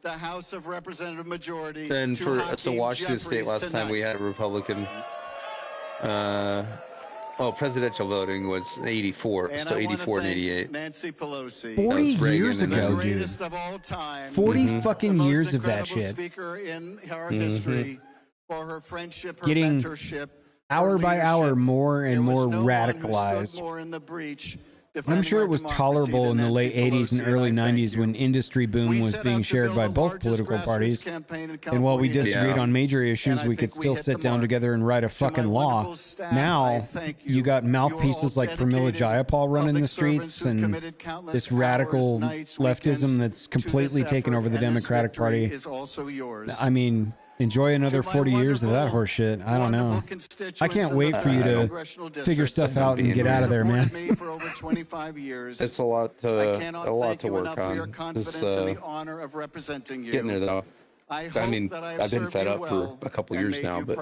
The House of Representative majority. Then so Washington State last time we had a Republican. Presidential voting was 84, and still 84 and 88. Nancy Pelosi. 40 years ago, dude. 40 fucking years of that shit. Speaker in our history for her friendship, her getting mentorship, hour by hour more and more radicalized. More in the breach. I'm sure it was tolerable in the late 80s and early 90s when industry boom was being shared by both political parties. And while we disagreed on major issues, we could still sit down together and write a fucking law. Now, you got mouthpieces like Pramila Jayapal running the streets and this radical leftism that's completely taken over the Democratic Party. I mean, enjoy another 40 years of that horse shit. I don't know. I can't wait for you to figure stuff out and get out of there, man. It's a lot to work on. This, getting there though. I mean, I've been fed up for a couple years now, but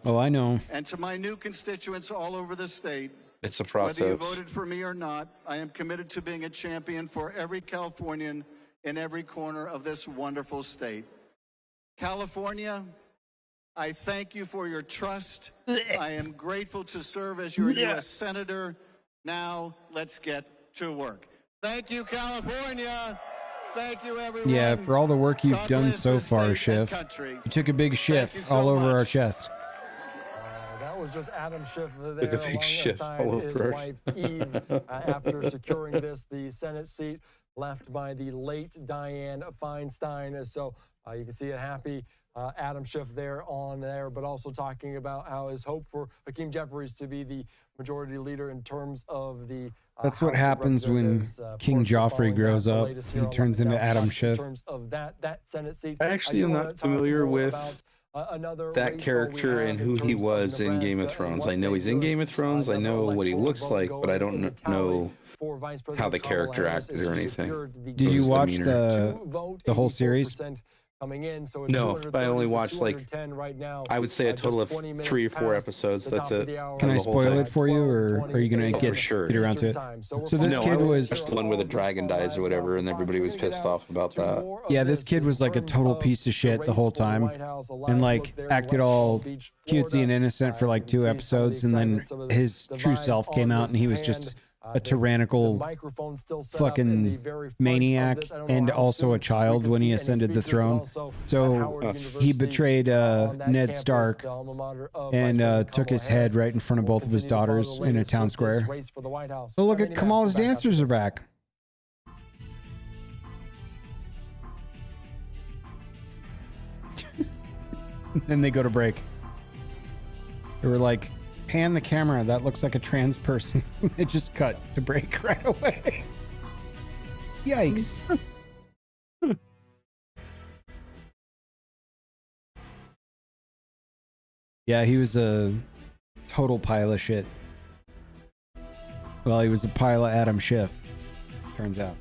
oh, I know. And to my new constituents all over the state, it's a process. Whether you voted for me or not, I am committed to being a champion for every Californian in every corner of this wonderful state. California, I thank you for your trust. I am grateful to serve as your U.S. Senator. Now, let's get to work. Thank you, California. Thank you, everyone. Yeah, for all the work you've done so far, Schiff. You took a big Schiff all over our chest. That was just Adam Schiff there alongside his wife Eve. After securing the Senate seat left by the late Dianne Feinstein. So you can see a happy Adam Schiff there on there, but also talking about how his hope for Hakeem Jeffries to be the majority leader in terms of the that's what happens when King Joffrey grows up. He turns into Adam Schiff. In terms of that Senate seat. I actually am not familiar with that character and who he was in Game of Thrones. I know he's in Game of Thrones. I know what he looks like, but I don't know how the character acted or anything. Did you watch the whole series? Coming in, so no, I only watched like I would say a total of 3 or 4 episodes. That's it. Can I spoil it for you, or are you gonna get around to it? So this kid was the one where the dragon dies or whatever, and everybody was pissed off about that. Yeah, this kid was like a total piece of shit the whole time, and like acted all cutesy and innocent for like 2 episodes, and then his true self came out, and he was just a tyrannical fucking maniac and also a child when he ascended the throne. So he betrayed Ned Stark and took his head right in front of both of his daughters in a town square. So look at Kamala's dancers are back. Then they go to break. They were like, pan the camera, that looks like a trans person. It just cut to break right away. Yikes. Yeah, he was a total pile of shit. Well, he was a pile of Adam Schiff, turns out.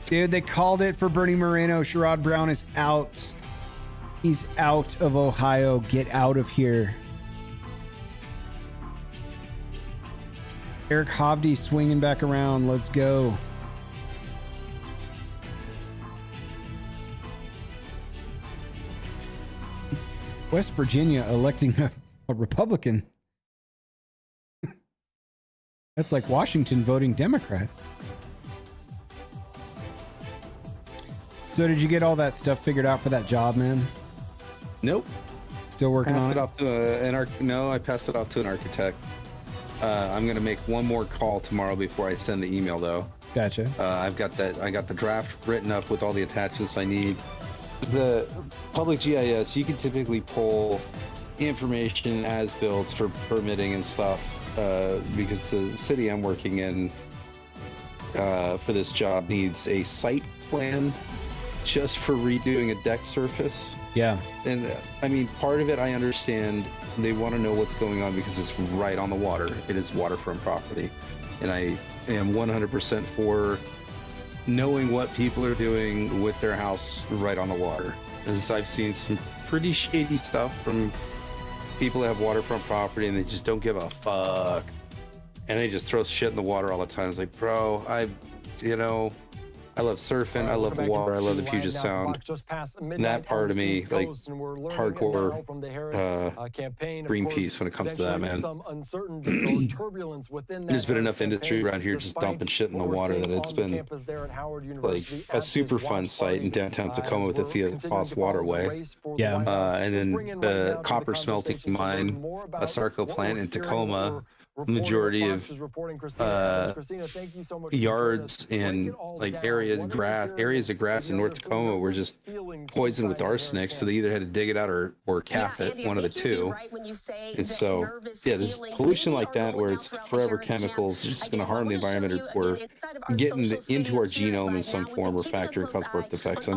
Dude, they called it for Bernie Moreno. Sherrod Brown is out. He's out of Ohio. Get out of here. Eric Hovde swinging back around. Let's go. West Virginia electing a Republican. That's like Washington voting Democrat. So did you get all that stuff figured out for that job, man? Nope. Still working on it? No, I passed it off to an architect. I'm going to make one more call tomorrow before I send the email, though. Gotcha. I got the draft written up with all the attachments I need. The public GIS, you can typically pull information as built for permitting and stuff, because the city I'm working in for this job needs a site plan just for redoing a deck surface. Yeah. And I mean, part of it I understand. They want to know what's going on because it's right on the water. It is waterfront property. And I am 100% for knowing what people are doing with their house right on the water. As I've seen some pretty shady stuff from people that have waterfront property and they just don't give a fuck. And they just throw shit in the water all the time. It's like, bro, I love surfing, I love the water, I love the Puget Sound. And that part of me, like hardcore Greenpeace when it comes to that, man. There's been enough industry around here just dumping shit in the water that it's been like a super fun site in downtown Tacoma with the Theos Waterway. Yeah. And then the copper smelting mine, a Sarco plant in Tacoma. Majority of yards and like areas of grass in North Tacoma were just poisoned with arsenic, so they either had to dig it out or cap it, one of the two. And so, yeah, there's pollution like that where it's forever chemicals just going to harm the environment or getting into our genome in some form or factor and cause birth defects.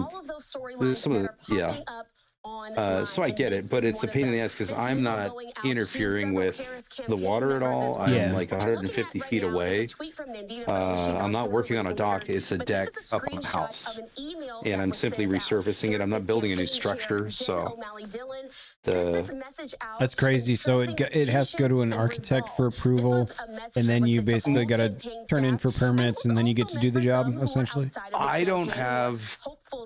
So I get it, but it's a pain in the ass because I'm not interfering with the water at all. I'm like 150 feet away. I'm not working on a dock. It's a deck up on the house. And I'm simply resurfacing it. I'm not building a new structure. So that's crazy. So it has to go to an architect for approval, and then you basically got to turn in for permits, and then you get to do the job, essentially. I don't have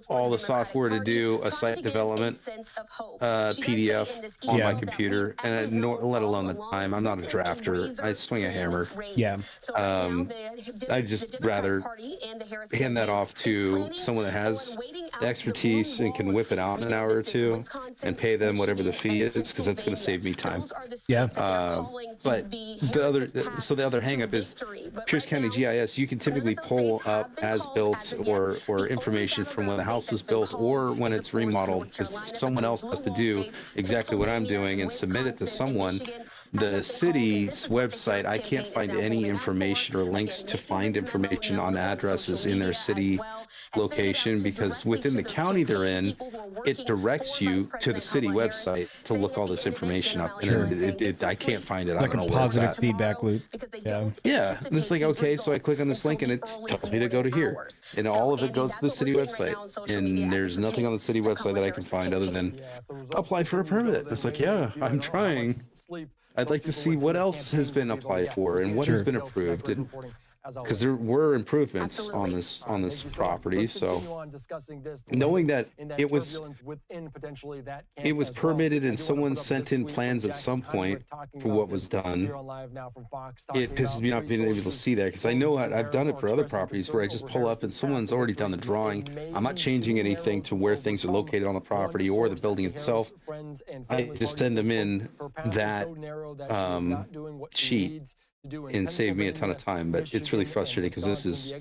all the software to do a site development PDF on my computer, and let alone the time. I'm not a drafter. I swing a hammer. Yeah. I'd just rather hand that off to someone that has the expertise and can whip it out in an hour or two and pay them whatever the fee is, because that's going to save me time. Yeah. But the other hang up is Pierce County GIS. You can typically pull up as built or information from when the house is built or when it's remodeled, because someone else has to do exactly what I'm doing and submit it to someone. The city's website, I can't find any information or links to find information on addresses in their city location, because within the county they're in, it directs you to the city website to look all this information up. And I can't find it. Like a positive feedback loop. Yeah. Yeah. And it's like, okay, so I click on this link and it tells me to go to here. And all of it goes to the city website. And there's nothing on the city website that I can find other than apply for a permit. It's like, yeah, I'm trying. I'd like to see what else has been applied for and what has been approved, and because there were improvements on this property. So knowing that it was permitted and someone sent in plans at some point for what was done, it pisses me off being able to see that, because I know I've done it for other properties where I just pull up and someone's already done the drawing. I'm not changing anything to where things are located on the property or the building itself. I just send them in that sheet and save me a ton of time. But it's really frustrating because this is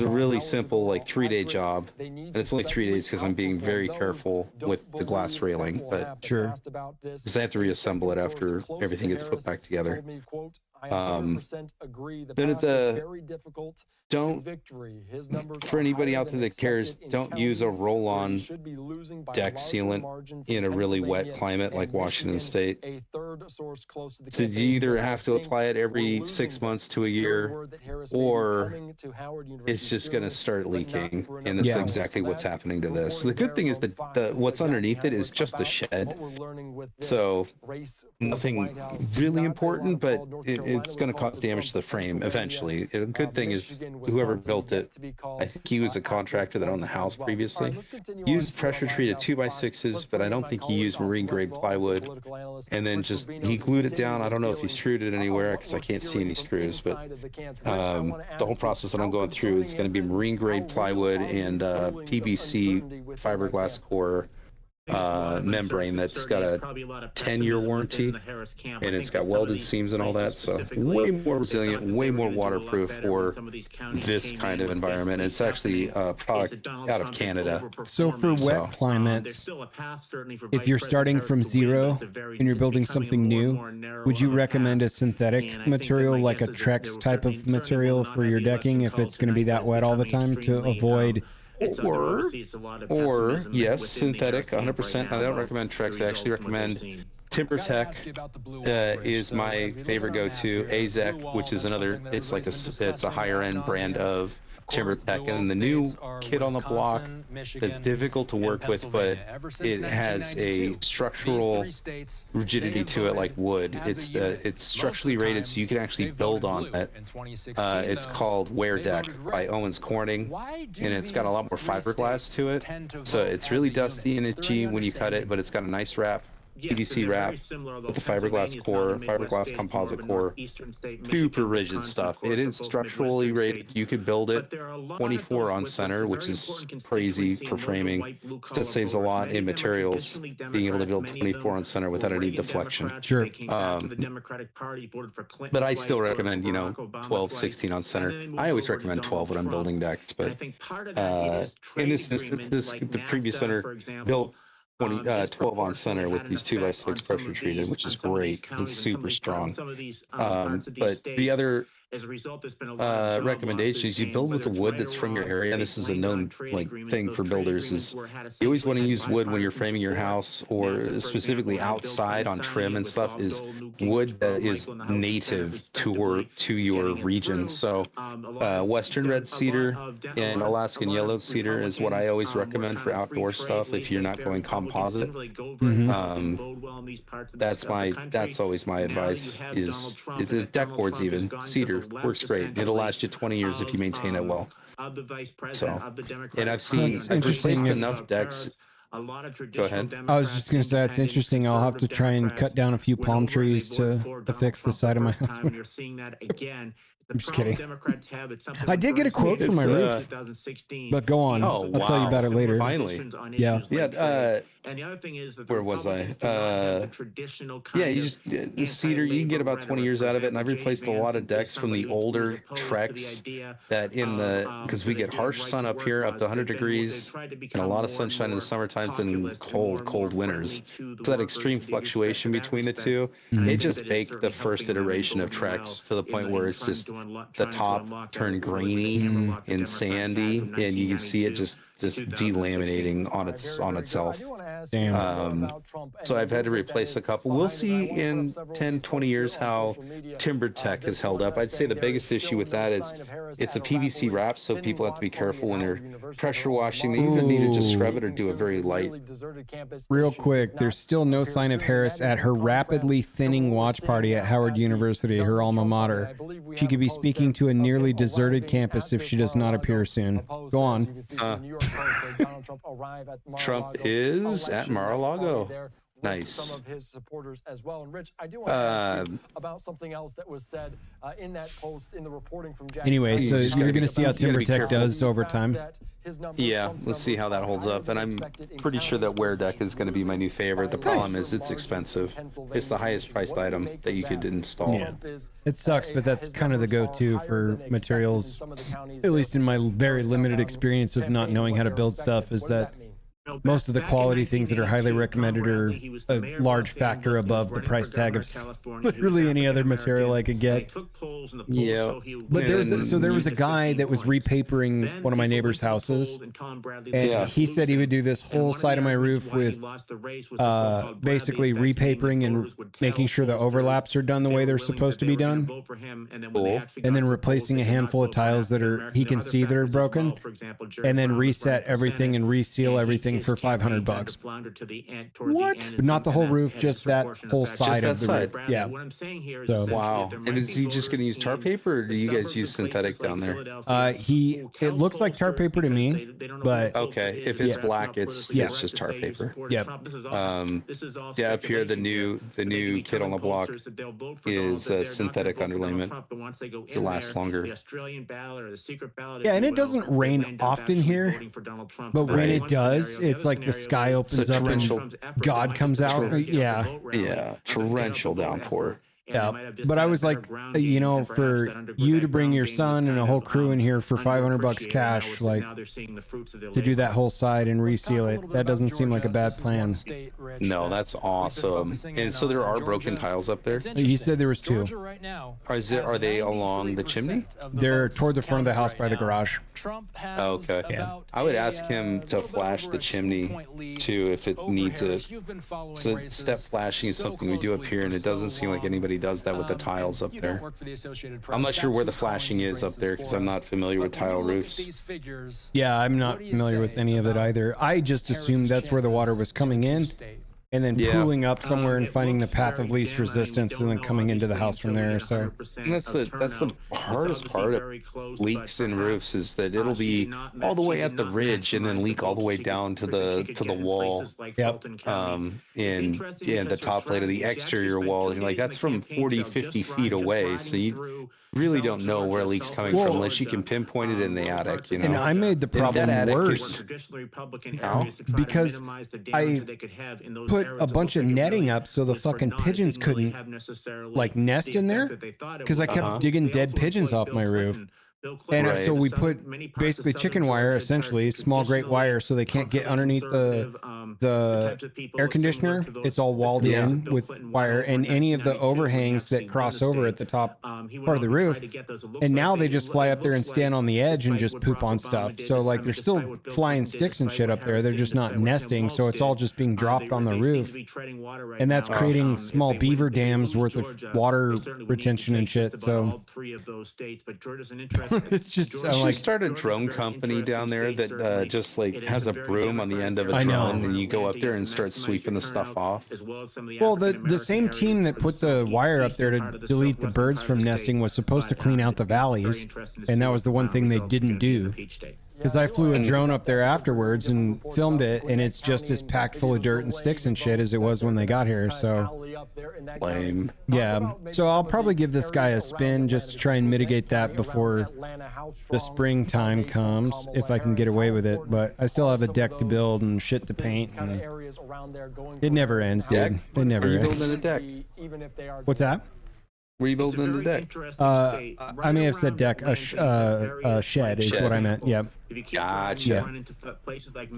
a really simple, like, 3-day job, and it's only 3 days because I'm being very careful with the glass railing. But sure, because I have to reassemble it after everything gets put back together. Then it's don't, for anybody out there that cares, don't use a roll-on deck sealant in a really wet climate like Washington State. So you either have to apply it every 6 months to a year, or it's just going to start leaking, and that's exactly what's happening to this. So the good thing is that what's underneath it is just a shed, so nothing really important, but it's going to cause damage to the frame eventually. A good thing is whoever built it, I think he was a contractor that owned the house previously, used pressure treated 2x6s, but I don't think he used marine grade plywood, and then just he glued it down. I don't know if he screwed it anywhere because I can't see any screws, but the whole process that I'm going through is going to be marine grade plywood and PVC fiberglass core membrane that's got a 10-year warranty, and it's got welded seams and all that, so way more resilient, way more waterproof for this kind of environment. It's actually a product out of Canada. So for wet climates, if you're starting from zero and you're building something new, would you recommend a synthetic material like a Trex type of material for your decking if it's going to be that wet all the time to avoid? Or yes, synthetic, 100%. I don't recommend Trex. I actually recommend TimberTech is my favorite go-to. AZEK, which is another. It's like it's a higher-end brand of TimberTech, and the new kid on the block that's difficult to work with, but it has a structural rigidity to it like wood. It's structurally rated, so you can actually build on it. It's called WearDeck by Owens Corning, and it's got a lot more fiberglass to it, so it's really dusty and itchy when you cut it, but it's got a nice wrap. PVC wrap with the fiberglass core, fiberglass composite core, super rigid stuff. It is structurally rated. You could build it 24 on center, which is crazy for framing. That saves a lot in materials, being able to build 24 on center without any deflection. Sure. But I still recommend, 12, 16 on center. I always recommend 12 when I'm building decks, but in this instance, the previous owner built 12 on center with these 2x6 pressure treated, which is great because it's super strong. But the other recommendations, you build with the wood that's from your area. This is a known thing for builders, is you always want to use wood when you're framing your house, or specifically outside on trim and stuff, is wood that is native to your region. So Western red cedar and Alaskan yellow cedar is what I always recommend for outdoor stuff if you're not going composite. That's always my advice, is the deck boards, even cedar works great. It'll last you 20 years if you maintain it well. So, and I've replaced enough decks. Go ahead. I was just going to say, it's interesting. I'll have to try and cut down a few palm trees to fix the side of my house. I'm just kidding. I did get a quote for my roof, but go on. I'll tell you about it later. Finally. Yeah. And the other thing is that where was I? You just the cedar, you can get about 20 years out of it, and I've replaced a lot of decks from the older Trex that because we get harsh sun up here, up to 100 degrees, and a lot of sunshine in the summer times, and cold winters. So that extreme fluctuation between the two, it just baked the first iteration of Trex to the point where it's just the top turned grainy and sandy, and you can see it just delaminating on itself. Damn. So I've had to replace a couple. We'll see in 10, 20 years how TimberTech has held up. I'd say the biggest issue with that is it's a PVC wrap, so people have to be careful when they're pressure washing. They either need to just scrub it or do a very light. Real quick, there's still no sign of Harris at her rapidly thinning watch party at Howard University, her alma mater. She could be speaking to a nearly deserted campus if she does not appear soon. Go on. Trump is at Mar-a-Lago. Nice. Some of his supporters as well. And Rich, I do want to ask you about something else that was said in that post in the reporting from Jack. Anyway, so you're going to see how TimberTech does over time. Yeah, let's see how that holds up. And I'm pretty sure that WearDeck is going to be my new favorite. The problem is it's expensive. It's the highest priced item that you could install. Yeah. It sucks, but that's kind of the go-to for materials, at least in my very limited experience of not knowing how to build stuff, is that most of the quality things that are highly recommended are a large factor above the price tag of literally any other material I could get. Yeah. But there was a guy that was repapering one of my neighbor's houses, and he said he would do this whole side of my roof with basically repapering and making sure the overlaps are done the way they're supposed to be done. Cool. And then replacing a handful of tiles that he can see that are broken, and then reset everything and reseal everything building for $500. What? But not the whole roof, just that whole side of the roof. Yeah. What I'm saying here is wow. And is he just going to use tar paper, or do you guys use synthetic down there? It looks like tar paper to me, but okay, if it's black, it's just tar paper. Yep. Yeah, up here the new kid on the block is synthetic underlayment. To last longer. Yeah, and it doesn't rain often here, but when it does, it's like the sky opens up and God comes out. Yeah, torrential downpour. Yeah, but I was like, you know, for you to bring your son and a whole crew in here for $500 cash, like to do that whole side and reseal it, that doesn't seem like a bad plan. No, that's awesome. And so there are broken tiles up there? He said there was 2. Are they along the chimney? They're toward the front of the house by the garage. Okay. Yeah. I would ask him to flash the chimney too if it needs it. So step flashing is something we do up here, and it doesn't seem like anybody does that with the tiles up there. I'm not sure where the flashing is up there because I'm not familiar with tile roofs. Yeah, I'm not familiar with any of it either. I just assumed that's where the water was coming in and then pooling up somewhere and finding the path of least resistance and then coming into the house from there. So and that's the hardest part of leaks in roofs is that it'll be all the way at the ridge and then leak all the way down to the wall. Yep. In the top plate of the exterior wall, and like that's from 40-50 feet away, so you really don't know where a leak's coming from unless you can pinpoint it in the attic, you know. And I made the problem worse because I put a bunch of netting up so the fucking pigeons couldn't like nest in there because I kept digging dead pigeons off my roof. And so we put basically chicken wire, essentially small grate wire, so they can't get underneath the air conditioner. It's all walled in with wire, and any of the overhangs that cross over at the top part of the roof. And now they just fly up there and stand on the edge and just poop on stuff. So like they're still flying sticks and shit up there. They're just not nesting, so it's all just being dropped on the roof, and that's creating small beaver dams worth of water retention and shit. So it's just I'm like start a drone company down there that just like has a broom on the end of a drone, and you go up there and start sweeping the stuff off. Well, the same team that put the wire up there to delete the birds from nesting was supposed to clean out the valleys, and that was the one thing they didn't do. Because I flew a drone up there afterwards and filmed it, and it's just as packed full of dirt and sticks and shit as it was when they got here. So lame. Yeah. So I'll probably give this guy a spin just to try and mitigate that before the springtime comes, if I can get away with it. But I still have a deck to build and shit to paint, and it never ends, dude. It never ends. Building a deck. What's that? Rebuilding the deck. I may have said deck. A shed is what I meant. Yep. Gotcha.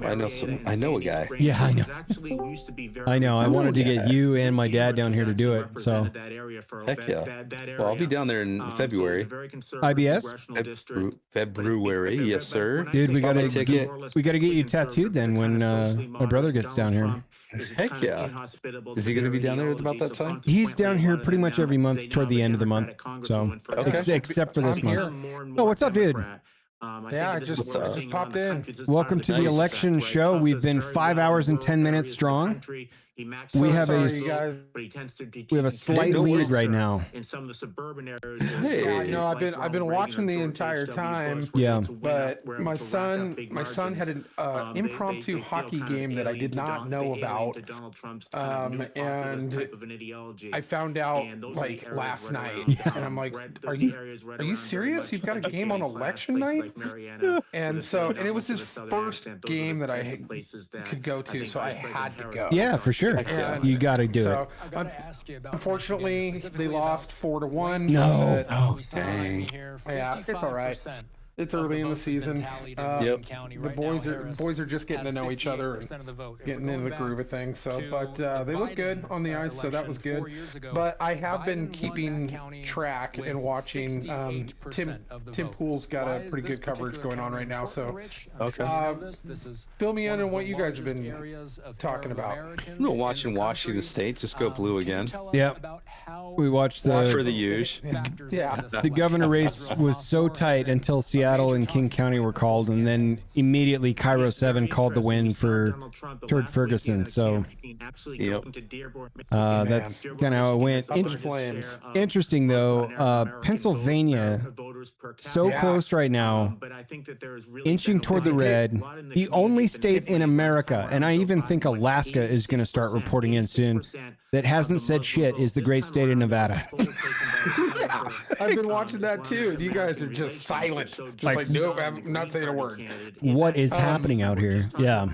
I know a guy. Yeah, I know. I know. I wanted to get you and my dad down here to do it. So. Heck yeah. Well, I'll be down there in February. IBS. February, yes, sir. Dude, we gotta get you tattooed then when my brother gets down here. Heck yeah. Is he going to be down there at about that time? He's down here pretty much every month toward the end of the month. So, except for this month. Oh, what's up, dude? Yeah, I just popped in. Welcome to the election show. We've been 5 hours and 10 minutes strong. We have a slight lead right now. In some of the suburban areas. Hey, no, I've been watching the entire time. Yeah. But my son had an impromptu hockey game that I did not know about. And I found out like last night, and I'm like, are you serious? You've got a game on election night? And it was his first game that I could go to, so I had to go. Yeah, for sure. And you got to do it. Unfortunately, they lost 4-1. No. Oh, dang. Yeah, it's all right. It's early in the season. The boys are just getting to know each other and getting in the groove of things. So, but they look good on the ice, so that was good. But I have been keeping track and watching. Tim Pool's got a pretty good coverage going on right now. So, fill me in on what you guys have been talking about. We're watching Washington State just go blue again. Yeah. We watched for the huge. Yeah. The governor race was so tight until Seattle Seattle and King County were called, and then immediately Cairo 7 called the win for Turd Ferguson. So that's kind of how it went. Interesting though, Pennsylvania, so close right now, inching toward the red. The only state in America, and I even think Alaska is going to start reporting in soon, that hasn't said shit is the great state of Nevada. Yeah, I've been watching that too, and you guys are just silent. Just like nope, I'm not saying a word. What is happening out here? Yeah.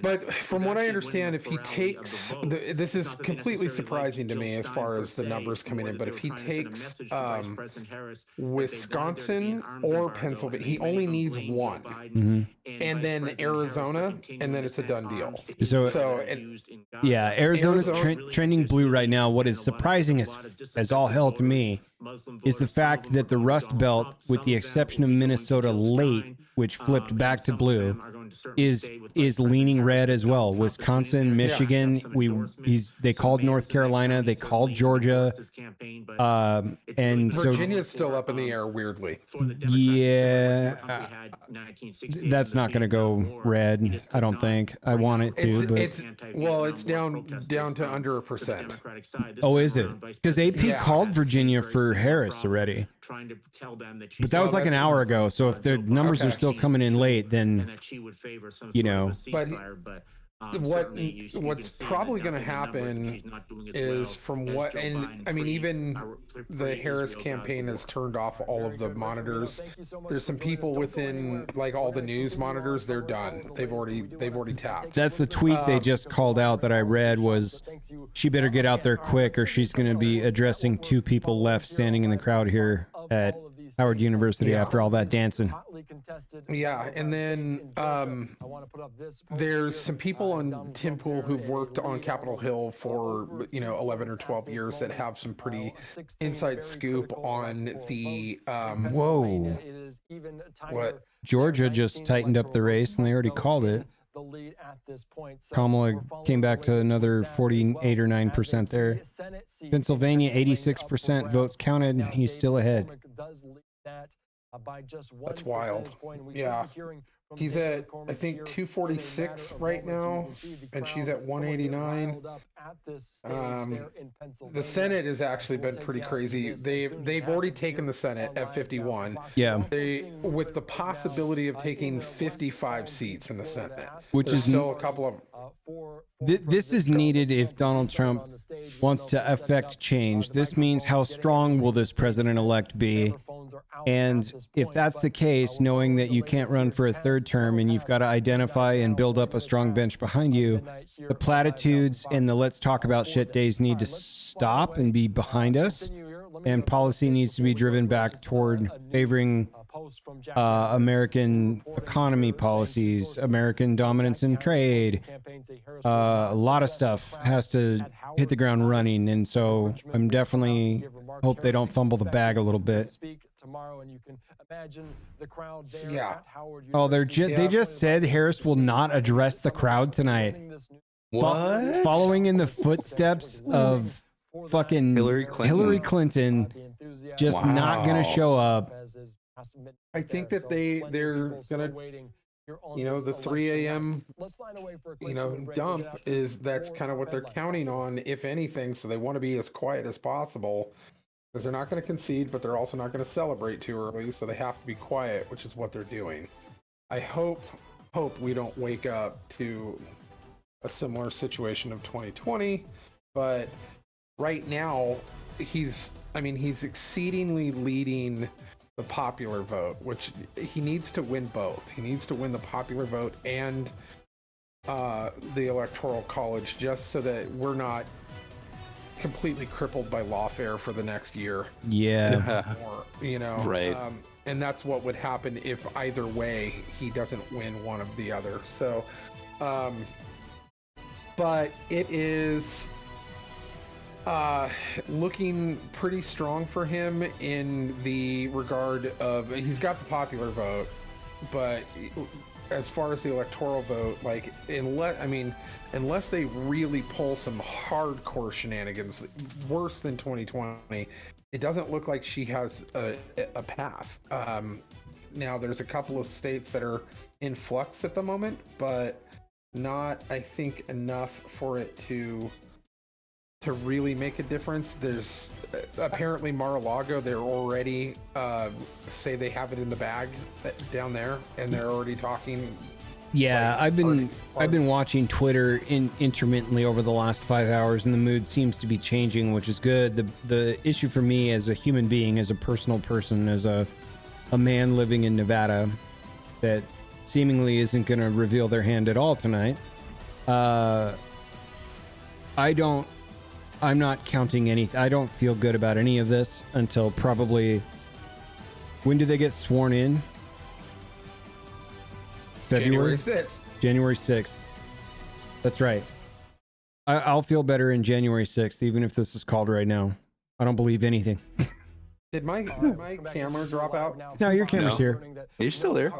But from what I understand, if he takes, this is completely surprising to me as far as the numbers coming in, but if he takes Wisconsin or Pennsylvania, he only needs one. Mm-hmm. And then Arizona, and then it's a done deal. So yeah, Arizona's trending blue right now. What is surprising as all hell to me is the fact that the Rust Belt, with the exception of Minnesota late, which flipped back to blue, is leaning red as well. Wisconsin, Michigan, they called North Carolina, they called Georgia, and Virginia's still up in the air weirdly. Yeah, that's not going to go red. I don't think. I want it to, but it's down to under 1%. Oh, is it? Because AP called Virginia for Harris already. But that was like an hour ago. So if the numbers are still coming in late, then you know. But what's probably going to happen is from what, and I mean, even the Harris campaign has turned off all of the monitors. There's some people within like all the news monitors, they're done. They've already tapped. That's the tweet they just called out that I read was, she better get out there quick or she's going to be addressing 2 people left standing in the crowd here at Howard University after all that dancing. Yeah, and then there's some people on Tim Pool who've worked on Capitol Hill for 11 or 12 years that have some pretty inside scoop on the whoa. What? Georgia just tightened up the race and they already called it. Kamala came back to another 48 or 9% there. Pennsylvania, 86% votes counted. He's still ahead. That's wild. Yeah. He's at, I think, 246 right now, and she's at 189. The Senate has actually been pretty crazy. They've already taken the Senate at 51. Yeah. With the possibility of taking 55 seats in the Senate, which is still a couple of. This is needed if Donald Trump wants to affect change. This means how strong will this president-elect be? And if that's the case, knowing that you can't run for a 3rd term and you've got to identify and build up a strong bench behind you, the platitudes and the let's talk about shit days need to stop and be behind us. And policy needs to be driven back toward favoring American economy policies, American dominance in trade. A lot of stuff has to hit the ground running. And so I'm definitely hope they don't fumble the bag a little bit. Tomorrow, and you can imagine the crowd there at Howard University. Oh, they just said Harris will not address the crowd tonight. What? Following in the footsteps of fucking Hillary Clinton, just not gonna show up. I think that they're gonna, the 3 a.m. dump that's kind of what they're counting on, if anything. So they want to be as quiet as possible. Because they're not going to concede, but they're also not going to celebrate too early, so they have to be quiet, which is what they're doing. I hope we don't wake up to a similar situation of 2020, but right now he's exceedingly leading the popular vote, which he needs to win both. He needs to win the popular vote and the Electoral College, just so that we're not completely crippled by lawfare for the next year. Yeah. Or, right. And that's what would happen if either way he doesn't win one of the other. So, but it is looking pretty strong for him in the regard of he's got the popular vote, but as far as the electoral vote, like unless they really pull some hardcore shenanigans worse than 2020, it doesn't look like she has a path. Now, there's a couple of states that are in flux at the moment, but not, I think, enough for it to really make a difference. There's apparently Mar-a-Lago, they're already say they have it in the bag down there, and they're already talking. Yeah, I've been watching Twitter intermittently over the last 5 hours, and the mood seems to be changing, which is good. The issue for me as a human being, as a personal person, as a man living in Nevada that seemingly isn't going to reveal their hand at all tonight. I'm not counting anything. I don't feel good about any of this until probably, when do they get sworn in? February 6th. January 6th. That's right. I'll feel better in January 6th, even if this is called right now. I don't believe anything. Did my camera drop out? No, your camera's here. You're still there.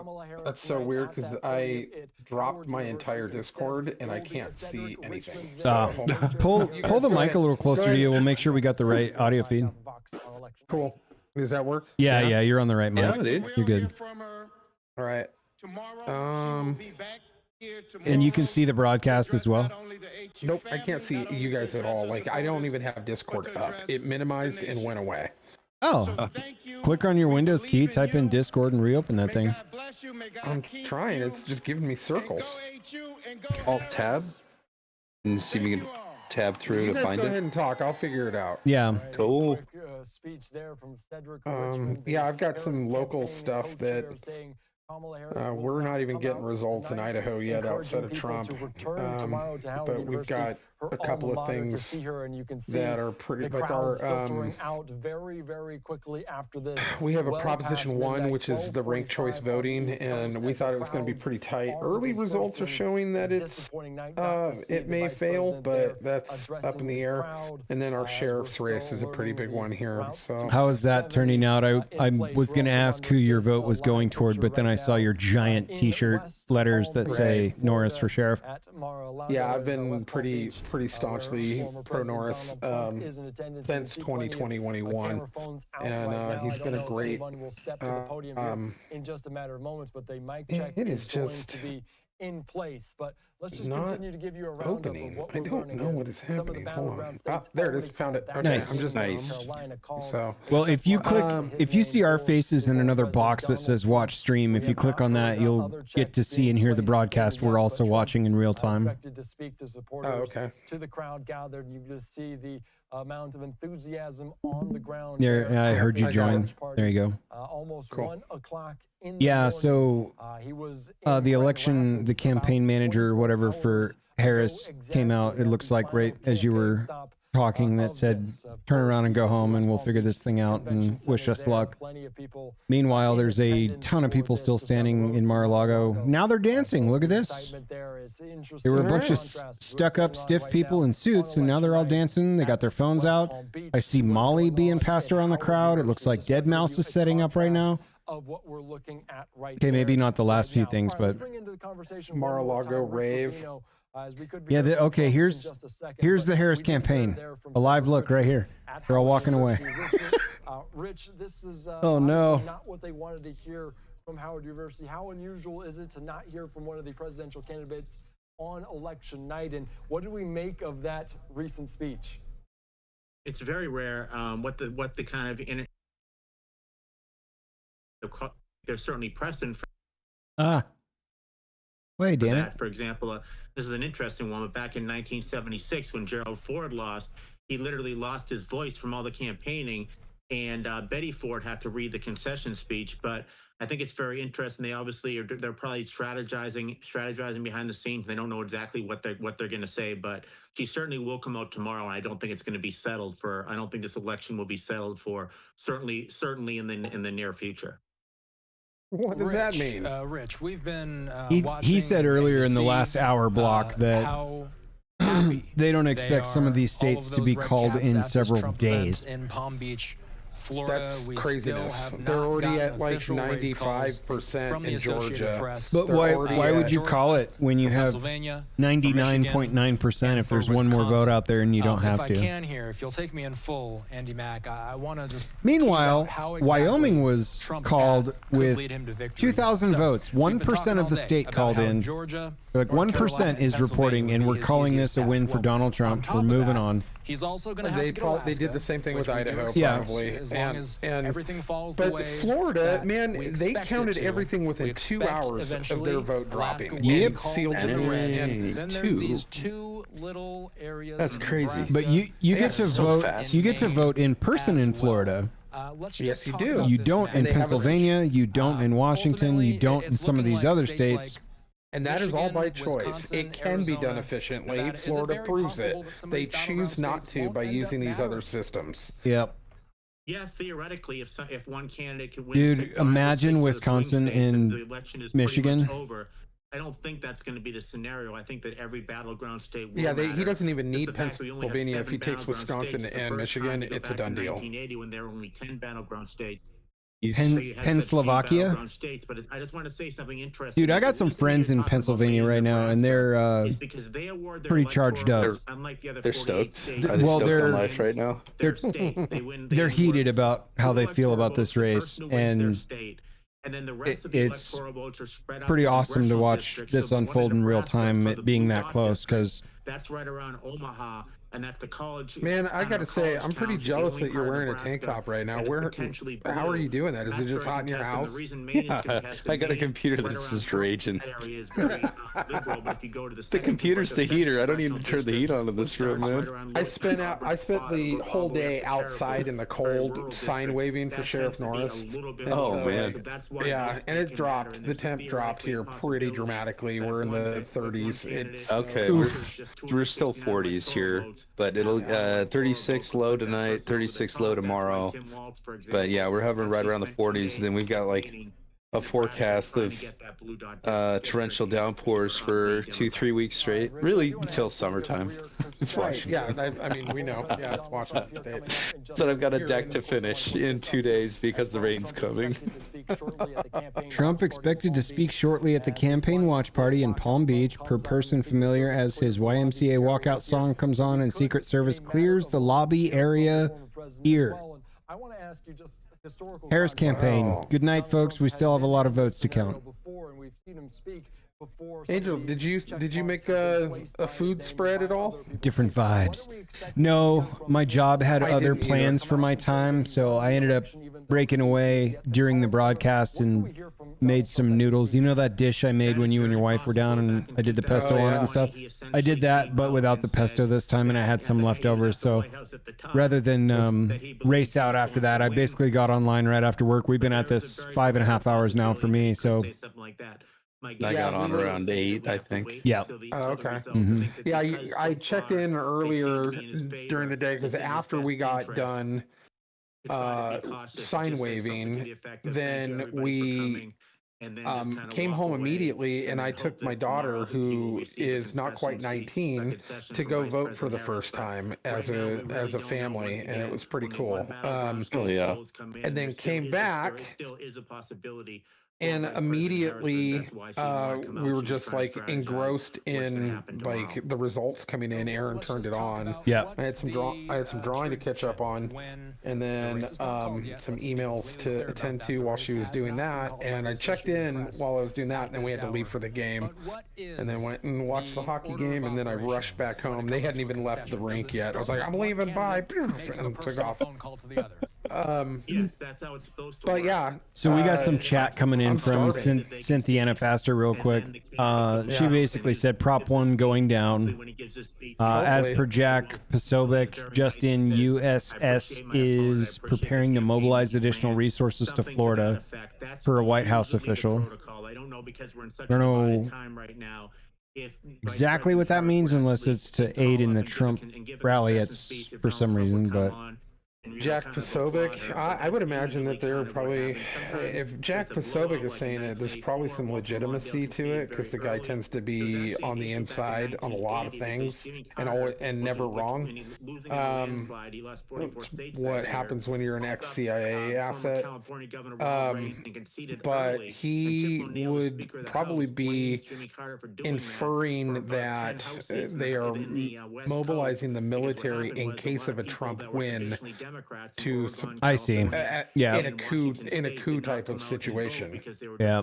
That's so weird because I dropped my entire Discord and I can't see anything. Pull the mic a little closer to you. We'll make sure we got the right audio feed. Cool. Does that work? Yeah, you're on the right mic. Yeah, dude. You're good. All right. And you can see the broadcast as well. Nope, I can't see you guys at all. Like, I don't even have Discord up. It minimized and went away. Oh, click on your Windows key, type in Discord, and reopen that thing. I'm trying. It's just giving me circles. Alt tab, and see if you can tab through to find go it. ahead and talk. I'll figure it out. Yeah. Cool. Speech there from Cedric. Yeah, I've got some local stuff that we're not even getting results in Idaho yet outside of Trump. But we've got a couple of things that are pretty, like our out very, very quickly after this. We have a Proposition 1, which is the ranked choice voting, and we thought it was going to be pretty tight. Early results are showing that it may fail, but that's up in the air. And then our sheriff's race is a pretty big one here. So how is that turning out? I was going to ask who your vote was going toward, but then I saw your giant T-shirt letters that say Norris for sheriff. Yeah, I've been pretty staunchly pro Norris since 2020 when he won, and he's been a great. In just a matter of moments, but they might check. It is just to be in place, but let's just continue to give you a roundup of what we're I don't know what is happening. Hold on. There it is. Found it. Okay, nice. I'm just nice. So well, if you click, if you see our faces in another box that says "Watch Stream," if you click on that, you'll get to see and hear the broadcast. We're also watching in real time. To speak to supporters, to the crowd gathered, you just see the amount of enthusiasm on the ground. There, I heard you join. There you go. Almost 1 o'clock. Yeah, so the election, the campaign manager, whatever, for Harris came out, it looks like, right as you were talking, that said, turn around and go home and we'll figure this thing out and wish us luck. Meanwhile, there's a ton of people still standing in Mar-a-Lago. Now they're dancing. Look at this. There were a bunch of stuck-up, stiff people in suits, and now they're all dancing. They got their phones out. I see Molly being passed around the crowd. It looks like Deadmau5 is setting up right now. Of what we're looking at right okay, maybe not the last few things, but Mar-a-Lago rave. Yeah, okay, here's the Harris campaign. A live look right here. They're all walking away. Rich, this is oh no, not what they wanted to hear from Howard University. How unusual is it to not hear from one of the presidential candidates on election night? And what do we make of that recent speech? It's very rare. What the kind of there's certainly precedent for wait, damn it. For example, this is an interesting one, but back in 1976 when Gerald Ford lost, he literally lost his voice from all the campaigning, and Betty Ford had to read the concession speech. But I think it's very interesting. They obviously they're probably strategizing behind the scenes. They don't know exactly what they're going to say, but she certainly will come out tomorrow. And I don't think it's going to be settled for. I don't think this election will be settled for certainly in the near future. What does that mean? Rich, we've been he said earlier in the last hour block that they don't expect some of these states to be called in several days. In Palm Beach, Florida, That's we craziness. still have They're not already gotten at like official race calls 95% from the in Associated Georgia. Press. But They're why already would at- you call it when you have Pennsylvania, 99.9% if there's one more vote out there and you don't have if to? I can here, if you'll take me in full, Andy Mack, I want to just Meanwhile, tease out how exactly Wyoming was Trump's called path could with lead him to victory. 2,000 So, votes. we've been 1% talking of all the day state about called how in. Georgia, Like North 1% Carolina, is and reporting, Pennsylvania and would we're be his calling this easiest a win path. for Donald On Trump. top We're of moving that, on. He's also going to have They to get probably Alaska, did the same thing with which we do Idaho, expect, probably. as long as everything falls the But way Florida, that man, we they expect it counted to. everything within We 2 expect hours of eventually their vote Alaska dropping. will be Yep. called Sealed in it the red. in. Then there's these 2 little areas. That's in crazy. Nebraska But you get That's to so vote. fast. You get to vote in person in as well. Florida. Let's Yes, just you talk do. about You this don't map. in And they have a- Pennsylvania. You don't in Washington. You Ultimately, don't in it's some of looking these like other states states. like And that is all Michigan, by choice. Wisconsin, It can be done Arizona, efficiently. Nevada. Is it Florida very proves it. possible that some of They these battleground choose not states to won't by end using up these other mattering? systems. Yep. Yeah, theoretically, if one candidate can win, Dude, say, 5 or imagine 6 of the swing Wisconsin states and and the election is pretty Michigan. much over. I don't think that's going to be the scenario. I think that every battleground state will Yeah, he matter. doesn't even Just need the fact that we only have Pennsylvania. If 7 he takes battleground Wisconsin states, the and first Michigan, time to go it's a back done to deal. 1980 when there were only 10 battleground states. Penn- So you had Penn such few Slovakia? battleground states, but I just want to say something interesting. Dude, I got some friends in Pennsylvania right now, and they're It's because they award their pretty charged up. electoral votes, unlike the other They're 48 stoked. states. Are they Well, stoked they're- on life right now? Their state. They win. They they're award heated about how they feel electoral about this votes to the race, person who wins their and state. And then the rest of the it's electoral votes are spread out pretty to awesome to congressional watch districts. this So the one unfold in real Nebraska, it's time, called it the being Blue that Dot close. district. Because That's right around Omaha, and that's the college. Man, I gotta say, college I'm pretty towns, the jealous only that you're part of wearing a tank Nebraska top right now. that is Where? potentially How are blue. you doing that? Is it That's just very hot in your contested. house? The reason Maine is Yeah, contested, I got a Maine, computer right that's around just raging. that area is very liberal, but if you go to the The second- computer's the second heater. I don't need to congressional turn the heat district, on in this room, which starts man. right around I Lewis, spent Auburn, the goes whole all the way day up to Terrible, outside in the very cold, rural sign district. waving for That Sheriff tends to be a Norris. little bit And Oh, more, man. so that's why Yeah, these and it can dropped. matter, and The there's temp dropped theoretically here a pretty possibility dramatically. that We're in one the candidate 30s. candidate It's Okay, we're still 40s here, but it'll 36 low tonight, 36 low tomorrow. But yeah, we're hovering right around the 40s. Then we've got like a forecast of torrential downpours for 2-3 weeks straight, really until summertime. It's right. Washington. Yeah, I mean, we know. Yeah, it's Washington State. So I've got a deck to finish in 2 days because the rain's coming. Trump expected to speak shortly at the campaign watch party in Palm Beach. Per person familiar, as his YMCA walkout song comes on and Secret Service clears the lobby area here. I want to ask you just historical Harris context. campaign. Good night, folks. We still have a lot of votes to count. Before, and we've seen him speak before. Angel, did you make a food spread at all? Different vibes. No, my job had I other didn't plans either. for my time, so I ended up breaking away during the broadcast and made some noodles. You know that dish I made when you and your wife were down and I did the pesto on it and stuff? I did that, but without the pesto this time, and I had some leftovers. So rather than race out after that, I basically got online right after work. We've been at this 5.5 hours now for me, so I got on around 8, I think. yeah. Oh, okay. Mhm. Yeah, I checked in earlier during the day because after we got done sign waving, then we came home immediately, and I took my daughter, who is not quite 19, to go vote for the first time as a family, and it was pretty cool. Oh yeah. And then came back. And immediately, we were just like engrossed in like the results coming in. Aaron turned it on. Yeah. I had some drawing to catch up on, and then some emails to attend to while she was doing that. And I checked in while I was doing that, and then we had to leave for the game, and then went and watched the hockey game, and then I rushed back home. They hadn't even left the rink yet. I was like, I'm leaving, bye, and took off. Yes, that's how it's supposed to But work. yeah. So we got some chat coming in I'm from starving. Cynthia Faster real quick. She basically said Prop 1 going down. As per Jack Posobiec, just in USS is preparing to mobilize additional resources to Florida for a White House official. I don't know because we're in such I don't a know divided time right now. If exactly what that means unless it's to aid in the Trump rally. It's for some reason, but Jack Posobiec, I would imagine that they're probably, if Jack Posobiec is saying it, there's probably some legitimacy to it, because the guy tends to be on the inside on a lot of things and never wrong. What happens when you're an ex-CIA asset? But he would probably be inferring that they are mobilizing the military in case of a Trump win to I see. Yeah. in a coup type of situation. Yeah.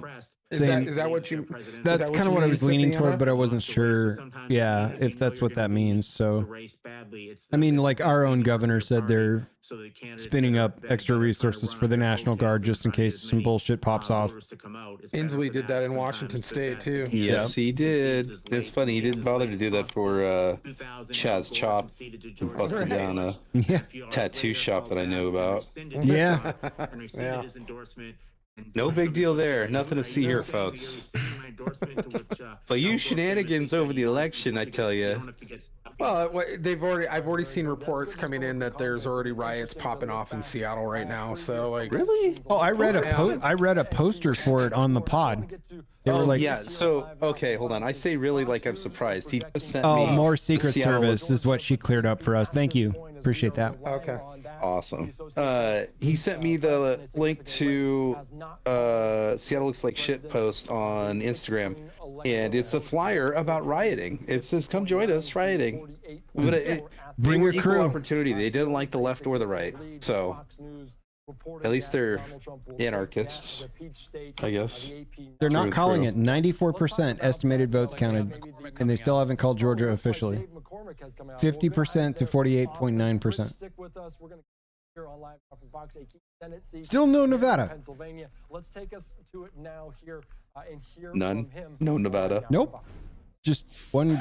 Is that what you? That's kind of what I was leaning toward, but I wasn't sure. Yeah, if that's what that means. So, I mean, like our own governor said, they're spinning up extra resources for the National Guard just in case some bullshit pops off. Inslee did that in Washington State too. Yes, he did. It's funny, he didn't bother to do that for Chaz Chop, who busted down a tattoo shop that I know about. Yeah. Yeah. No big deal there. Nothing to see here, folks. But you shenanigans over the election, I tell you. Well, I've already seen reports coming in that there's already riots popping off in Seattle right now. So like, really? Oh, I read a poster for it on the pod. They were like, yeah. So okay, hold on. I say really like I'm surprised. He just sent me more Secret Service is what she cleared up for us. Thank you. Appreciate that. Okay. Awesome. He sent me the link to Seattle Looks Like Shit post on Instagram, and it's a flyer about rioting. It says, "Come join us rioting." But Bring your equal crew. Opportunity. They didn't like the left or the right, so at least they're anarchists, I guess. They're not calling it. 94% estimated votes counted, and they still haven't called Georgia officially. 50% to 48.9%. Still no Nevada. Pennsylvania. Let's take us to it now here and hear None. from him. No Nevada. Nope. Just one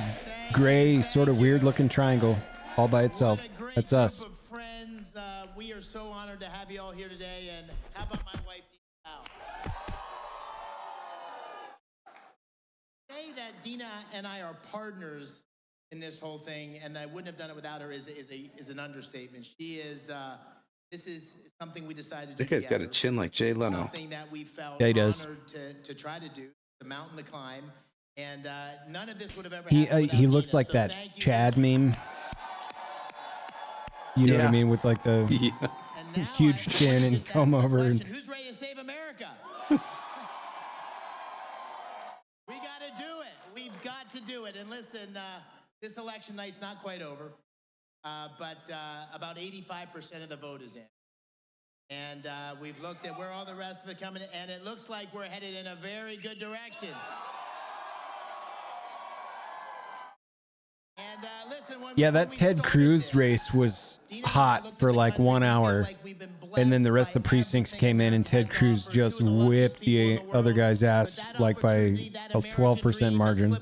gray, sort of weird-looking triangle all by itself. That's us. Friends, we are so honored to have you all here today. And how about my wife, Dina? Say that Dina and I are partners in this whole thing, and I wouldn't have done it without her is an understatement. She is. This is something we decided to do. That guy's got a chin like Jay Leno. Something that we felt Yeah, he does. honored to try to do, the mountain to climb, and none of this would have ever He happened he without looks Dina. like So that thank you. Chad meme. You know what I mean, with like the huge chin and comb over. And Who's ready to save America? We got to do it. We've got to do it. And listen, this election night's not quite over, but about 85% of the vote is in. And we've looked at where all the rest of it coming, and it looks like we're headed in a very good direction. And listen, yeah, that Ted Cruz race was hot for like 1 hour, and then the rest of the precincts came in, and Ted Cruz just whipped the other guy's ass like by a 12% margin.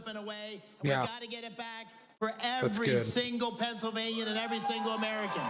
Yeah. Got to get it back for every single Pennsylvanian and every single American.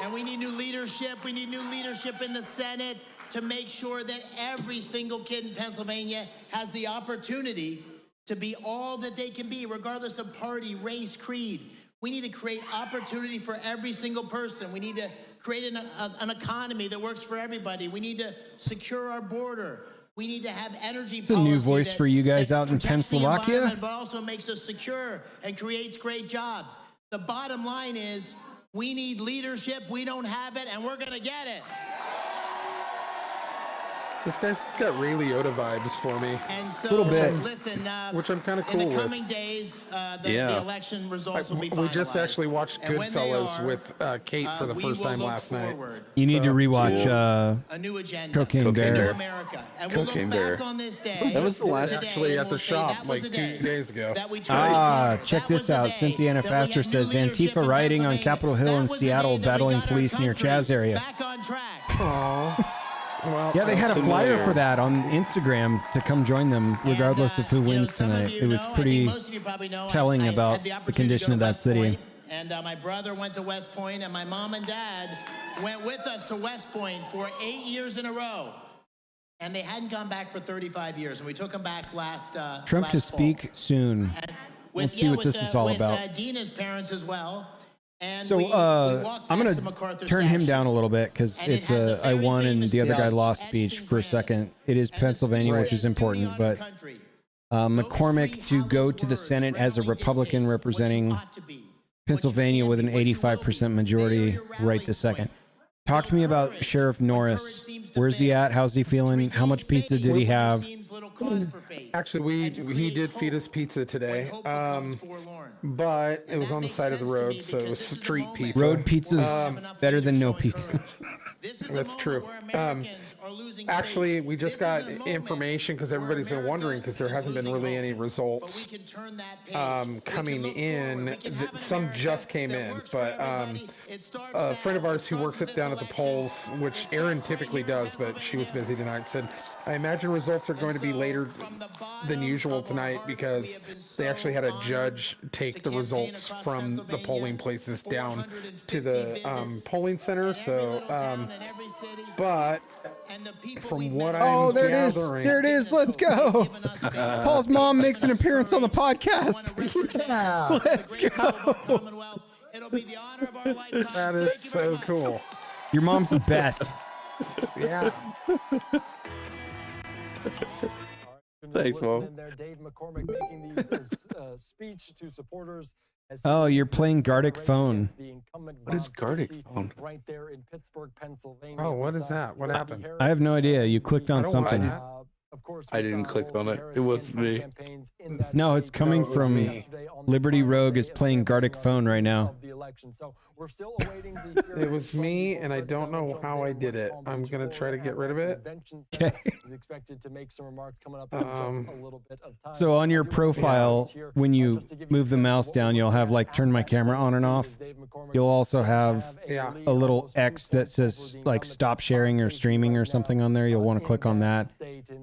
And we need new leadership. We need new leadership in the Senate to make sure that every single kid in Pennsylvania has the opportunity to be all that they can be, regardless of party, race, creed. We need to create opportunity for every single person. We need to create an economy that works for everybody. We need to secure our border. We need to have energy It's a new voice for you guys out in Pennsylvania. But also makes us secure and creates great jobs. The bottom line is we need leadership. We don't have it, and we're going to get it. This guy's got Ray Liotta vibes for me. And so, a little bit. Listen, which I'm kind of cool in the with. coming days, the election results will be finalized. We just actually watched And when they Goodfellas are, with Kate for the we first will time look last night. forward You need to rewatch a new agenda. Cocaine Bear. America. And we'll Cocaine look Bear. back on this day. That was the last today, Actually, and at the we'll say shop that was like the 2 day days ago. that we tried. Check this out. Cynthia Anna Faster says Antifa rioting on Capitol Hill in Seattle, battling police near Chaz area. Back on track. Aww. Well, Yeah, they had a flyer for that on Instagram to come join them, regardless of who wins tonight. It was pretty telling about the condition of that city. And my brother went to West Point, and my mom and dad went with us to West Point for 8 years in a row. And they hadn't gone back for 35 years, and we took them back last Trump last to fall. speak soon. We'll see what this is all about. With Dina's parents as well. And So I'm going to turn him down a little bit because it's a I won and the other guy lost speech for a second. It is Pennsylvania, which is important, but McCormick to go to the Senate as a Republican representing Pennsylvania with an 85% majority right this second. Talk to me about Sheriff Norris. Where's he at? How's he feeling? How much pizza did he have? Actually, he did feed us pizza today, but it was on the side of the road, so it was street pizza. Road pizza's better than no pizza. That's true. Actually, we just got information because everybody's been wondering because there hasn't been really any results coming in. Some just came in, but a friend of ours who works down at the polls, which Erin typically does, but she was busy tonight, said, I imagine results are going to be later than usual tonight because they actually had a judge take the results from the polling places down to the polling center. So, but from what I'm gathering... There it is. Let's go. Paul's mom makes an appearance on the podcast. Yeah. Let's go. That is so cool. Your mom's the best. Yeah. Thanks, Mom. Dave McCormick making these speech to supporters. Oh, you're playing Gardic Phone. What is Gardic Phone? Right there in Pittsburgh, Pennsylvania. Oh, what is that? What happened? I have no idea. You clicked on something. Of course, I didn't click on it. It wasn't me. No, it's coming from Liberty Rogue is playing Gardic Phone right now. So we're still awaiting the It was me, and I don't know how I did it. I'm gonna try to get rid of it. Okay. He's expected to make some remarks coming up in just a little bit of time. So on your profile, when you move the mouse down, you'll have like turn my camera on and off. You'll also have a little X that says like stop sharing or streaming or something on there. You'll want to click on that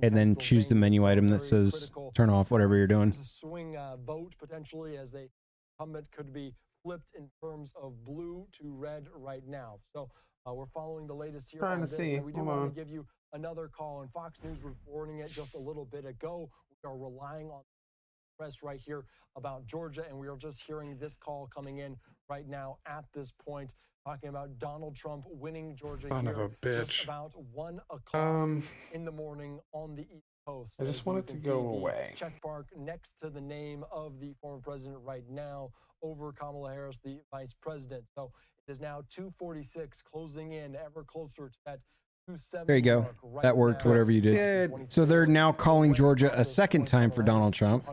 and then choose the menu item that says turn off whatever you're doing. Swing vote potentially as they incumbent could be flipped in terms of blue to red right now. So we're following the latest here on this. And we do want to give you another call, and Fox News was reporting it just a little bit ago. We are relying on the press right here about Georgia, and we are just hearing this call coming in right now at this point, talking about Donald Trump winning Georgia here just about 1 o'clock in the morning on the East Coast. I just want it to go away. Check mark next to the name of the former president right now over Kamala Harris, the vice president. So it is now 2:46, closing in ever closer to that 270. There you go. Right that worked, now. whatever you did. So they're now calling Georgia a second time for Donald Trump.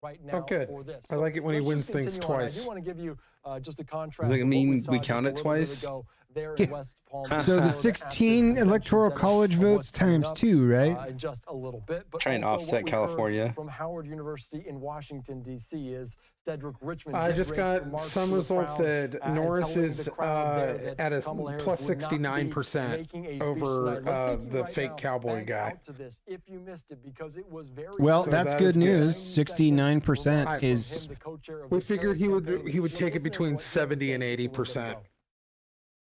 Right now good. for this. I like it when he wins things I twice. do want to give you just a contrast. Does it mean we count it twice? So the 16 electoral college votes times 2, right? Just a little bit, but trying to offset California. From Howard University in Washington D.C. is Cedric Richmond. I just got some results that Norris is at a plus 69% over the fake cowboy guy. If you missed it, because it was very well, that's good news. 69% is. We figured he would take it between 70 and 80%.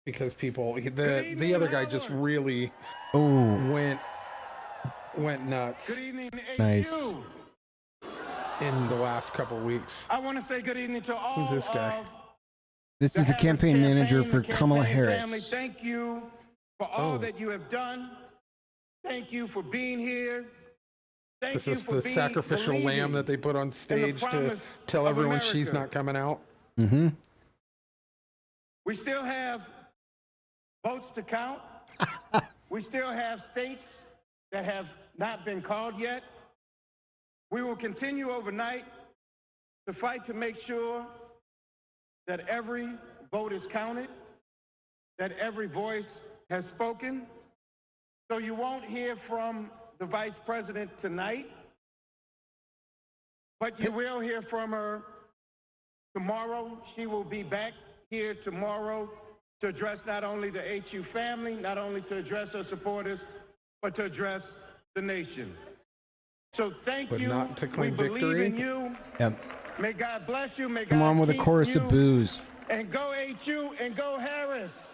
Because people, the other guy just really went nuts. Good evening, nice. In the last couple of weeks. I want to say good evening to all. Who's this guy? This is the campaign manager for Kamala Harris. Family. Thank you for all that you have done. Thank you for being here. This is the sacrificial lamb that they put on stage to tell everyone she's not coming out. Mm-hmm. We still have votes to count. We still have states that have not been called yet. We will continue overnight to fight to make sure that every vote is counted, that every voice has spoken. So you won't hear from the vice president tonight, but you will hear from her tomorrow. She will be back here tomorrow to address not only the HU family, not only to address her supporters, but to address the nation. So thank you. Not to claim we believe victory. in you. Yep. May God bless you. May Come God on with a keep chorus you. of boos. And go HU and go Harris.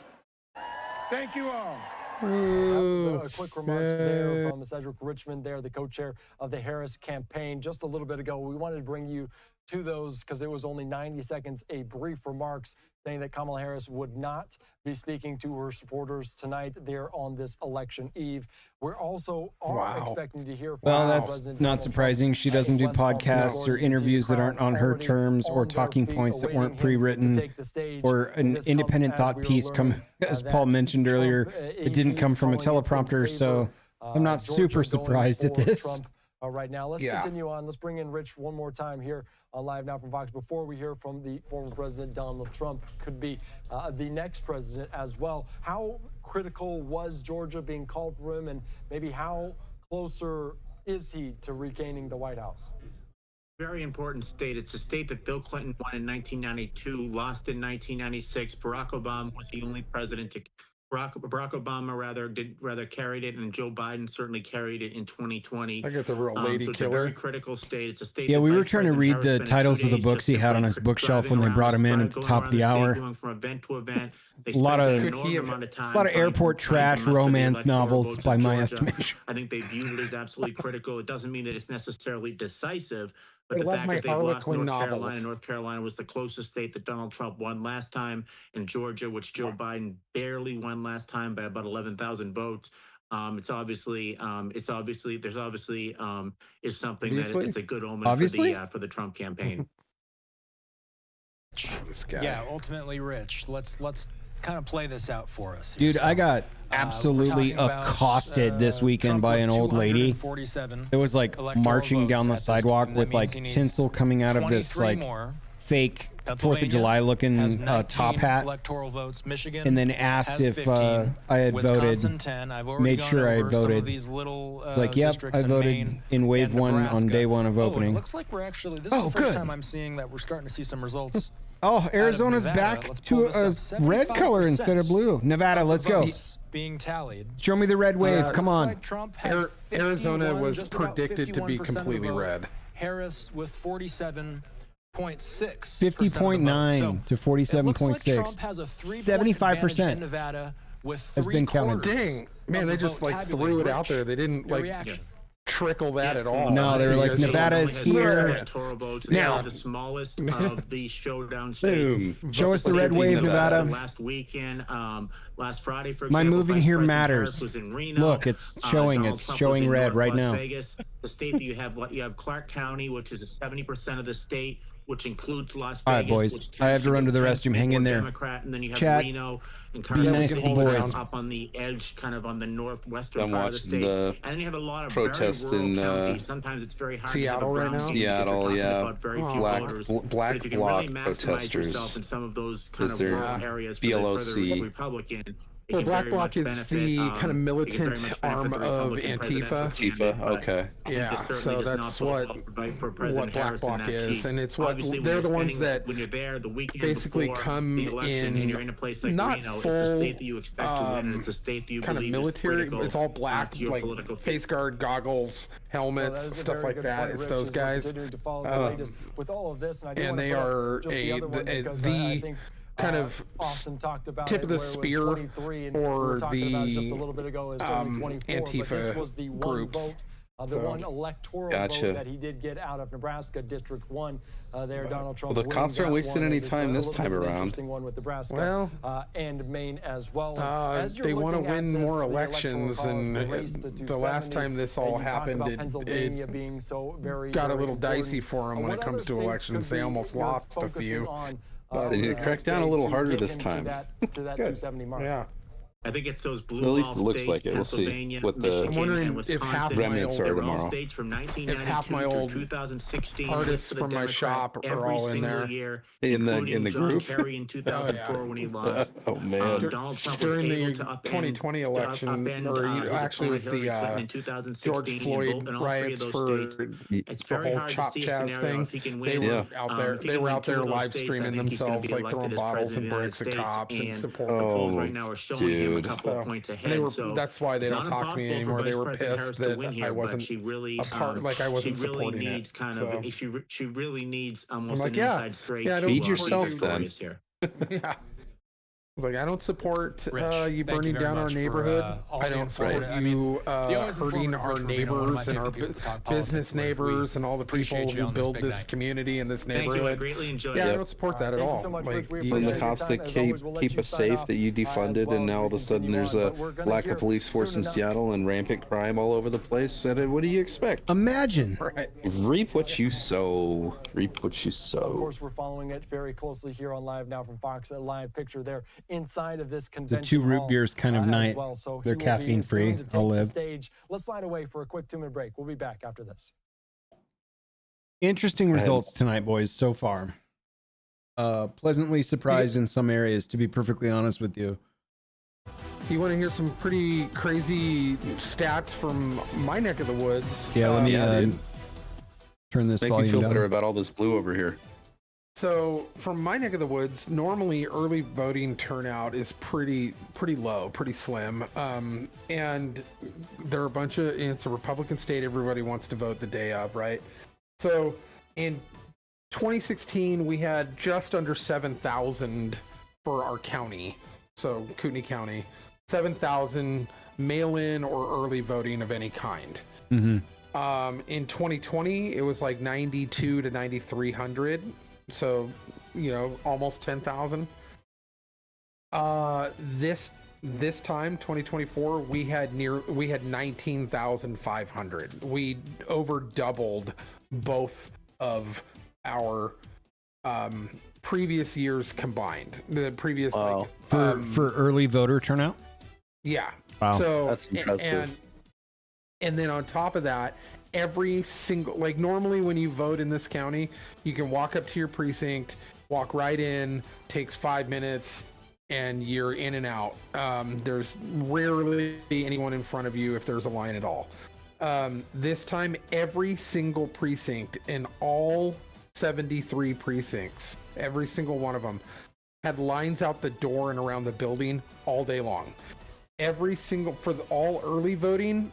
Thank you all. A quick remarks there from Cedric Richmond there, the co-chair of the Harris campaign. Just a little bit ago, we wanted to bring you to those because it was only 90 seconds, a brief remarks saying that Kamala Harris would not be speaking to her supporters tonight there on this election eve. We're also expecting to hear from Well, that's President not Donald surprising. Trump She doesn't do West Baltimore, podcasts or interviews that aren't on her terms or talking points that weren't pre-written or an independent thought piece as Paul mentioned earlier. It didn't come from a teleprompter, so I'm not super surprised at this. Trump, right now, let's continue on. Let's bring in Rich one more time here on Live Now from Fox before we hear from the former President Donald Trump, could be the next president as well. How critical was Georgia being called for him, and maybe how closer is he to regaining the White House? Very important state. It's a state that Bill Clinton won in 1992, lost in 1996. Barack Obama was the only president to Barack Obama rather carried it, and Joe Biden certainly carried it in 2020. I think it's a real lady so it's killer. a very critical state. It's a state. Yeah, we were trying to read the titles of the books he had on his bookshelf when they brought him in at the top of the hour. Going from event to event. A lot of airport trash romance novels by my estimation. I think they viewed it as absolutely critical. It doesn't mean that it's necessarily decisive. But I the love fact my that they lost Harlequin North Carolina was the closest state that Donald Trump won last time, and Georgia, which Joe Biden barely won last time by about 11,000 votes. It's obviously is something that it's a good omen for the Trump campaign. This guy. Yeah, ultimately, Rich. Let's kind of play this out for us Dude, here. I got absolutely accosted this weekend Trump by an old lady. It was like marching down the sidewalk with like tinsel coming out of this like fake 4th of July looking top hat, electoral votes. Michigan and then asked if 15, I had Wisconsin voted. 10. I've already Made sure I had voted. These little, it's like, yep, I voted in wave 1 on day 1 of opening. It looks like we're actually, this is the first time I'm seeing that we're starting to see some results. Oh, Arizona's back to a red color instead of blue. Nevada, let's go. Being tallied. Show me the red wave. Come on. Like Trump has Arizona was predicted to be completely red. Harris with 47.6. 50.9 to 47.6. 75% in Nevada with has been counted. Dang, man, they just like threw it out there. They didn't like trickle that at all. No, they were like, Nevada is here. Now, the smallest of the showdown states. Show us the red wave, Nevada. Last weekend, last Friday, for example, my moving here matters. Was in Reno. Look, it's showing. It's showing red right now. Vegas, the state that you have Clark County, which is 70% of the state, which includes Las Vegas. All right, boys. I have to run to the restroom. Hang in there. Democrat, and then you have Chat. Reno and Be nice to the boys. up on the edge, kind of on the northwestern part of the state. And then you have a lot of protest very rural in counties. Sometimes it's very hard Seattle to have a right now. Seattle, yeah. Black if you bloc can really maximize protesters. yourself in some of those kind of their rural areas for BLOC. the Republican. The Black Bloc is the kind of militant arm of Antifa. Antifa, okay. Yeah, so that's what Black Bloc is, and it's what they're the ones that when you're there the weekend basically come the election, and you're in a place like not Reno, full, it's a state that you expect to win, and it's a state that you kind of believe military. is critical, It's all black, like face guard, goggles, helmets, stuff like that. It's those guys, with all of this, and they are the kind of tip of the spear for the Antifa groups. The one electoral vote that he did get out of Nebraska, District 1, there, Donald Trump. Well, the cops aren't wasting any time this time around. One with Nebraska, and Maine as well. They want to win more elections, and the last time this all happened, it got a little dicey for them when it comes to elections. They almost lost a few. They need to crack down a little harder this time. Yeah. I think it's those blue at least wall it looks states, like it. We'll see Pennsylvania, what the I'm wondering Michigan, if half remnants are tomorrow. States from 1992 if half my old through 2016 artists from my shop are all in there. Year, in the John group. Kerry in 2004 when he lost. Oh man! Donald Trump during was the able to upend, 2020 election, actually it was the George Floyd riots for it's the whole Chop Chaz thing. They were out there. They were out there live streaming themselves, like throwing bottles and bricks at cops and supporting. Polls right now are showing him a couple of points ahead. That's why they don't talk to me anymore. They were pissed that I wasn't a part, like I wasn't supporting it. She really needs almost an inside straight. Feed yourself then. Yeah. Like, I don't support Rich, you burning down our neighborhood. I don't support you hurting our neighbors and our business neighbors and all the people who build this community and this neighborhood. Thank you. I greatly enjoyed it. Yeah, I don't support that at all. So much, like, when the cops that keep us safe that you defunded, and now all of a sudden there's a lack of police force in Seattle and rampant crime all over the place. What do you expect? Imagine. Right. Reap what you sow. Reap what you sow. Of course, we're following it very closely here on Live Now from Fox. A live picture there inside of this convention. The 2 root beers kind of night. Well. So they're caffeine free. I'll live. Stage. Let's slide away for a quick 2-minute break. We'll be back after this. Interesting results tonight, boys, so far. Pleasantly surprised in some areas, to be perfectly honest with you. You want to hear some pretty crazy stats from my neck of the woods? Yeah, let me turn this volume down. Make me feel better about all this blue over here. So from my neck of the woods, normally early voting turnout is pretty low, pretty slim. And there are it's a Republican state. Everybody wants to vote the day of, right? So in 2016, we had just under 7,000 for our county. So Kootenai County, 7,000 mail-in or early voting of any kind. Mm-hmm. In 2020, it was like 92 to 9,300. So, almost 10,000. This time, 2024, we had 19,500. We over doubled both of our previous years combined. The previous for early voter turnout. Yeah. Wow. So that's impressive. And then on top of that, every single, like, normally when you vote in this county, you can walk up to your precinct, walk right in, takes 5 minutes, and you're in and out. There's rarely anyone in front of you if there's a line at all. This time, every single precinct in all 73 precincts, every single one of them, had lines out the door and around the building all day long. All early voting,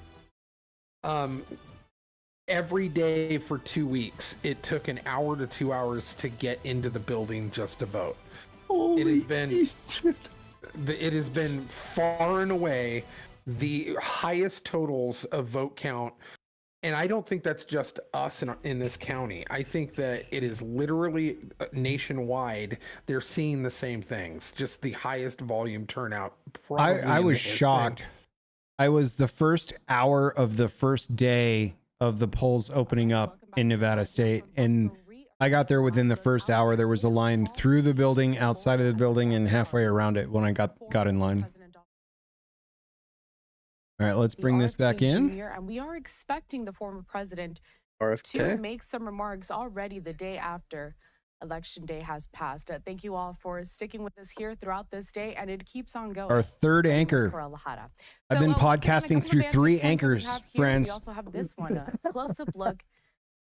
every day for 2 weeks, it took 1 hour to 2 hours to get into the building just to vote. It has been far and away the highest totals of vote count. And I don't think that's just us in this county. I think that it is literally nationwide. They're seeing the same things, just the highest volume turnout. I was shocked. I was the first hour of the first day of the polls opening up in Nevada State, and I got there within the first hour. There was a line through the building, outside of the building, and halfway around it when I got in line. All right, let's bring this back in. And we are expecting the former president RFK to make some remarks already the day after Election Day has passed. Thank you all for sticking with us here throughout this day, and it keeps on going. Our third anchor. I've been podcasting through 3 anchors, friends. We also have this one, a close-up look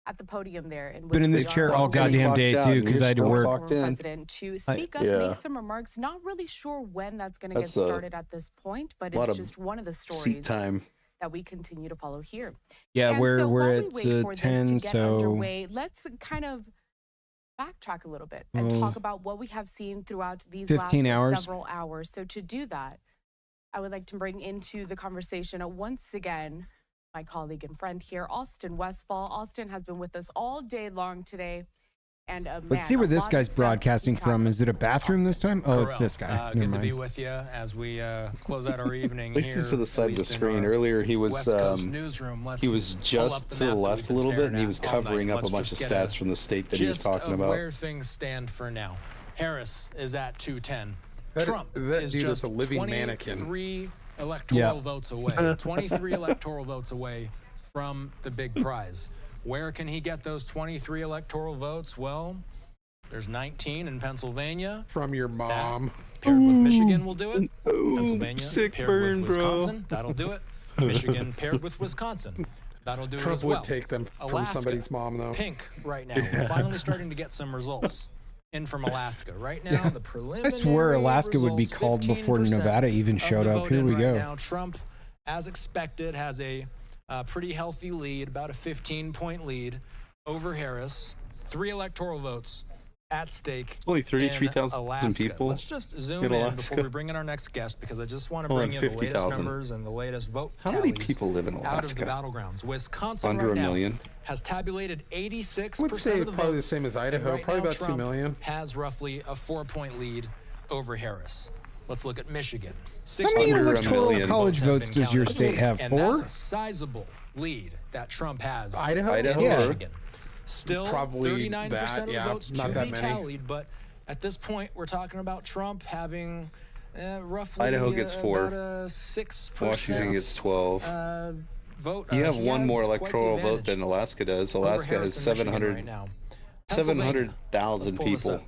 at the podium there. Been in this chair all goddamn day too, because I had to work. President to speak up, make some remarks. Not really sure when that's going to get started at this point, but it's just one of the stories that we continue to follow here. Yeah, and we're at 10, so underway, let's kind of backtrack a little bit and talk about what we have seen throughout these last several hours. So to do that, I would like to bring into the conversation once again my colleague and friend here, Austin Westfall. Austin has been with us all day long today. And let's see where this guy's broadcasting from. Is it a bathroom this time? Oh, it's this guy. Good to be with you as we close out our evening here. At least he's to the side of the screen. Earlier he was just to the left a little bit, and he was covering up a bunch of stats from the state that he was talking about. Where things stand for now. Harris is at 210. Trump is dude just is a living mannequin. 23 electoral votes away. 23 electoral votes away from the big prize. Where can he get those 23 electoral votes? Well, there's 19 in Pennsylvania. From your mom. That, paired with Michigan will do it. Ooh, Pennsylvania sick paired burn, with Wisconsin. bro. That'll do it. Michigan paired with Wisconsin. That'll do Trump it as well. would take them from somebody's mom, though. Pink right now. We're finally starting to get some results in from Alaska. Right now, the preliminary I swear Alaska would be called before Nevada even showed up. Here we go. Now, Trump, as expected, has a pretty healthy lead, about a 15-point lead over Harris. 3 electoral votes at stake. It's only 33,000 people. Let's just zoom in before we bring in our next guest, because I just want to bring in the latest numbers and the latest vote tallies. How many people live in Alaska? Out of the battlegrounds. Wisconsin under right a million. Now has tabulated 86% Would say of the probably votes, the same as Idaho, right probably now, about Trump 2 million. Has roughly a 4-point lead over Harris. Let's look at Michigan. How many electoral college votes does your state have? And 4? that's a sizable lead that Trump has. Idaho? Yeah. Michigan. Still, probably 39% that, of the yeah, votes not to that be many. tallied, but at this point, we're talking about Trump having roughly Idaho gets 4. about a 6%. Washington gets 12. Vote. You have he one has more quite the electoral vote advantage than Alaska does. over Alaska Harris has in Michigan 700 right now. 700,000 Let's pull this people. up.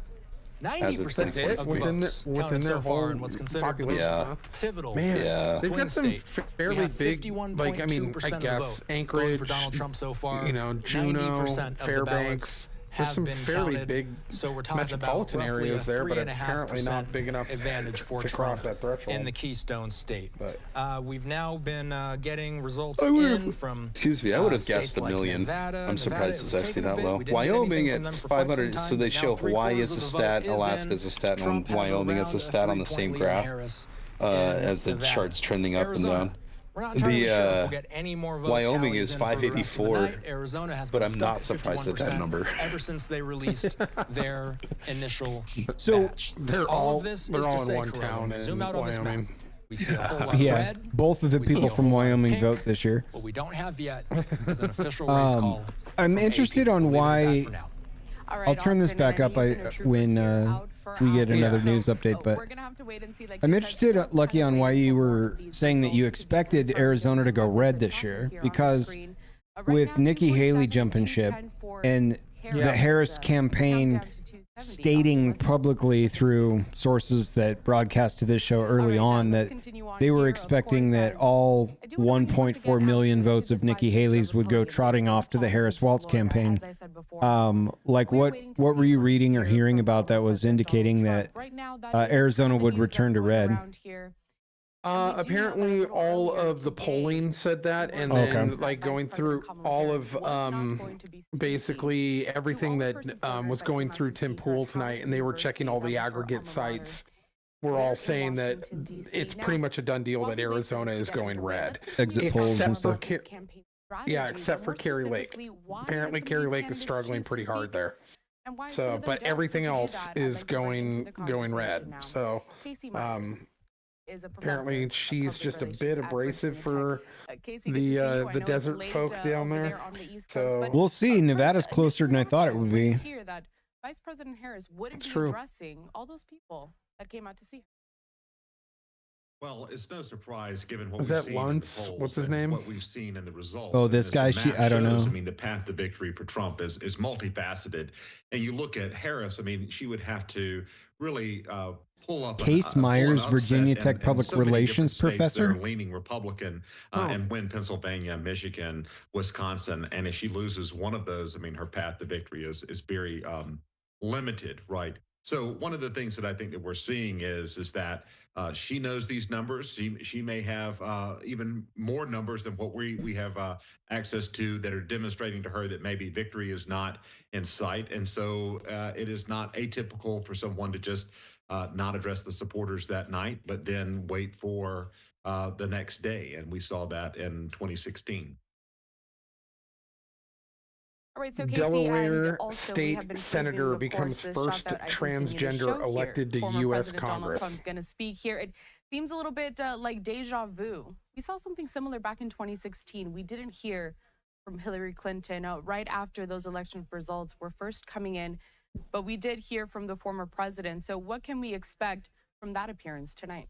90% of the within votes within counted their so far whole in what's considered population. Yeah. pivotal. Man, Yeah. they've got some swing fairly big, like I mean, 51.2% I of the guess vote Anchorage, going for Donald Trump so far. you know, Juneau, 90% of the Fairbanks. There's have some been fairly counted. big So we're talking metropolitan about roughly areas a there, but 3.5% apparently not big enough advantage for to Trump cross that threshold. in the Keystone State. But We've now been getting results I in from. Excuse me, I would have states guessed a like million. Nevada. I'm surprised it's actually that low. We didn't get Wyoming anything at from them for quite some 500, so time. they Now show Hawaii 3/4 as a of the stat, vote is Alaska in. as a stat, and Trump has Wyoming as around a stat on the 3-point same lead on graph Harris as the in Nevada. chart's trending up and Arizona. down. We're not entirely sure if The we'll get any more vote Wyoming tallies is in for the rest of the 584, night. Arizona has but been I'm stuck not at surprised at that 51% number. ever since they released their initial So batch. they're all all of this they're is to all say, in one Corona, town when we zoom in out on this map, Wyoming. we see a whole lot of Yeah, red. both of the we see people a from whole lot of Wyoming pink. vote this year. What we don't have yet is an official race call. I'm interested on why. I'll turn this back up when we get another news update, but we're gonna have to wait and see. Like I'm interested, Lucky, on why you were saying that you expected Arizona to go red this year, because with Nikki Haley jumping ship and the Harris campaign stating publicly through sources that broadcast to this show early on that they were expecting that all 1.4 million votes of Nikki Haley's would go trotting off to the Harris-Walz campaign. Like what were you reading or hearing about that was indicating that Arizona would return to red? Apparently all of the polling said that, and then like going through all of basically everything that was going through Tim Pool tonight, and they were checking all the aggregate sites. We're all saying that it's pretty much a done deal that Arizona is going red. Exit polls and stuff. Yeah, except for Carrie Lake. Apparently Carrie Lake is struggling pretty hard there. So, but everything else is going red. So, apparently she's just a bit abrasive for the desert folk down there. So we'll see. Nevada's closer than I thought it would be. Hear that Vice President Harris wouldn't be addressing all those people that came out to see her. Well, it's no surprise given what is we've that seen Luntz? in the polls What's his and name? what we've seen in the results. Oh, And this as guy. the map I don't shows, know. I mean, the path to victory for Trump is multifaceted. And you look at Harris. I mean, she would have to really pull up. Case Myers, Virginia Tech Public so many Relations different states that professor. are leaning Republican and win Pennsylvania, Michigan, Wisconsin. And if she loses one of those, I mean, her path to victory is very limited, right? So one of the things that I think that we're seeing is that she knows these numbers. She may have even more numbers than what we have access to that are demonstrating to her that maybe victory is not in sight. And so it is not atypical for someone to just not address the supporters that night, but then wait for the next day. And we saw that in 2016. All right, so Casey, Delaware also, state senator becomes first transgender elected to U.S. Congress. Trump's going to speak here. It seems a little bit like deja vu. We saw something similar back in 2016. We didn't hear from Hillary Clinton right after those election results were first coming in, but we did hear from the former president. So what can we expect from that appearance tonight?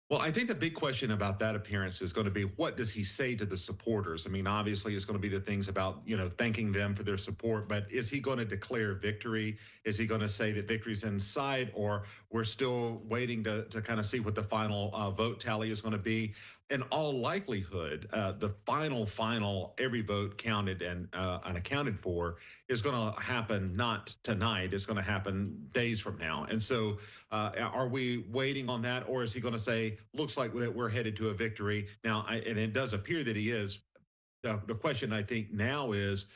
Well, I think the big question about that appearance is going to be, what does he say to the supporters? I mean, obviously, it's going to be the things about, thanking them for their support, but is he going to declare victory? Is he going to say that victory's in sight, or we're still waiting to kind of see what the final vote tally is going to be? In all likelihood, the final every vote counted and accounted for is going to happen not tonight. It's going to happen days from now. And so are we waiting on that, or is he going to say, looks like that we're headed to a victory now? And it does appear that he is. the question I think now is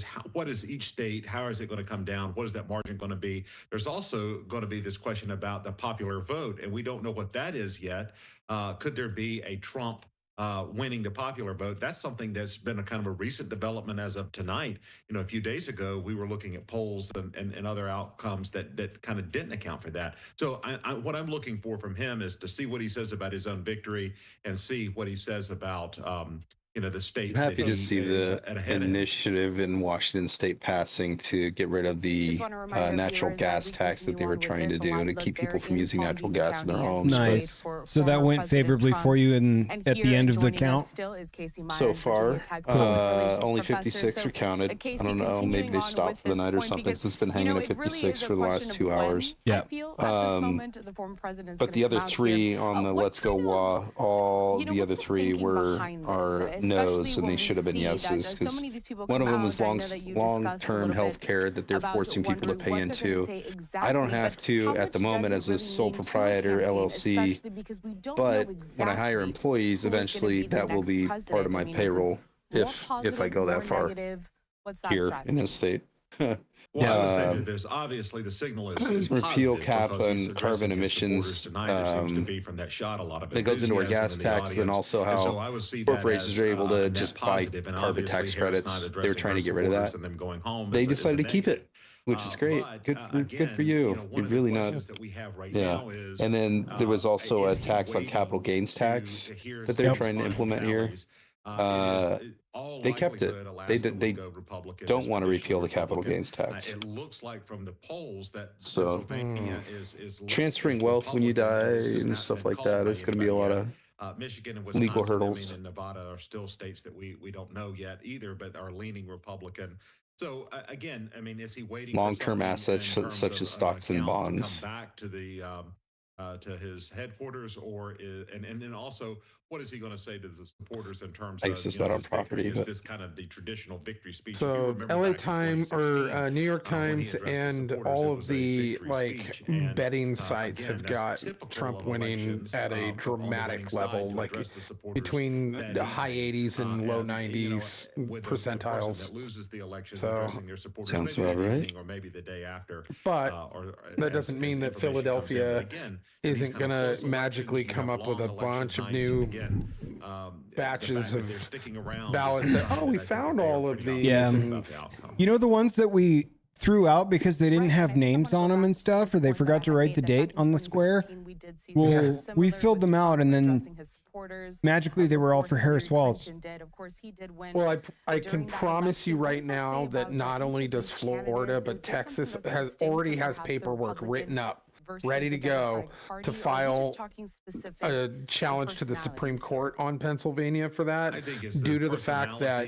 how, what is each state? How is it going to come down? What is that margin going to be? There's also going to be this question about the popular vote, and we don't know what that is yet. Could there be a Trump winning the popular vote? That's something that's been a kind of a recent development as of tonight. A few days ago, we were looking at polls and other outcomes that kind of didn't account for that. So what I'm looking for from him is to see what he says about his own victory and see what he says about the states. I'm happy to see the initiative in Washington State passing to get rid of the natural gas tax that they were trying to do and to keep people from using natural gas in their homes. Nice. So that went favorably for you at the end of the count? So far, only 56 are counted. I don't know, maybe they stopped for the night or something. So it's been hanging at 56 for the last 2 hours. Yeah. But the other 3 on the Let's Go WA, all the other 3 are no's, and they should have been yeses, because one of them was long-term health care that they're forcing people to pay into. I don't have to at the moment as a sole proprietor LLC, but when I hire employees, eventually that will be part of my payroll if I go that far here in this state. Well, I would say that there's obviously the signal is repeal positive cap because he on carbon emissions. seems to be from that shot a lot of That goes into our gas enthusiasm in the tax, and audience. also And how so I would see that corporations as, are able to net just buy positive. And carbon obviously tax Harris credits. not They were addressing trying to get rid of supporters that. and them going home They is a decided to keep negative. it, which is great. Good for you. One of the Really not. questions that we have right Yeah. now is, And then there was also is a he tax on waiting capital gains tax hear that they're some trying to implement here. rallies? It is all They kept it. likelihood They Alaska they will go Republican don't as want to repeal the traditionally capital Republican. gains tax. It looks like from the polls that So Pennsylvania is transferring wealth when you die and stuff like that is going to be a lot of Michigan and legal Wisconsin, hurdles. I mean, and Nevada are still states that we don't know yet either, but are leaning Republican. So again, I mean, is he waiting for long-term something in assets terms such of as stocks and account to bonds. come back to the to his headquarters, or and then also what is he going to say to the supporters in terms I guess of it's not on this victory? property, Is but this kind of the traditional victory speech? If you So remember LA back in Times 2016, or New York when he Times addressed the and supporters, all it of was a the victory like speech. And, betting sites again, have that's got typical Trump of winning elections, at a on the winning dramatic side level, to like address the supporters between that the evening. high 80s and low 90s with the person percentiles. that loses the election So addressing their supporters sounds maybe about that right. evening or maybe the day after. But or that doesn't mean that information comes in. Philadelphia But again, isn't these kind going of to close elections, magically you come have up with a long election bunch of nights, and new again, the batches fact that of they're sticking around ballots is that, something oh, we that I think found that they are all of pretty these. optimistic And about the outcome. You know the ones that we threw out because they didn't have names on them and stuff, or they forgot to write the date on the square? Well, we filled them out, and then magically they were all for Harris Walz. Well, I can promise you right now that not only does Florida, but Texas already has paperwork written up, ready to go to file a challenge to the Supreme Court on Pennsylvania for that, due to the fact that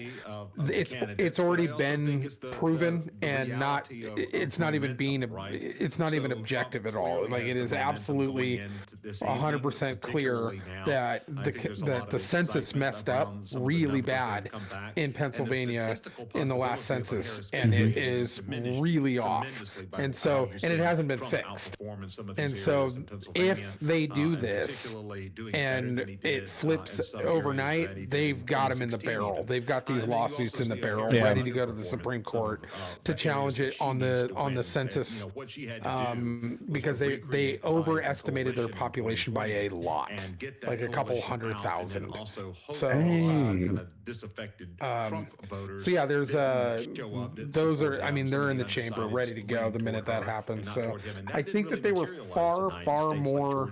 it's already been proven and it's not even even objective at all. Like, it is absolutely 100% clear that the census messed up really bad in Pennsylvania in the last census, and it is really off, and it hasn't been fixed. And so if they do this and it flips overnight, they've got them in the barrel. They've got these lawsuits in the barrel ready to go to the Supreme Court to challenge it on the census, because they overestimated their population by a lot, like a couple 100,000. So so yeah, there's those are, I mean, they're in the chamber ready to go the minute that happens. So I think that they were far more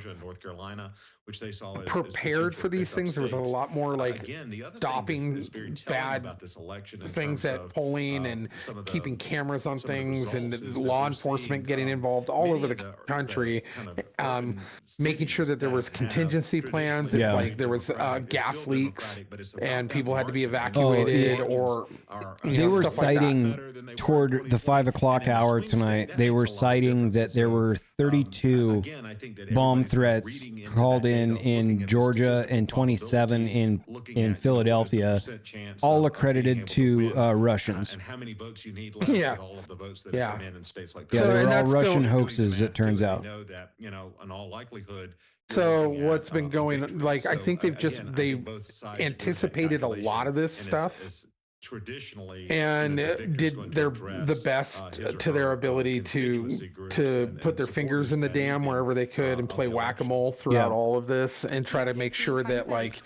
prepared for these things. There was a lot more like stopping bad things at polling and keeping cameras on things, and law enforcement getting involved all over the country, making sure that there was contingency plans if like there was gas leaks and people had to be evacuated, or they were citing toward the 5 o'clock hour tonight. They were citing that there were 32 bomb threats called in Georgia and 27 in Philadelphia, all accredited to Russians. Yeah, they were all Russian hoaxes, it turns out. Know that, in all likelihood, So what's been going, like, I think they've anticipated a lot of this stuff. Traditionally, and did the best to their ability to put their fingers in the dam wherever they could and play whack-a-mole throughout all of this and try to make sure that like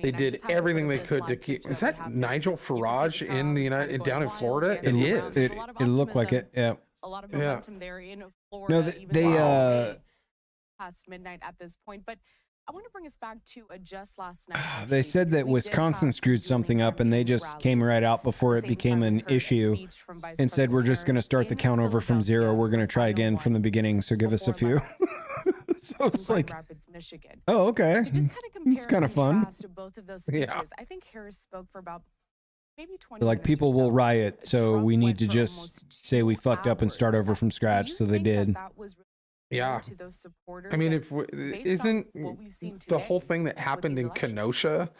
they did everything they could to keep. Is that Nigel Farage in the down in Florida? It is. It looked like it. Yeah. A lot of momentum there in Florida. No, they past midnight at this point, but I want to bring us back to just last night. They said that Wisconsin screwed something up and they just came right out before it became an issue and said, we're just going to start the count over from zero. We're going to try again from the beginning. So give us a few. So it's like, oh, okay. It's kind of fun. Both of those speeches. I think Harris spoke for about maybe 20 like people will riot. So we need to just say we fucked up and start over from scratch. So they did. Yeah, to those supporters. I mean, isn't the whole thing that happened in Kenosha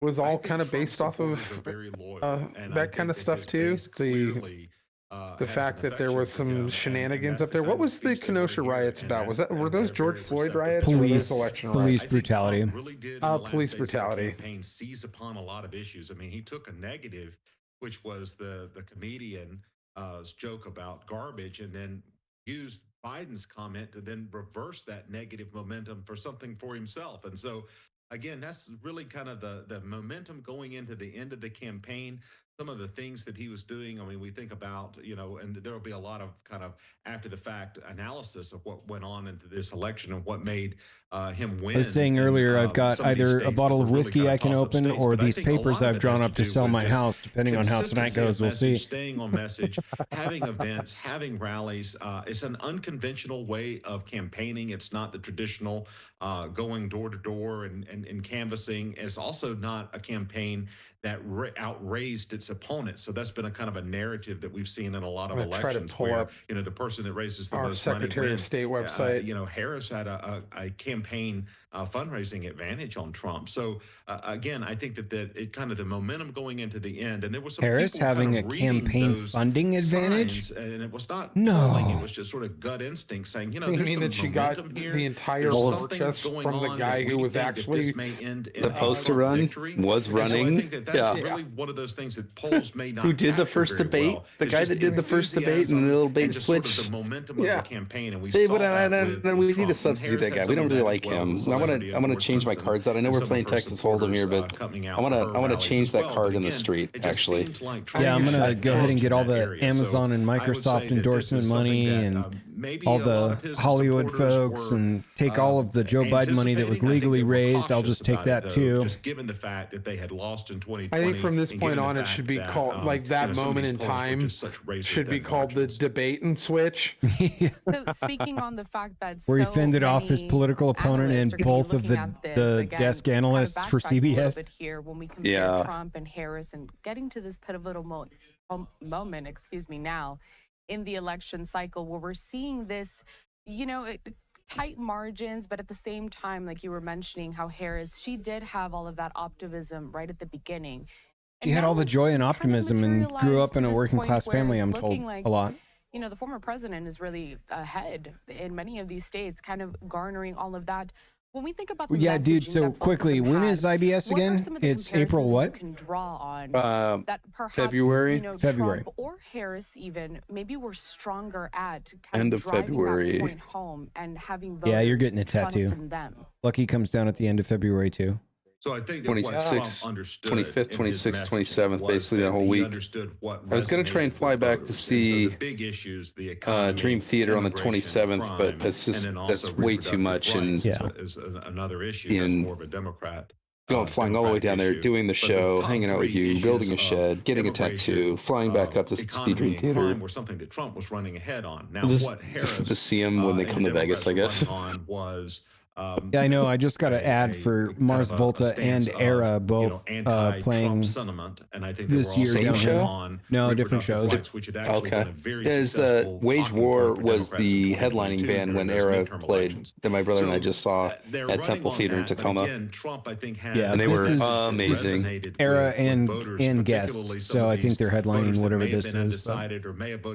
was all kind of based off of that kind of stuff too? The fact that there was some shenanigans up there. What was the Kenosha riots about? Were those George Floyd riots? Police brutality. Police brutality. Campaign seized upon a lot of issues. I mean, he took a negative, which was the comedian's joke about garbage, and then used Biden's comment to then reverse that negative momentum for something for himself. And so, again, that's really kind of the momentum going into the end of the campaign. Some of the things that he was doing, I mean, we think about, and there will be a lot of kind of after the fact analysis of what went on into this election and what made him win. I was saying earlier, I've got either a bottle of whiskey I can open or these papers I've drawn up to sell my house, depending on how tonight goes. We'll see. Staying on message, having events, having rallies. It's an unconventional way of campaigning. It's not the traditional going door to door and canvassing. It's also not a campaign that outraised its opponent. So that's been a kind of a narrative that we've seen in a lot of elections where, the person that raises the most money wins. Our Secretary of State website. Harris had a campaign fundraising advantage on Trump. So again, I think that it kind of the momentum going into the end, and there was some Harris having a campaign funding advantage, and it was not polling, it was just sort of gut instinct saying, you mean that she got the entire purchase from the guy who was actually supposed to run was running. So that's really one of those things that polls may not. Who did the first debate? The guy that did the first debate and the little bait switch. Sort of the momentum of the campaign, and we we need to substitute that guy. We don't really like him. I want to change my cards out. I know we're playing Texas Hold'em here, but I want to change that card in the street. Actually, yeah, I'm gonna go ahead and get all the Amazon and Microsoft endorsement money and all the Hollywood folks and take all of the Joe Biden money that was legally raised. I'll just take that too. Just given the fact that they had lost in 2020, I think from this point on, it should be called like that moment in time should be called the debate and switch. So speaking on the fact that where he fended off his political opponent and both of the desk analysts for CBS. Here when we compare Trump and Harris and getting to this pivotal moment, now in the election cycle where we're seeing this, tight margins, but at the same time, like you were mentioning, how Harris, she did have all of that optimism right at the beginning. She had all the joy and optimism and grew up in a working class family, I'm told, a lot. The former president is really ahead in many of these states, kind of garnering all of that. When we think about the dude, so quickly, when is IBS again? It's April what? You can draw on that perhaps, February. February. Trump or Harris even maybe we're stronger at end of February. That point home and having voters you're getting a tattoo. Lucky comes down at the end of February too. So I think 26th, 25th, 26th, 27th, basically that whole week. I was going to try and fly back to see Dream Theater on the 27th, but that's way too much. And is another issue. That's more of a Democrat. Flying all the way down there, doing the show, hanging out with you, building a shed, getting a tattoo, flying back up to see Dream Theater. Were something that Trump was running ahead on. Now, what Harris to see him when they come to Vegas, I guess. Was I know. I just got an ad for Mars Volta and Era both playing this year. Same show? No, different shows. Okay. Because the Wage War was the headlining band when Era played that my brother and I just saw at Temple Theater in Tacoma. And they were amazing. Era and guests. So I think they're headlining whatever this is.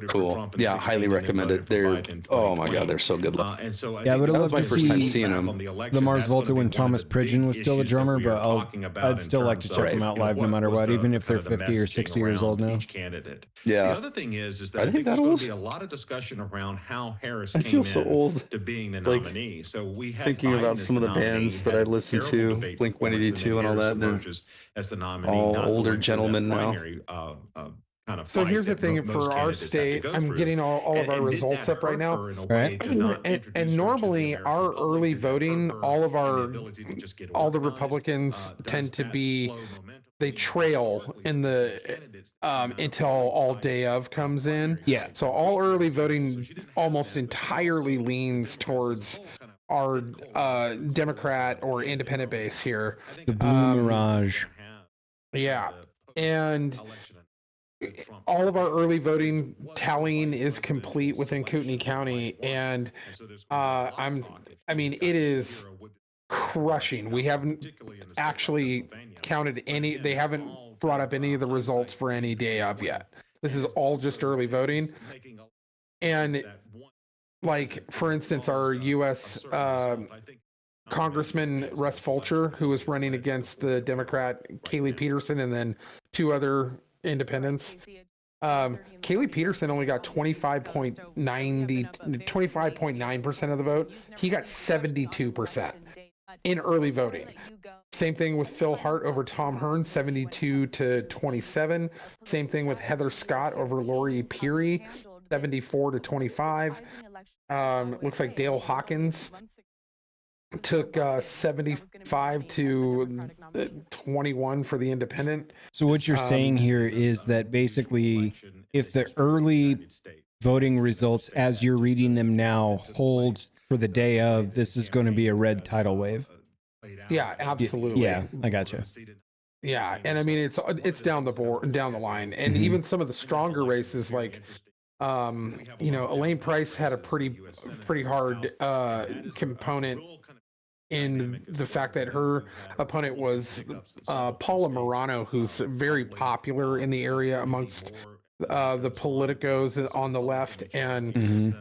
Cool. Yeah, highly recommend it. They're, oh my God, they're so good. Yeah, but that was my first time seeing them. the Mars Volta when Thomas Pridgeon was still the drummer, but I'd still like to check them out live no matter what, even if they're 50 or 60 years old now. Candidate. Yeah. The other thing is that I think there's going to be a lot of discussion around how Harris came to being the nominee. So we had thinking about some of the bands that I listened to, Blink-182 and all that. They're as the nominee, all older gentlemen now. Kind of so here's the thing for our state, I'm getting all of our results up right now. Right. And normally our early voting, all the Republicans tend to be, they trail in the until all day of comes in. Yeah. So all early voting almost entirely leans towards our Democrat or independent base here. The Blue Mirage. Yeah. And all of our early voting tallying is complete within Kootenai County, and it is crushing. We haven't actually counted any. They haven't brought up any of the results for any day of yet. This is all just early voting, and like for instance, our U.S. Congressman Russ Fulcher, who was running against the Democrat Kaylee Peterson, and then two other independents. Kaylee Peterson only got 25.9% of the vote. He got 72% in early voting. Same thing with Phil Hart over Tom Hearn, 72 to 27. Same thing with Heather Scott over Lori Peary, 74 to 25. Looks like Dale Hawkins took 75 to 21 for the independent. So what you're saying here is that basically if the early voting results as you're reading them now hold for the day of, this is going to be a red tidal wave. Yeah, absolutely. Yeah, I gotcha. Yeah, and I mean it's down the line, and even some of the stronger races like Elaine Price had a pretty hard component in the fact that her opponent was Paula Morano, who's very popular in the area amongst the politicos on the left, and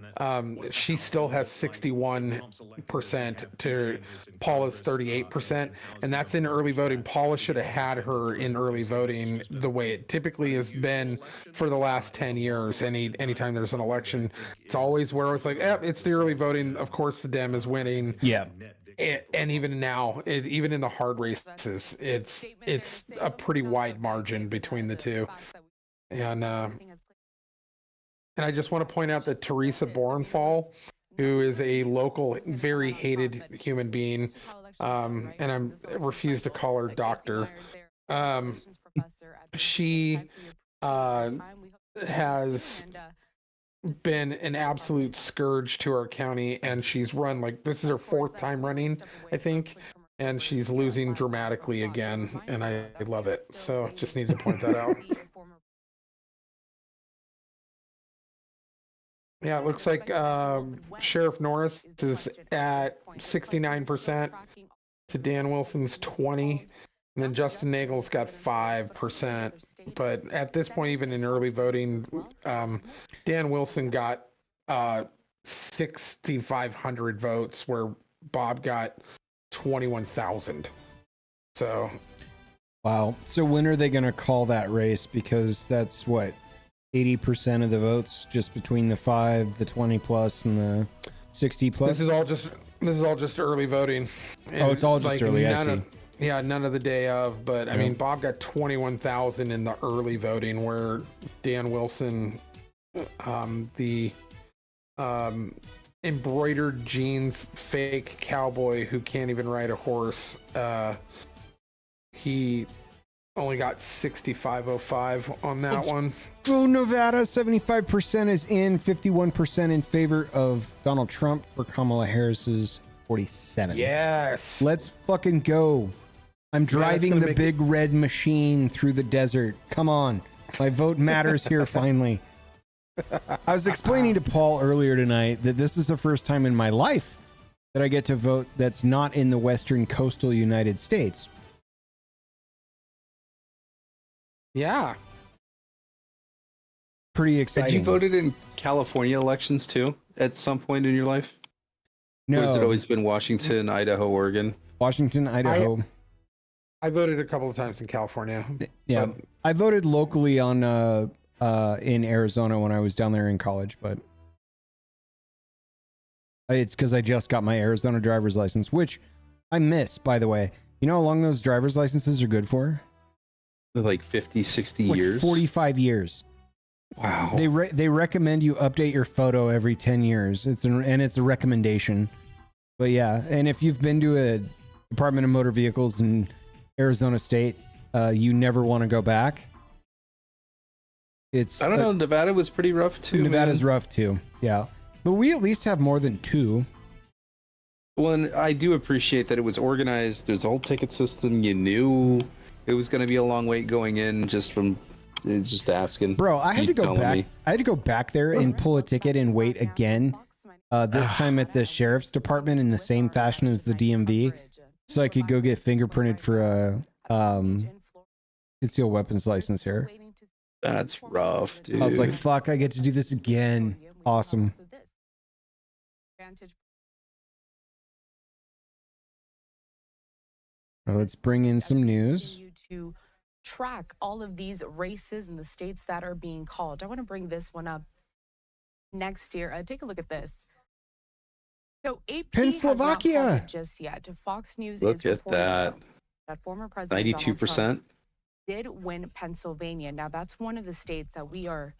she still has 61% to Paula's 38%, and that's in early voting. Paula should have had her in early voting the way it typically has been for the last 10 years. Anytime there's an election, it's always where it's like, it's the early voting. Of course, the Dem is winning. Yeah. And even now, even in the hard races, it's a pretty wide margin between the two. And I just want to point out that Teresa Borenfall, who is a local, very hated human being, and I refuse to call her doctor. She has been an absolute scourge to our county, and she's run this is her fourth time running, I think, and she's losing dramatically again, and I love it. So just need to point that out. Yeah, it looks like Sheriff Norris is at 69% to Dan Wilson's 20%, and then Justin Nagel's got 5%. But at this point, even in early voting, Dan Wilson got 6,500 votes, where Bob got 21,000. So, wow. So when are they going to call that race? Because that's what, 80% of the votes just between the 5, the 20 plus, and the 60 plus. This is all just early voting. And it's all just early. I see. None of the day of, but I mean, Bob got 21,000 in the early voting, where Dan Wilson, the embroidered jeans fake cowboy who can't even ride a horse, he only got 6,505 on that one. Go Nevada, 75% is in, 51% in favor of Donald Trump for Kamala Harris's 47. Yes. Let's fucking go. I'm driving the big red machine through the desert. Come on. My vote matters here finally. I was explaining to Paul earlier tonight that this is the first time in my life that I get to vote that's not in the western coastal United States. Yeah. Pretty exciting. Have you voted in California elections too at some point in your life? No. Or has it always been Washington, Idaho, Oregon? Washington, Idaho. I voted a couple of times in California. Yeah, I voted locally on in Arizona when I was down there in college, but it's because I just got my Arizona driver's license, which I miss, by the way. You know how long those driver's licenses are good for? Like 50, 60 like years? 45 years. Wow. They recommend you update your photo every 10 years. It's a recommendation. But yeah, and if you've been to a Department of Motor Vehicles in Arizona State, you never want to go back. I don't know. Nevada was pretty rough too. Nevada's rough too. Yeah. But we at least have more than 2. Well, and I do appreciate that it was organized. There's a whole ticket system. You knew it was going to be a long wait going in just asking. Bro, I had to go back. I had to go back there and pull a ticket and wait again. This time at the sheriff's department in the same fashion as the DMV, so I could go get fingerprinted for a concealed weapons license here. That's rough, dude. I was like, fuck, I get to do this again. Awesome. Well, let's bring in some news. To track all of these races in the states that are being called. I want to bring this one up next year. Take a look at this. So AP Pennsylvania has not called it just yet. Fox News Look is at that. That former president 92% did win Pennsylvania. Now that's one of the states that we are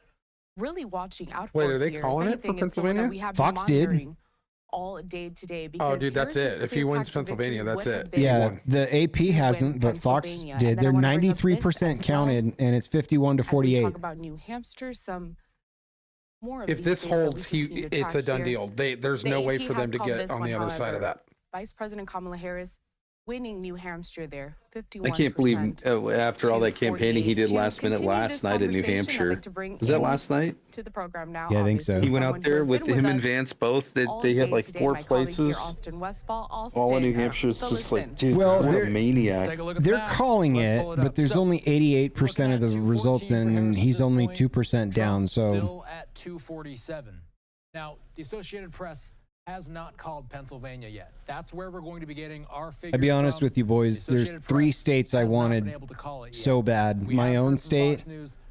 really watching out for. Wait, are they calling it for Pennsylvania? We have Fox did. All day today. Oh, dude, that's it. If he wins Pennsylvania, that's it. Yeah, the AP hasn't, but Fox did. They're 93% counted, and it's 51 to 48. Talk about New Hampshire, some more. If this holds, it's a done deal. There's no way for them to get on the other side of that. Vice President Kamala Harris winning New Hampshire there, 51%. I can't believe after all that campaigning he did last night in New Hampshire. Was that last night? To the program now. Yeah, I think so. He went out there with him and Vance both. They had like 4 places. All in New Hampshire. It's just like, dude, what a maniac. They're calling it, but there's only 88% of the results in, and he's only 2% down. So still at 247. Now, the Associated Press has not called Pennsylvania yet. That's where we're going to be getting our figures. I'll be honest with you boys, there's 3 states I wanted so bad. My own state,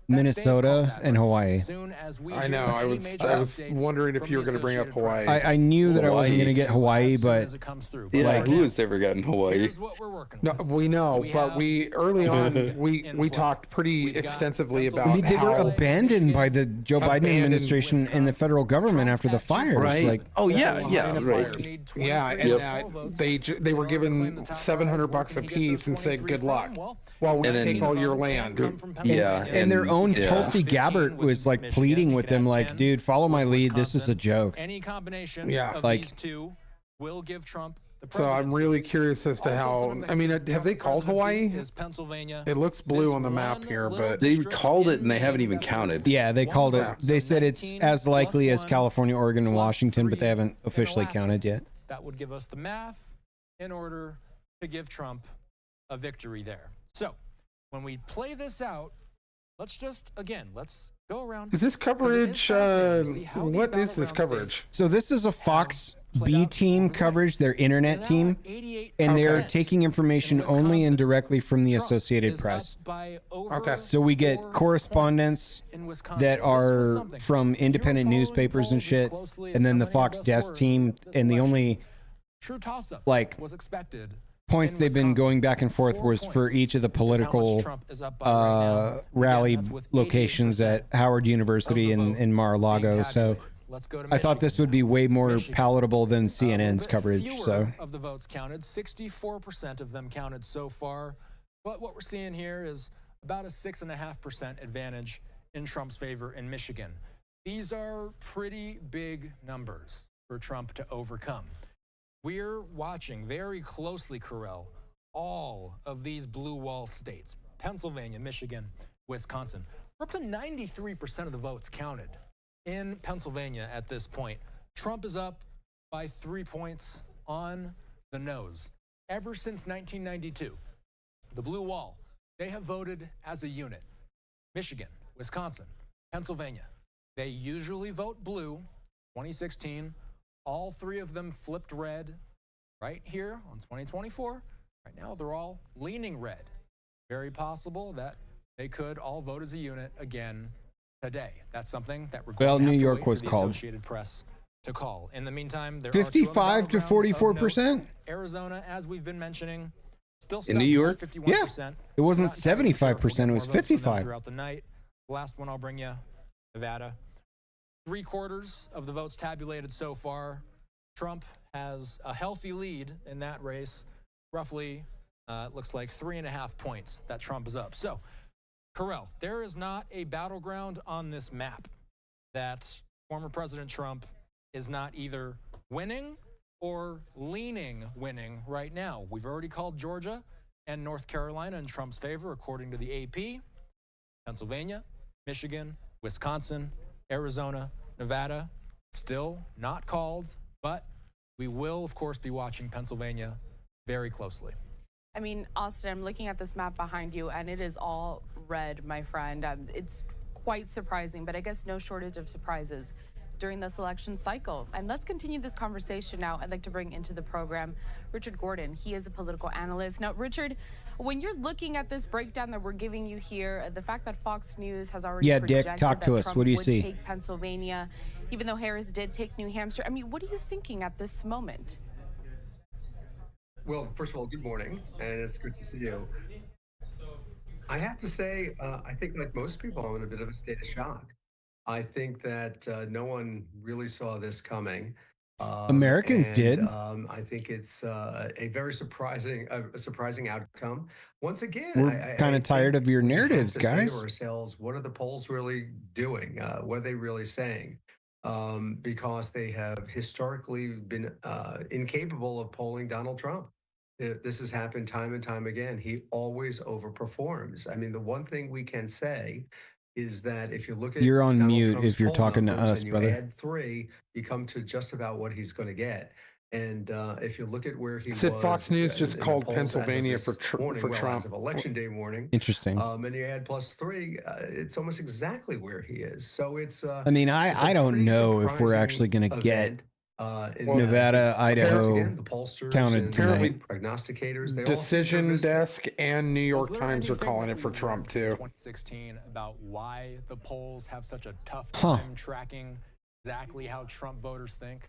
Minnesota, and Hawaii. I know. I was wondering if you were going to bring up Hawaii. I knew that I wasn't going to get Hawaii, but yeah, who has ever gotten Hawaii? No, we know, but early on we talked pretty extensively about. I mean, they were abandoned by the Joe Biden administration and the federal government after the fires. Right. Like, right. Yeah, and they were given $700 a piece and said good luck. While we take all your land. Yeah, and their own Tulsi Gabbard was like pleading with them, like, dude, follow my lead. This is a joke. Any combination of like, these two will give Trump the so I'm really curious as to how. I mean, have they called Hawaii? It looks blue on the map here, but they called it and they haven't even counted. Yeah, they called it. They said it's as likely as California, Oregon, and Washington, but they haven't officially counted yet. That would give us the math in order to give Trump a victory there. So when we play this out, let's go around. Is this coverage? What is this coverage? So this is a Fox B team coverage, their internet team, and they're taking information only and directly from the Associated Press. Okay. So we get correspondents that are from independent newspapers and shit, and then the Fox desk team, and the only like points they've been going back and forth was for each of the political rally locations at Howard University and Mar-a-Lago. So I thought this would be way more palatable than CNN's coverage. So of the votes counted, 64% of them counted so far. But what we're seeing here is about a 6.5% advantage in Trump's favor in Michigan. These are pretty big numbers for Trump to overcome. We're watching very closely, Carell, all of these blue wall states, Pennsylvania, Michigan, Wisconsin. We're up to 93% of the votes counted in Pennsylvania at this point. Trump is up by 3 points on the nose. Ever since 1992, the blue wall, they have voted as a unit. Michigan, Wisconsin, Pennsylvania, they usually vote blue. 2016 all three of them flipped red right here on 2024. Right now, they're all leaning red. Very possible that they could all vote as a unit again today. That's something that we're going to New have to York wait was for the called. Associated Press to call. In the meantime, there 55 to 44%. Arizona, as we've been mentioning, still in New York. 51%. Yeah, it wasn't 75%. It was 55 throughout the night. The last one I'll bring you, Nevada. 3/4 of the votes tabulated so far. Trump has a healthy lead in that race. Roughly, it looks like 3.5 points that Trump is up. So, Karel, there is not a battleground on this map that former President Trump is not either winning or leaning winning right now. We've already called Georgia and North Carolina in Trump's favor, according to the AP. Pennsylvania, Michigan, Wisconsin, Arizona, Nevada, still not called, but we will, of course, be watching Pennsylvania very closely. I mean, Austin, I'm looking at this map behind you, and it is all red, my friend. It's quite surprising, but I guess no shortage of surprises during this election cycle. And let's continue this conversation now. I'd like to bring into the program Richard Gordon. He is a political analyst. Now, Richard, when you're looking at this breakdown that we're giving you here, the fact that Fox News has already projected Dick, talk to that us. Trump What do you would see? take Pennsylvania, even though Harris did take New Hampshire. I mean, what are you thinking at this moment? Well, first of all, good morning, and it's good to see you. I have to say, I think like most people, I'm in a bit of a state of shock. I think that no one really saw this coming. Americans did. I think it's a very surprising outcome. Once again, We're kind of tired of your narratives, we have to guys. say to ourselves, what are the polls really doing? What are they really saying? Because they have historically been incapable of polling Donald Trump. This has happened time and time again. He always overperforms. I mean, the one thing we can say is that if you look at You're on Donald mute Trump's if you're poll talking to numbers us, and you brother. add 3, you come to just about what he's going to get. And if you look at where he Said was, Fox News just in the called polls as of Pennsylvania this for morning, well, Trump. as of election day morning. Interesting. And you add +3, it's almost exactly where he is. So it's. I mean, I don't know if we're actually going to get Nevada, Idaho the pollsters counted and tonight. prognosticators, they Decision Desk and New York Was there Times are anything calling that it for we Trump learned too. in 2016 about why the polls have such a tough time tracking exactly how Trump voters think?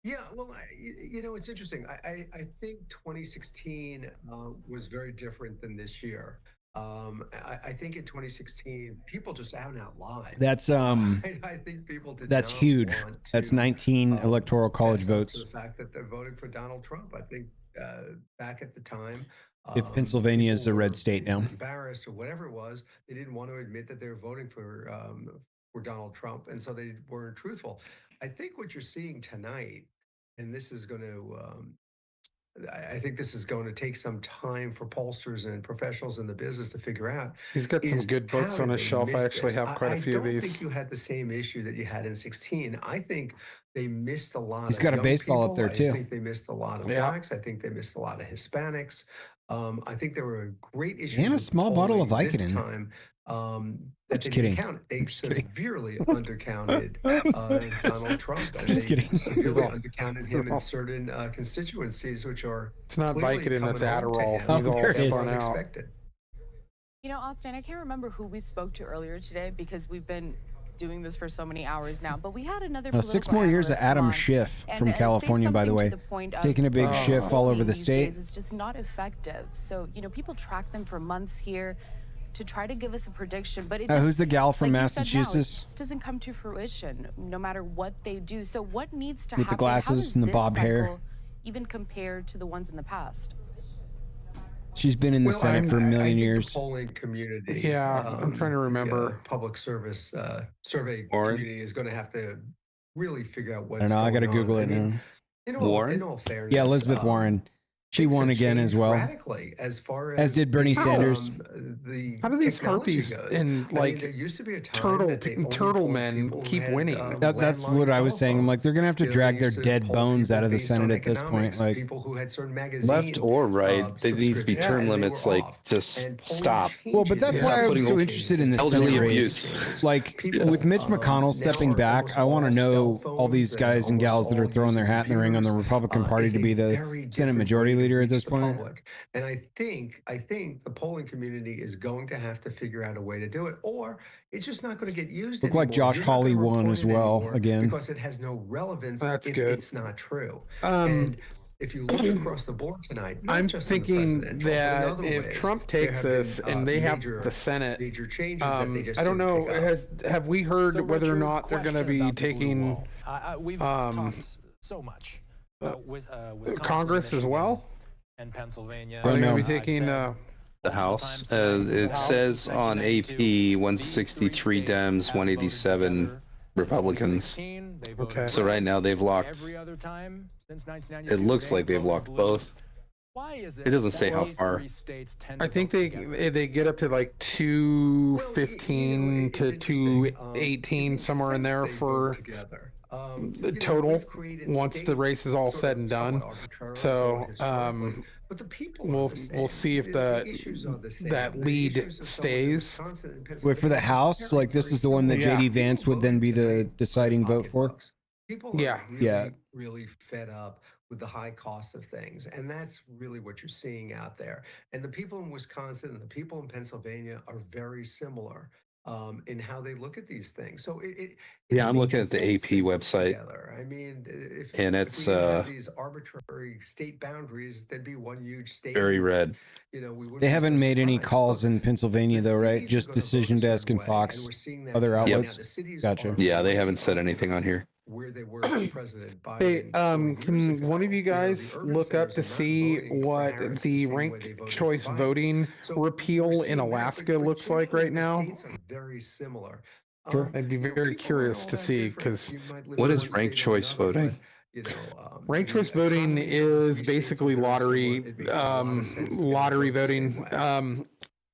Yeah, well, it's interesting. I think 2016 was very different than this year. I think in 2016, people just out and out lied. That's I think people did that's not huge. want That's to, 19 electoral college fess up votes. to the fact that they're voting for Donald Trump. I think back at the time, If Pennsylvania is a people red were state now. embarrassed or whatever it was, they didn't want to admit that they were voting for Donald Trump, and so they weren't truthful. I think what you're seeing tonight, and this is going to. I think this is going to take some time for pollsters and professionals in the business to figure out. He's got some is good books how on did his they shelf. I miss actually this? have quite a few of I these. don't think you had the same issue that you had in 16. I think they missed a lot He's of got a young baseball people. up there, too. I think they missed a lot of blacks. I think they missed a lot of Hispanics. I think there were great issues. And a with small bottle of polling this Vicodin. time, that Just they kidding. didn't count. They I'm just kidding. severely undercounted Donald Trump. And Just they kidding. severely undercounted him in certain constituencies, which are It's not clearly Vicodin, that's coming home to Adderall. him. Oh, He's all there it is. spun out. Unexpected. You know, Austin, I can't remember who we spoke to earlier today because we've been doing this for so many hours now, but we had another 6 more years of analyst come Adam on Schiff and, from say California, by the something way. to the point of Taking a big Schiff all over the these state. days is just not effective. So, people track them for months here to try to give us a prediction, but it just, Who's the gal from like you said now, it Massachusetts? just doesn't come to fruition no matter what they do. So what needs to With the happen? How glasses does and the this bobbed hair? cycle even compare to the ones in the past? She's been in the Senate for a I million think years. the polling community. Yeah, I'm trying to remember. The, public service survey Warren? community is going to have to really figure out I what's don't know. I got to going on. Google it I mean, now. in Warren? all fairness. Yeah, Elizabeth Warren. She won again as well. Radically, as far as did Bernie Sanders. How do these herpes and like there used to be a time turtle men keep winning? That's what I was saying. I'm like, they're gonna have to drag their dead bones out of the Senate at this point. Like, people who had certain magazine, left or right, there needs to be term limits. Like, just stop. Well, but that's why I was so interested in the Senate race. Like, with Mitch McConnell stepping back, I want to know all these guys and gals that are throwing their hat in the ring on the Republican Party to be the Senate Majority Leader at this point. And I think the polling community is going to have to figure out a way to do it, or it's just not going to get used. Look like Josh Hawley won as well again because it has no relevance. That's if good. It's not true. And if you look across the board tonight, I'm thinking that if Trump takes this and they have the Senate, major changes that they just I don't know. Have we heard So, whether or Richard, not they're going to question be about people who taking won't. We've talked so much about Wisconsin, Congress as Michigan, well? and Pennsylvania. Are they going to be I taking? said The House. It says on AP 163 Dems, 187 Republicans. Okay. So right now they've locked. Every other time since 1992, It looks like they've locked both. Why is It doesn't say how these far. three states tend I to think vote together? they get up to like 215 to 218 somewhere in there for the total once the race is all said and done. So but the people we'll see if that lead stays. Wait, for the House, like this is the one that Yeah. JD Vance would then be the deciding vote for. People Yeah. are really, Yeah. really fed up with the high cost of things. And that's really what you're seeing out there. And the people in Wisconsin and the people in Pennsylvania are very similar in how they look at these things. So Yeah, I'm looking makes at the sense AP to work website. together. I mean, And if it's we didn't have these arbitrary state boundaries, there'd be one huge state. very red. You know, we wouldn't They be haven't so made any surprised. calls in Pennsylvania though, right? cities are Just gonna vote a Decision Desk certain and way, Fox, and we're seeing that other too. Now, outlets. the cities Gotcha. are Yeah, they haven't way said anything on here. where they were with President Biden. Hey, 4 years can ago. one of you You know, guys the urban look up centers to are not see voting for what Harris the same way they ranked voted for choice Biden. voting So we're repeal in seeing that, Alaska but looks like generally right the now? states are very similar. Sure. I'd be You know, very people curious aren't to all that see different. because You might live What in is one ranked state or choice another, voting? but, you know, ranked the choice voting economies of the is 3 states are basically very lottery similar. It makes a lot of sense to lottery vote the same voting. way.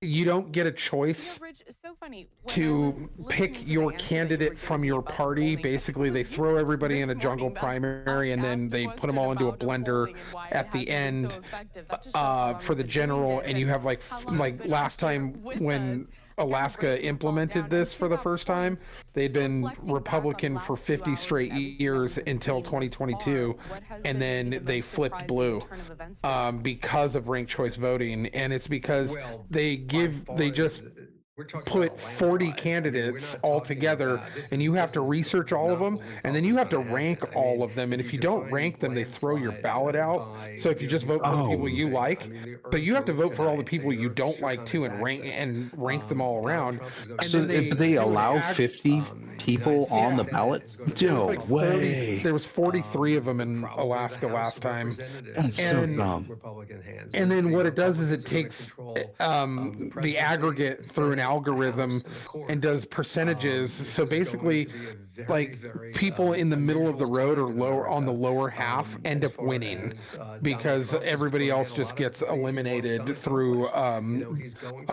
You don't get a You choice know, Rich, it's so funny. When I was to listening pick to the your answer that you candidate were from giving your about party. polling, Basically, they you throw everybody in a this jungle morning, Beth, primary and then asked they a put them all into a question blender about polling and why it at the hasn't been end so effective. That just shows how long for the we've been doing general. this And you have like how long we've like been last up here time with when us. Alaska implemented this for the first time, they'd been Republican for 50 straight years until 2022, and then they flipped blue because of ranked choice voting. And it's because they just put 40 candidates all together, and you have to research all of them, and then you have to rank all of them. And if you don't rank them, they throw your ballot out. So if you just vote for the people you like, so you have to vote for all the people you don't like too, and rank them all around. And So then they allow 50 people on the ballot? No way. There was 43 of them in Alaska last time. That's so dumb. And then what it does is it takes the aggregate through an algorithm and does percentages. So basically, like people in the middle of the road or lower on the lower half end up winning because everybody else just gets eliminated through a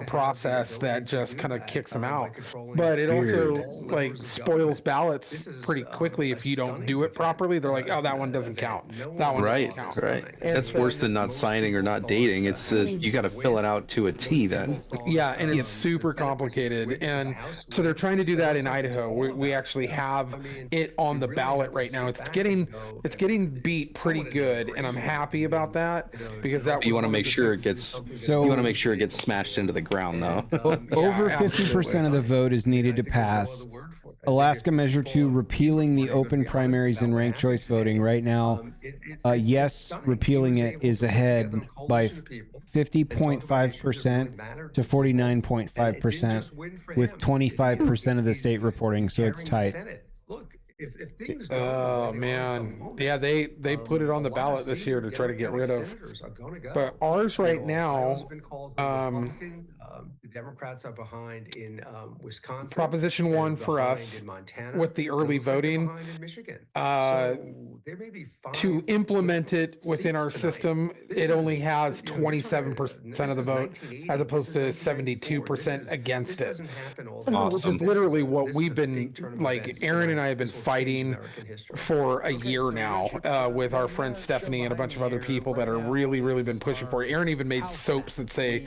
process that just kind of kicks them out. But it also like spoils ballots pretty quickly if you don't do it properly. They're like, oh, that one doesn't count. That one Right, doesn't count. right. And That's worse than not signing or not dating. It's you got to fill it out to a T then. Yeah, and it's super complicated. And so they're trying to do that in Idaho. We actually have it on the ballot right now. It's getting beat pretty good, and I'm happy about that because that You want to make sure it gets you want to make sure it gets smashed into the ground though. Over 50% of the vote is needed to pass. Alaska Measure 2 repealing the open primaries and ranked choice voting right now. Yes, repealing it is ahead by 50.5% to 49.5% with 25% of the state reporting, so it's tight. Look, if things Oh man, yeah, they put it on the ballot this year to try to get rid of. But ours right now, The Democrats are behind in Wisconsin. Proposition 1 for us Montana, with the early voting. Like in Michigan. There may be to implement it within our system, it only has 27% of the vote, as opposed to 72% against it. Which is literally what we've been, like, Aaron and I have been fighting for a year now with our friend Stephanie and a bunch of other people that are really been pushing for it. Aaron even made soaps that say,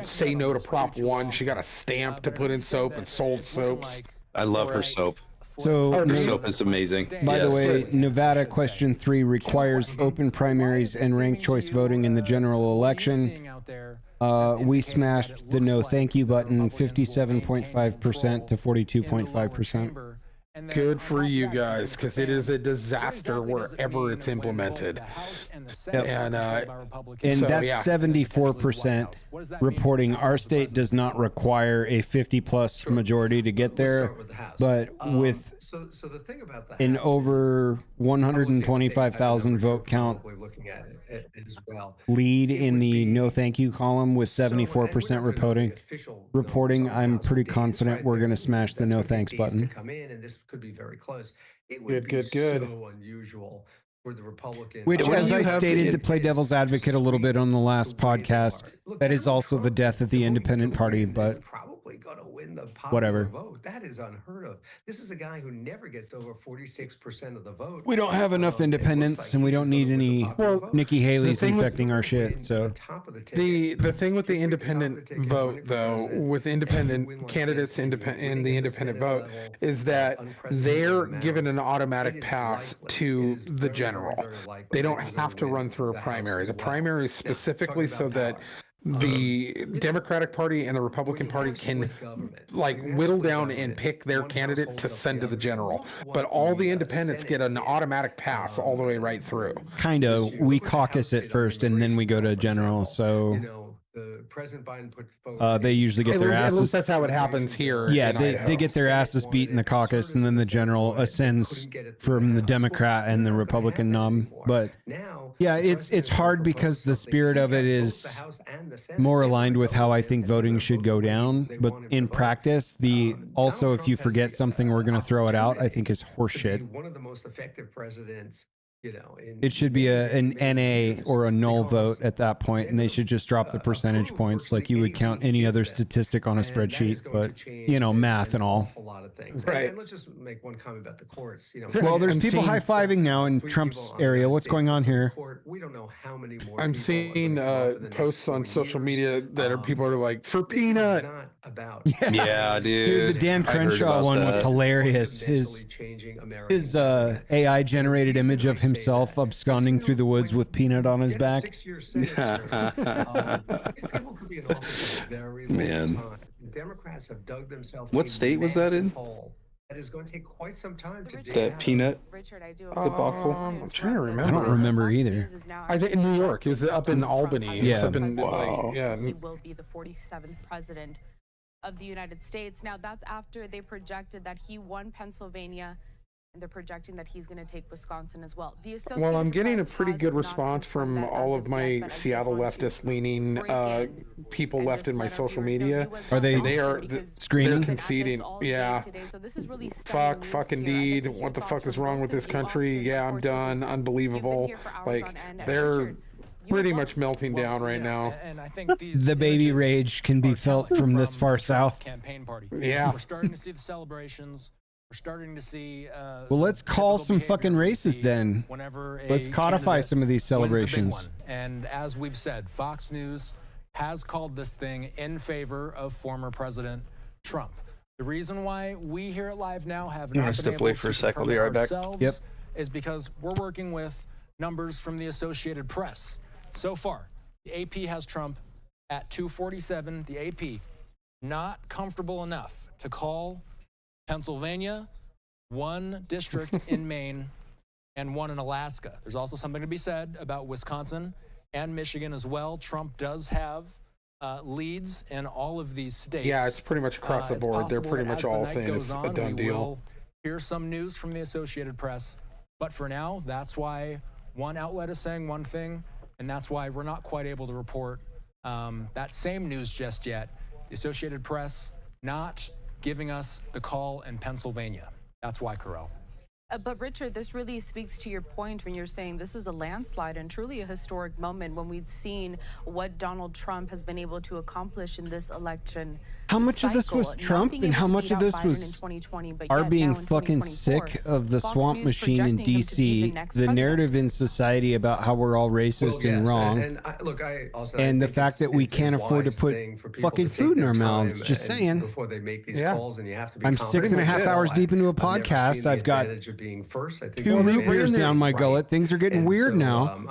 say no to Prop 1. She got a stamp to put in soap and sold soaps. I love her soap. So her soap is amazing. By the way, Nevada question 3 requires open primaries and ranked choice voting in the general election. We smashed the no thank you button 57.5% to 42.5%. Good for you guys, because it is a disaster wherever it's implemented. And that's 74% reporting our state does not require a 50+ majority to get there, but with so the thing about that an over 125,000 vote count we're looking at it as well. Lead in the no thank you column with 74% reporting, I'm pretty confident we're going to smash the no thanks button. Come in, and this could be very close. It would be so unusual for the Republicans. Which, as I stated, to play devil's advocate a little bit on the last podcast, that is also the death of the independent party, but probably going to win the whatever. Vote. That is unheard of. This is a guy who never gets over 46% of the vote. We don't have enough independents, and we don't need any Nikki Haley's infecting our shit. So the thing with the independent vote, though, with independent candidates in the independent vote, is that they're given an automatic pass to the general. They don't have to run through a primary. The primary is specifically so that the Democratic Party and the Republican Party can whittle down and pick their candidate to send to the general, but all the independents get an automatic pass all the way right through. Kind of. We caucus it first and then we go to general. So President Biden put forward they usually get their asses. At least that's how it happens here. Yeah, they get their asses beat in the caucus, and then the general ascends from the Democrat and the Republican nom. But yeah, it's hard because the spirit of it is more aligned with how I think voting should go down. But in practice, also if you forget something, we're going to throw it out, I think is horseshit. One of the most effective presidents. It should be an NA or a null vote at that point, and they should just drop the percentage points like you would count any other statistic on a spreadsheet, but math and all. A lot of things. Right. And let's just make one comment about the courts. Well, there's people high-fiving now in Trump's area. What's going on here? We don't know how many more. I'm seeing posts on social media that people are like, for peanut. Yeah, dude. The Dan Crenshaw one was hilarious. His AI generated image of himself absconding through the woods with peanut on his back. These people could be in office for a very long time. The Democrats have dug themselves. What state was that in? That is going to take quite some time to dig that out. peanut debacle. I'm trying to remember. I don't remember either. I think in New York. It was up in Albany. Yeah. He will be the 47th president of the United States. Now, that's after they projected that he won Pennsylvania, and they're projecting that he's going to take Wisconsin as well. Well, I'm getting a pretty good response from all of my Seattle leftist-leaning people left in my social media. Are they? They are screaming? They're conceding. Yeah. Fuck indeed. What the fuck is wrong with this country? Yeah, I'm done. Unbelievable. Like, they're pretty much melting down right now. And I think the baby rage can be felt from this far south. Campaign party. Yeah. We're starting to see the celebrations. We're starting to see. Well, let's call some fucking races then. Let's codify some of these celebrations. And as we've said, Fox News has called this thing in favor of former President Trump. The reason why we here at Live Now have not been able to I'll be right back. Yep. is because we're working with numbers from the Associated Press. So far, the AP has Trump at 247. The AP not comfortable enough to call Pennsylvania, one district in Maine, and one in Alaska. There's also something to be said about Wisconsin and Michigan as well. Trump does have leads in all of these states. Yeah, it's pretty much across the board. They're pretty much all saying it's a done deal. We'll hear some news from the Associated Press, but for now, that's why one outlet is saying one thing, and that's why we're not quite able to report that same news just yet. The Associated Press not giving us the call in Pennsylvania. That's why, Carell. But Richard, this really speaks to your point when you're saying this is a landslide and truly a historic moment when we've seen what Donald Trump has been able to accomplish in this election. How much of this was Trump and how much of this was our being fucking sick of the swamp machine in D.C., the narrative in society about how we're all racist and wrong, and the fact that we can't afford to put fucking food in our mouths. Just saying. Before they make these calls, and you have to be I'm 6.5 hours deep into a podcast. I've got being first. I think 2 root beers down my gullet. Things are getting weird now.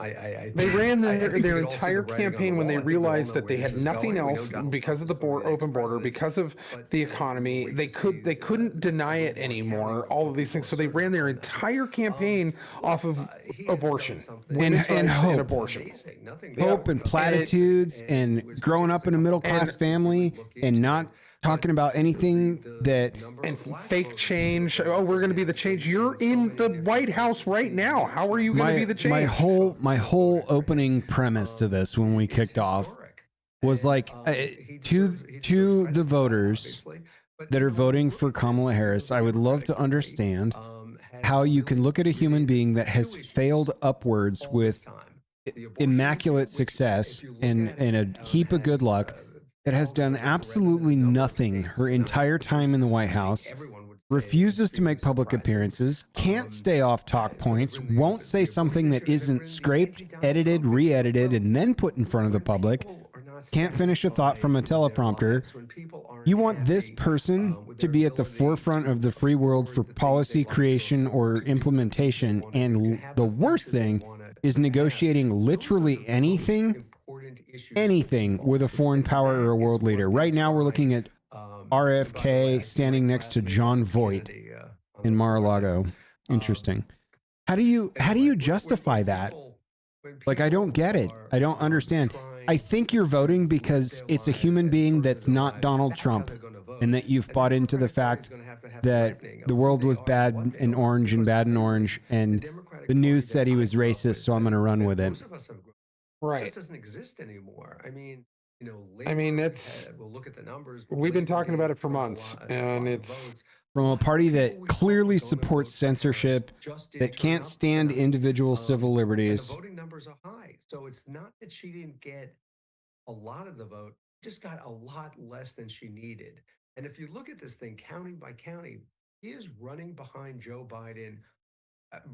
They ran their entire campaign when they realized that they had nothing else because of the open border, because of the economy. They couldn't deny it anymore. All of these things, so they ran their entire campaign off of abortion and hope, and abortion, hope and platitudes, and growing up in a middle class family and not talking about anything that and fake change. Oh, we're going to be the change. You're in the White House right now. How are you going to be the change? My whole opening premise to this when we kicked off was like to the voters that are voting for Kamala Harris, I would love to understand how you can look at a human being that has failed upwards with immaculate success and a heap of good luck, that has done absolutely nothing her entire time in the White House, refuses to make public appearances, can't stay off talk points, won't say something that isn't scraped, edited, re-edited, and then put in front of the public, can't finish a thought from a teleprompter. You want this person to be at the forefront of the free world for policy creation or implementation, and the worst thing is negotiating literally anything with a foreign power or a world leader. Right now, we're looking at RFK standing next to John Voight in Mar-a-Lago. Interesting. How do you justify that? Like, I don't get it. I don't understand. I think you're voting because it's a human being that's not Donald Trump, and that you've bought into the fact that the world was bad and orange, and the news said he was racist, so I'm going to run with it. Right. It just doesn't exist anymore. I mean, we'll look at the numbers. We've been talking about it for months, and it's from a party that clearly supports censorship, that can't stand individual civil liberties. The voting numbers are high, so it's not that she didn't get a lot of the vote; just got a lot less than she needed. And if you look at this thing county by county, he is running behind Joe Biden.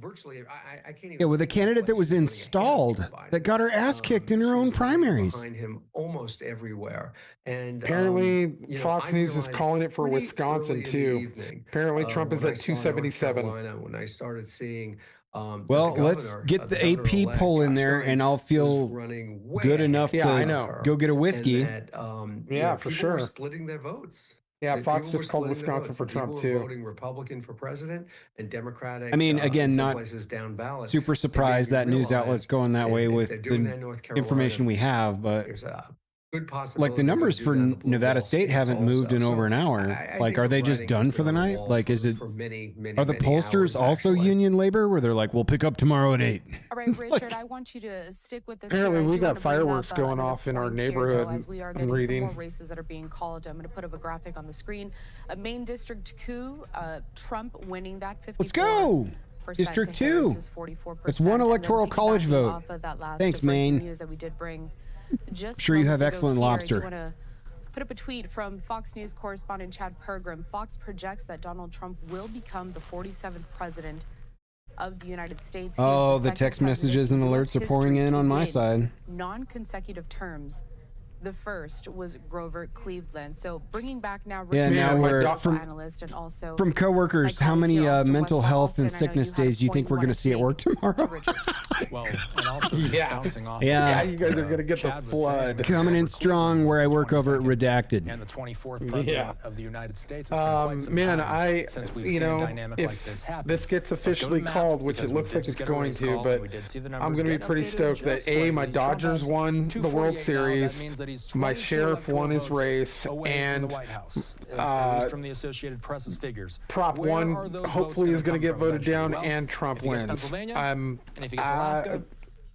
Virtually, I can't even. Yeah, with a candidate that was installed, that got her ass kicked in her own primaries. Behind him almost everywhere, and apparently Fox News is calling it for Wisconsin too. Apparently, Trump is at 277. When I started seeing, well, let's get the AP poll in there, and I'll feel good enough to go get a whiskey. Yeah, for sure. Splitting their votes. Yeah, Fox just called Wisconsin for Trump too. Voting Republican for president and Democratic. I mean, again, not down ballot. Super surprised that news outlet's going that way with the information we have, but there's a good possibility. Like the numbers for Nevada State haven't moved in over an hour. Like, are they just done for the night? Like, is it? Are the pollsters also union labor, where they're like, "We'll pick up tomorrow at 8"? All right, Richard, I want you to stick with this. Apparently, we got fireworks going off in our neighborhood. As we are getting some more races that are being called. I'm going to put up a graphic on the screen. A Maine District 2, Trump winning that 54%. Let's go. District 2. It's one electoral college vote. Thanks, Maine. News that we did bring. Just sure you have excellent lobster. I want to put up a tweet from Fox News correspondent Chad Pergram. Fox projects that Donald Trump will become the 47th president of the United States. Oh, the text messages and alerts are pouring in on my side. Non-consecutive terms. The first was Grover Cleveland. So bringing back now, yeah, now we're analyst and also from coworkers. How many mental health and sickness days do you think we're going to see at work tomorrow? Well, and also bouncing off. Yeah, you guys are going to get the flood coming in strong where I work over at Redacted. And the 24th president of the United States. Man, if this gets officially called, which it looks like it's going to, but I'm going to be pretty stoked that my Dodgers won the World Series. My sheriff won his race, and from the Associated Press's figures, Prop 1 hopefully is going to get voted down, and Trump wins. And if he gets Alaska,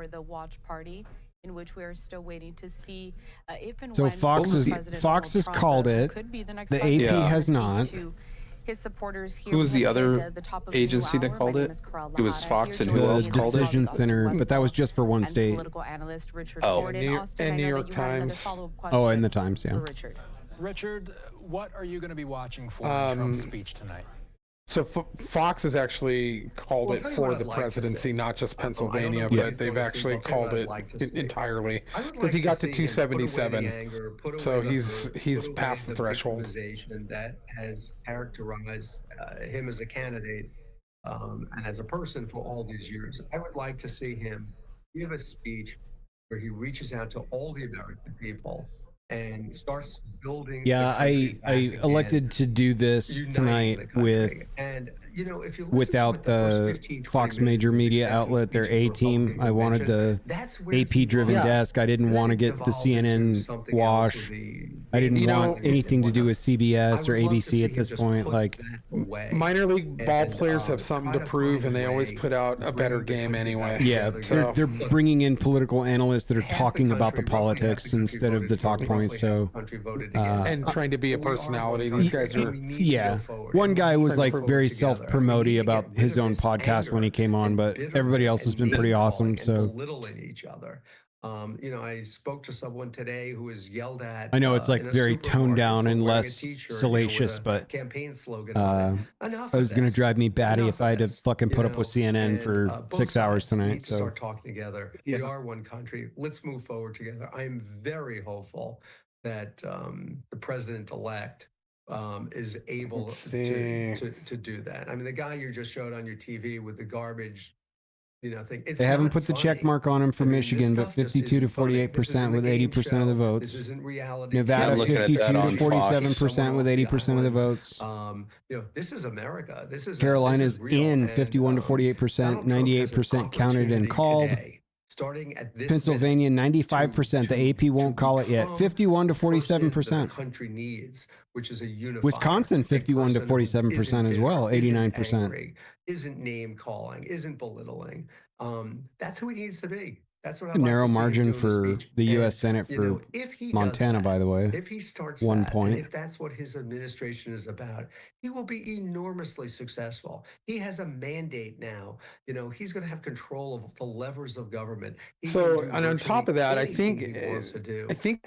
for the watch party, in which we are still waiting to see if and so when Fox has Trump, called it. could be the next The AP has not. to his supporters here. Who was the other the top of agency that called it? It was Fox, and who else called it? The Decision Center, but that was just for one state. Political analyst Richard Oh. Ford in Austin. and I New know York that you had another Times. follow-up question Oh, and the Times, yeah. for Richard. Richard, what are you going to be watching for in Trump's speech tonight? So Fox has actually called it for the presidency, not just Pennsylvania, but they've actually called it entirely because he got to 277. So he's past the threshold. That has characterized him as a candidate and as a person for all these years. I would like to see him give a speech where he reaches out to all the American people and starts building. Yeah, I elected to do this tonight with and you know, if you without the Fox major media outlet, their A team. I wanted the AP driven desk. I didn't want to get the CNN wash. I didn't want anything to do with CBS or ABC at this point. Like, minor league ball players have something to prove, and they always put out a better game anyway. Yeah, so they're bringing in political analysts that are talking about the politics instead of the talk points. So, and trying to be a personality. These guys are. Yeah, one guy was like very self-promoting about his own podcast when he came on, but everybody else has been pretty awesome. So belittling each other. You know, I spoke to someone today who was yelled at. I know it's like in a very toned supermarket down for and wearing a less t-shirt, salacious, with a but campaign slogan on it. Enough it was of going to this. drive me batty Enough if I had to of this, fucking put you up with know, CNN and, for both 6 hours sides need tonight. to So start talking together. We are one country. Let's move forward together. I am very hopeful that the president-elect is able to do that. I mean, the guy you just showed on your TV with the garbage, you know, thing. they haven't put the check mark on him for Michigan, but 52 to 48% with 80% of the votes. This isn't reality. Nevada, 52 to 47% with 80% of the votes. You know, this is America. This is Carolina's in 51 to 48%, 98% counted and called. Starting at this Pennsylvania, 95%. The AP won't call it yet. 51 to 47%. The country needs, which is a unified. Wisconsin, 51 to 47% as well. 89%. Isn't name calling, isn't belittling. That's who he needs to be. That's what a narrow margin for the U.S. Senate for Montana, by the way. If he starts 1 that, point. and if that's what his administration is about, he will be enormously successful. He has a mandate now. You know, he's going to have control of the levers of government. So, and on top of that, I think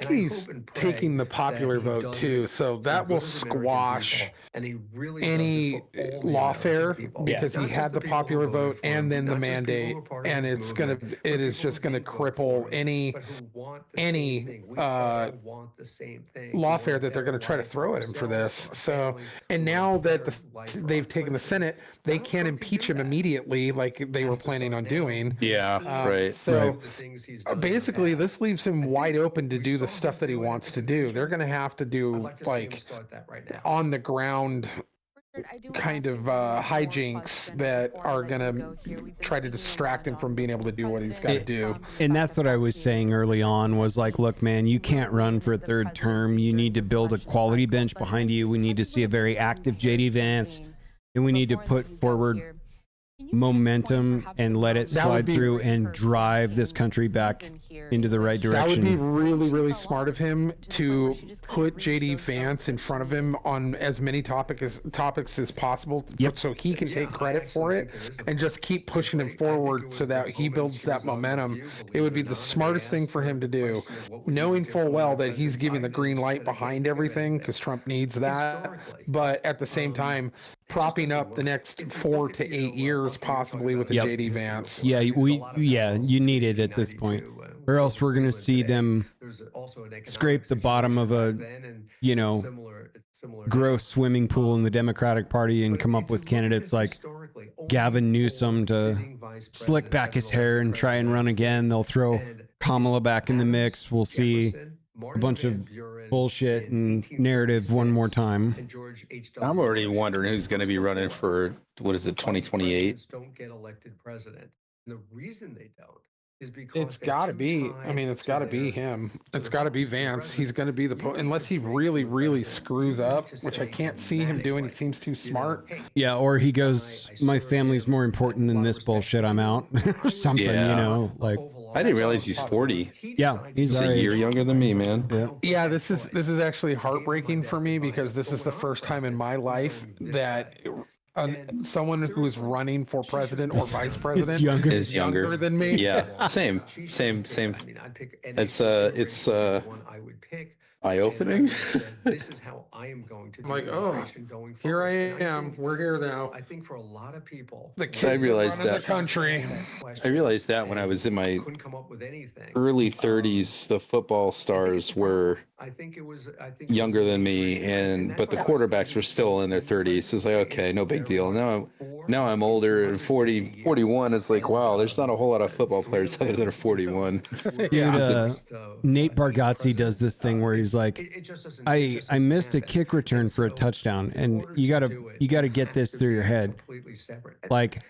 he's taking the popular vote too. So that will squash any lawfare because he had the popular vote and then the mandate, and it is just going to cripple any lawfare that they're going to try to throw at him for this. So, and now that they've taken the Senate, they can't impeach him immediately like they were planning on doing. Yeah, right. So basically, this leaves him wide open to do the stuff that he wants to do. They're going to have to do like on the ground kind of hijinks that are going to try to distract him from being able to do what he's got to do. And that's what I was saying early on was like, look, man, you can't run for a third term. You need to build a quality bench behind you. We need to see a very active JD Vance, and we need to put forward momentum and let it slide through and drive this country back into the right direction. That would be really, really smart of him to put JD Vance in front of him on as many topics as possible, so he can take credit for it and just keep pushing him forward so that he builds that momentum. It would be the smartest thing for him to do, knowing full well that he's giving the green light behind everything because Trump needs that, but at the same time propping up the next 4 to 8 years possibly with a JD Vance. Yeah, you need it at this point, or else we're going to see them scrape the bottom of a, you know, gross swimming pool in the Democratic Party and come up with candidates like Gavin Newsom to slick back his hair and try and run again. They'll throw Kamala back in the mix. We'll see a bunch of bullshit and narrative one more time. I'm already wondering who's going to be running for, what is it, 2028? Don't get elected president. And the reason they don't is because it's got to be. I mean, it's got to be him. It's got to be Vance. He's going to be unless he really, really screws up, which I can't see him doing. He seems too smart. Yeah, or he goes, my family's more important than this bullshit. I'm out, or something. You know, like. I didn't realize he's 40. Yeah, he's a year younger than me, man. Yeah, this is actually heartbreaking for me because this is the first time in my life that someone who is running for president or vice president is younger than me. Yeah, same. It's I would pick. eye-opening. This is how I am going to do like, immigration going here forward. I am. We're here now. I think for a lot of people, I realized the country. I realized that when I was in my couldn't come up with anything. early 30s, the football stars were younger than me, but the quarterbacks were still in their 30s. It's like, okay, no big deal. Now I'm older and 41. It's like, wow, there's not a whole lot of football players other than 41. Dude, Nate Bargatze does this thing where he's like, I missed a kick return for a touchdown, and you gotta get this through your head. Like,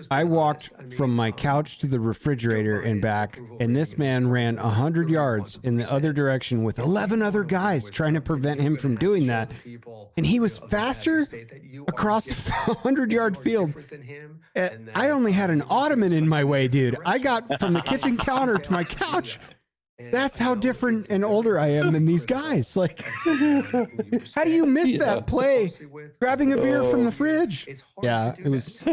I walked from my couch to the refrigerator and back, and this man ran 100 yards in the other direction with 11 other guys trying to prevent him from doing that. And he was faster across a 100-yard field. I only had an ottoman in my way, dude. I got from the kitchen counter to my couch. That's how different and older I am than these guys. Like, how do you miss that play? Grabbing a beer from the fridge. Yeah, it was.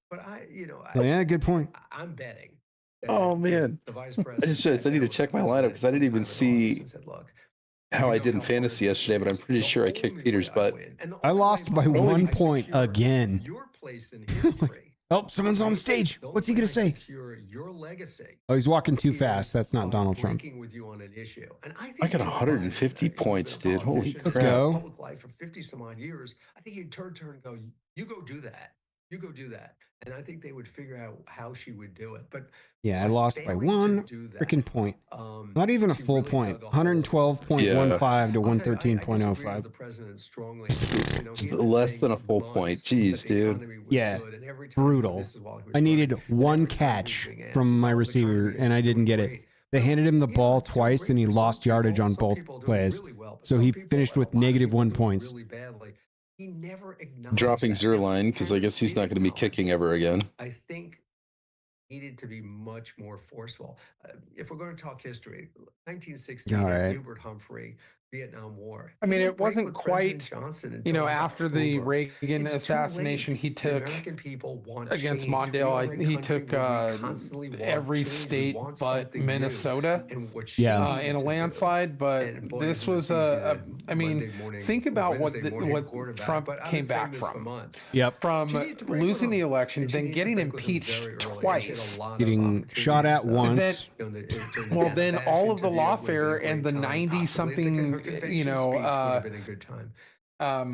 But yeah, good point. I'm betting. Oh man, the vice president. I need to check my lineup because I didn't even see how I did in fantasy yesterday, but I'm pretty sure I kicked Peter's butt. I lost by 1 point again. Your place in history. Oh, someone's on stage. What's he gonna say? Your legacy. Oh, he's walking too fast. That's not Donald Trump. With you on an issue. And I got 150 points, dude. Holy crap! Let's go. Public life for 50 some odd years. I think he'd turn and go, you go do that. You go do that. And I think they would figure out how she would do it. But yeah, I lost by 1 freaking point. Not even a full point. 112.15 to 113.05. The president strongly. Less than a full point. Jeez, dude. Yeah, brutal. I needed 1 catch from my receiver, and I didn't get it. They handed him the ball twice, and he lost yardage on both plays. So he finished with -1 points. He never acknowledged dropping Zerline because I guess he's not going to be kicking ever again. I think needed to be much more forceful. If we're going to talk history, 1960, Hubert Humphrey, Vietnam War. I mean, it wasn't quite, after the Reagan assassination, he took against Mondale. He took every state but Minnesota in a landslide. But this was I mean, think about what Trump came back from. Yep. From losing the election, then getting impeached twice, getting shot at once. Then all of the lawfare and the 90-something. The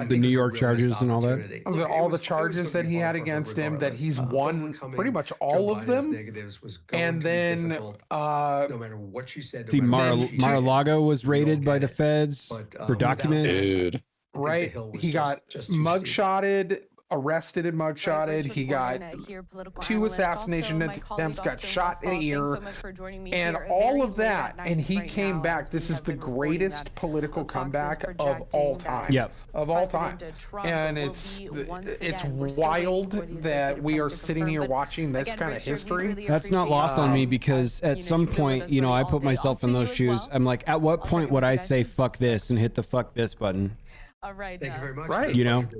New York charges and all that. All the charges that he had against him, that he's won pretty much all of them. And then, no matter what she said, see, Mar-a-Lago was raided by the feds for documents. Dude. Right, he got mugshotted. Arrested and mugshotted. He got 2 assassination attempts, got shot in the ear, and all of that. And he came back. This is the greatest political comeback of all time. Yep. Of all time. And it's wild that we are sitting here watching this kind of history. That's not lost on me because at some point, I put myself in those shoes. I'm like, at what point would I say fuck this and hit the fuck this button? All right. Thank you very much. Right.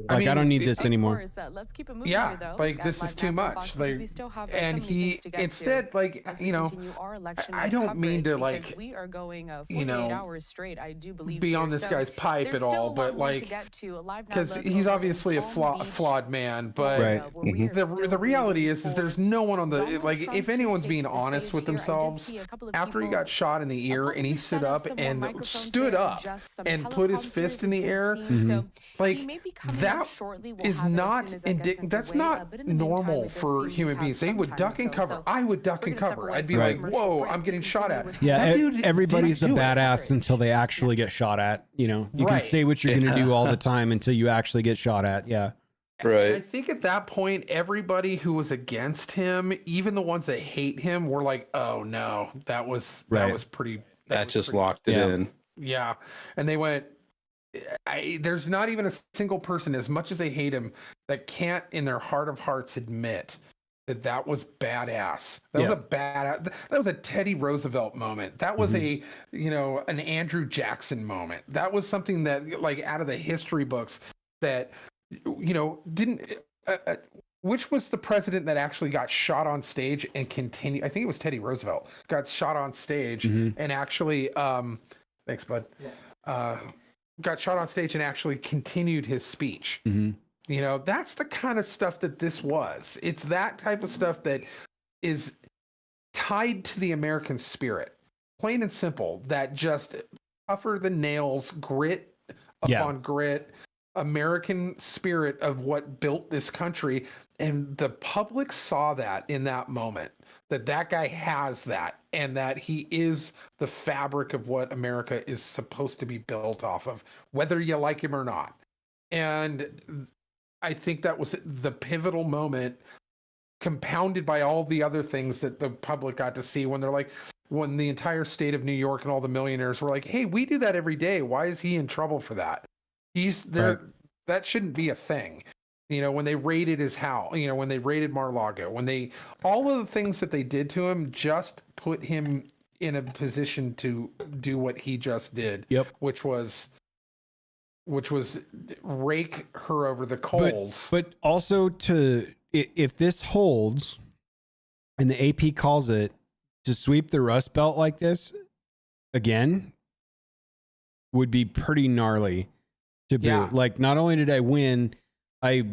I don't need this anymore. Let's keep it moving here, though. Like this is too much. Like, and he instead, I don't mean to we are going 48 hours straight. I do believe be on this guy's pipe at all, but because he's obviously a flawed man. But the reality is there's no one on the if anyone's being honest with themselves, after he got shot in the ear and he stood up and put his fist in the air. So that is not that's not normal for human beings. They would duck and cover. I would duck and cover. I'd be like, "Whoa, I'm getting shot at." Yeah, everybody's a badass until they actually get shot at. You can say what you're gonna do all the time until you actually get shot at. Yeah. Right. I think at that point, everybody who was against him, even the ones that hate him, were like, "Oh no, that was pretty." That just locked it in. Yeah, and they went. There's not even a single person, as much as they hate him, that can't in their heart of hearts admit that was badass. That was a Teddy Roosevelt moment. That was an Andrew Jackson moment. That was something that, like, out of the history books that, didn't. Which was the president that actually got shot on stage and continued? I think it was Teddy Roosevelt got shot on stage and actually, thanks, bud. Got shot on stage and actually continued his speech. That's the kind of stuff that this was. It's that type of stuff that is tied to the American spirit, plain and simple. That just tougher than nails, grit upon grit, American spirit of what built this country. And the public saw that in that moment, that guy has that, and that he is the fabric of what America is supposed to be built off of, whether you like him or not. And I think that was the pivotal moment, compounded by all the other things that the public got to see when the entire state of New York and all the millionaires were like, hey, we do that every day. Why is he in trouble for that? He's there. Right. That shouldn't be a thing. When they raided his house, when they raided Mar-a-Lago, all of the things that they did to him just put him in a position to do what he just did. Which was rake her over the coals. But also if this holds and the AP calls it, to sweep the Rust Belt like this again would be pretty gnarly to boot. Like, not only did I win, I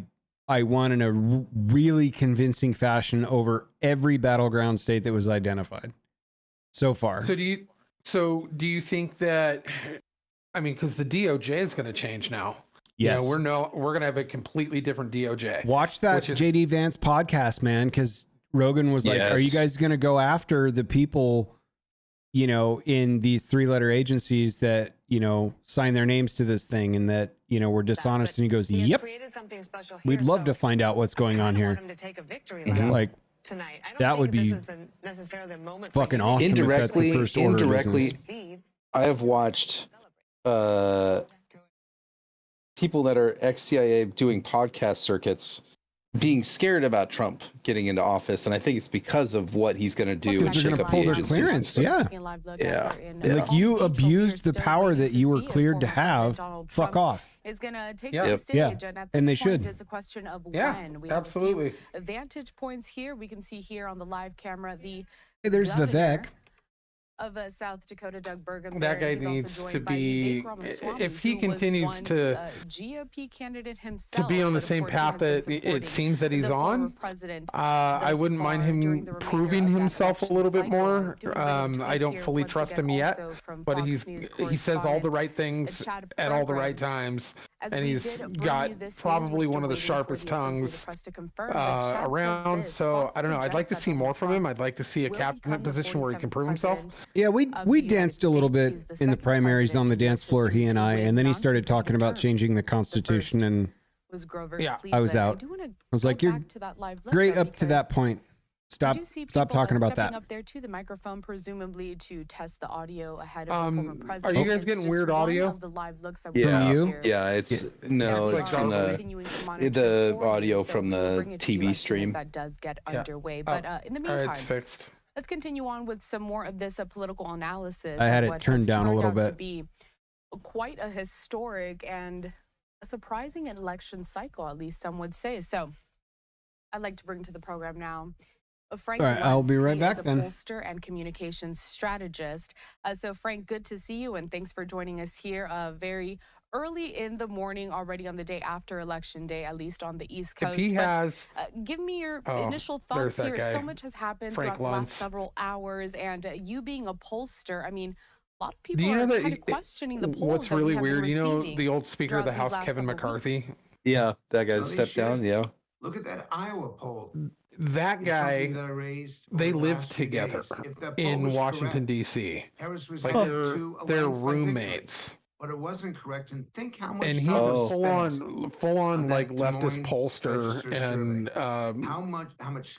won in a really convincing fashion over every battleground state that was identified so far. So do you think that, because the DOJ is going to change now. Yes. We're going to have a completely different DOJ. Watch that JD Vance podcast, man, because Rogan was like, are you guys going to go after the people, in these 3-letter agencies that, sign their names to this thing and that, were dishonest? And he goes, yep, we'd love to find out what's going on here. Like, tonight. I don't that would be necessarily the moment fucking awesome. Indirectly, if that's the first order I have watched people that are ex-CIA doing podcast circuits being scared about Trump getting into office, and I think it's because of what he's going to do. Because they're going to pull their clearance. Yeah. Like, you abused the power that you were cleared to have. Fuck off. Is going to take the stage, and at this they point, should. It's a question of when. We absolutely. Have a few vantage points here. We can see here on the live camera Hey, there's Vivek of South Dakota, Doug Burgum. That guy needs to be, if he continues to GOP candidate himself, to be on the same path that it seems that he's on, I wouldn't mind him proving himself a little bit more. I don't fully trust him yet, but he says all the right things at all the right times, and he's got probably one of the sharpest tongues around. So I don't know. I'd like to see more from him. I'd like to see a cabinet position where he can prove himself. Yeah, we danced a little bit in the primaries on the dance floor, he and I, and then he started talking about changing the Constitution, and I was out. I was like, you're great up to that point. Stop talking about that. Up there to the microphone, presumably to test the audio ahead of the former president. Are you guys getting weird audio? The live looks that from you? Yeah, it's from the audio from the TV stream. That does get underway, but in the meantime, it's fixed. Let's continue on with some more of this political analysis. I had it turned down a little bit. To be quite a historic and a surprising election cycle, at least some would say. So, I'd like to bring to the program now Frank. All right, I'll be right back then. Pollster and communications strategist. So, Frank, good to see you, and thanks for joining us here. Very early in the morning, already on the day after Election Day, at least on the East Coast. If he has, give me your initial thoughts here. So much has happened throughout the last several hours, and you being a pollster, I mean, a lot of people are kind of questioning the polls. What's really weird, the old Speaker of the House, Kevin McCarthy. Yeah, that guy stepped down. Yeah. Look at that Iowa poll. That guy, they live together in Washington, D.C. Like they're roommates. But it wasn't correct, and think how much. And he's a full on like leftist pollster, and how much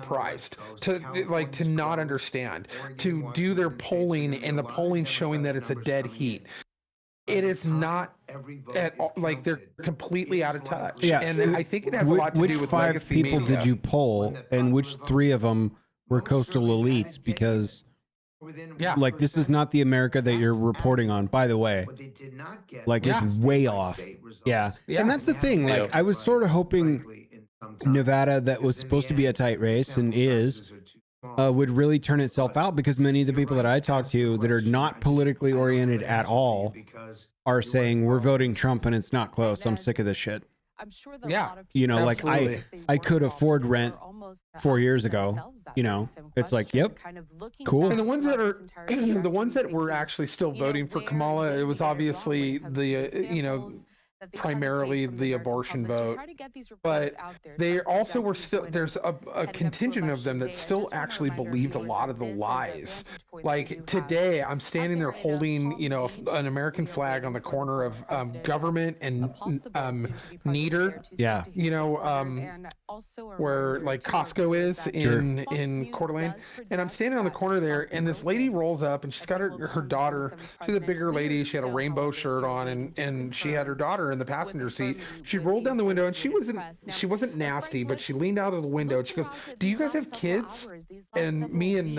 surprised to not understand, to do their polling and the polling showing that it's a dead heat. It is not at all, like they're completely out of touch. Yeah, and I think it has a lot to do with five legacy people media. did you poll, and which 3 of them were coastal elites? Because like this is not the America that you're reporting on, by the way. Like it's way off. Yeah. And that's the thing. Like I was sort of hoping Nevada, that was supposed to be a tight race and is, would really turn itself out, because many of the people that I talk to that are not politically oriented at all are saying we're voting Trump and it's not close. I'm sick of this shit. I'm sure that a lot of people, you know, like I could afford rent 4 years ago. You know, it's like, yep, cool. And the ones that are the ones that were actually still voting for Kamala, it was obviously the you know, primarily the abortion vote, but they also were still, there's a contingent of them that still actually believed a lot of the lies. Like today, I'm standing there holding, you know, an American flag on the corner of government and Neater. Yeah. You know, where like Costco is in Coeur d'Alene, and I'm standing on the corner there, and this lady rolls up, and she's got her daughter. She's a bigger lady. She had a rainbow shirt on, and she had her daughter in the passenger seat. She rolled down the window, and she wasn't nasty, but she leaned out of the window, and she goes, "Do you guys have kids?" And me and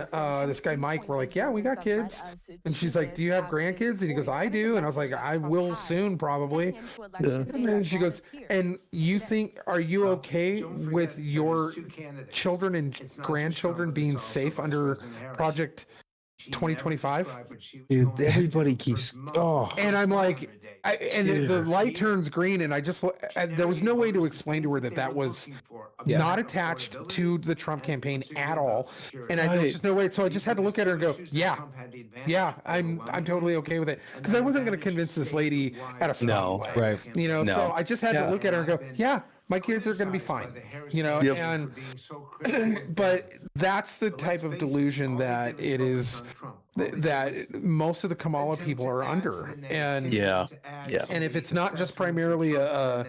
this guy Mike were like, "Yeah, we got kids." And she's like, "Do you have grandkids?" And he goes, "I do." And I was like, "I will soon, probably." And she goes, "And you think, are you okay with your children and grandchildren being safe under Project 2025?" Dude, everybody keeps and I'm like, the light turns green, and there was no way to explain to her that was not attached to the Trump campaign at all, and there was just no way. So I just had to look at her and go, yeah, I'm totally okay with it, because I wasn't going to convince this lady at a stop. Right? You know, so I just had to look at her and go, yeah, my kids are going to be fine, you know. And but that's the type of delusion that it is that most of the Kamala people are under. And and if it's not just primarily a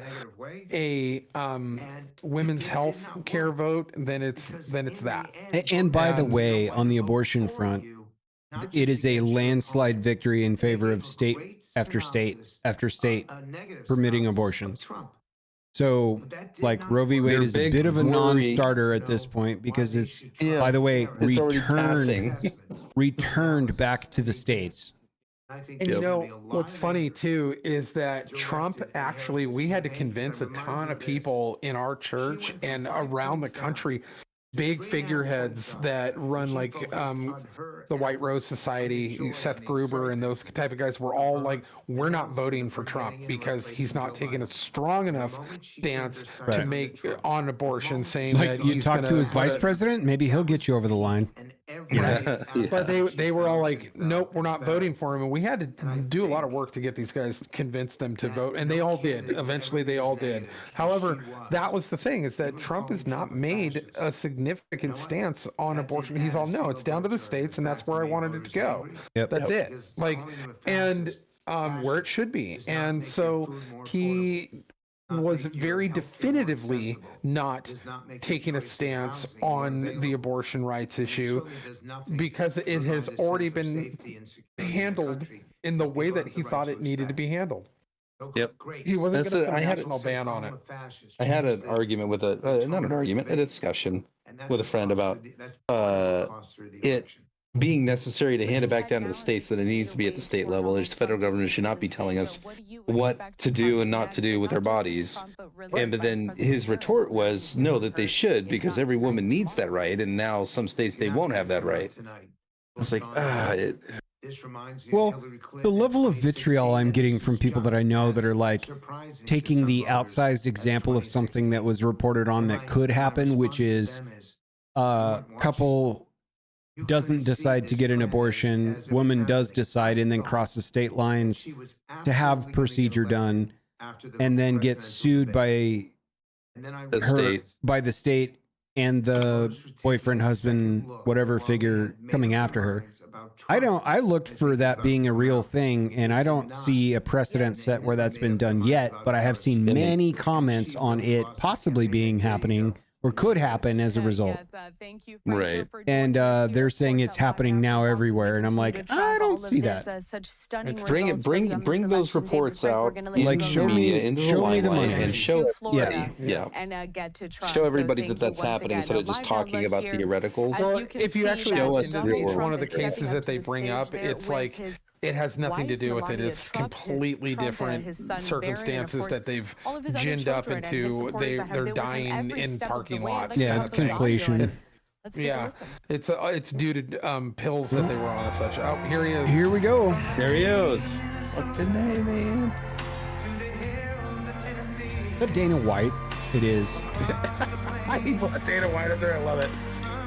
women's health care vote, then it's that. And by the way, on the abortion front, it is a landslide victory in favor of state after state after state permitting abortions. So, like, Roe v. Wade is a bit of a non-starter at this point, because it's, by the way, returned back to the states. And you know, what's funny too is that Trump actually, we had to convince a ton of people in our church and around the country, big figureheads that run like the White Rose Society, Seth Gruber, and those type of guys were all like, we're not voting for Trump because he's not taking a strong enough stance to make on abortion, saying like, that you talk to his vice president, maybe he'll get you over the line. But they were all like, nope, we're not voting for him. And we had to do a lot of work to get these guys, convince them to vote. And they all did. Eventually they all did. However, that was the thing, is that Trump has not made a significant stance on abortion. He's all, no, it's down to the states, and that's where I wanted it to go. That's it. Like, and where it should be. And so he was very definitively not taking a stance on the abortion rights issue, because it has already been handled in the way that he thought it needed to be handled. Yep. He wasn't going to put a national ban on it. I had an argument with not an argument, a discussion with a friend about it being necessary to hand it back down to the states, that it needs to be at the state level. The federal government should not be telling us what to do and not to do with our bodies. But then his retort was, no, that they should, because every woman needs that right, and now some states they won't have that right. It's like, well, the level of vitriol I'm getting from people that I know that are like taking the outsized example of something that was reported on that could happen, which is a couple doesn't decide to get an abortion, woman does decide, and then crosses state lines to have procedure done, and then gets sued by the state and the boyfriend, husband, whatever figure coming after her. I looked for that being a real thing, and I don't see a precedent set where that's been done yet, but I have seen many comments on it possibly being happening or could happen as a result. Right. And they're saying it's happening now everywhere, and I'm like, I don't see that. Bring those reports out. Like, show me the money and show everybody. And get to Trump. Show everybody that that's happening instead of just talking about theoreticals. Well, if you actually show us one of the cases that they bring up, it's like, it has nothing to do with it. It's completely different circumstances that they've ginned up into. They're dying in parking lots. Yeah, it's conflation. It's due to pills that they were on and such. Oh, here he is. Here we go. There he is. What's the name, man? The Dana White. It is. I brought Dana White up there. I love it.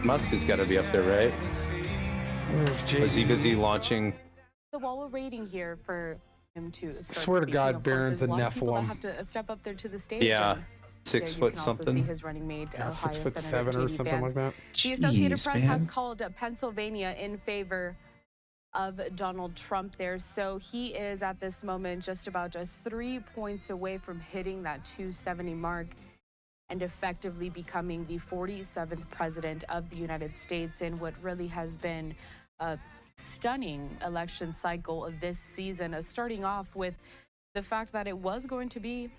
Musk has got to be up there, right? Was he busy launching? So while we're waiting here for him to start swear to God, of course, Barron's a there's lot of people that Nephilim. have to step up there to the stage. Yeah. and 6 there foot you can also something. see his running mate, Yeah, Ohio 6'7" Senator or J.D. something Vance. like that. The Associated Jeez, Press has man. called Pennsylvania in favor of Donald Trump there. So he is at this moment just about 3 points away from hitting that 270 mark and effectively becoming the 47th president of the United States in what really has been a stunning election cycle of this season, starting off with the fact that it was going to be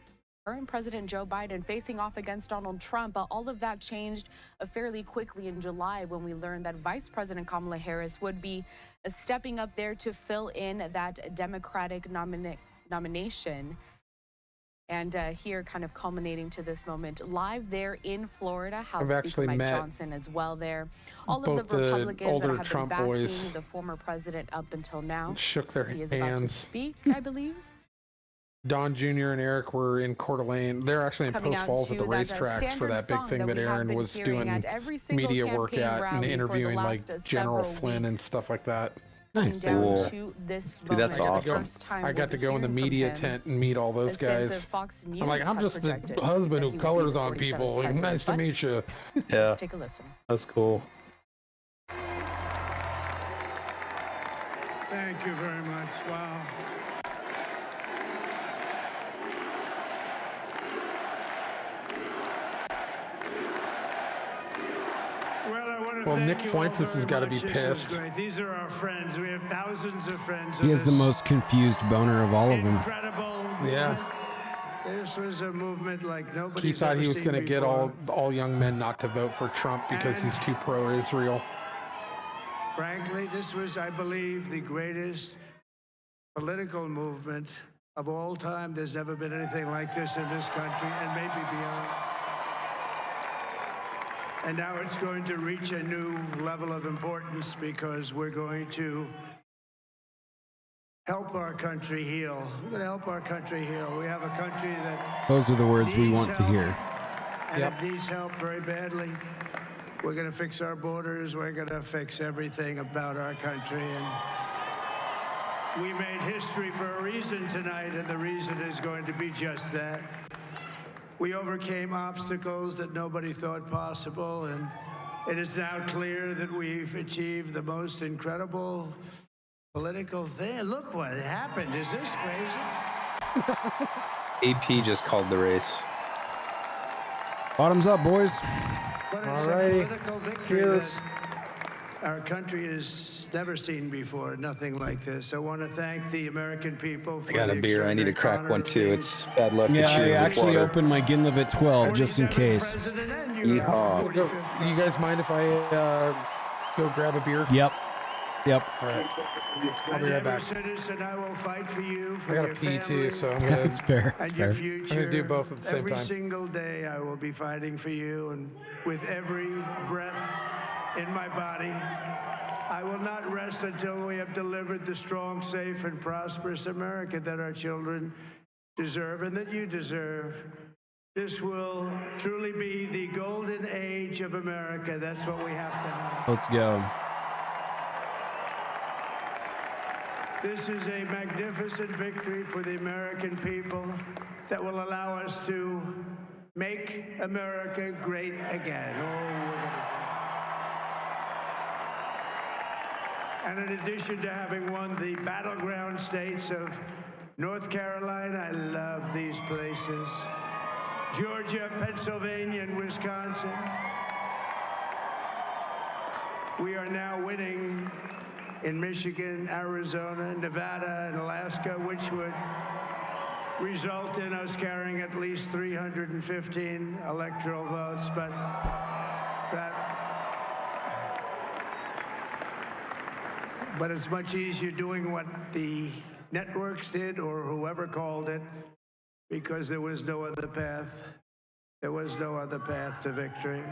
current President Joe Biden facing off against Donald Trump. All of that changed fairly quickly in July when we learned that Vice President Kamala Harris would be stepping up there to fill in that Democratic nomination. And here, kind of culminating to this moment, live there in Florida, House Speaker Mike Johnson as well there. All of the Republicans that have Trump been backing boys the former president up until now. Shook their He is about to hands. speak, I believe. Don Jr. and Eric were in Coeur d'Alene. They're actually in Coming Post out Falls at to the that, racetracks for standard that big song thing that that we have Aaron been was hearing doing at every single media work campaign at and rally for the interviewing like last General several Flynn and weeks. stuff like that. Coming down Cool. to this Dude, that's moment, awesome. the first time I we'll got to be go in the hearing from media him. tent and meet all those The Sons guys. of Fox News I'm like, I'm had just the projected husband that who he would colors be the on 47th people. president, Nice to but meet you. Yeah, let's take a listen. that's cool. Thank you very much. Wow. Well, Nick Fuentes has got to be pissed. These are our friends. We have thousands of friends. He is the most confused boner of all of them. Incredible. Yeah. This was a movement like nobody. He thought he was going to get all young men not to vote for Trump because he's too pro-Israel. Frankly, this was, I believe, the greatest political movement of all time. There's never been anything like this in this country and maybe beyond. And now it's going to reach a new level of importance because we're going to help our country heal. We're going to help our country heal. We have a country that Those are the words we needs want to help, hear. and it needs help very badly. We're going to fix our borders. We're going to fix everything about our country. And we made history for a reason tonight, and the reason is going to be just that. We overcame obstacles that nobody thought possible, and it is now clear that we've achieved the most incredible political thing. Look what happened. Is this crazy? AP just called the race. Bottoms up, boys. But it's All a right. political victory Cheers. that our country has never seen before, nothing like this. I want to thank the American people for I got a the beer. I need to extraordinary crack honor one of too. being It's bad luck. Yeah, to cheer I with actually water. opened my Gimlet 12 just in 47th case. president, and you're Yeehaw. our Go, 45th. you guys mind if I go grab a beer? Yep. Yep. All right. I'll And be right every back. citizen, I will fight for you, I for got your to pee family, too, so I'm gonna. That's fair. That's and your fair. future. I'm gonna do both at the same every time. single day, I will be fighting for you, and with every breath in my body, I will not rest until we have delivered the strong, safe, and prosperous America that our children deserve and that you deserve. This will truly be the golden age of America. That's what we have to have. Let's go. This is a magnificent victory for the American people that will allow us to make America great again. And in addition to having won the battleground states of North Carolina, I love these places, Georgia, Pennsylvania, and Wisconsin, we are now winning in Michigan, Arizona, Nevada, and Alaska, which would result in us carrying at least 315 electoral votes. But it's much easier doing what the networks did or whoever called it, because there was no other path. There was no other path to victory.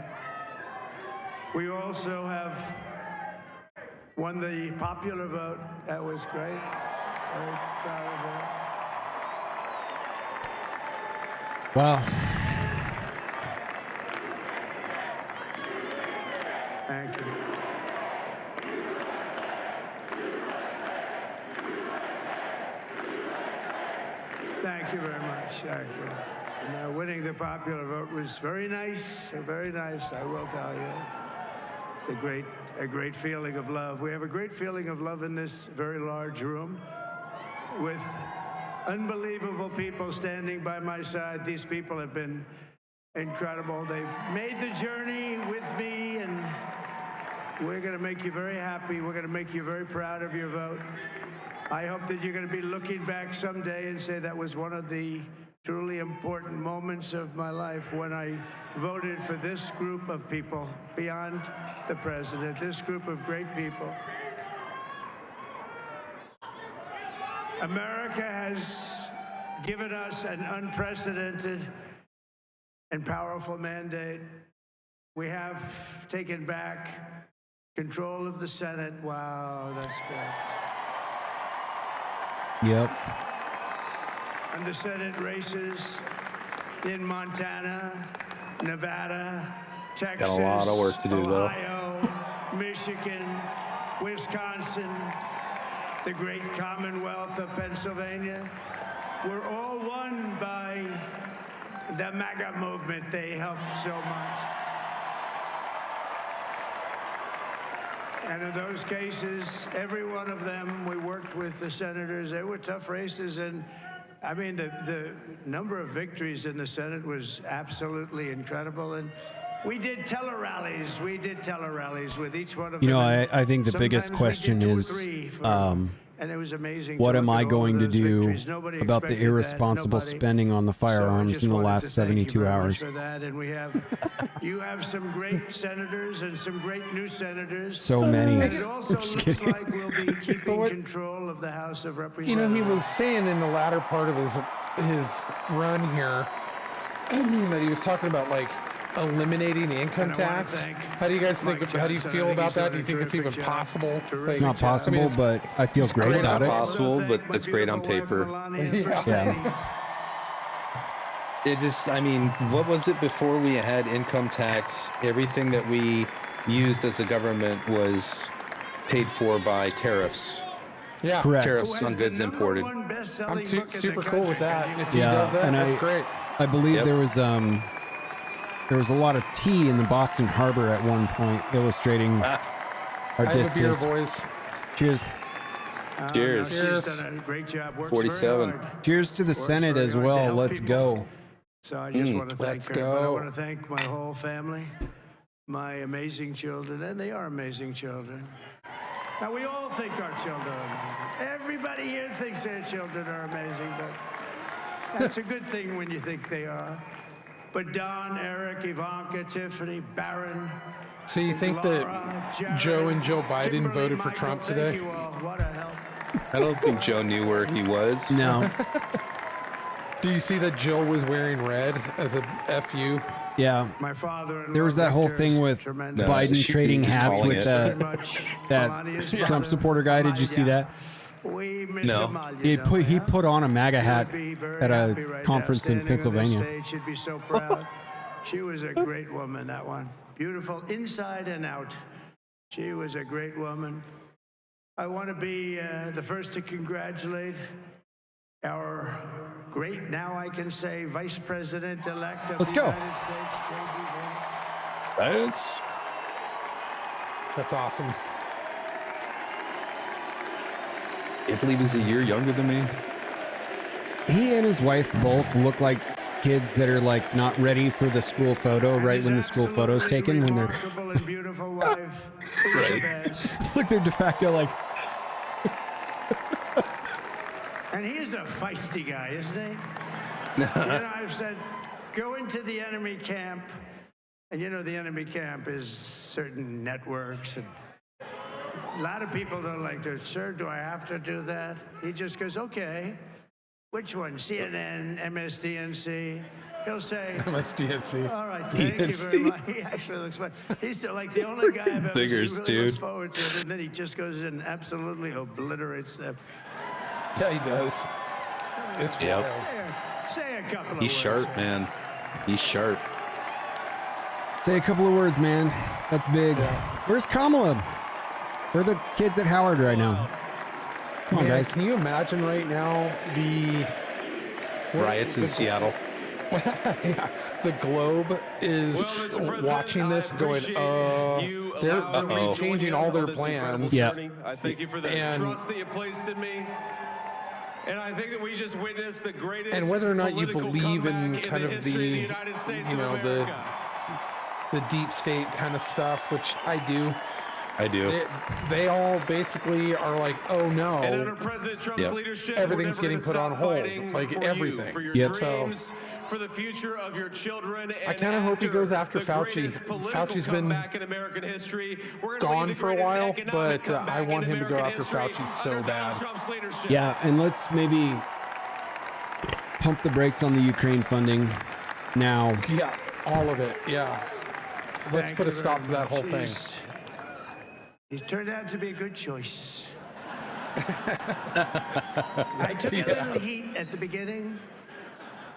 We also have won the popular vote. That was great. Very proud of that. Wow. Thank you. Thank you very much. Thank you. And, winning the popular vote was very nice. Very nice, I will tell you. It's a great feeling of love. We have a great feeling of love in this very large room with unbelievable people standing by my side. These people have been incredible. They've made the journey with me, and we're going to make you very happy. We're going to make you very proud of your vote. I hope that you're going to be looking back someday and say that was one of the truly important moments of my life when I voted for this group of people beyond the president, this group of great people. America has given us an unprecedented and powerful mandate. We have taken back control of the Senate. Wow, that's good. Yep. And the Senate races in Montana, Nevada, Texas, Got a lot of work to do, Ohio, Michigan, Wisconsin, the great Commonwealth of Pennsylvania. We're all won by the MAGA movement. They helped so much. And in those cases, every one of them, we worked with the senators. They were tough races. And I mean, the number of victories in the Senate was absolutely incredible. And we did tele-rallies. We did tele-rallies with each one of them. You know, I think the biggest question is, and it was amazing. what am I going to do about the irresponsible spending on the firearms in the last 72 hours? For that. And we have, you have some great senators and some great new senators. So many. And it also looks like we'll be keeping control of the House of Representatives. You know, he was saying in the latter part of his run here that he was talking about like eliminating the income tax. How do you guys think? How do you feel about that? Do you think it's even possible? It's not possible, but I feel great about it. It's not possible, but it's great on paper. Yeah. It just, I mean, what was it before we had income tax? Everything that we used as a government was paid for by tariffs. Yeah, correct. Tariffs on goods imported. I'm super cool with that. If he does that, that's great. I believe there was a lot of tea in the Boston Harbor at one point, illustrating our distance. Beer, boys. Cheers. Cheers. She's done a great job. Works 47. very hard. Cheers to the Senate as very hard to well. help Let's people. go. So I just want to thank let's her. But I go. want to thank my whole family, my amazing children, and they are amazing children. Now, we all think our children are amazing. Everybody here thinks their children are amazing, but that's a good thing when you think they are. But Don, Eric, Ivanka, Tiffany, Barron. So you think Laura, that Jared, Joe and Joe Biden Kimberly, voted for Michael, Trump thank today? you all. What a help. I don't think Joe knew where he was. No. Do you see that Jill was wearing red as a FU? Yeah. My father. There was that whole thing with Biden trading hats with that Trump supporter guy. Did you see that? No. He put on a MAGA hat at a conference in Pennsylvania. She'd be so proud. She was a great woman, that one. Beautiful inside and out. She was a great woman. I want to be the first to congratulate our great, now I can say, Vice President-elect of the United States, J.D. Vance. That's awesome. Italy was a year younger than me. He and his wife both look like kids that are like not ready for the school photo right when the school photo is taken, when they're and beautiful wife. Look, they're de facto like. And he is a feisty guy, isn't he? You know, I've said, go into the enemy camp, and you know the enemy camp is certain networks, and a lot of people don't like to. Sir, do I have to do that? He just goes, okay. Which one? CNN, MSDNC? He'll say, MSDNC. All right, thank you very much. He actually looks fun. He's like the only guy I've ever seen who really looks forward to it, and then he just goes and absolutely obliterates them. Yeah, he does. It's Yep. wild. Say a couple of He's words. sharp, man. He's sharp. Say a couple of words, man. That's big. Where's Kamala? Where are the kids at Howard right now? Come on, Man, guys. can you imagine right now the Riots in Seattle. Yeah, the Globe is watching this going, they're changing all their plans. Yeah. I thank you for the trust that you placed in me. And I think that we just witnessed the greatest. And whether or not you political believe in comeback kind in of history the, of United States you of know, America. the deep state kind of stuff, which I do. I do. They all basically are like, oh no. And under President Trump's leadership, everything's getting put on hold. Like for everything. You, for your dreams, for the future of your children. And I kind of hope he goes after Fauci. Fauci's been in American history. gone for a while, but I want him to go after Fauci so bad. Yeah, and let's maybe pump the brakes on the Ukraine funding now. Yeah, all of it. Yeah. Let's Thank put a you stop very to that whole much. thing. He's turned out to be a good choice. I took a little heat at the beginning,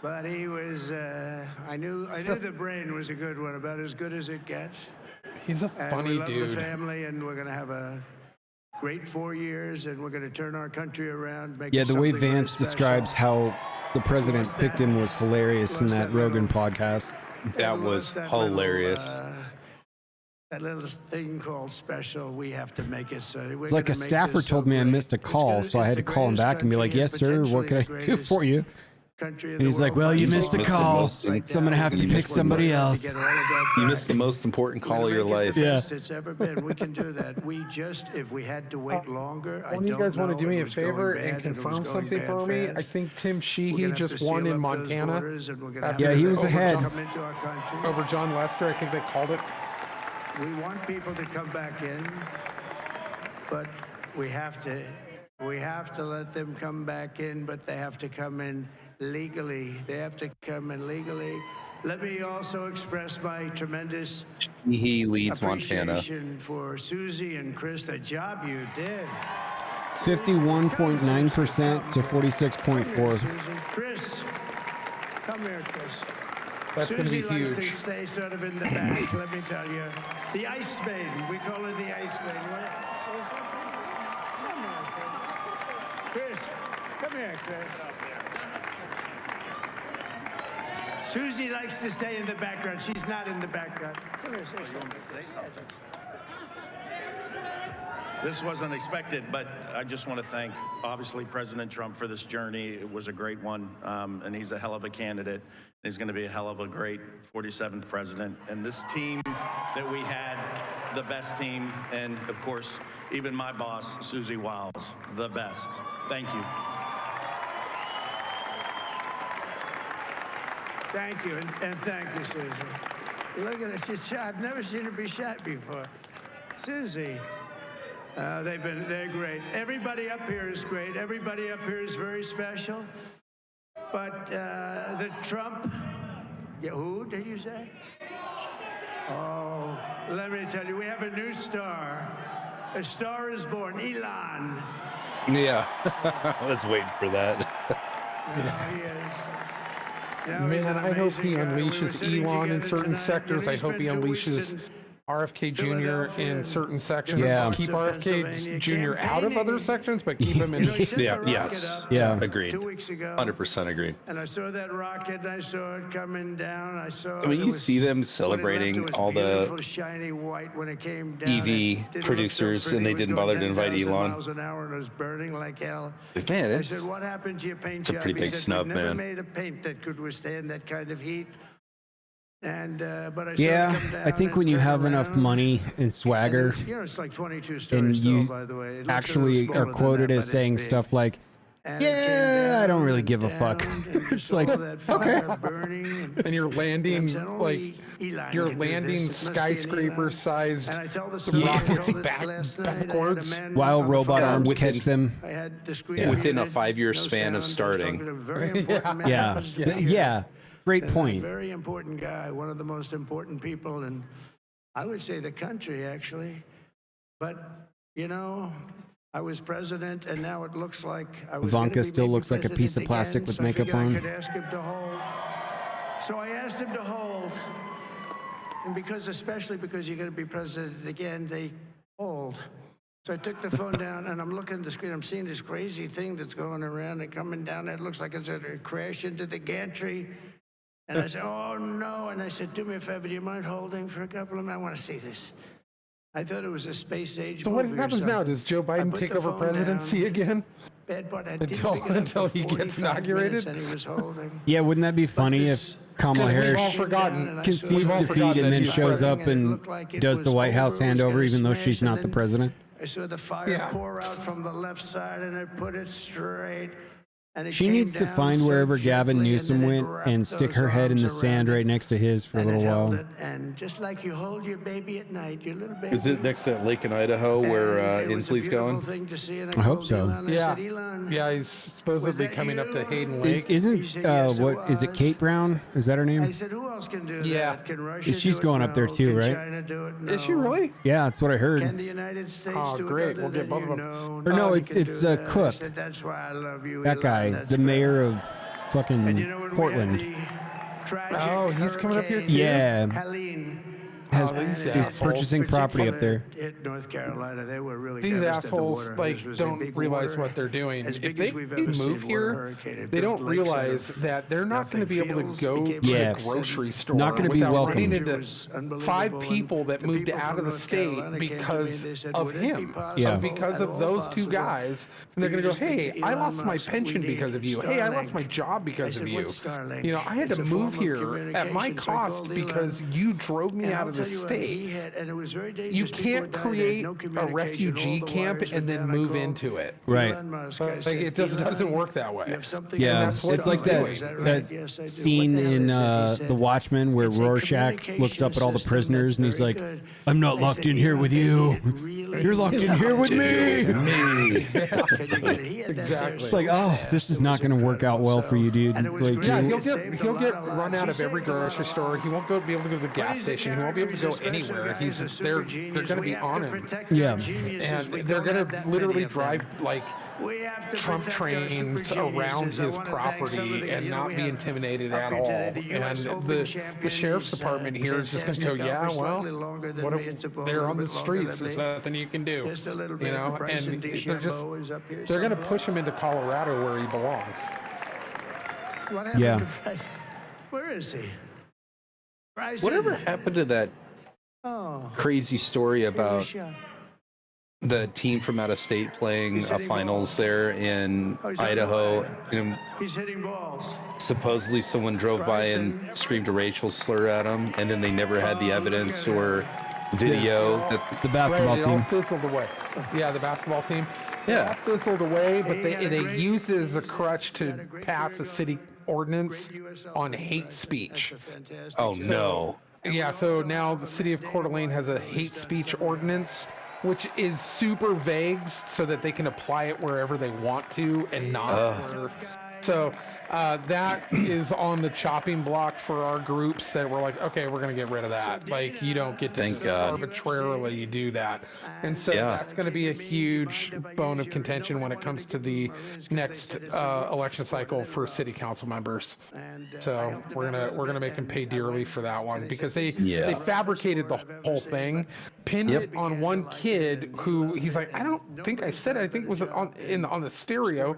but he was. I knew the brain was a good one, about as good as it gets. He's a And funny we love dude. the family, and we're going to have a great 4 years, and we're going to turn our country around. Make Yeah, it the way something very Vance special. describes how the president picked him was hilarious in that Rogan podcast. That was hilarious. That little thing called special, we have to make it so. It's like a staffer told me I missed a call, so I had to call him back and be like, "Yes, sir. What can I do for you?" And he's like, "Well, you missed the call, so I'm gonna have to pick somebody else." You missed the most important call of your life. Yeah. It's ever been. We can do that. We just, if we had to wait longer, I One of you don't guys want know to do if me it a was going favor bad and it was confirm going something bad for me? fast. I think Tim We're Sheehy gonna have just to won seal in up those Montana. borders, and we're gonna have Yeah, to he let was people ahead. come into our country. Over John Lester, I think they called it. We want people to come back in, but we have to let them come back in, but they have to come in legally. They have to come in legally. Let me also express my tremendous He leads Montana. appreciation for Susie and Chris, the job you did. 51.9% to 46.4. Susie. Chris, come here, Chris. That's going to be Susie likes huge. to stay sort of in the back, let me tell you. The Ice Maiden, we call her the Ice Maiden. Come here, Chris. Come here, Chris. Susie likes to stay in the background. She's not in the background. Come here, say something. This wasn't expected, but I just want to thank, obviously, President Trump for this journey. It was a great one, and he's a hell of a candidate. He's going to be a hell of a great 47th president. And this team that we had, the best team, and, of course, even my boss, Susie Wiles, the best. Thank you. Thank you, and thank you, Susie. Look at her, she's shy. I've never seen her be shy before. Susie, they're great. Everybody up here is great. Everybody up here is very special. But the Trump, who did you say? Oh, let me tell you, we have a new star. A star is born, Elon. Yeah. Let's wait for that. He is. Man, I hope he unleashes Elon in certain sectors. I hope he unleashes RFK Jr. in certain sections. Yeah. Keep RFK Jr. out of other sections, but keep him in. Yeah. Agreed. 2 weeks ago. 100% agreed. And I saw that rocket, and I saw it coming down. I mean, it you was- see them when it left, celebrating it was all beautiful, the shiny white. When it came down, EV it didn't producers, look so and pretty. they It didn't was bother going to invite 10,000 Elon. miles an hour, and it was burning like hell. Like, man, I it's said, "What happened to your paint it's a job?" pretty He big said, snub, "We've never man. made a paint that could withstand that kind of heat." And but I saw it Yeah, come down I think and when you turn have enough around. money and swagger, You know, it's like 22 and stories tall, you by the way. It looks a actually little are smaller than quoted that, as but saying it's big. stuff like, And it came "Yeah, I don't really give a down fuck." and you It's saw like, that fire okay. burning, And you're landing only like Elon you're can do this. landing It must be an skyscraper-sized And I tell the story, I rockets told it last night. I had a backwards. man While on the robot phone. arms within- catch them. I had the screen Within a muted, 5-year no span of sound. I was talking starting. to a very important man. Yeah, It was yeah. Great and point. A very important guy, one of the most important people in, I would say, the country, actually. But, you know, I was president, and now it looks like I was Ivanka gonna be still maybe looks like a piece of president plastic again, with so I makeup figured on. I could ask him to hold. So I asked him to hold. And especially because you're going to be president again, they hold. So I took the phone down, and I'm looking at the screen. I'm seeing this crazy thing that's going around and coming down. It looks like it's going to crash into the gantry. And I said, oh, no. And I said, do me a favor, do you mind holding for a couple of minutes? I want to see this. I thought it was a space age So movie what happens now? Does Joe Biden take over presidency again? Bad part, I Until he gets inaugurated? And he was holding. Yeah, wouldn't that be funny if Kamala Harris concedes defeat and then shows up and does the White House handover even though she's not the president? I saw the fire pour out from the left side, and I put it straight. And it She came needs to down find so wherever Gavin gently, Newsom and then it went wrapped and stick those her head in the arms sand around right it, next to his for a and little it held while. it, and just like you hold your baby at night, your little baby. Is it next to that lake in Idaho where Inslee's going? I hope so. Yeah, he's supposedly coming up to Hayden Lake. Isn't what is it? Kate Brown? Is that her name? I said, who else can do Yeah. that? Can Russia She's do it? going up there No. too, Can right? China do it? Is she No. really? Yeah, that's what I heard. Can the United States Oh, do great. it? We'll other get both than of you? them. Or no, we it's can do that. I Cook. said, that's why I love you, That Elon. guy, That's the right. mayor of fucking And you know when Portland. we had the tragic Oh, he's coming up here hurricane too? Yeah, Helene has and is it purchasing property up there. hit North Carolina. They were really These devastated. The assholes water. like This was a don't big realize water, what they're doing. as If big they as we've ever seen move water here, hurricane. It they built don't lakes out realize of that they're not going to be able fields, to go became to Yeah. the grocery store Not gonna be without welcome. running It into was unbelievable. 5 people And that the moved people out from of the North state Carolina came to me, because they said, of would it be him. Yeah. And because at of all those two possible guys. And they're for going you to to go, speak hey, to I Elon lost my Musk. pension We because need of you. Hey, I lost Starlink. my job I because said, of you. what's Starlink? You know, I had It's to a move form of here at my communication, so I cost called because Elon. you drove me And out I'll of the tell you what, state. he had, and it was very dangerous. You People can't died, create no a communication, refugee all the camp wires were and then down. I move called into it. Right. Elon Musk. I Like said, it just doesn't Elon, work that you way. have something Yeah, And that's what it's like he's that doing. Is that that right? Yes, I do. scene What the hell in is it? He The said, Watchmen where "It's a Rorschach looks up at all the communication prisoners system and he's that's like, very good." "I'm not I locked said, in here Elon, with and you. it really You're locked in here with me." Me. Can you get it? He had that there Exactly. It's like, so oh, fast. this is It not was going to work out incredible. well for you, dude. And it was Like, great. Yeah, you- he'll It get saved a he'll lot get of run lives. out He of every saved a lot grocery of store. lives. He won't be able to go to the gas He's a station. He won't be able to character. go He's a special anywhere. guy. He's a They're super genius. going to We be have on to him. protect our Yeah. geniuses. We And they're don't going have to that literally many of them. drive like We have to Trump protect our trains super around geniuses. I his wanna thank some of property the- and you know, not we be have intimidated up at here all. today, the And US Open the champion. sheriff's He's, department here is just going to go, fantastic yeah, golfer, well, slightly longer than what me. It's a ball, they're a on the little bit longer streets. than There's me. nothing you can do. Just a little You bit. know, Bryson and they're DeChambeau is up here they're going to somewhere. push him into Colorado where he belongs. What happened Yeah. to Bryson? Where is he? Bryson. Whatever happened to that Oh, crazy story he was about shot. the team from out of state playing He's hitting finals balls. there in Oh, he's on the Idaho? way. And He's hitting balls. supposedly someone drove by and Bryson. screamed a racial slur at him, and then they never had the Oh, evidence look at or video. That, the basketball Right, it all team. fizzled away. Yeah, the basketball team. Yeah. It all fizzled away, but He they had a they great- used it as a crutch to had a great pass career a city ordinance on hate speech. oh no. Yeah, so now the city of Coeur d'Alene has a hate speech ordinance, which is super vague so that they can apply it wherever they want to and not. So that is on the chopping block for our groups that we're like, okay, we're going to get rid of that. Like, you don't get to Thank just God. arbitrarily do that. And so Yeah. that's going to be a huge bone of contention when it comes to the next election cycle for city council members. So we're gonna make them pay dearly for that one because they fabricated the whole thing, pinned it on one kid who he's like, I don't think I said it. I think it was on the stereo.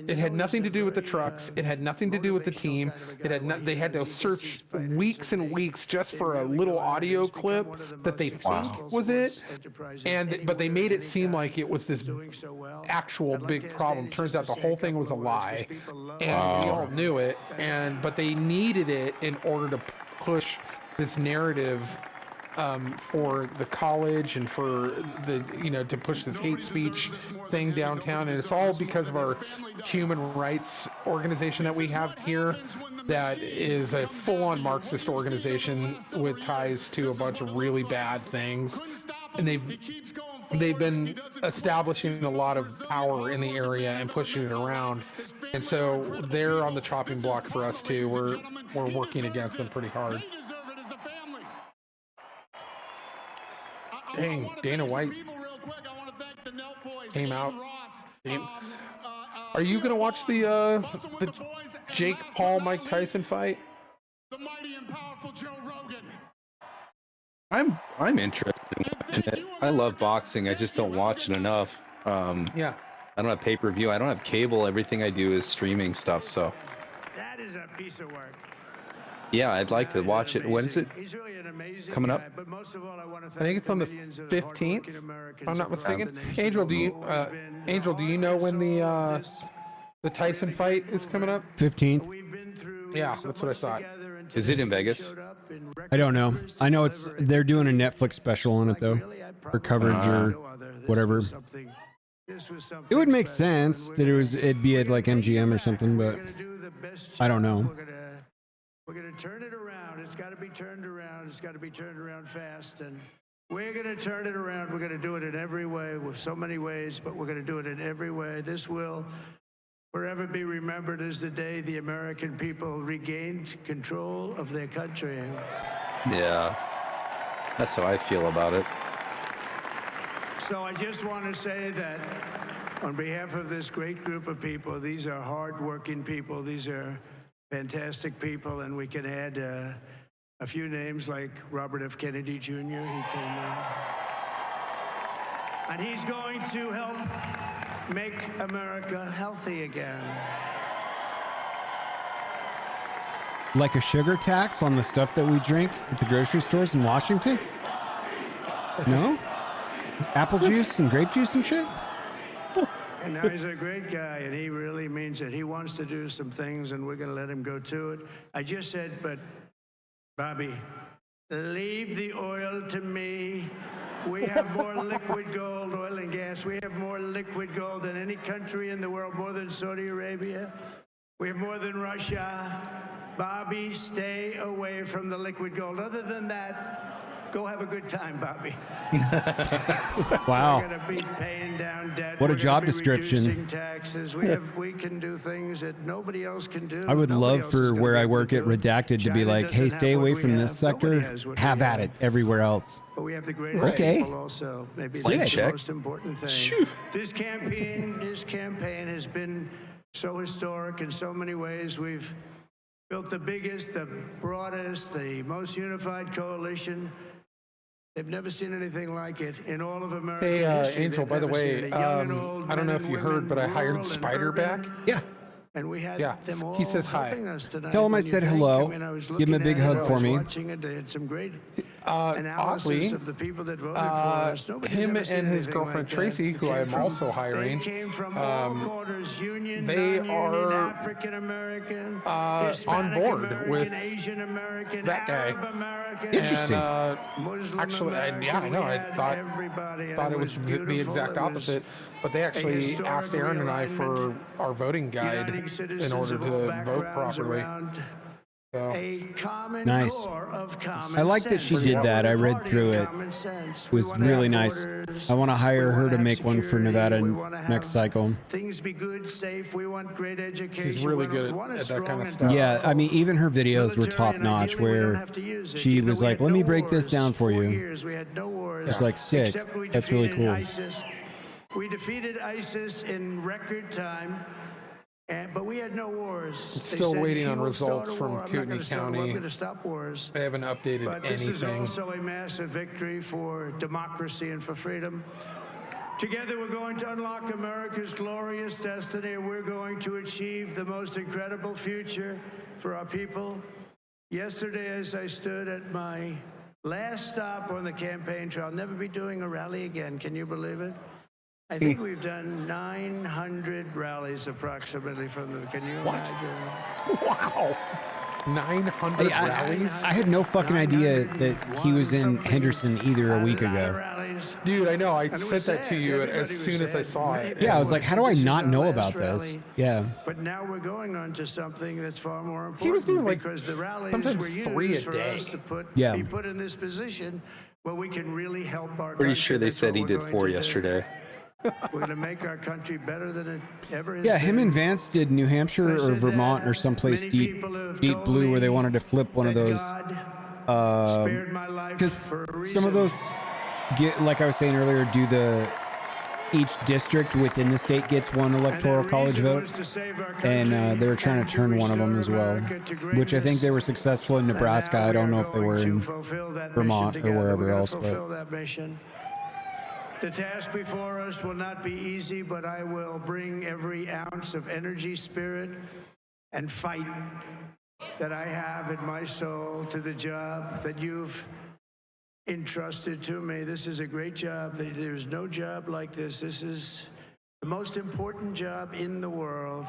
It had nothing to do with the trucks. It had nothing to do with the team. It had they had to search weeks and weeks just for a little audio clip that they think was it, but they made it seem like it was this actual big problem. Turns out the whole thing was a lie, and we all knew it. But they needed it in order to push this narrative for the college and for the to push this hate speech thing downtown. And it's all because of our human rights organization that we have here that is a full-on Marxist organization with ties to a bunch of really bad things, and they've been establishing a lot of power in the area and pushing it around, and so they're on the chopping block for us too. We're working against them pretty hard. Dang, Dana White. People real quick, I want to thank the Nelk Boys. came out. Are you gonna watch the Jake Paul Mike Tyson fight? The mighty and powerful Joe Rogan. I'm interested in watching it. I love boxing. I just don't watch it enough. Yeah. I don't have pay-per-view. I don't have cable. Everything I do is streaming stuff. So. That is a piece of work. Yeah, I'd like to watch it. When's it coming up? But most of all, I want to I think it's on the 15th, if I'm not mistaken. Angel, do you know when the Tyson fight is coming up? 15th. Yeah, that's what I thought. Is it in Vegas? I don't know. I know they're doing a Netflix special on it though, for coverage or whatever. It would make sense that it'd be at like MGM or something, but I don't know. We're going to turn it around. It's got to be turned around. It's got to be turned around fast. And we're going to turn it around. We're going to do it in every way, with so many ways, but we're going to do it in every way. This will forever be remembered as the day the American people regained control of their country. Yeah, that's how I feel about it. So I just want to say that on behalf of this great group of people, these are hard-working people. These are fantastic people, and we can add a few names like Robert F. Kennedy Jr. He can, and he's going to help make America healthy again. Like a sugar tax on the stuff that we drink at the grocery stores in Washington? No? Apple juice and grape juice and shit? And now he's a great guy, and he really means it. He wants to do some things, and we're going to let him go to it. I just said, but, Bobby, leave the oil to me. We have more liquid gold, oil and gas. We have more liquid gold than any country in the world, more than Saudi Arabia. We have more than Russia. Bobby, stay away from the liquid gold. Other than that, go have a good time, Bobby. Wow. We're going to be paying down debt. What a We're job gonna be description. reducing taxes. We can do things that nobody else can do. I would Nobody love else is for gonna where be I able work to at do it. Redacted to be China like, hey, doesn't stay have away what from we this have. Nobody sector. has what Have we at have. it everywhere else. But we have the greatest Okay. people also. Maybe Sick. that's the Check. most important thing. Shoo. This campaign has been so historic in so many ways. We've built the biggest, the broadest, the most unified coalition. They've never seen anything like it in all of American Hey, history. Angel, They've by the never seen way, it. Young and old, I don't know men if you and heard, but I women, hired rural and Spider urban. back. Yeah. And we had Yeah. them all He says hi. helping us tonight. Tell him I When you said think, hello. I mean, I was Give him a looking big at it, hug I for was me. watching it. They had some great analysis Oddly, of the people that voted for us. Nobody's him ever seen and his anything girlfriend like that. Tracy, They who came I'm from- also hiring, They came from all quarters, union, they non-union, are, African American, on Hispanic board American, with Asian American, that guy. Arab American, Interesting. And, Muslim actually, American. yeah, I know. We I had thought everybody, and it was the beautiful. exact It was opposite. But they actually historic asked Aaron and I for our voting guide uniting citizens in order of all to vote backgrounds properly. around So, a common Nice. core of common I like that she sense. did that. I read Party through of it. common sense. It We was wanna really have nice. borders. I want to hire We her wanna to have make one for security. Nevada We wanna next have cycle. Things be good, safe. We want great education. really We good want a at that kind strong of and stuff. Yeah, I mean, even her videos were military, top and notch. ideally we don't Where have to use it. she You know, was we like, had "Let no me break this wars. down for 4 you." years, we had no wars. It's like sick. Except we That's really defeated cool. ISIS. We defeated ISIS in record time. But we had no wars. They still said, waiting "If on you will start results a from war, I'm not gonna Kootenai start a war. County. I'm going to stop wars." they haven't updated But this is anything. also a massive victory for democracy and for freedom. Together, we're going to unlock America's glorious destiny, and we're going to achieve the most incredible future for our people. Yesterday, as I stood at my last stop on the campaign trail, I'll never be doing a rally again. Can you believe it? I think we've done 900 rallies approximately from them. Can you imagine? Wow. 900 rallies? I had no fucking idea that he was in Henderson either a week ago. Dude, I know. I And it sent was that to sad. you Everybody as was soon as I sad. saw Many it. Yeah, I was like, how do I This is not our know last about this? rally. Yeah. But now we're going on to something that's far more important. He was doing, like, because the rallies sometimes were 3 a used for day. us to Yeah. be put in this position where we can really help our Pretty country. sure they That's said what he we're did going 4 to do. yesterday. We're going to make our country better than it ever has Yeah, been. him and Vance did New Hampshire I or said Vermont that or someplace many deep, people have deep told blue where they me wanted to flip one of that those. God spared my life Because for a some of reason. those, like I was saying earlier, do the each district within the state gets one electoral college vote, and they were trying to turn one of them as well, which I think they were successful in Nebraska. I don't know if they were in Vermont or wherever else, but the task before us will not be easy, but I will bring every ounce of energy, spirit, and fight that I have in my soul to the job that you've entrusted to me. This is a great job. There's no job like this. This is the most important job in the world.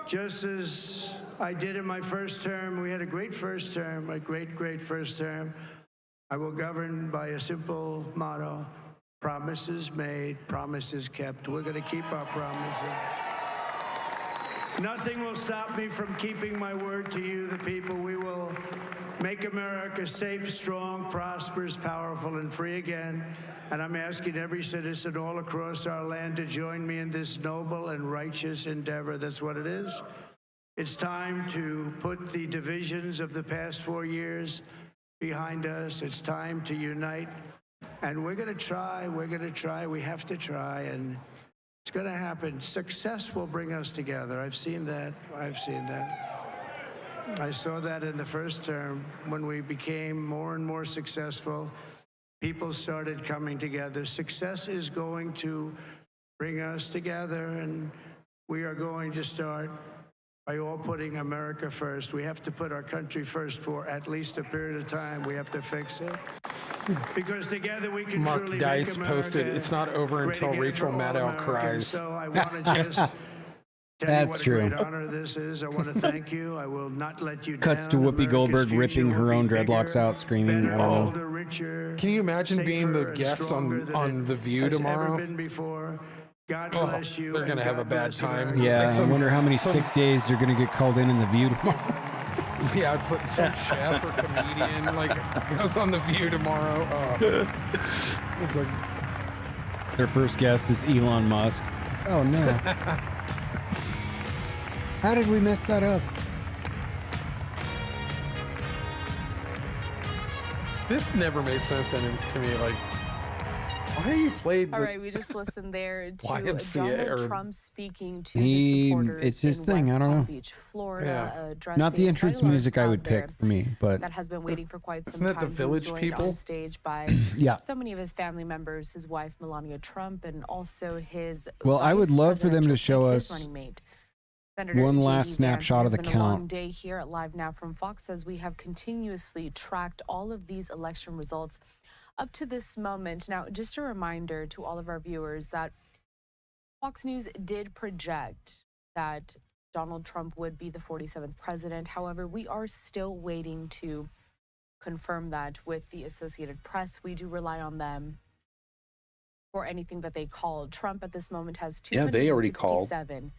Just as I did in my first term, we had a great first term, a great first term. I will govern by a simple motto: promises made, promises kept. We're going to keep our promises. Nothing will stop me from keeping my word to you, the people. We will make America safe, strong, prosperous, powerful, and free again. And I'm asking every citizen all across our land to join me in this noble and righteous endeavor. That's what it is. It's time to put the divisions of the past 4 years behind us. It's time to unite. And we're going to try. We have to try. And it's going to happen. Success will bring us together. I've seen that. I saw that in the first term. When we became more and more successful, people started coming together. Success is going to bring us together, and we are going to start by all putting America first. We have to put our country first for at least a period of time. We have to fix it. Because together we can Mark truly Dice make America posted, it's not over until Rachel Maddow cries. So I want to just tell you what a great honor this is. I want to thank you. I will not let you Cuts down. to Whoopi Goldberg ripping her own dreadlocks out, screaming. I don't know. Richer, can you imagine being the safer, guest on The View tomorrow? Ever been before. God bless you. They're going to have a bad time. Yeah, I wonder how many sick days they're going to get called in The View tomorrow. Yeah, it's like some chef or comedian goes on The View tomorrow. It's like their first guest is Elon Musk. Oh no! How did we mess that up? This never made sense to me. Like, why you played? All right, we just listened there to YMCA Donald Trump speaking to his supporters it's his in thing. West I don't Palm know. Beach, Florida, addressing Not the entrance quite a large music I would crowd there pick for me, but that has been waiting for quite some Isn't that time. the Village He was joined People? on stage by Yeah. so many of his family members, his wife Melania Trump, and also his. Well, I would vice love for them to presidential show pick, his us running mate. Senator one J.D. last Vance. snapshot of the It's been a long count. day here at Live Now from Fox as we have continuously tracked all of these election results up to this moment. Now, just a reminder to all of our viewers that Fox News did project that Donald Trump would be the 47th president. However, we are still waiting to confirm that with the Associated Press. We do rely on them for anything that they call. Trump at this moment has 267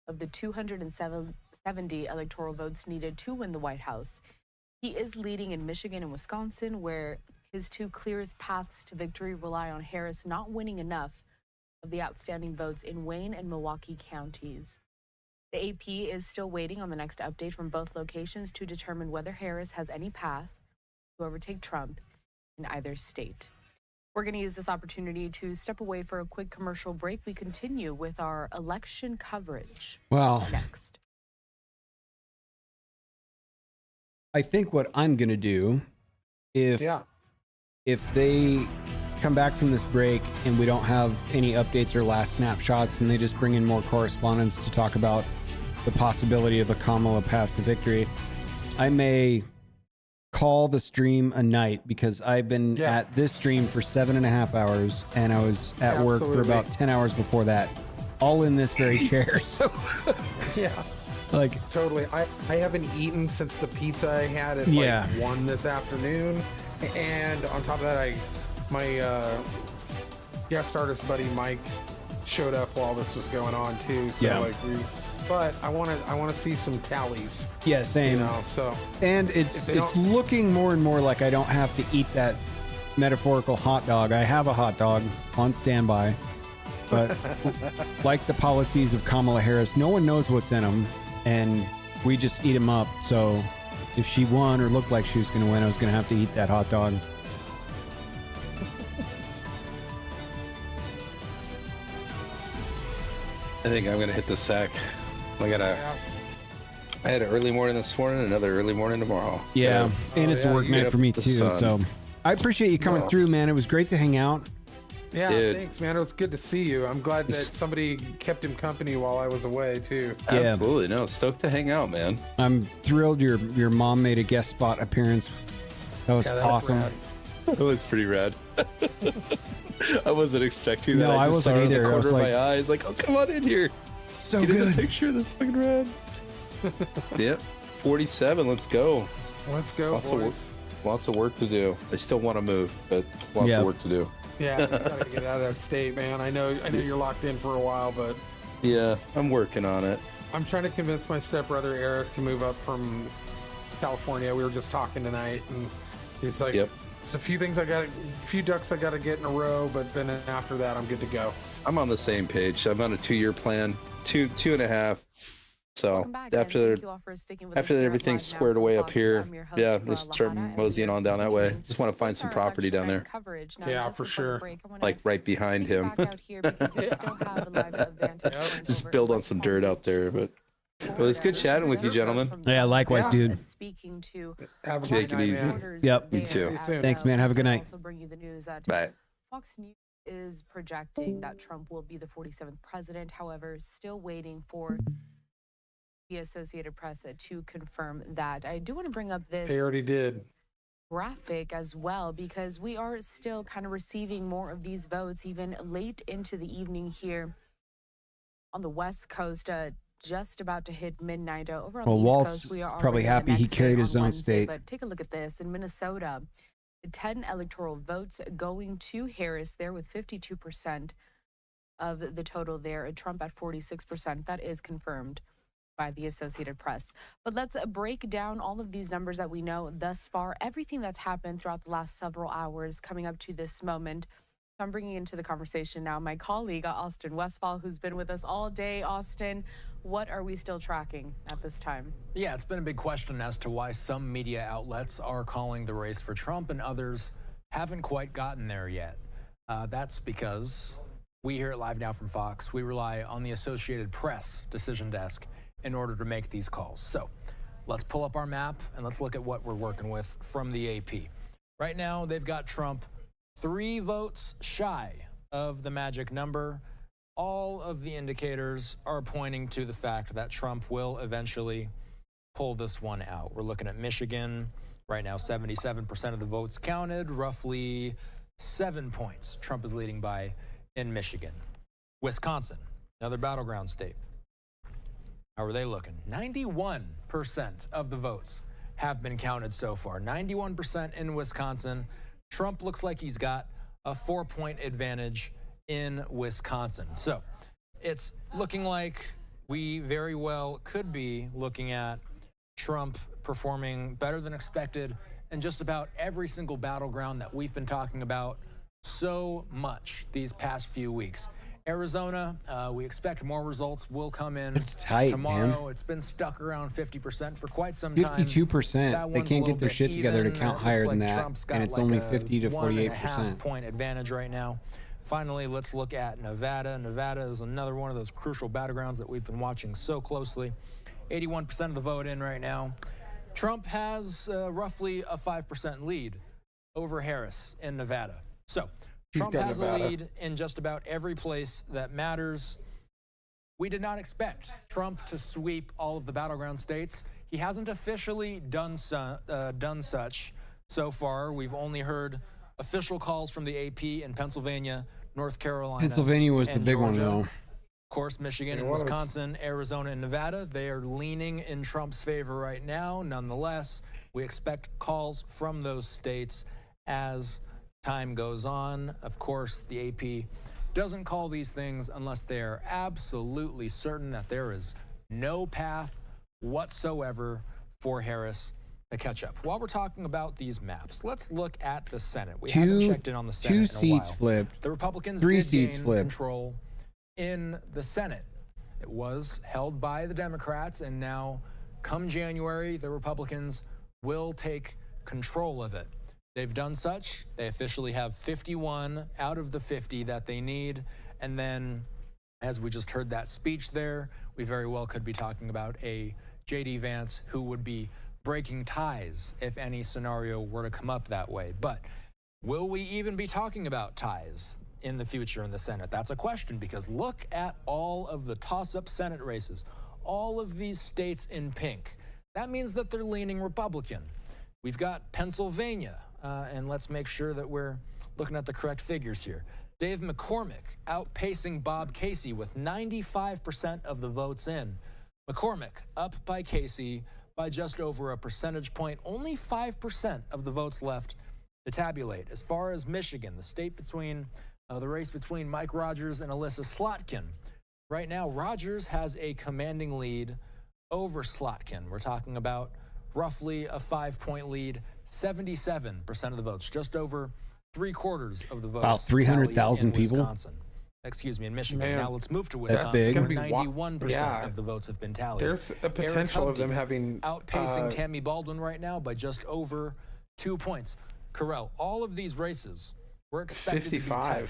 of the 270 electoral votes needed to win the White House. He is leading in Michigan and Wisconsin, where his two clearest paths to victory rely on Harris not winning enough of the outstanding votes in Wayne and Milwaukee counties. The AP is still waiting on the next update from both locations to determine whether Harris has any path to overtake Trump in either state. We're going to use this opportunity to step away for a quick commercial break. We continue with our election coverage. Well, next. I think what I'm going to do, if they come back from this break and we don't have any updates or last snapshots and they just bring in more correspondents to talk about the possibility of a Kamala path to victory, I may call the stream a night, because I've been at this stream for 7.5 hours and I was at work for about 10 hours before that, all in this very chair. So like totally. I haven't eaten since the pizza I had at like 1 this afternoon, and on top of that, my guest artist buddy Mike showed up while this was going on too. So but I want to see some tallies. Yeah, same. You know, so and it's looking more and more like I don't have to eat that metaphorical hot dog. I have a hot dog on standby, but like the policies of Kamala Harris, no one knows what's in them, and we just eat them up. So if she won or looked like she was going to win, I was going to have to eat that hot dog. I think I'm gonna hit the sack. I had an early morning this morning, another early morning tomorrow. Yeah, and it's a work night for me too. So I appreciate you coming through, man. It was great to hang out. Yeah, thanks, man. It was good to see you. I'm glad that somebody kept him company while I was away too. Yeah. Absolutely, no, stoked to hang out, man. I'm thrilled your mom made a guest spot appearance. That was awesome. That was pretty rad. I wasn't expecting that. No, I wasn't saw either. The I was corner like, of my eyes, like, oh, come on in here. So Get good. In the picture. This fucking rad. Yep, 47. Let's go. Let's go, boys. Lots of work to do. I still want to move, but lots of work to do. Yeah, you gotta get out of that state, man. I know you're locked in for a while, but yeah, I'm working on it. I'm trying to convince my stepbrother Eric to move up from California. We were just talking tonight, and he's like, "There's a few things a few ducks I gotta get in a row, but then after that, I'm good to go." I'm on the same page. I'm on a 2-year plan, two and a half. So after everything's squared away up here, just start moseying on down that way. Just want to find some property down there. Yeah, for sure. Like right behind him. Just build on some dirt out there. But it was good chatting with you, gentlemen. Yeah, likewise, dude. Take it easy. Yep. You too. Thanks, man. Have a good night. Bye. Fox News is projecting that Trump will be the 47th president. However, still waiting for the Associated Press to confirm that. I do want to bring up this. They already did. Graphic as well, because we are still kind of receiving more of these votes even late into the evening here on the West Coast. Just about to hit midnight over on the East Walt's Coast. We are probably happy he carried his own Wednesday, state. But take a look at this in Minnesota. 10 electoral votes going to Harris there with 52% of the total there. Trump at 46%. That is confirmed by the Associated Press. But let's break down all of these numbers that we know thus far, everything that's happened throughout the last several hours coming up to this moment. So I'm bringing into the conversation now my colleague, Austin Westfall, who's been with us all day. Austin, what are we still tracking at this time? Yeah, it's been a big question as to why some media outlets are calling the race for Trump and others haven't quite gotten there yet. That's because we here at Live Now from Fox, we rely on the Associated Press decision desk in order to make these calls. So let's pull up our map and let's look at what we're working with from the AP. Right now, they've got Trump 3 votes shy of the magic number. All of the indicators are pointing to the fact that Trump will eventually pull this one out. We're looking at Michigan. Right now, 77% of the votes counted, roughly 7 points. Trump is leading by in Michigan. Wisconsin, another battleground state. How are they looking? 91% of the votes have been counted so far. 91% in Wisconsin. Trump looks like he's got a 4-point advantage in Wisconsin. So it's looking like we very well could be looking at Trump performing better than expected in just about every single battleground that we've been talking about so much these past few weeks. Arizona, we expect more results will come in tomorrow. Man. It's been stuck around 50% for quite some time. 52%. They can't get their shit together to count higher than that, and it's only 50 to 48%. 1.5-point advantage right now. Finally, let's look at Nevada. Nevada is another one of those crucial battlegrounds that we've been watching so closely. 81% of the vote in right now. Trump has roughly a 5% lead over Harris in Nevada. So Trump has a lead in just about every place that matters. We did not expect Trump to sweep all of the battleground states. He hasn't officially done such so far. We've only heard official calls from the AP in Pennsylvania, North Carolina. Pennsylvania was the big one, though. Of course, Michigan and Wisconsin, Arizona and Nevada, they are leaning in Trump's favor right now. Nonetheless, we expect calls from those states as time goes on. Of course, the AP doesn't call these things unless they're absolutely certain that there is no path whatsoever for Harris to catch up. While we're talking about these maps, let's look at the Senate. We haven't checked in on the Senate in a while. 2 seats flipped. The Republicans 3 did seats gain flipped. control in the Senate. It was held by the Democrats, and now, come January, the Republicans will take control of it. They've done such. They officially have 51 out of the 50 that they need. And then As we just heard that speech there, we very well could be talking about a J.D. Vance who would be breaking ties if any scenario were to come up that way. But will we even be talking about ties in the future in the Senate? That's a question, because look at all of the toss-up Senate races, all of these states in pink. That means that they're leaning Republican. We've got Pennsylvania, and let's make sure that we're looking at the correct figures here. Dave McCormick outpacing Bob Casey with 95% of the votes in. McCormick up by Casey by just over a percentage point. Only 5% of the votes left to tabulate. As far as Michigan, the state between the race between Mike Rogers and Alyssa Slotkin. Right now, Rogers has a commanding lead over Slotkin. We're talking about roughly a 5-point lead, 77% of the votes, just over 3/4 of the votes. Wow, 300,000 people? Wisconsin. Excuse me, in Michigan. Man, now let's move to that's Wisconsin, big. where 91% of the votes have been tallied. There's a potential of them having outpacing Tammy Baldwin right now by just over 2 points. Carell, all of these races were expected 55. to be tight,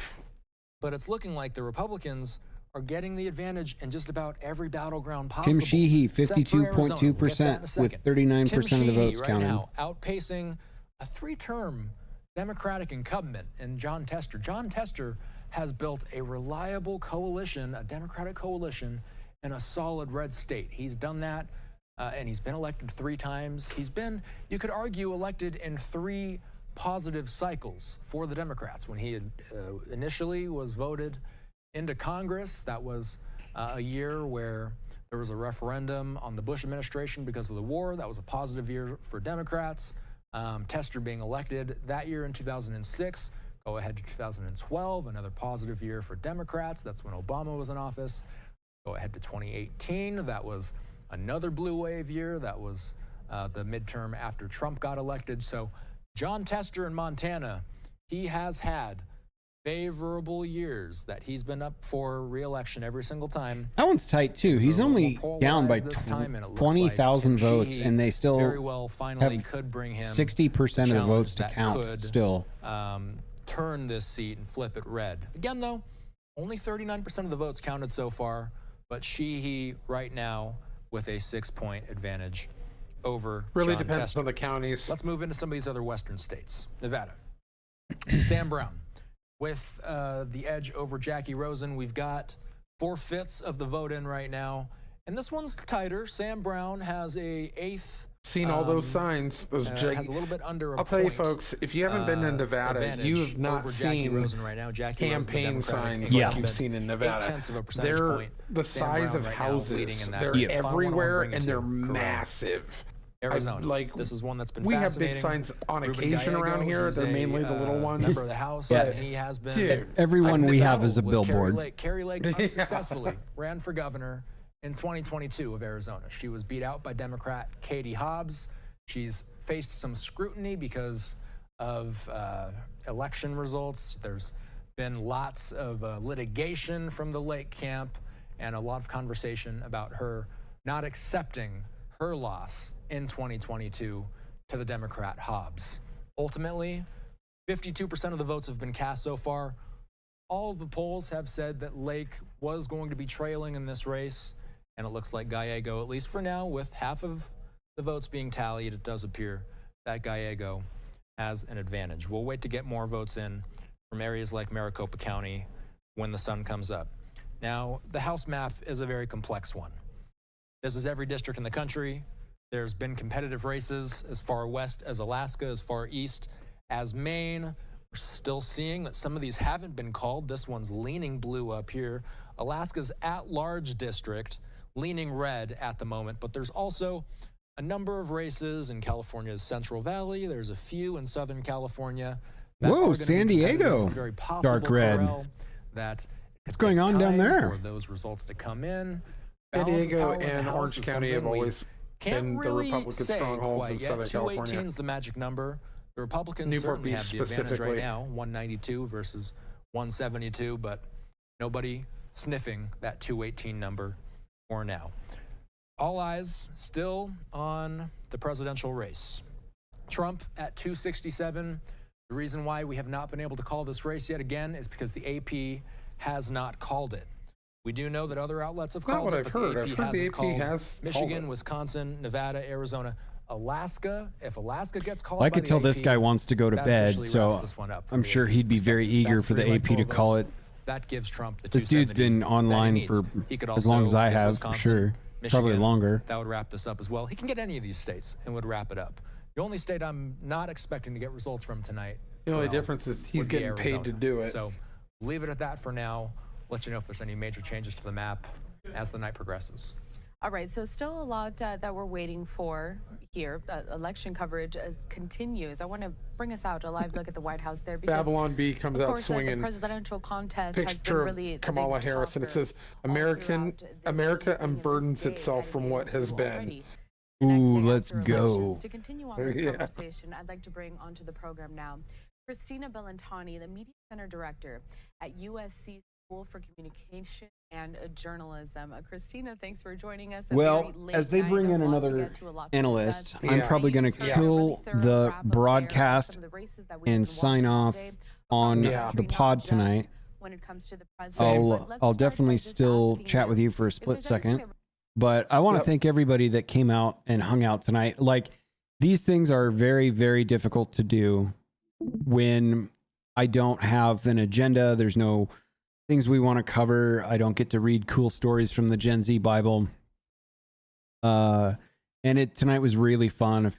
but it's looking like the Republicans are getting the advantage in just about every battleground possible. Tim Sheehy, except for Arizona. 52% We'll with 39% Tim of the Sheehy votes right counted. now outpacing a 3-term Democratic incumbent in John Tester. John Tester has built a reliable coalition, a Democratic coalition, in a solid red state. He's done that, and he's been elected 3 times. He's been, you could argue, elected in 3 positive cycles for the Democrats. When he initially was voted into Congress, that was a year where there was a referendum on the Bush administration because of the war. That was a positive year for Democrats. Tester being elected that year in 2006. Go ahead to 2012, another positive year for Democrats. That's when Obama was in office. Go ahead to 2018. That was another blue wave year. That was the midterm after Trump got elected. So John Tester in Montana, he has had favorable years that he's been up for re-election every single time. That one's tight too. He's only down by 20,000 votes, and they still very well finally have could bring him 60% of the votes to count could, still. Turn this seat and flip it red. Again, though, only 39% of the votes counted so far, but Sheehy right now with a 6-point advantage over Really John depends Tester. on the counties. Let's move into some of these other western states. Nevada. Sam Brown with the edge over Jackie Rosen. We've got 4/5 of the vote in right now, and this one's tighter. Sam Brown has a 8th. Seen all those signs. Those has a little bit under. I'll tell you, folks, if you haven't been in Nevada, you have not seen right now. campaign signs like you've seen in Nevada. They're the size of houses. They're everywhere, and they're massive. Arizona. This is one that's been we have fascinating. big signs on Ruben occasion Gallego, around here. he's They're mainly the little ones. Member of the House. Yeah. And he has been. Dude, everyone we have is a billboard. Carrie Lake unsuccessfully ran for governor in 2022 of Arizona. She was beat out by Democrat Katie Hobbs. She's faced some scrutiny because of election results. There's been lots of litigation from the Lake camp and a lot of conversation about her not accepting her loss in 2022 to the Democrat Hobbs. Ultimately, 52% of the votes have been cast so far. All of the polls have said that Lake was going to be trailing in this race, and it looks like Gallego, at least for now, with half of the votes being tallied, it does appear that Gallego has an advantage. We'll wait to get more votes in from areas like Maricopa County when the sun comes up. Now, the House map is a very complex one. This is every district in the country. There's been competitive races as far west as Alaska, as far east as Maine. We're still seeing that some of these haven't been called. This one's leaning blue up here. Alaska's at-large district leaning red at the moment, but there's also a number of races in California's Central Valley. There's a few in Southern California. Whoa, San Diego, it's very possible, dark red. Corral, that What's going on down there? for those results to come in. San Balance of Diego power in the and House Orange is County have something we always can't been the really Republican say strongholds quite in yet. Southern 218 California. is the magic number. The Republicans Newport certainly Beach have the advantage right specifically. now, 192 versus 172, but nobody sniffing that 218 number for now. All eyes still on the presidential race. Trump at 267. The reason why we have not been able to call this race yet again is because the AP has not called it. We do know that other outlets have Not called what it, I've but heard. the I've AP heard the hasn't AP called. has Michigan, called it. Wisconsin, Nevada, Arizona, Alaska. If Alaska gets called, I by could the tell AP, this guy wants to go to that bed, officially so wraps this one up from I'm the sure AP's he'd be very perspective. eager That's for the 3 AP to electoral call votes. it. That gives Trump the This dude's 270 been that he online needs. for He could as long as also I get have, Wisconsin, for sure. Probably Michigan. longer. That would wrap this up as well. He can get any of these states and would wrap it up. The only state I'm not expecting to get results from tonight. The only difference is he's would be getting paid to Arizona. do it. So leave it at that for now. Let you know if there's any major changes to the map as the night progresses. All right, so still a lot that we're waiting for here. Election coverage continues. I want to bring us out a live look at the White House there. Because, Babylon Bee comes of out course, swinging. The presidential contest has been Picture really of Kamala Harris, and it says, America unburdens itself from what has been. Ooh, let's go. To continue on this conversation, I'd like to bring onto the program now Christina Bellantani, the Media Center Director at USC School for Communication and Journalism. Christina, thanks for joining us. Well, as they bring in another analyst, I'm probably going to kill the broadcast and sign off on the pod tonight. When it comes to the president. I'll definitely still chat with you for a split second. But I want to thank everybody that came out and hung out tonight. Like, these things are very, very difficult to do when I don't have an agenda. There's no things we want to cover. I don't get to read cool stories from the Gen Z Bible. And tonight was really fun.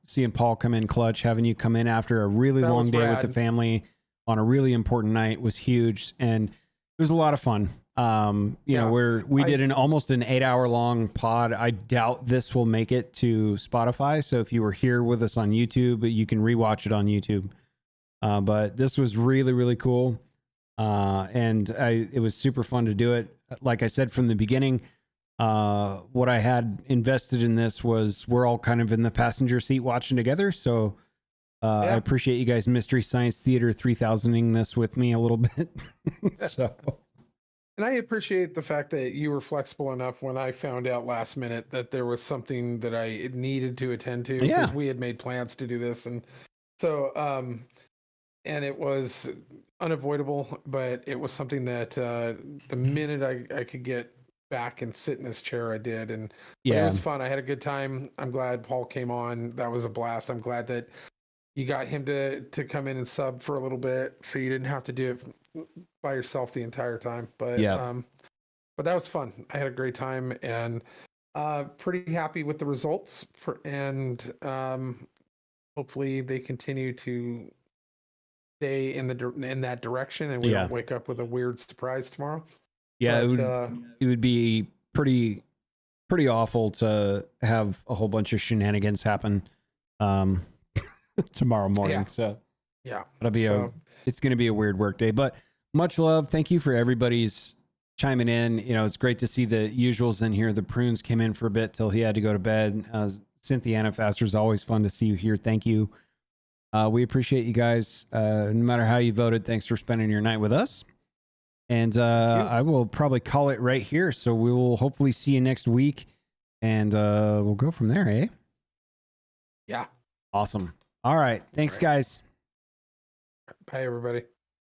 Seeing Paul come in clutch, having you come in after a really long day with the family on a really important night was huge. And it was a lot of fun. We did almost an 8-hour long pod. I doubt this will make it to Spotify. So if you were here with us on YouTube, you can rewatch it on YouTube. But this was really, really cool. And it was super fun to do it. Like I said from the beginning, what I had invested in this was we're all kind of in the passenger seat watching together. So I appreciate you guys Mystery Science Theater 3000ing this with me a little bit. And I appreciate the fact that you were flexible enough when I found out last minute that there was something that I needed to attend to because we had made plans to do this. And so, and it was unavoidable, but it was something that the minute I could get back and sit in this chair, I did. And it was fun. I had a good time. I'm glad Paul came on. That was a blast. I'm glad that you got him to come in and sub for a little bit so you didn't have to do it by yourself the entire time. But but that was fun. I had a great time and pretty happy with the results and hopefully they continue to stay in that direction and we don't wake up with a weird surprise tomorrow. It would be pretty awful to have a whole bunch of shenanigans happen tomorrow morning. So it's going to be a weird work day, but much love. Thank you for everybody's chiming in. It's great to see the usuals in here. The Prunes came in for a bit till he had to go to bed. Cynthia Anafaster is always fun to see you here. Thank you. We appreciate you guys. No matter how you voted, thanks for spending your night with us. And I will probably call it right here. So we will hopefully see you next week and we'll go from there, eh? Yeah. Awesome. All right. Thanks, guys. Bye, everybody.